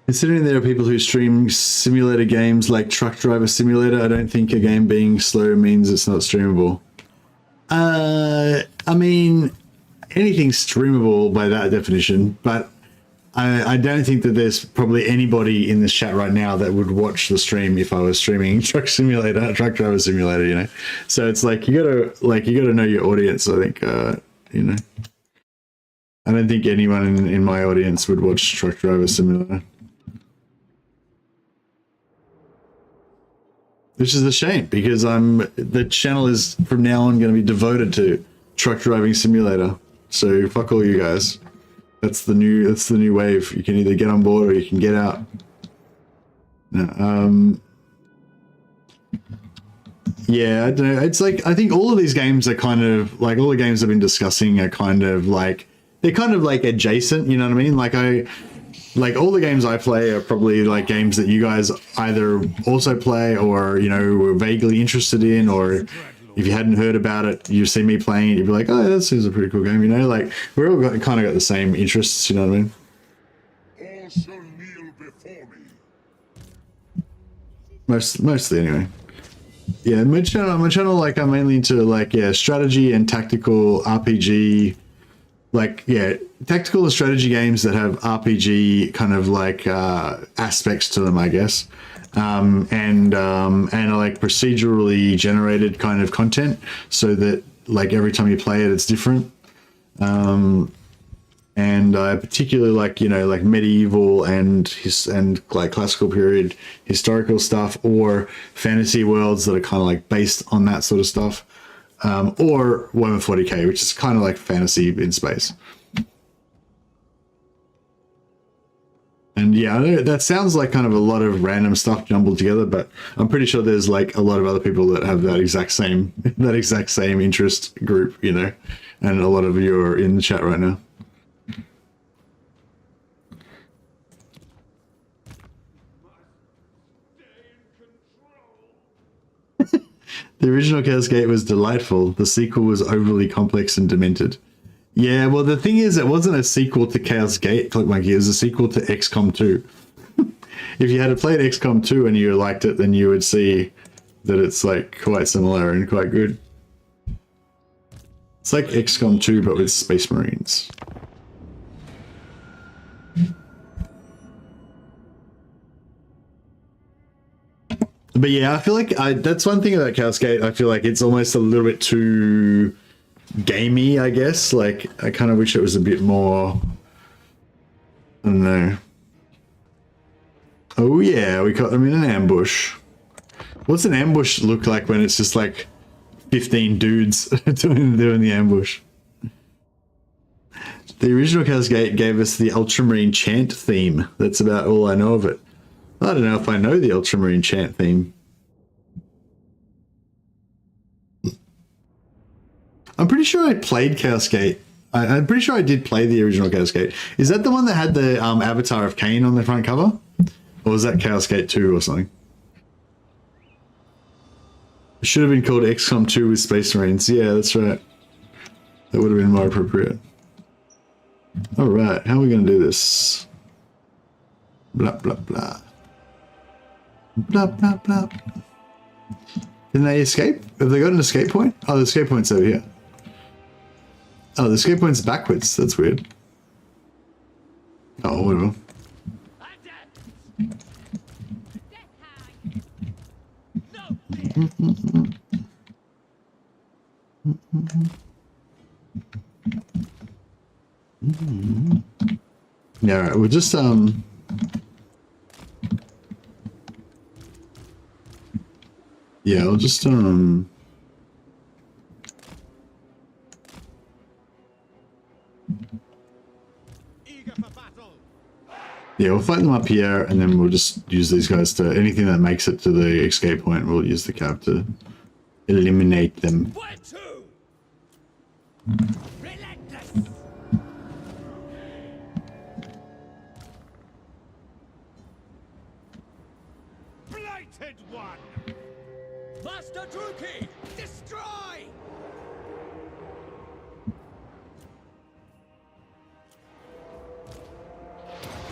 Considering there are people who stream simulator games like Truck Driver Simulator, I don't think a game being slow means it's not streamable. I mean, anything's streamable by that definition, but I don't think that there's probably anybody in this chat right now that would watch the stream if I was streaming Truck Driver Simulator, you know? So it's like, you gotta know your audience, I think, you know? I don't think anyone in my audience would watch Truck Driver Simulator. Which is a shame, because the channel is from now on going to be devoted to Truck Driving Simulator. So fuck all you guys. That's the new wave. You can either get on board or you can get out. No, yeah, I don't know. It's like, I think all of these games are kind of like, all the games I've been discussing are kind of like, they're kind of like adjacent, you know what I mean? Like all the games I play are probably like games that you guys either also play or, you know, were vaguely interested in, or if you hadn't heard about it, you see me playing it, you'd be like, oh, that seems a pretty cool game, you know? Like, we're all kind of got the same interests, you know what I mean? All shall kneel before me. Mostly anyway. Yeah, my channel, like, I'm mainly into, like, yeah, strategy and tactical RPG, like, yeah, tactical and strategy games that have RPG kind of like aspects to them, I guess, and like procedurally generated kind of content, so that like every time you play it, it's different. And I particularly like, you know, like medieval and like classical period historical stuff, or fantasy worlds that are kind of like based on that sort of stuff, or Warhammer 40k, which is kind of like fantasy in space. And yeah, I know that sounds like kind of a lot of random stuff jumbled together, but I'm pretty sure there's like a lot of other people that have that exact same interest group, you know, and a lot of you are in the chat right now. The original Chaos Gate was delightful. The sequel was overly complex and demented. Yeah, well, the thing is, it wasn't a sequel to Chaos Gate, Click Monkey. It was a sequel to XCOM 2. If you had played XCOM 2 and you liked it, then you would see that it's like quite similar and quite good. It's like XCOM 2, but with Space Marines. But yeah, I feel like that's one thing about Chaos Gate. I feel like it's almost a little bit too gamey, I guess. Like, I kind of wish it was a bit more, I don't know. Oh yeah, we caught them in an ambush. What's an ambush look like when it's just like 15 dudes doing the ambush? The original Chaos Gate gave us the Ultramarine chant theme. That's about all I know of it. I don't know if I know the Ultramarine chant theme. I'm pretty sure I played Chaos Gate. I'm pretty sure I did play the original Chaos Gate. Is that the one that had the avatar of Cain on the front cover? Or was that Chaos Gate 2 or something? It should have been called XCOM 2 with Space Marines. Yeah, that's right. That would have been more appropriate. Alright, how are we going to do this? Blah, blah, blah. Blah, blah, blah. Can they escape? Have they got an escape point? Oh, the escape point's over here. Oh, the escape point's backwards. That's weird. Oh, whatever. Yeah, all right, we'll just yeah, I'll just yeah, we'll fight them up here, and then we'll just use these guys to anything that makes it to the escape point. We'll use the cab to eliminate them. Blighted one! Master Druki! Destroy!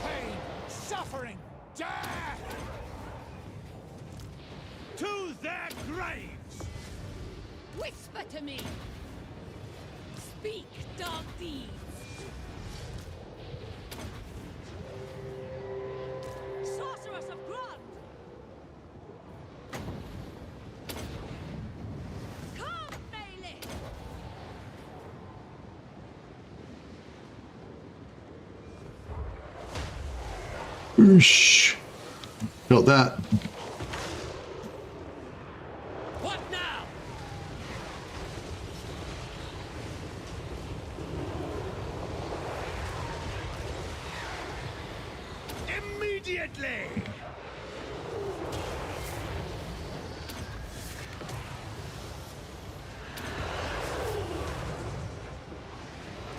Pain, suffering, death! To their graves! Whisper to me! Speak dark deeds! Sorceress of Grant! Come, Melee! Oosh. Got that. What now? Immediately!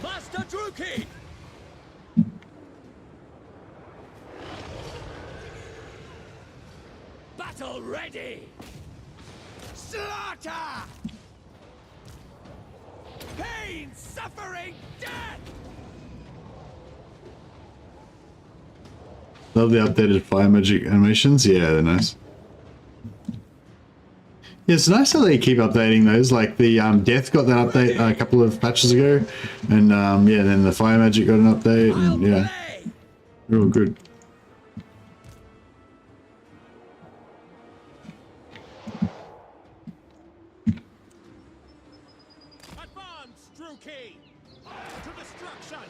Master Druki! Battle ready! Slaughter! Pain, suffering, death! Love the updated fire magic animations. Yeah, they're nice. Yeah, it's nice how they keep updating those. Like the Death got that update a couple of patches ago, and yeah, then the fire magic got an update, and yeah, they're all good. Advance, Druki! To destruction!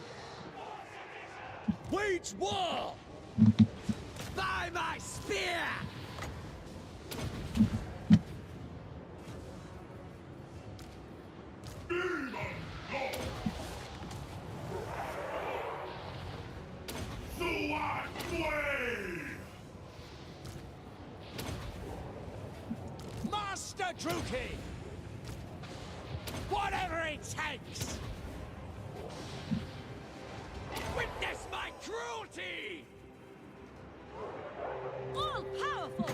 Wage war! By my spear! Master Druki! Whatever it takes! Witness my cruelty! All powerful!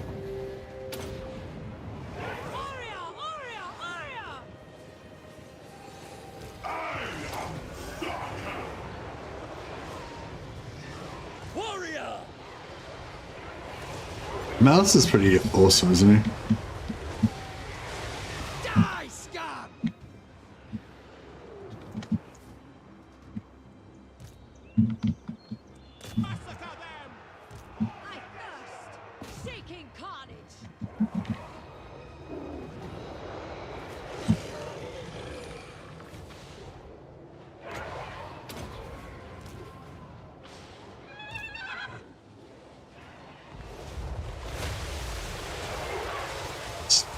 Warrior! Warrior! Warrior! Warrior! Malus is pretty awesome, isn't he? Die, scum! Massacre them! I thirst! Seeking carnage!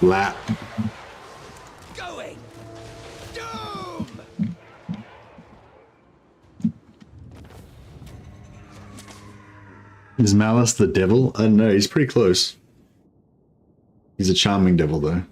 Slap. Going! Doom! Is Malus the devil? I don't know, he's pretty close. He's a charming devil, though.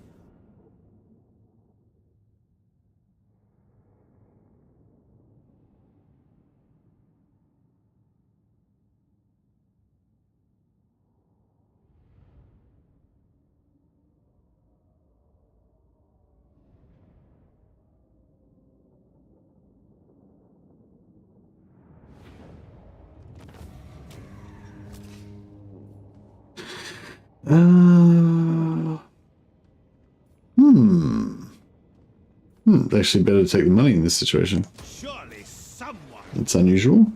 Actually better to take the money in this situation. Surely someone... That's unusual.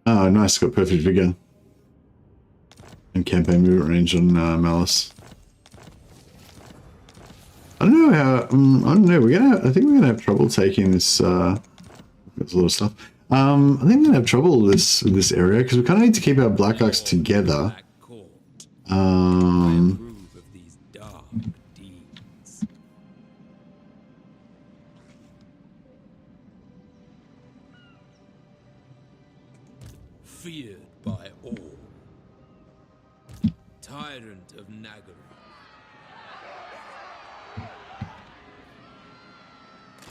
Oh, nice. Got perfect vigor. And campaign movement range on Malus. I don't know how. I don't know. I think we're gonna have trouble taking this. There's a lot of stuff. I think we're gonna have trouble with this area because we kind of need to keep our Black Arcs together. Feared by all. Tyrant of Nagaru.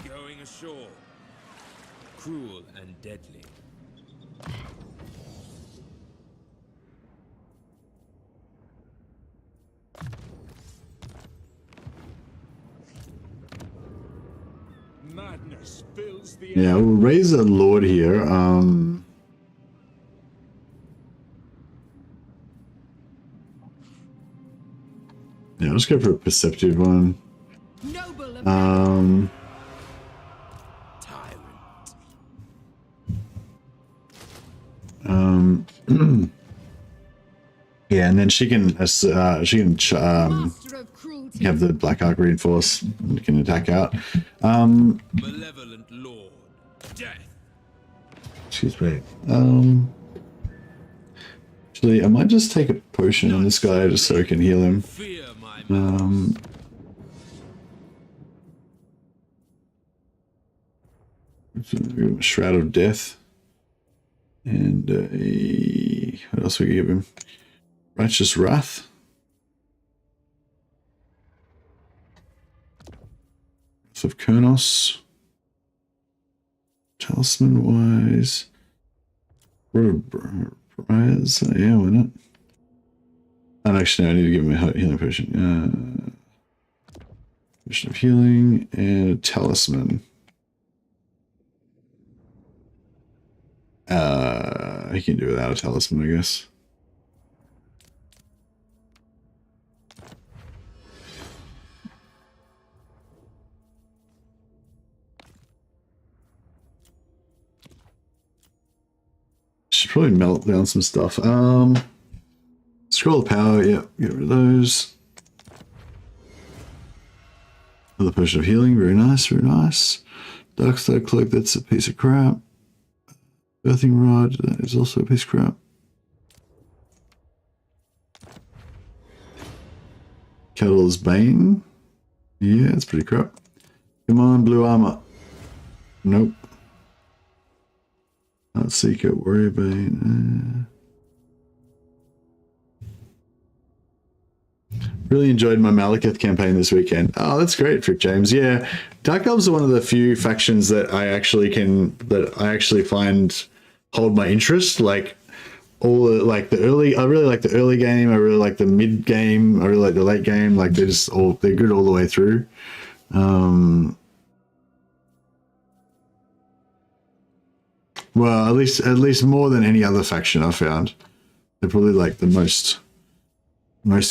Going ashore. Cruel and deadly. Madness fills the Yeah, we'll raise a lord here. Yeah, let's go for a perceptive one. Yeah, and then she can have the Black Arc reinforce and can attack out. Malevolent Lord. Death. Excuse me. Actually, I might just take a potion on this guy just so I can heal him. Shroud of Death. And what else we give him? Righteous Wrath. of Kurnos. Talisman wise. Prize. Yeah, why not? And actually, no, I need to give him a healing potion. Potion of healing and a talisman. I can do without a talisman, I guess. Should probably melt down some stuff. Scroll of power, yep, get rid of those. Another potion of healing, very nice, very nice. Dark Cloak, that's a piece of crap. Earthing Rod, that is also a piece of crap. Kettle's Bane. Yeah, that's pretty crap. Come on, blue armor. Nope. Not Seeker, Warrior Bane. Really enjoyed my Malekith campaign this weekend. Oh, that's great, Frick James. Yeah, Dark Elves are one of the few factions that I actually find hold my interest. Like all the, like the early, I really like the early game. I really like the mid game. I really like the late game. Like they're good all the way through. Well, at least more than any other faction I found. They're probably like the most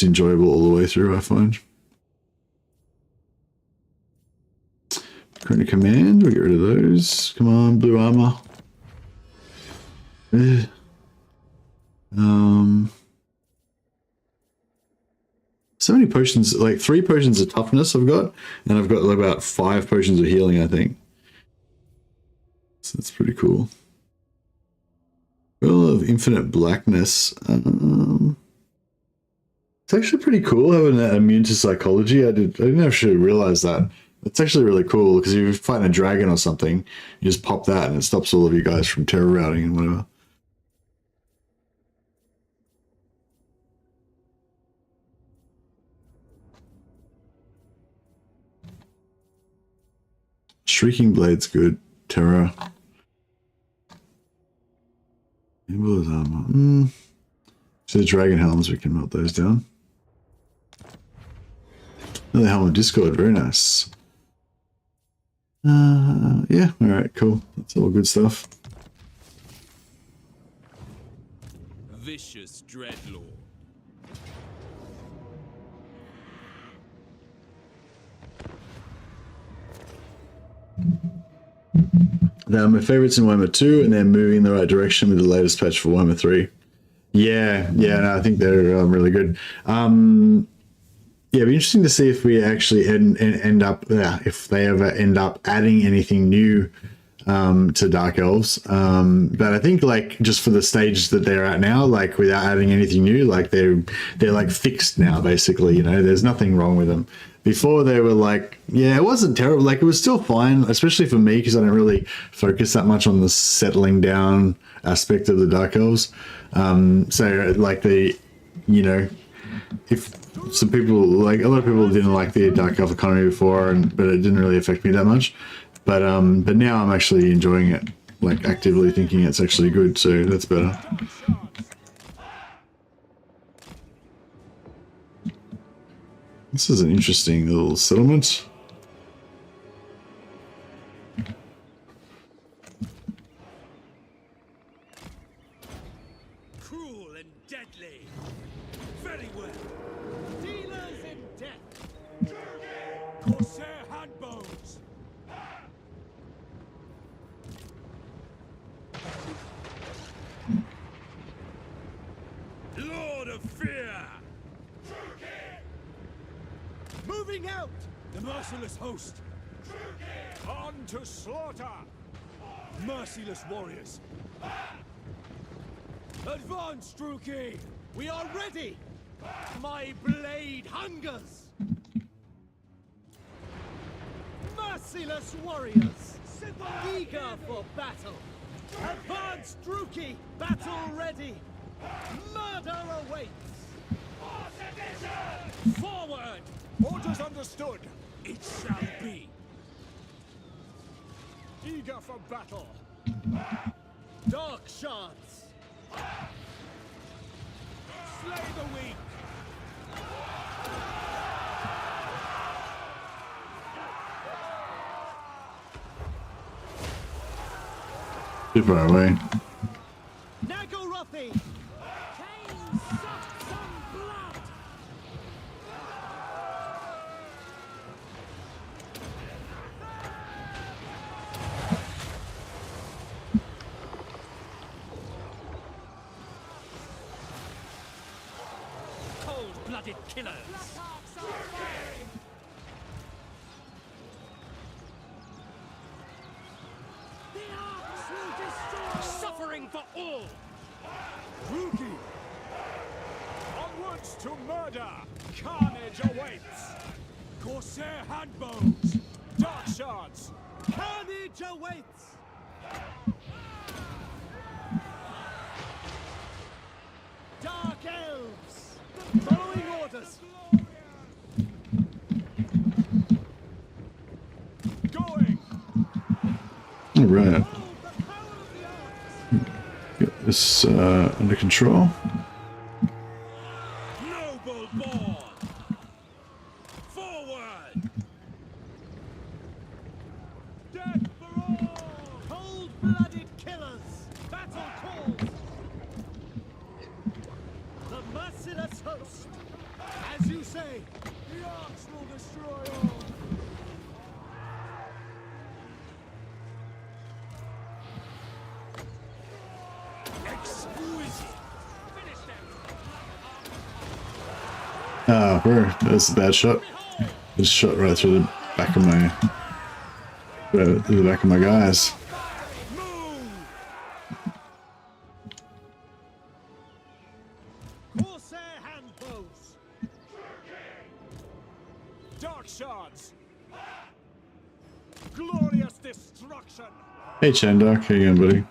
enjoyable all the way through, I find. Current command, we'll get rid of those. Come on, blue armor. So many potions, like 3 potions of toughness I've got, and I've got like about 5 potions of healing, I think. So that's pretty cool. Well, of infinite blackness. It's actually pretty cool having that immune to psychology. I didn't actually realize that. It's actually really cool because if you're fighting a dragon or something, you just pop that and it stops all of you guys from terror routing and whatever. Shrieking Blade's good. Terror. Emblem armor. So the dragon helms, we can melt those down. Another helm of Discord, very nice. Yeah, alright, cool. That's all good stuff. Vicious Dreadlord. Now, my favorites in Warhammer 2, and they're moving in the right direction with the latest patch for Warhammer 3. Yeah, no, I think they're really good. Yeah, it'd be interesting to see if we actually end up, if they ever end up adding anything new to Dark Elves. But I think like just for the stage that they're at now, like without adding anything new, like they're like fixed now, basically. You know, there's nothing wrong with them. Before they were like, yeah, it wasn't terrible. Like it was still fine, especially for me because I don't really focus that much on the settling down aspect of the Dark Elves. So like the, you know, if some people, like a lot of people didn't like the Dark Elf economy before, but it didn't really affect me that much. But now I'm actually enjoying it, like actively thinking it's actually good. So that's better. This is an interesting little settlement. Cruel and deadly. Very well. Dealers in death. Corsair handbows. Lord of Fear. Moving out! The merciless host! On to slaughter! Merciless warriors! Advance, Druki! We are ready! My blade hungers! Merciless warriors! Eager for battle! Advance, Druki! Battle ready! Murder awaits! Forward! Orders understood. It shall be. Eager for battle. Dark shards. Slay the weak. Too far away. Nagorothi. Cain sucked some blood. Cold-blooded killers. The arcs will destroy. Suffering for all. Ruki. Onwards to murder. Carnage awaits. Corsair handbows. Dark shards. Carnage awaits. Dark Elves. Following orders. Going. All right. Get this under control. Noble born! Forward! Death for all! Cold-blooded killers! Battle calls! The merciless host! As you say, the arcs will destroy all! Exquisite! Finish them. Ah, that's a bad shot. Just shot right through the back of my through the back of my guys. Corsair handbows! Dark shards! Glorious destruction! Hey Chandok, how you going, buddy?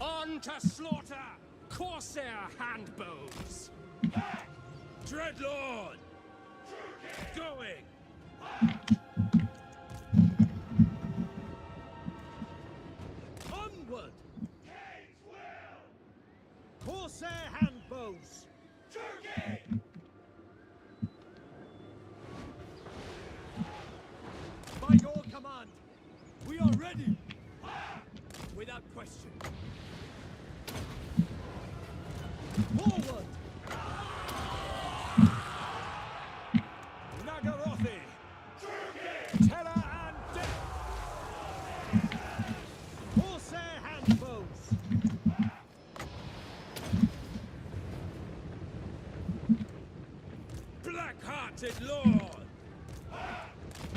On to slaughter! Corsair handbows! Dreadlord! Going! Onward! Corsair handbows! By your command, we are ready! Without question. Forward! Nagorothi! Terror and death! Corsair handbows! Black-hearted lord!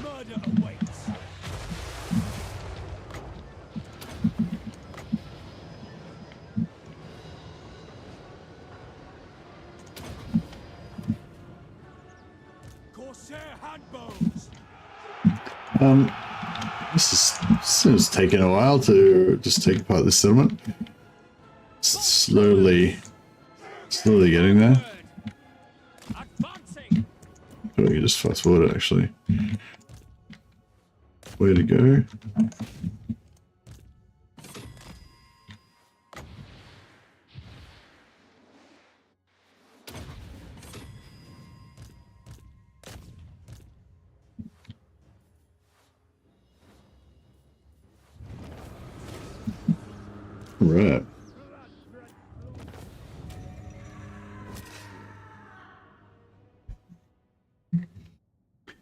Murder awaits! Corsair handbows! This is taking a while to just take apart this settlement. Slowly getting there. Advancing! So we can just fast forward it actually. Where to go? Right.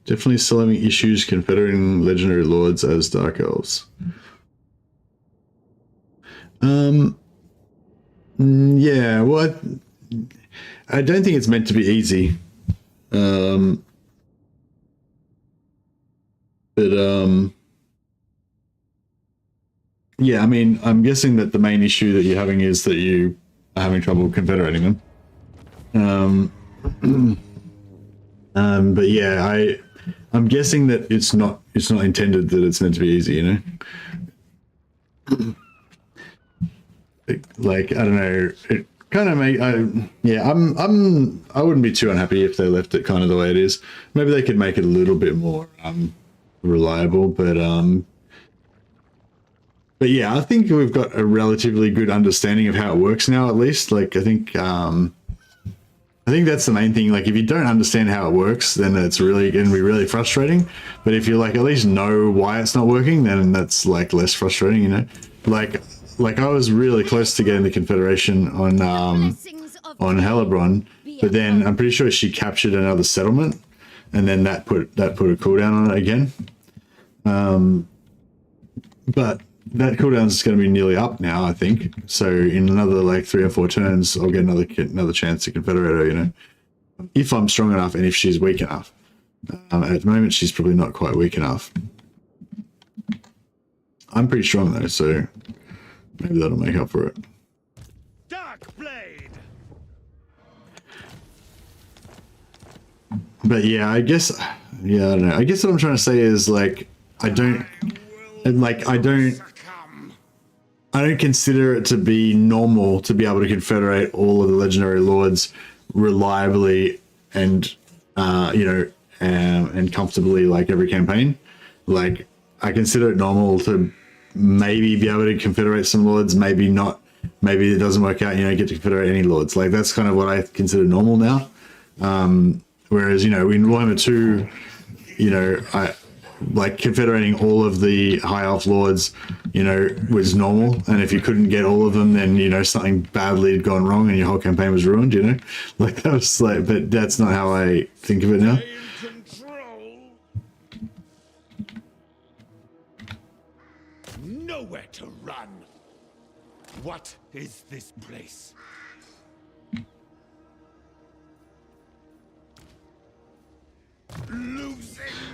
Definitely still having issues confederating legendary lords as Dark Elves. Yeah, well, I don't think it's meant to be easy. Yeah, I mean, I'm guessing that the main issue that you're having is that you are having trouble confederating them. But yeah, I'm guessing that it's not intended that it's meant to be easy, you know? Like, I don't know, kind of make I wouldn't be too unhappy if they left it kind of the way it is. Maybe they could make it a little bit more reliable, but yeah, I think we've got a relatively good understanding of how it works now, at least. Like I think that's the main thing. Like if you don't understand how it works, then it's really going to be really frustrating. But if you like at least know why it's not working, then that's like less frustrating, you know. Like I was really close to getting the Confederation on Hellebrand, but then I'm pretty sure she captured another settlement, and then that put a cooldown on it again. But that cooldown is going to be nearly up now, I think. So in another like 3 or 4 turns, I'll get another chance to confederate her, you know, if I'm strong enough and if she's weak enough. At the moment, she's probably not quite weak enough. I'm pretty strong though, so maybe that'll make up for it. Dark Blade. But yeah, I guess, yeah, I don't know. I guess what I'm trying to say is like, I don't consider it to be normal to be able to confederate all of the legendary lords reliably and, you know, and comfortably like every campaign. Like I consider it normal to maybe be able to confederate some lords, maybe not, maybe it doesn't work out, you know, get to confederate any lords. Like that's kind of what I consider normal now. Whereas, you know, in Warhammer 2, you know, I like confederating all of the high elf lords, you know, was normal. And if you couldn't get all of them, then, you know, something badly had gone wrong and your whole campaign was ruined, you know, like that was like, but that's not how I think of it now. Nowhere to run. What is this place?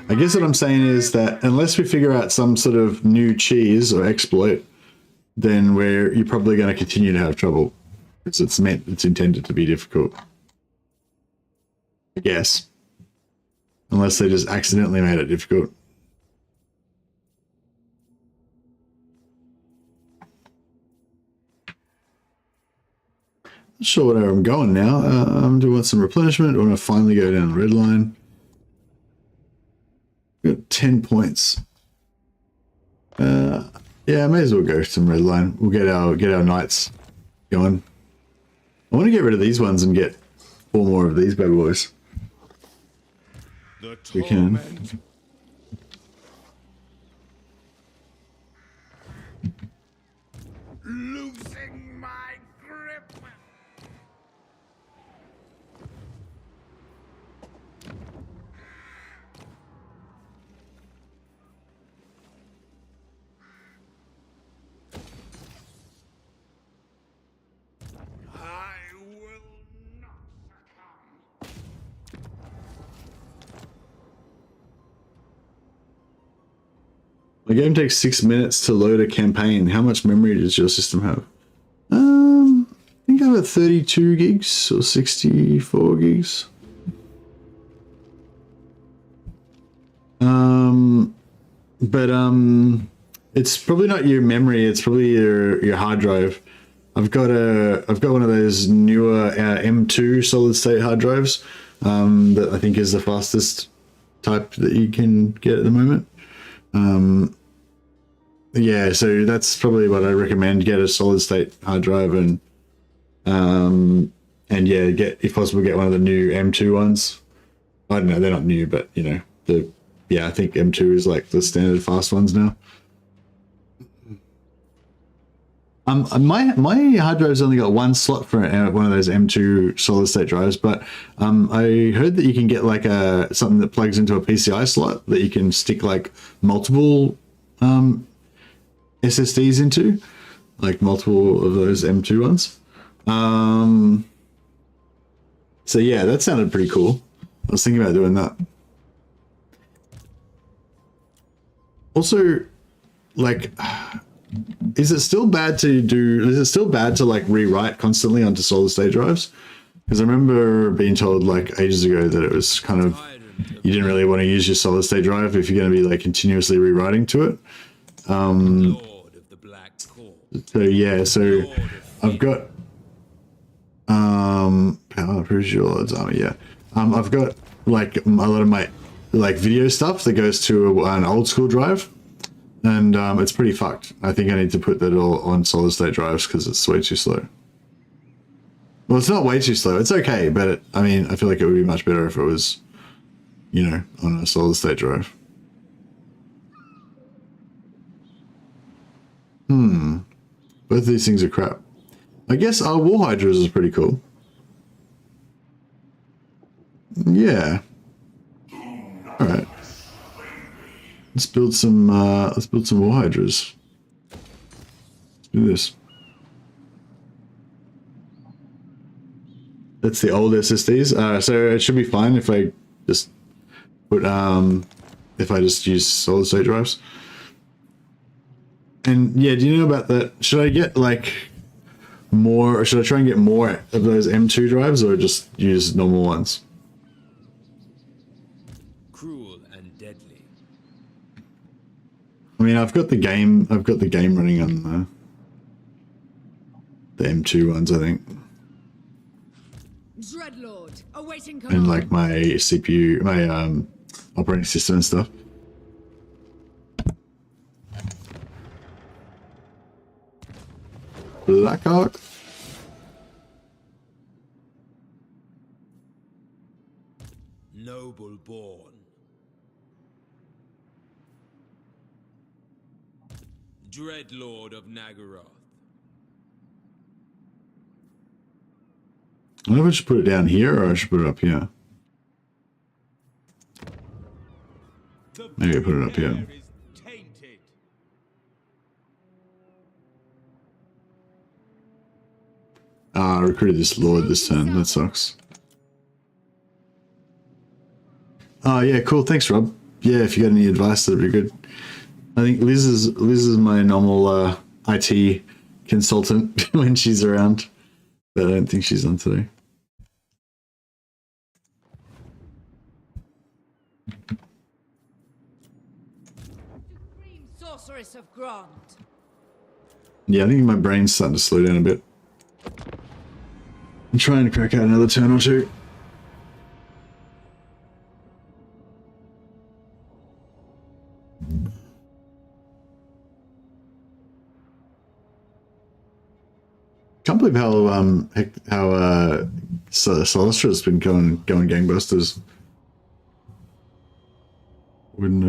I guess what I'm saying is that unless we figure out some sort of new cheese or exploit, then you're probably going to continue to have trouble because it's intended to be difficult. I guess. Unless they just accidentally made it difficult. Not sure where I'm going now. I'm doing some replenishment. I want to finally go down the red line. Got 10 points. Yeah, I may as well go some red line. We'll get our knights going. I want to get rid of these ones and get 4 more of these bad boys. We can. Losing my grip. The game takes 6 minutes to load a campaign. How much memory does your system have? I think I have 32 gigs or 64 gigs. It's probably not your memory. It's probably your hard drive. I've got one of those newer M2 solid state hard drives that I think is the fastest type that you can get at the moment. Yeah, so that's probably what I recommend. Get a solid state hard drive and yeah, if possible get one of the new M2 ones. I don't know, they're not new, but you know, I think M2 is like the standard fast ones now. My hard drive's only got 1 slot for one of those M2 solid state drives, but I heard that you can get like something that plugs into a PCI slot that you can stick like multiple SSDs into, like multiple of those M2 ones. So yeah, that sounded pretty cool. I was thinking about doing that. Also, like, is it still bad to like rewrite constantly onto solid state drives? Because I remember being told like ages ago that it was kind of, you didn't really want to use your solid state drive if you're going to be like continuously rewriting to it. So yeah, so I've got Power improves your Lord's armor. Yeah. I've got like a lot of my like video stuff that goes to an old school drive, and it's pretty fucked. I think I need to put that all on solid state drives because it's way too slow. Well, it's not way too slow. It's okay, but I mean, I feel like it would be much better if it was, you know, on a solid state drive. Both of these things are crap. I guess our War Hydras is pretty cool. Yeah. All right. Let's build some War Hydras. Let's do this. That's the old SSDs. So it should be fine if I just put if I just use solid state drives. And yeah, do you know about that? Should I get like more, or should I try and get more of those M2 drives, or just use normal ones? Cruel and deadly. I mean, I've got the game running on the M2 ones, I think. Dreadlord, awaiting And like my CPU, my operating system and stuff. Blackhawk. Noble born. Dreadlord of Nagaroth. I wonder if I should put it down here or I should put it up here. Maybe I put it up here. Ah, I recruited this lord this turn. That sucks. Oh yeah, cool. Thanks, Rob. Yeah, if you got any advice, that'd be good. I think Liz is my normal IT consultant when she's around, but I don't think she's on today. Supreme Sorceress of Grant. Yeah, I think my brain's starting to slow down a bit. I'm trying to crack out another turn or two. Can't believe how Solastra's been going gangbusters. Wouldn't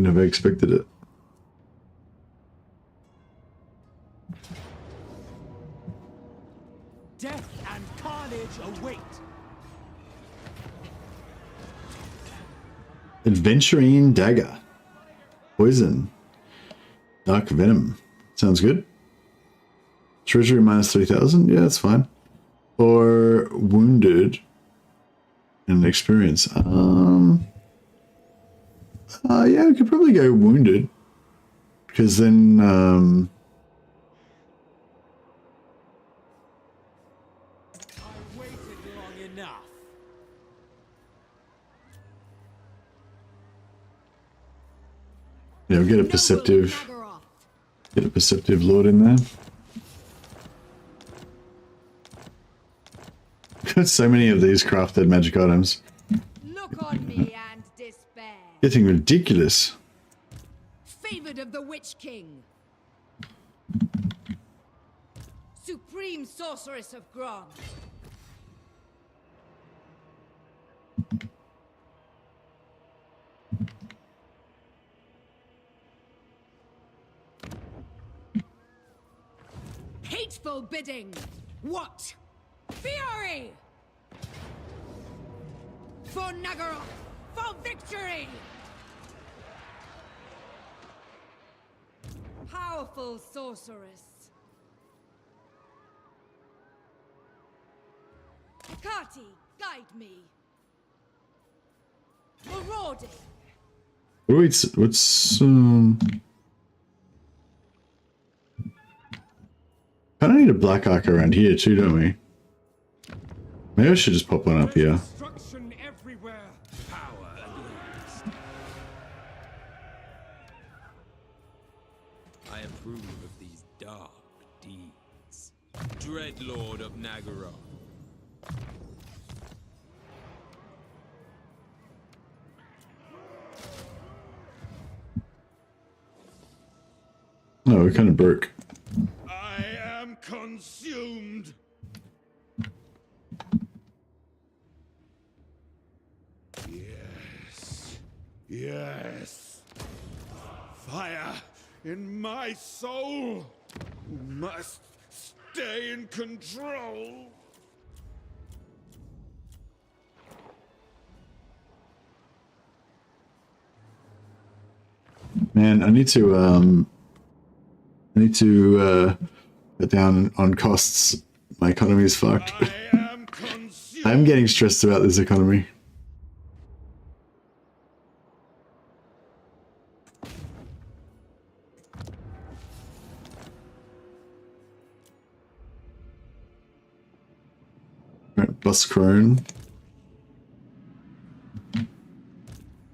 have expected it. Death and carnage await. Adventuring Dagger. Poison. Dark Venom. Sounds good. Treasury minus 3,000. Yeah, that's fine. Or Wounded. And Experience. Yeah, we could probably go Wounded. Because then, I waited long enough. yeah, we'll get a perceptive lord in there. Got so many of these crafted magic items. Look on me and despair. Getting ridiculous. Favored of the Witch King. Supreme Sorceress of Grant. Hateful bidding. What? Fury! For Nagaroth! For victory! Powerful sorceress. Hekati, guide me. Marauding. What's I don't need a black arc around here too, don't we? Maybe I should just pop one up here. Destruction everywhere. Power unleashed. I approve of these dark deeds. Dreadlord of Nagaroth. Oh, we kind of broke. I am consumed. Yes. Yes. Fire in my soul. Must stay in control. Man, I need to cut down on costs. My economy is fucked. I'm getting stressed about this economy. Right, bus crone.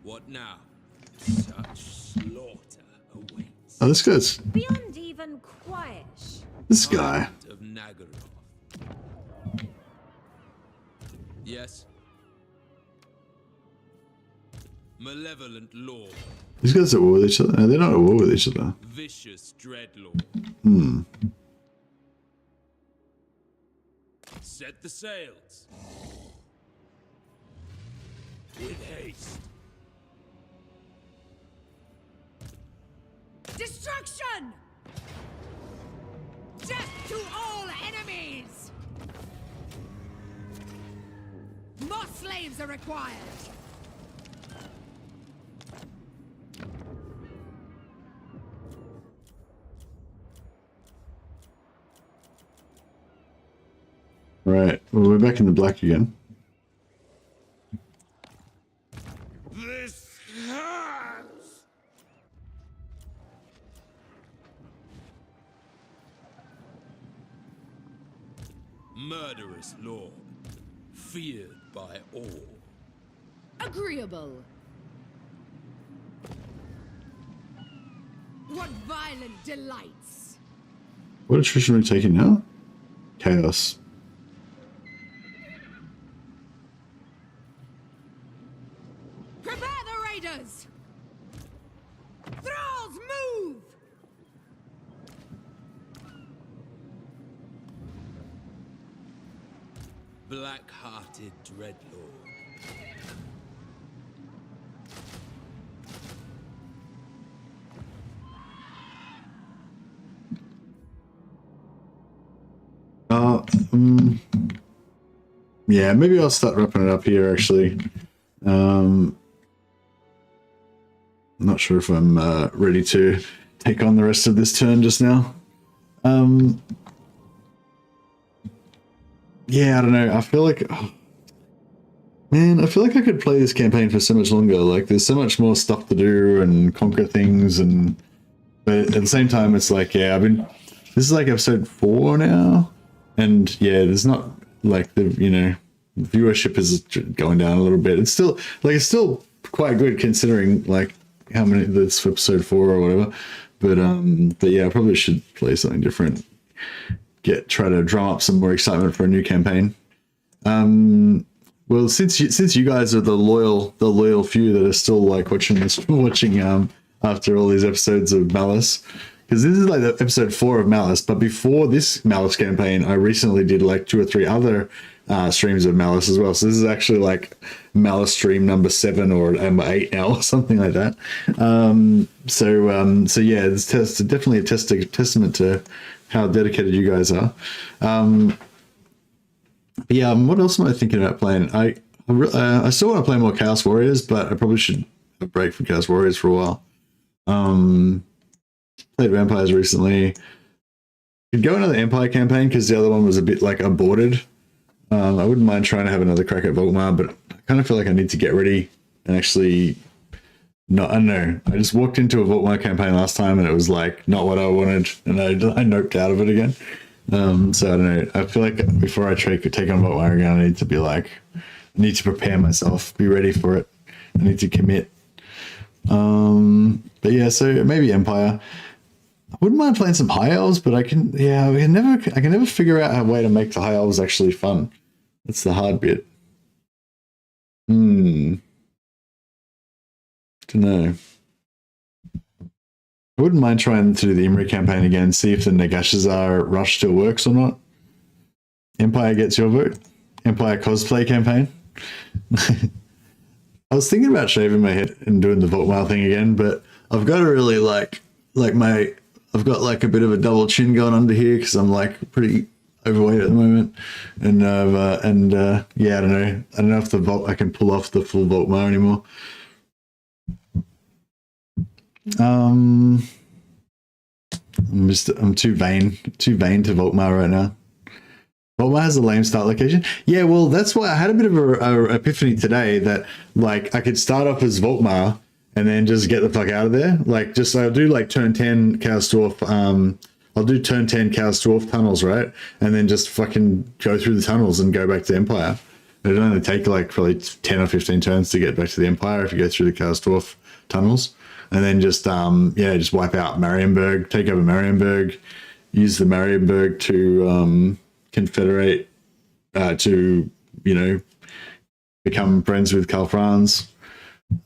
What now? Such slaughter awaits. Oh, this guy's Beyond even quiet. this guy. Of Nagaroth. Yes. Malevolent lord. These guys are at war with each other. No, they're not at war with each other. Vicious dreadlord. Hmm. Set the sails. With haste. Destruction! Death to all enemies! More slaves are required! Right. Well, we're back in the black again. This hurts. Murderous lord. Feared by all. Agreeable. What violent delights! What attrition are we taking now? Chaos. Prepare the raiders! Thralls, move! Black-hearted dreadlord. Yeah, maybe I'll start wrapping it up here, actually. I'm not sure if I'm ready to take on the rest of this turn just now. Yeah, I don't know. I feel like... oh, man, I feel like I could play this campaign for so much longer. Like, there's so much more stuff to do and conquer things, and... But at the same time, it's like, yeah, this is like episode 4 now, and yeah, there's not like the viewership is going down a little bit. It's still quite good considering like how many that's episode 4 or whatever. But yeah, I probably should play something different. Try to drum up some more excitement for a new campaign. Well, since you guys are the loyal few that are still like watching after all these episodes of MALUS, because this is like the episode 4 of MALUS, but before this MALUS campaign, I recently did like 2 or 3 other streams of MALUS as well. So this is actually like MALUS stream number 7 or number 8 now, or something like that. So yeah, it's definitely a testament to how dedicated you guys are. But yeah, what else am I thinking about playing? I still want to play more Chaos Warriors, but I probably should have a break from Chaos Warriors for a while. Played Vampires recently. Could go another Empire campaign because the other one was a bit like aborted. I wouldn't mind trying to have another crack at Volkmar, but I kind of feel like I need to get ready and actually... I don't know. I just walked into a Volkmar campaign last time and it was like not what I wanted, and I noped out of it again. So I don't know. I feel like before I take on Volkmar again, I need to be like, I need to prepare myself, be ready for it. I need to commit. But yeah, so maybe Empire. I wouldn't mind playing some high elves, but I can never figure out a way to make the high elves actually fun. That's the hard bit. Don't know. I wouldn't mind trying to do the Imri campaign again, see if the Nagashazar rush still works or not. Empire gets your vote. Empire cosplay campaign. I was thinking about shaving my head and doing the Voltmail thing again, but I've got to really I've got like a bit of a double chin going under here because I'm like pretty overweight at the moment, and yeah, I don't know if I can pull off the full Voltmail anymore. I'm too vain to Voltmail right now. Voltmail has a lame start location. Yeah, well, that's why I had a bit of a epiphany today that like I could start off as Voltmail and then just get the fuck out of there. Like just I'll do like turn 10 Chaos Dwarf. I'll do turn 10 Chaos Dwarf tunnels, right? And then just fucking go through the tunnels and go back to Empire. It'd only take like probably 10 or 15 turns to get back to the Empire if you go through the Chaos Dwarf tunnels. And then just just wipe out Marienburg, take over Marienburg, use the Marienburg to confederate, to become friends with Karl Franz,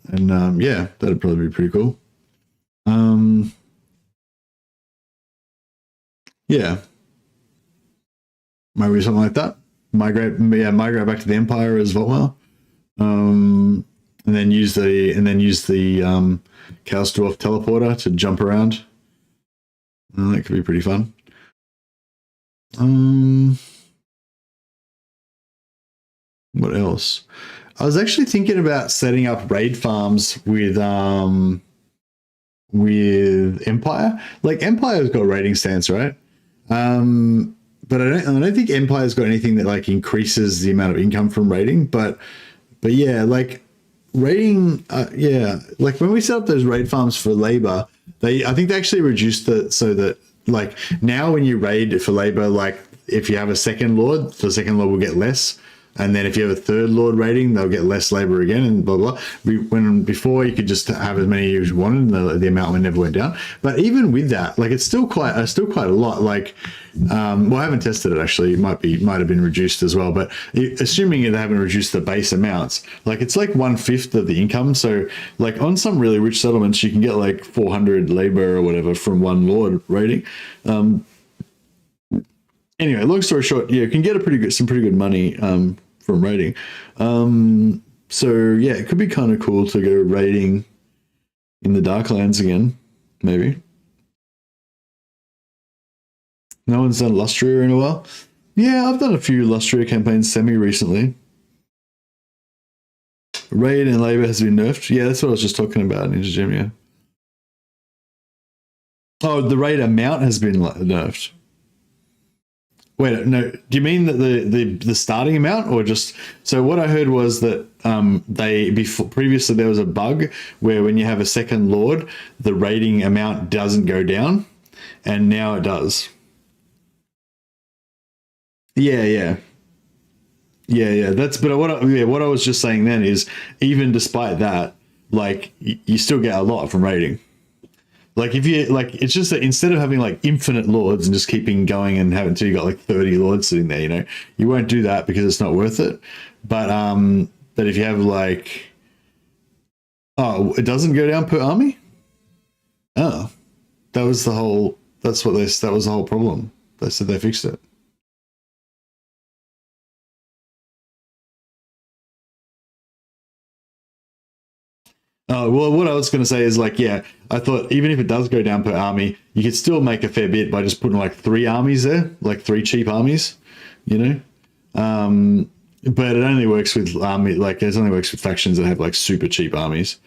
and that'd probably be pretty cool. Maybe something like that. Migrate back to the Empire as Voltmail, and then use the Chaos Dwarf teleporter to jump around. That could be pretty fun. What else? I was actually thinking about setting up raid farms with Empire. Like Empire's got a raiding stance, right? But I don't think Empire's got anything that like increases the amount of income from raiding. But yeah, like raiding, like when we set up those raid farms for labor, I think they actually reduced it so that like now when you raid for labor, like if you have a second lord, the second lord will get less. And then if you have a third lord raiding, they'll get less labor again, and blah, blah. When before you could just have as many as you wanted, and the amount never went down. But even with that, like it's still quite a lot. Like, I haven't tested it actually. It might have been reduced as well. But assuming they haven't reduced the base amounts, like it's like 1/5 of the income. So like on some really rich settlements, you can get like 400 labor or whatever from one lord raiding. Anyway, long story short, you can get some pretty good money from raiding. So yeah, it could be kind of cool to go raiding in the Darklands again, maybe. No one's done Lustria in a while. Yeah, I've done a few Lustria campaigns semi-recently. Raid and labor has been nerfed. Yeah, that's what I was just talking about in Ninja Gym, yeah. Oh, the raid amount has been nerfed. Wait, no. Do you mean that the starting amount, or just? So what I heard was that previously there was a bug where when you have a second lord, the rating amount doesn't go down, and now it does. Yeah. That's what I was just saying then is even despite that, like you still get a lot from rating. Like if you like, it's just that instead of having like infinite lords and just keeping going and having until you got like 30 lords sitting there, you won't do that because it's not worth it. But if you have like, it doesn't go down per army. Oh, that was the whole problem. They said they fixed it. Well, what I was going to say is like, yeah, I thought even if it does go down per army, you could still make a fair bit by just putting like 3 armies there, like 3 cheap armies, But it only works with it only works with factions that have like super cheap armies.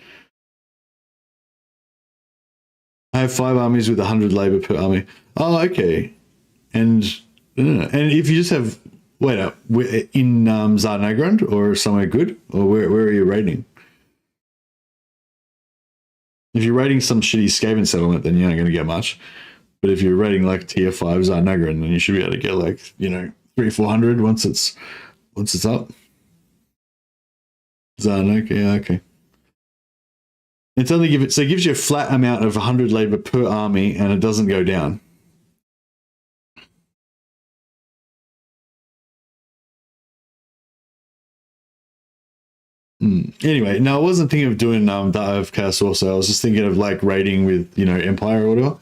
I have 5 armies with 100 labor per army. Oh, okay. And if you just have, in Zarnagrand or somewhere good, or where are you raiding? If you're raiding some shitty Skaven settlement, then you're not going to get much. But if you're raiding like tier 5 Zarnagran, then you should be able to get like 300-400 once it's up. Zarnag, yeah, okay. It's only it gives you a flat amount of 100 labor per army, and it doesn't go down. Anyway, no, I wasn't thinking of doing Dark Elf Chaos also. I was just thinking of like raiding with, you know, Empire or whatever.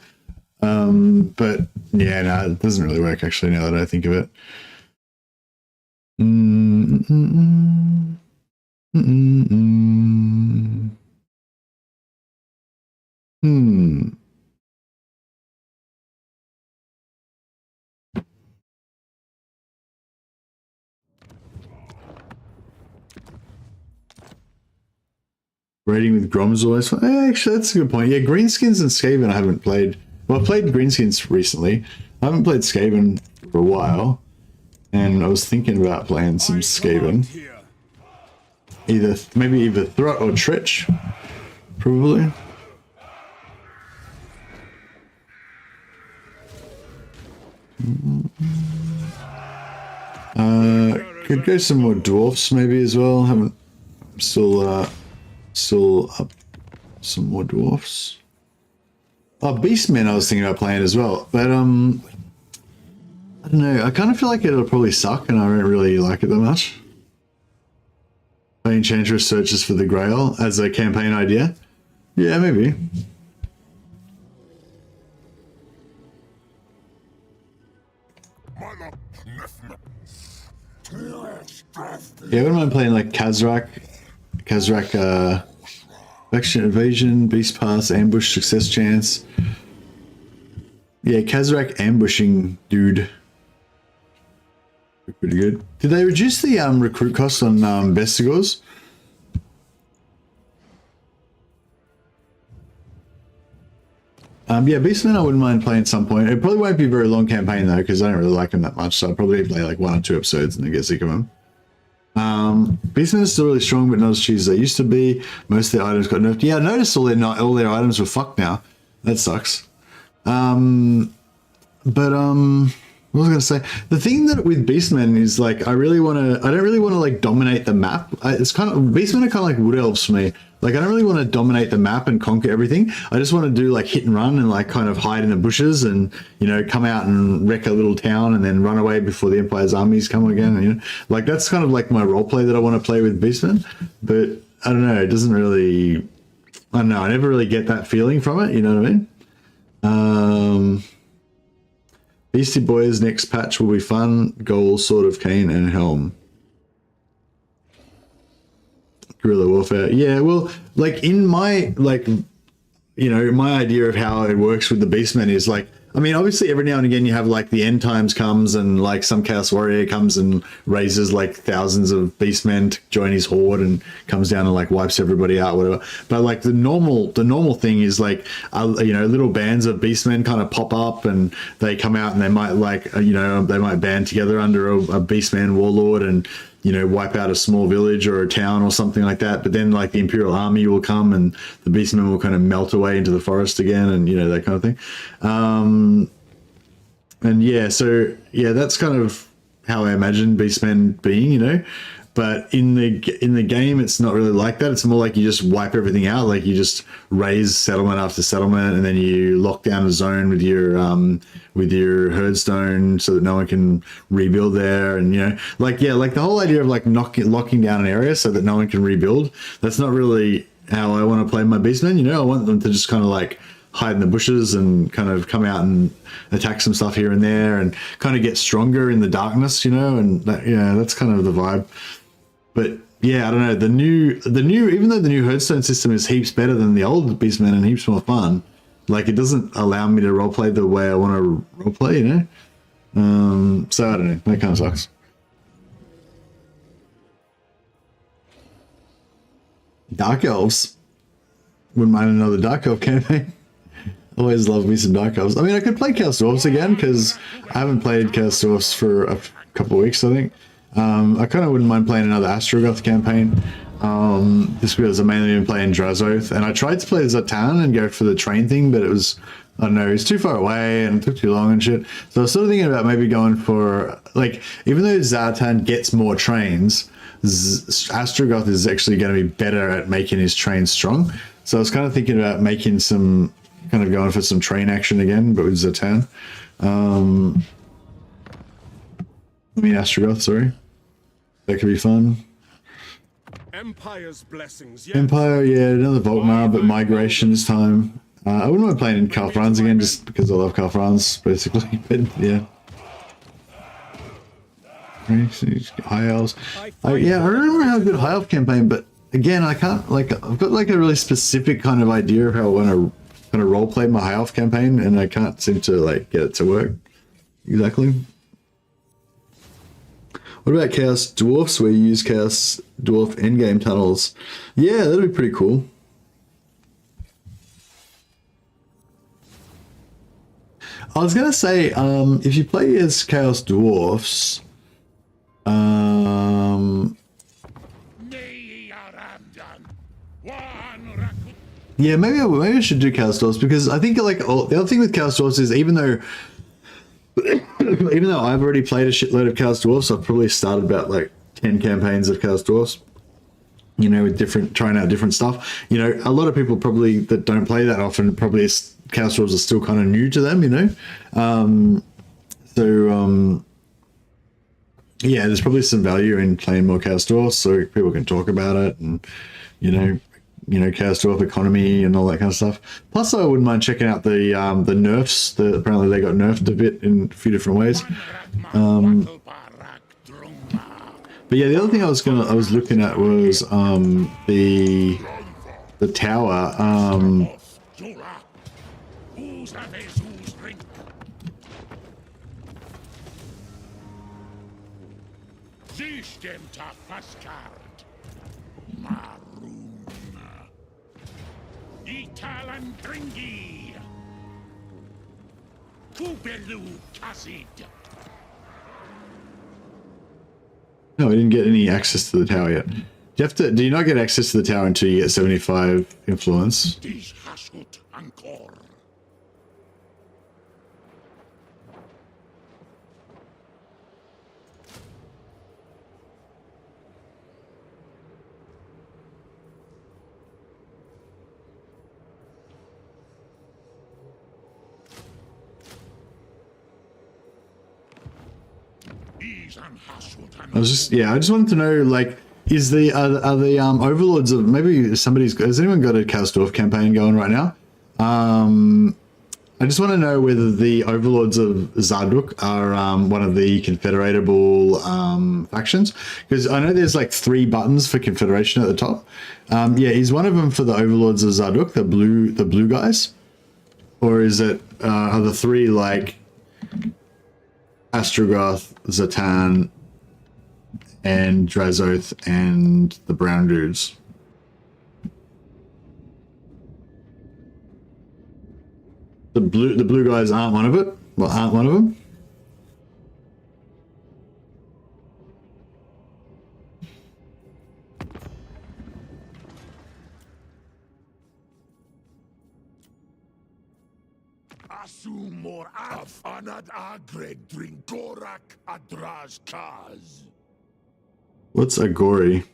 But yeah, no, it doesn't really work actually now that I think of it. Raiding with Grom's always fun. Actually, that's a good point. Yeah, Greenskins and Skaven I haven't played. Well, I played Greenskins recently. I haven't played Skaven for a while. And I was thinking about playing some Skaven. Maybe either Throt or Tretch. Probably. Could go some more Dwarfs maybe as well. Haven't still up some more Dwarfs. Oh, Beastmen I was thinking about playing as well, but I don't know. I kind of feel like it'll probably suck, and I don't really like it that much. Playing Enchantress Searches for the Grail as a campaign idea. Yeah, maybe. Yeah, I wouldn't mind playing like Khazrak, Faction Evasion, Beast Pass, Ambush, Success Chance. Yeah, Khazrak ambushing dude. Pretty good. Did they reduce the recruit cost on Bestigors? Yeah, Beastmen I wouldn't mind playing at some point. It probably won't be a very long campaign though, because I don't really like them that much, so I'll probably play like 1 or 2 episodes and then get sick of them. Beastmen are still really strong, but not as cheap as they used to be. Most of their items got nerfed. Yeah, I noticed all their items were fucked now. That sucks. What was I going to say? The thing that with Beastmen is like I don't really want to like dominate the map. It's kind of Beastmen are kind of like Wood Elves for me. Like I don't really want to dominate the map and conquer everything. I just want to do like hit and run and like kind of hide in the bushes and, you know, come out and wreck a little town and then run away before the Empire's armies come again. You know, like that's kind of like my role play that I want to play with Beastmen. But I don't know. It doesn't really. I don't know. I never really get that feeling from it. You know what I mean? Beastie Boys next patch will be fun. Goal, Sword of Cain, and Helm. Guerrilla warfare. Yeah, well, like in my, like, you know, my idea of how it works with the Beastmen is like, I mean, obviously every now and again you have like the end times comes and like some Chaos Warrior comes and raises like thousands of Beastmen to join his horde and comes down and like wipes everybody out, whatever. But like the normal thing is like, you know, little bands of Beastmen kind of pop up and they come out and they might like, you know, they might band together under a Beastman warlord and, you know, wipe out a small village or a town or something like that. But then like the Imperial army will come and the Beastmen will kind of melt away into the forest again and, you know, that kind of thing. And yeah, so yeah, that's kind of how I imagine Beastmen being, you know. But in the game, it's not really like that. It's more like you just wipe everything out. Like you just raise settlement after settlement, and then you lock down a zone with your herdstone so that no one can rebuild there. And you know, like yeah, like the whole idea of like locking down an area so that no one can rebuild. That's not really how I want to play my Beastmen. You know, I want them to just kind of like hide in the bushes and kind of come out and attack some stuff here and there, and kind of get stronger in the darkness. You know, and that, yeah, that's kind of the vibe. But yeah, I don't know. The new, even though the new herdstone system is heaps better than the old Beastmen and heaps more fun, like it doesn't allow me to roleplay the way I want to roleplay, you know. So I don't know. That kind of sucks. Dark Elves. Wouldn't mind another Dark Elf campaign. Always love me some Dark Elves. I mean, I could play Chaos Dwarfs again because I haven't played Chaos Dwarfs for a couple of weeks, I think. I kind of wouldn't mind playing another Astroth campaign. Just because I've mainly been playing Drazoth, and I tried to play Zatan and go for the train thing, but it was, I don't know, it's too far away and it took too long and shit. So I was sort of thinking about maybe going for, like, even though Zatan gets more trains, Astrogoth is actually going to be better at making his trains strong. So I was kind of thinking about making some, kind of going for some train action again, but with Zatan. Astroth, sorry. That could be fun. Empire's blessings, yes. Empire, yeah, another Volkmar, but migration this time. I wouldn't mind playing in Khalfrans again, just because I love Khalfrans, basically. But yeah. High Elves. Yeah, I remember how good High Elf campaign, but again, I can't, like, I've got like a really specific kind of idea of how I want to kind of roleplay my High Elf campaign, and I can't seem to like get it to work exactly. What about Chaos Dwarfs, where you use Chaos Dwarf endgame tunnels? Yeah, that'd be pretty cool. I was gonna say, if you play as Chaos Dwarfs, yeah, maybe I should do Chaos Dwarfs, because I think like the other thing with Chaos Dwarfs is even though I've already played a shitload of Chaos Dwarfs, I've probably started about like 10 campaigns of Chaos Dwarfs, you know, with trying out different stuff. You know, a lot of people probably that don't play that often, probably Chaos Dwarfs are still kind of new to them, you know. Yeah, there's probably some value in playing more Chaos Dwarfs so people can talk about it, and you know, Chaos Dwarf economy and all that kind of stuff. Plus, I wouldn't mind checking out the nerfs. Apparently, they got nerfed a bit in a few different ways. But yeah, the other thing I was looking at was the tower. No, I didn't get any access to the tower yet. Do you not get access to the tower until you get 75 influence? I just wanted to know, like, is the are the overlords of, maybe has anyone got a Chaos Dwarf campaign going right now? I just want to know whether the overlords of Zarduk are one of the confederatable factions, because I know there's like 3 buttons for Confederation at the top. Yeah, is one of them for the overlords of Zarduk, the blue guys, or is it are the 3 like Astroth, Zatan, and Drazoth, and the brown dudes? The blue guys aren't one of it? Well, aren't one of them? Asumor af anad agred drinkorak adras kaz. What's Agori?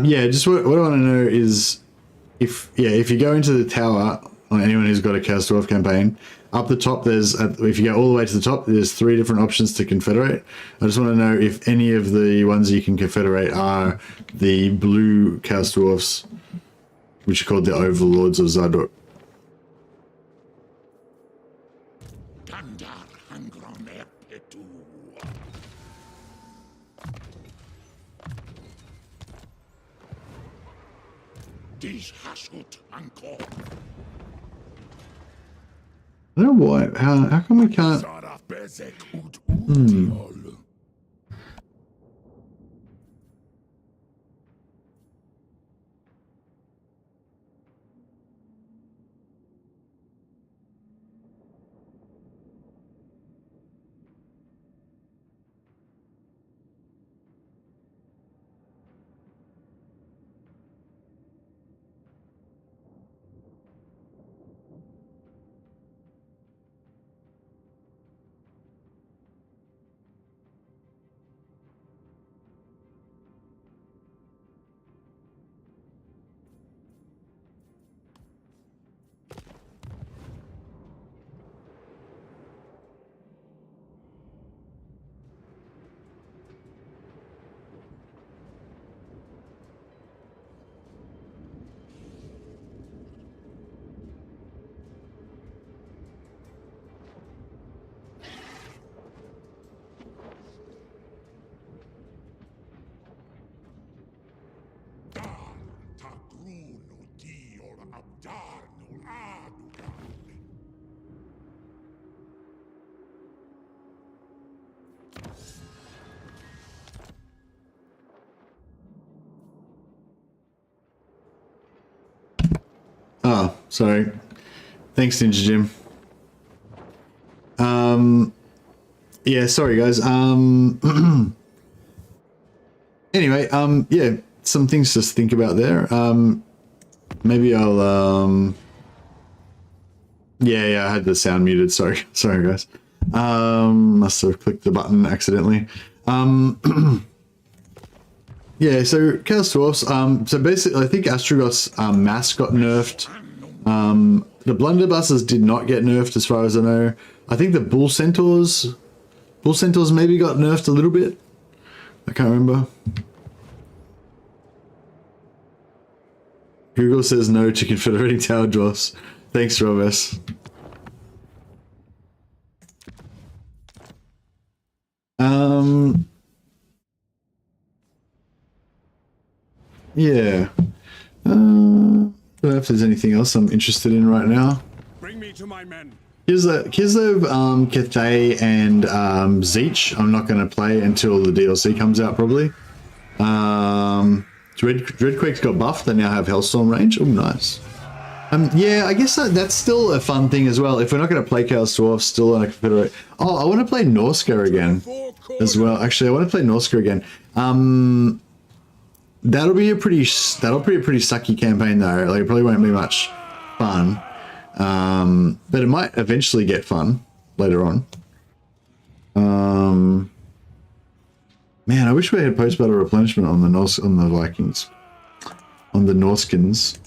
Yeah, just what I want to know is if you go into the tower, or anyone who's got a Chaos Dwarf campaign, up the top if you go all the way to the top, there's 3 different options to confederate. I just want to know if any of the ones you can confederate are the blue Chaos Dwarfs, which are called the Overlords of Zarduk. I don't know why. How come we can't? Oh, sorry. Thanks, Ninja Jim. Yeah, sorry guys. Anyway, yeah, some things to think about there. Maybe I'll yeah, I had the sound muted. Sorry guys. Must have clicked the button accidentally. Yeah, so Chaos Dwarfs, so basically I think Astroth's mass got nerfed. The blunderbusses did not get nerfed as far as I know. I think the bull centaurs maybe got nerfed a little bit. I can't remember. Google says no to Confederating Tower Dwarfs. Thanks, Robes. Yeah. I don't know if there's anything else I'm interested in right now. Bring me to my men. Kislev, Cathay, and Zeech I'm not going to play until the DLC comes out, probably. Dreadquake's got buffed. They now have Hellstorm range. Oh, nice. Yeah, I guess that's still a fun thing as well. If we're not going to play Chaos Dwarf, still on a Confederate. Oh, I want to play Norska again as well. Actually, I want to play Norska again. That'll be a pretty sucky campaign though. Like, it probably won't be much fun. But it might eventually get fun later on. Man, I wish we had post-battle replenishment on the Vikings, on the Norskins.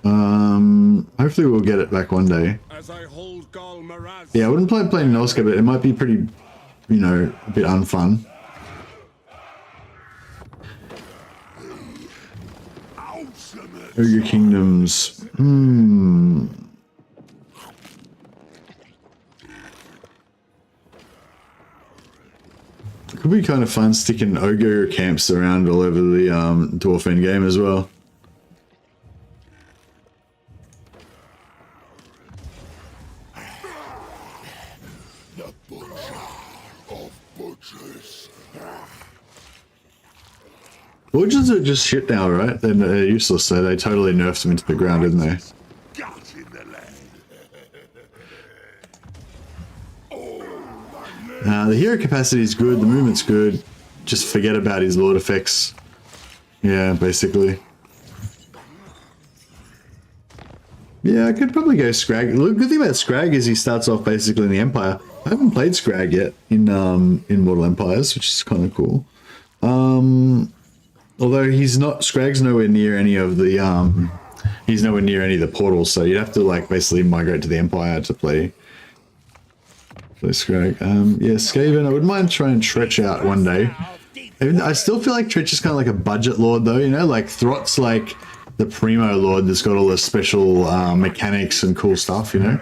Hopefully we'll get it back one day. Yeah, I wouldn't play playing Norska, but it might be pretty, you know, a bit unfun. Ogre Kingdoms. It could be kind of fun sticking ogre camps around all over the dwarf end game as well. The butcher of butchers. Origins are just shit now, right? They're useless, so they totally nerfed them into the ground, didn't they? The hero capacity is good, the movement's good. Just forget about his lord effects. Yeah, basically. Yeah, I could probably go Scrag. The good thing about Scrag is he starts off basically in the Empire. I haven't played Scrag yet in Mortal Empires, which is kind of cool. Although Scrag's nowhere near any of the he's nowhere near any of the portals, so you'd have to like basically migrate to the Empire to play Scrag. Yeah, Skaven, I wouldn't mind trying Tretch out one day. I still feel like Tretch is kind of like a budget lord though, you know, like Throt's like the primo lord that's got all the special mechanics and cool stuff, you know,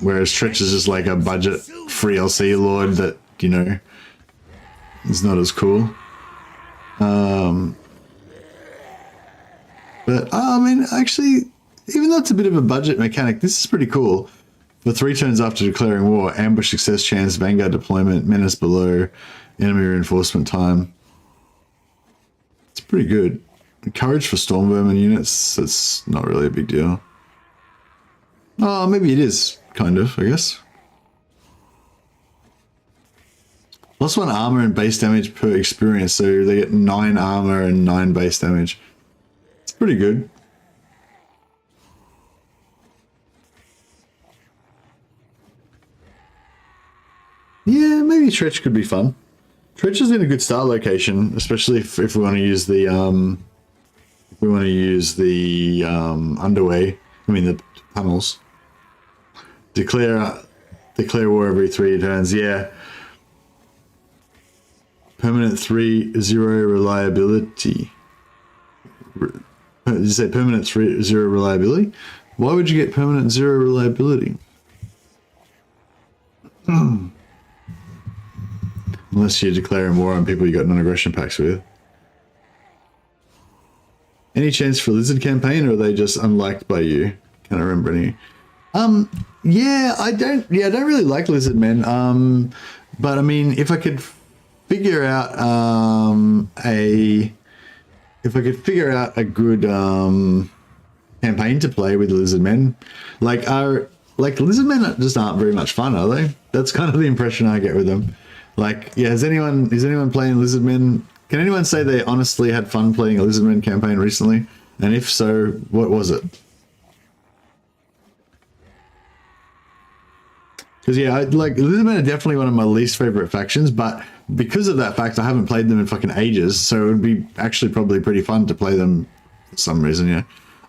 whereas Tretch is just like a budget free LC lord that, you know, is not as cool. But I mean, actually, even though it's a bit of a budget mechanic, this is pretty cool. For 3 turns after declaring war, ambush success chance, vanguard deployment, menace below, enemy reinforcement time. It's pretty good. Courage for storm vermin units, that's not really a big deal. Oh, maybe it is, kind of, I guess. +1 armor and base damage per experience, so they get 9 armor and 9 base damage. It's pretty good. Yeah, maybe Tretch could be fun. Tretch is in a good start location, especially if we want to use the underway. I mean the tunnels. Declare war every 3 turns. Yeah. Permanent 3-0 reliability. Did you say permanent 3-0 reliability? Why would you get permanent 0 reliability? Unless you're declaring war on people you got non-aggression pacts with. Any chance for Lizard campaign, or are they just unliked by you? Can't remember any. Yeah, I don't really like Lizard Men. But I mean, if I could figure out a good campaign to play with Lizard Men, like Lizard Men just aren't very much fun, are they? That's kind of the impression I get with them. Like, yeah, is anyone playing Lizard Men? Can anyone say they honestly had fun playing a Lizard Men campaign recently? And if so, what was it? Because yeah, Lizard Men are definitely one of my least favorite factions, but because of that fact, I haven't played them in fucking ages, so it would be actually probably pretty fun to play them for some reason, yeah.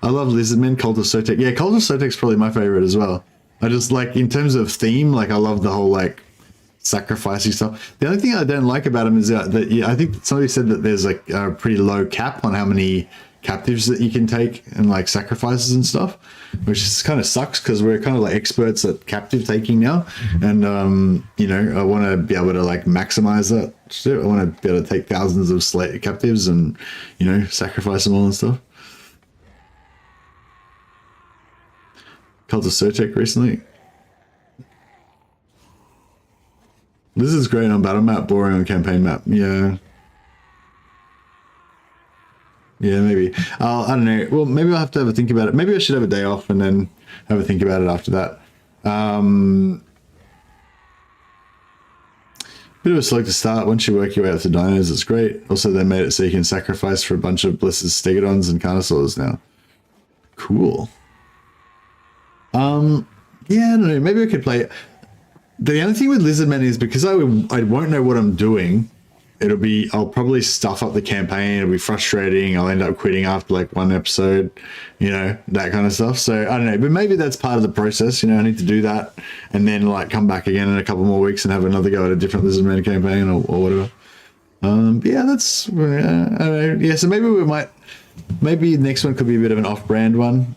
I love Lizard Men, Cult of Sotek. Yeah, Cult of Sotek's probably my favorite as well. I just like, in terms of theme, like I love the whole like sacrificing stuff. The only thing I don't like about them is that I think somebody said that there's like a pretty low cap on how many captives that you can take and like sacrifices and stuff, which is kind of sucks because we're kind of like experts at captive taking now, and you know, I want to be able to like maximize that shit. I want to be able to take thousands of captives and, you know, sacrifice them all and stuff. Cult of Sotek recently. Lizard's great on battle map, boring on campaign map. Yeah. Yeah, maybe. I don't know. Well, maybe I'll have to have a think about it. Maybe I should have a day off and then have a think about it after that. Bit of a slog to start. Once you work your way up to dinos, it's great. Also, they made it so you can sacrifice for a bunch of Bliss's Stegodons and Carnosaurs now. Cool. Yeah, I don't know. Maybe I could play. The only thing with Lizard Men is because I won't know what I'm doing. I'll probably stuff up the campaign. It'll be frustrating. I'll end up quitting after like one episode, you know, that kind of stuff. So I don't know, but maybe that's part of the process. You know, I need to do that and then like come back again in a couple more weeks and have another go at a different Lizard Men campaign or whatever. Yeah, that's, I don't know. Yeah, so maybe next one could be a bit of an off-brand one.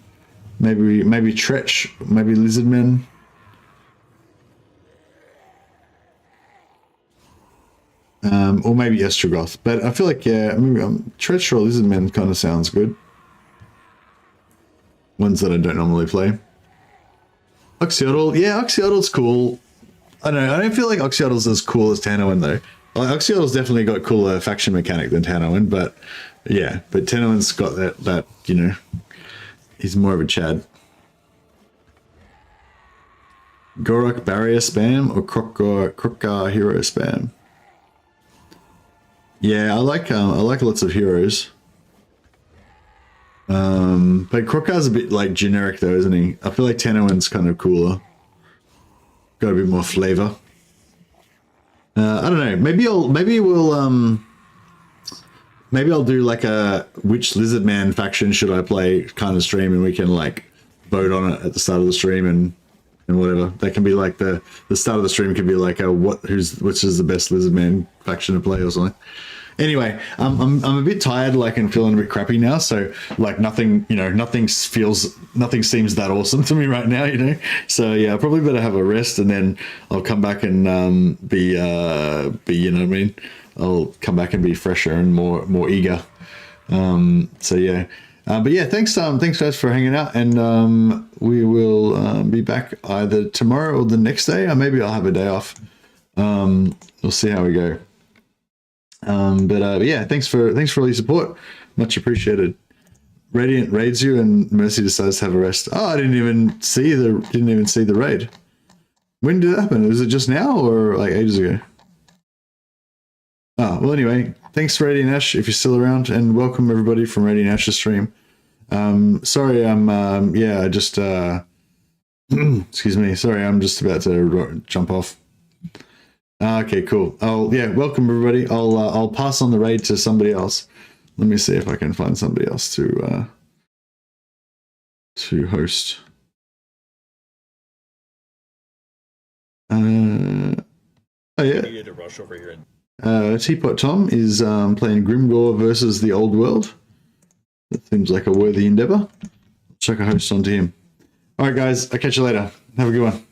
Maybe Tretch, maybe Lizard Men. Or maybe Estrogoth, but I feel like, yeah, maybe Tretch or Lizard Men kind of sounds good. Ones that I don't normally play. Oxyotl, yeah, Oxyotl's cool. I don't know, I don't feel like Oxyotl's as cool as Tanoin though. Like, Oxyotl's definitely got cooler faction mechanic than Tanoin, but yeah, but Tanoin's got that, you know, he's more of a Chad. Gorok barrier spam or Krokgar hero spam? Yeah, I like lots of heroes. But Krokgar's a bit like generic though, isn't he? I feel like Tanoin's kind of cooler. Got a bit more flavor. I don't know. Maybe I'll do like a which Lizard Man faction should I play kind of stream, and we can like vote on it at the start of the stream and whatever. That can be like the start of the stream can be like a which is the best Lizard Man faction to play or something. Anyway, I'm a bit tired, like, and feeling a bit crappy now. So like nothing seems that awesome to me right now, you know. So yeah, I probably better have a rest, and then I'll come back and be you know what I mean. I'll come back and be fresher and more eager. So yeah, but yeah, thanks guys for hanging out, and we will be back either tomorrow or the next day, or maybe I'll have a day off. We'll see how we go. But yeah, thanks for all your support, much appreciated. Radiant raids you, and Mercy decides to have a rest. Oh, I didn't even see the raid. When did it happen? Was it just now or like ages ago? Oh, well, anyway, thanks Radiant Ash if you're still around, and welcome everybody from Radiant Ash's stream. Sorry, yeah, I just excuse me, sorry, I'm just about to jump off. Okay, cool. Yeah, welcome everybody. I'll pass on the raid to somebody else. Let me see if I can find somebody else to host. Oh yeah. You to rush over here. Teapot Tom is playing Grimgore versus the Old World. That seems like a worthy endeavor. Chuck a host onto him. All right, guys. I'll catch you later. Have a good one.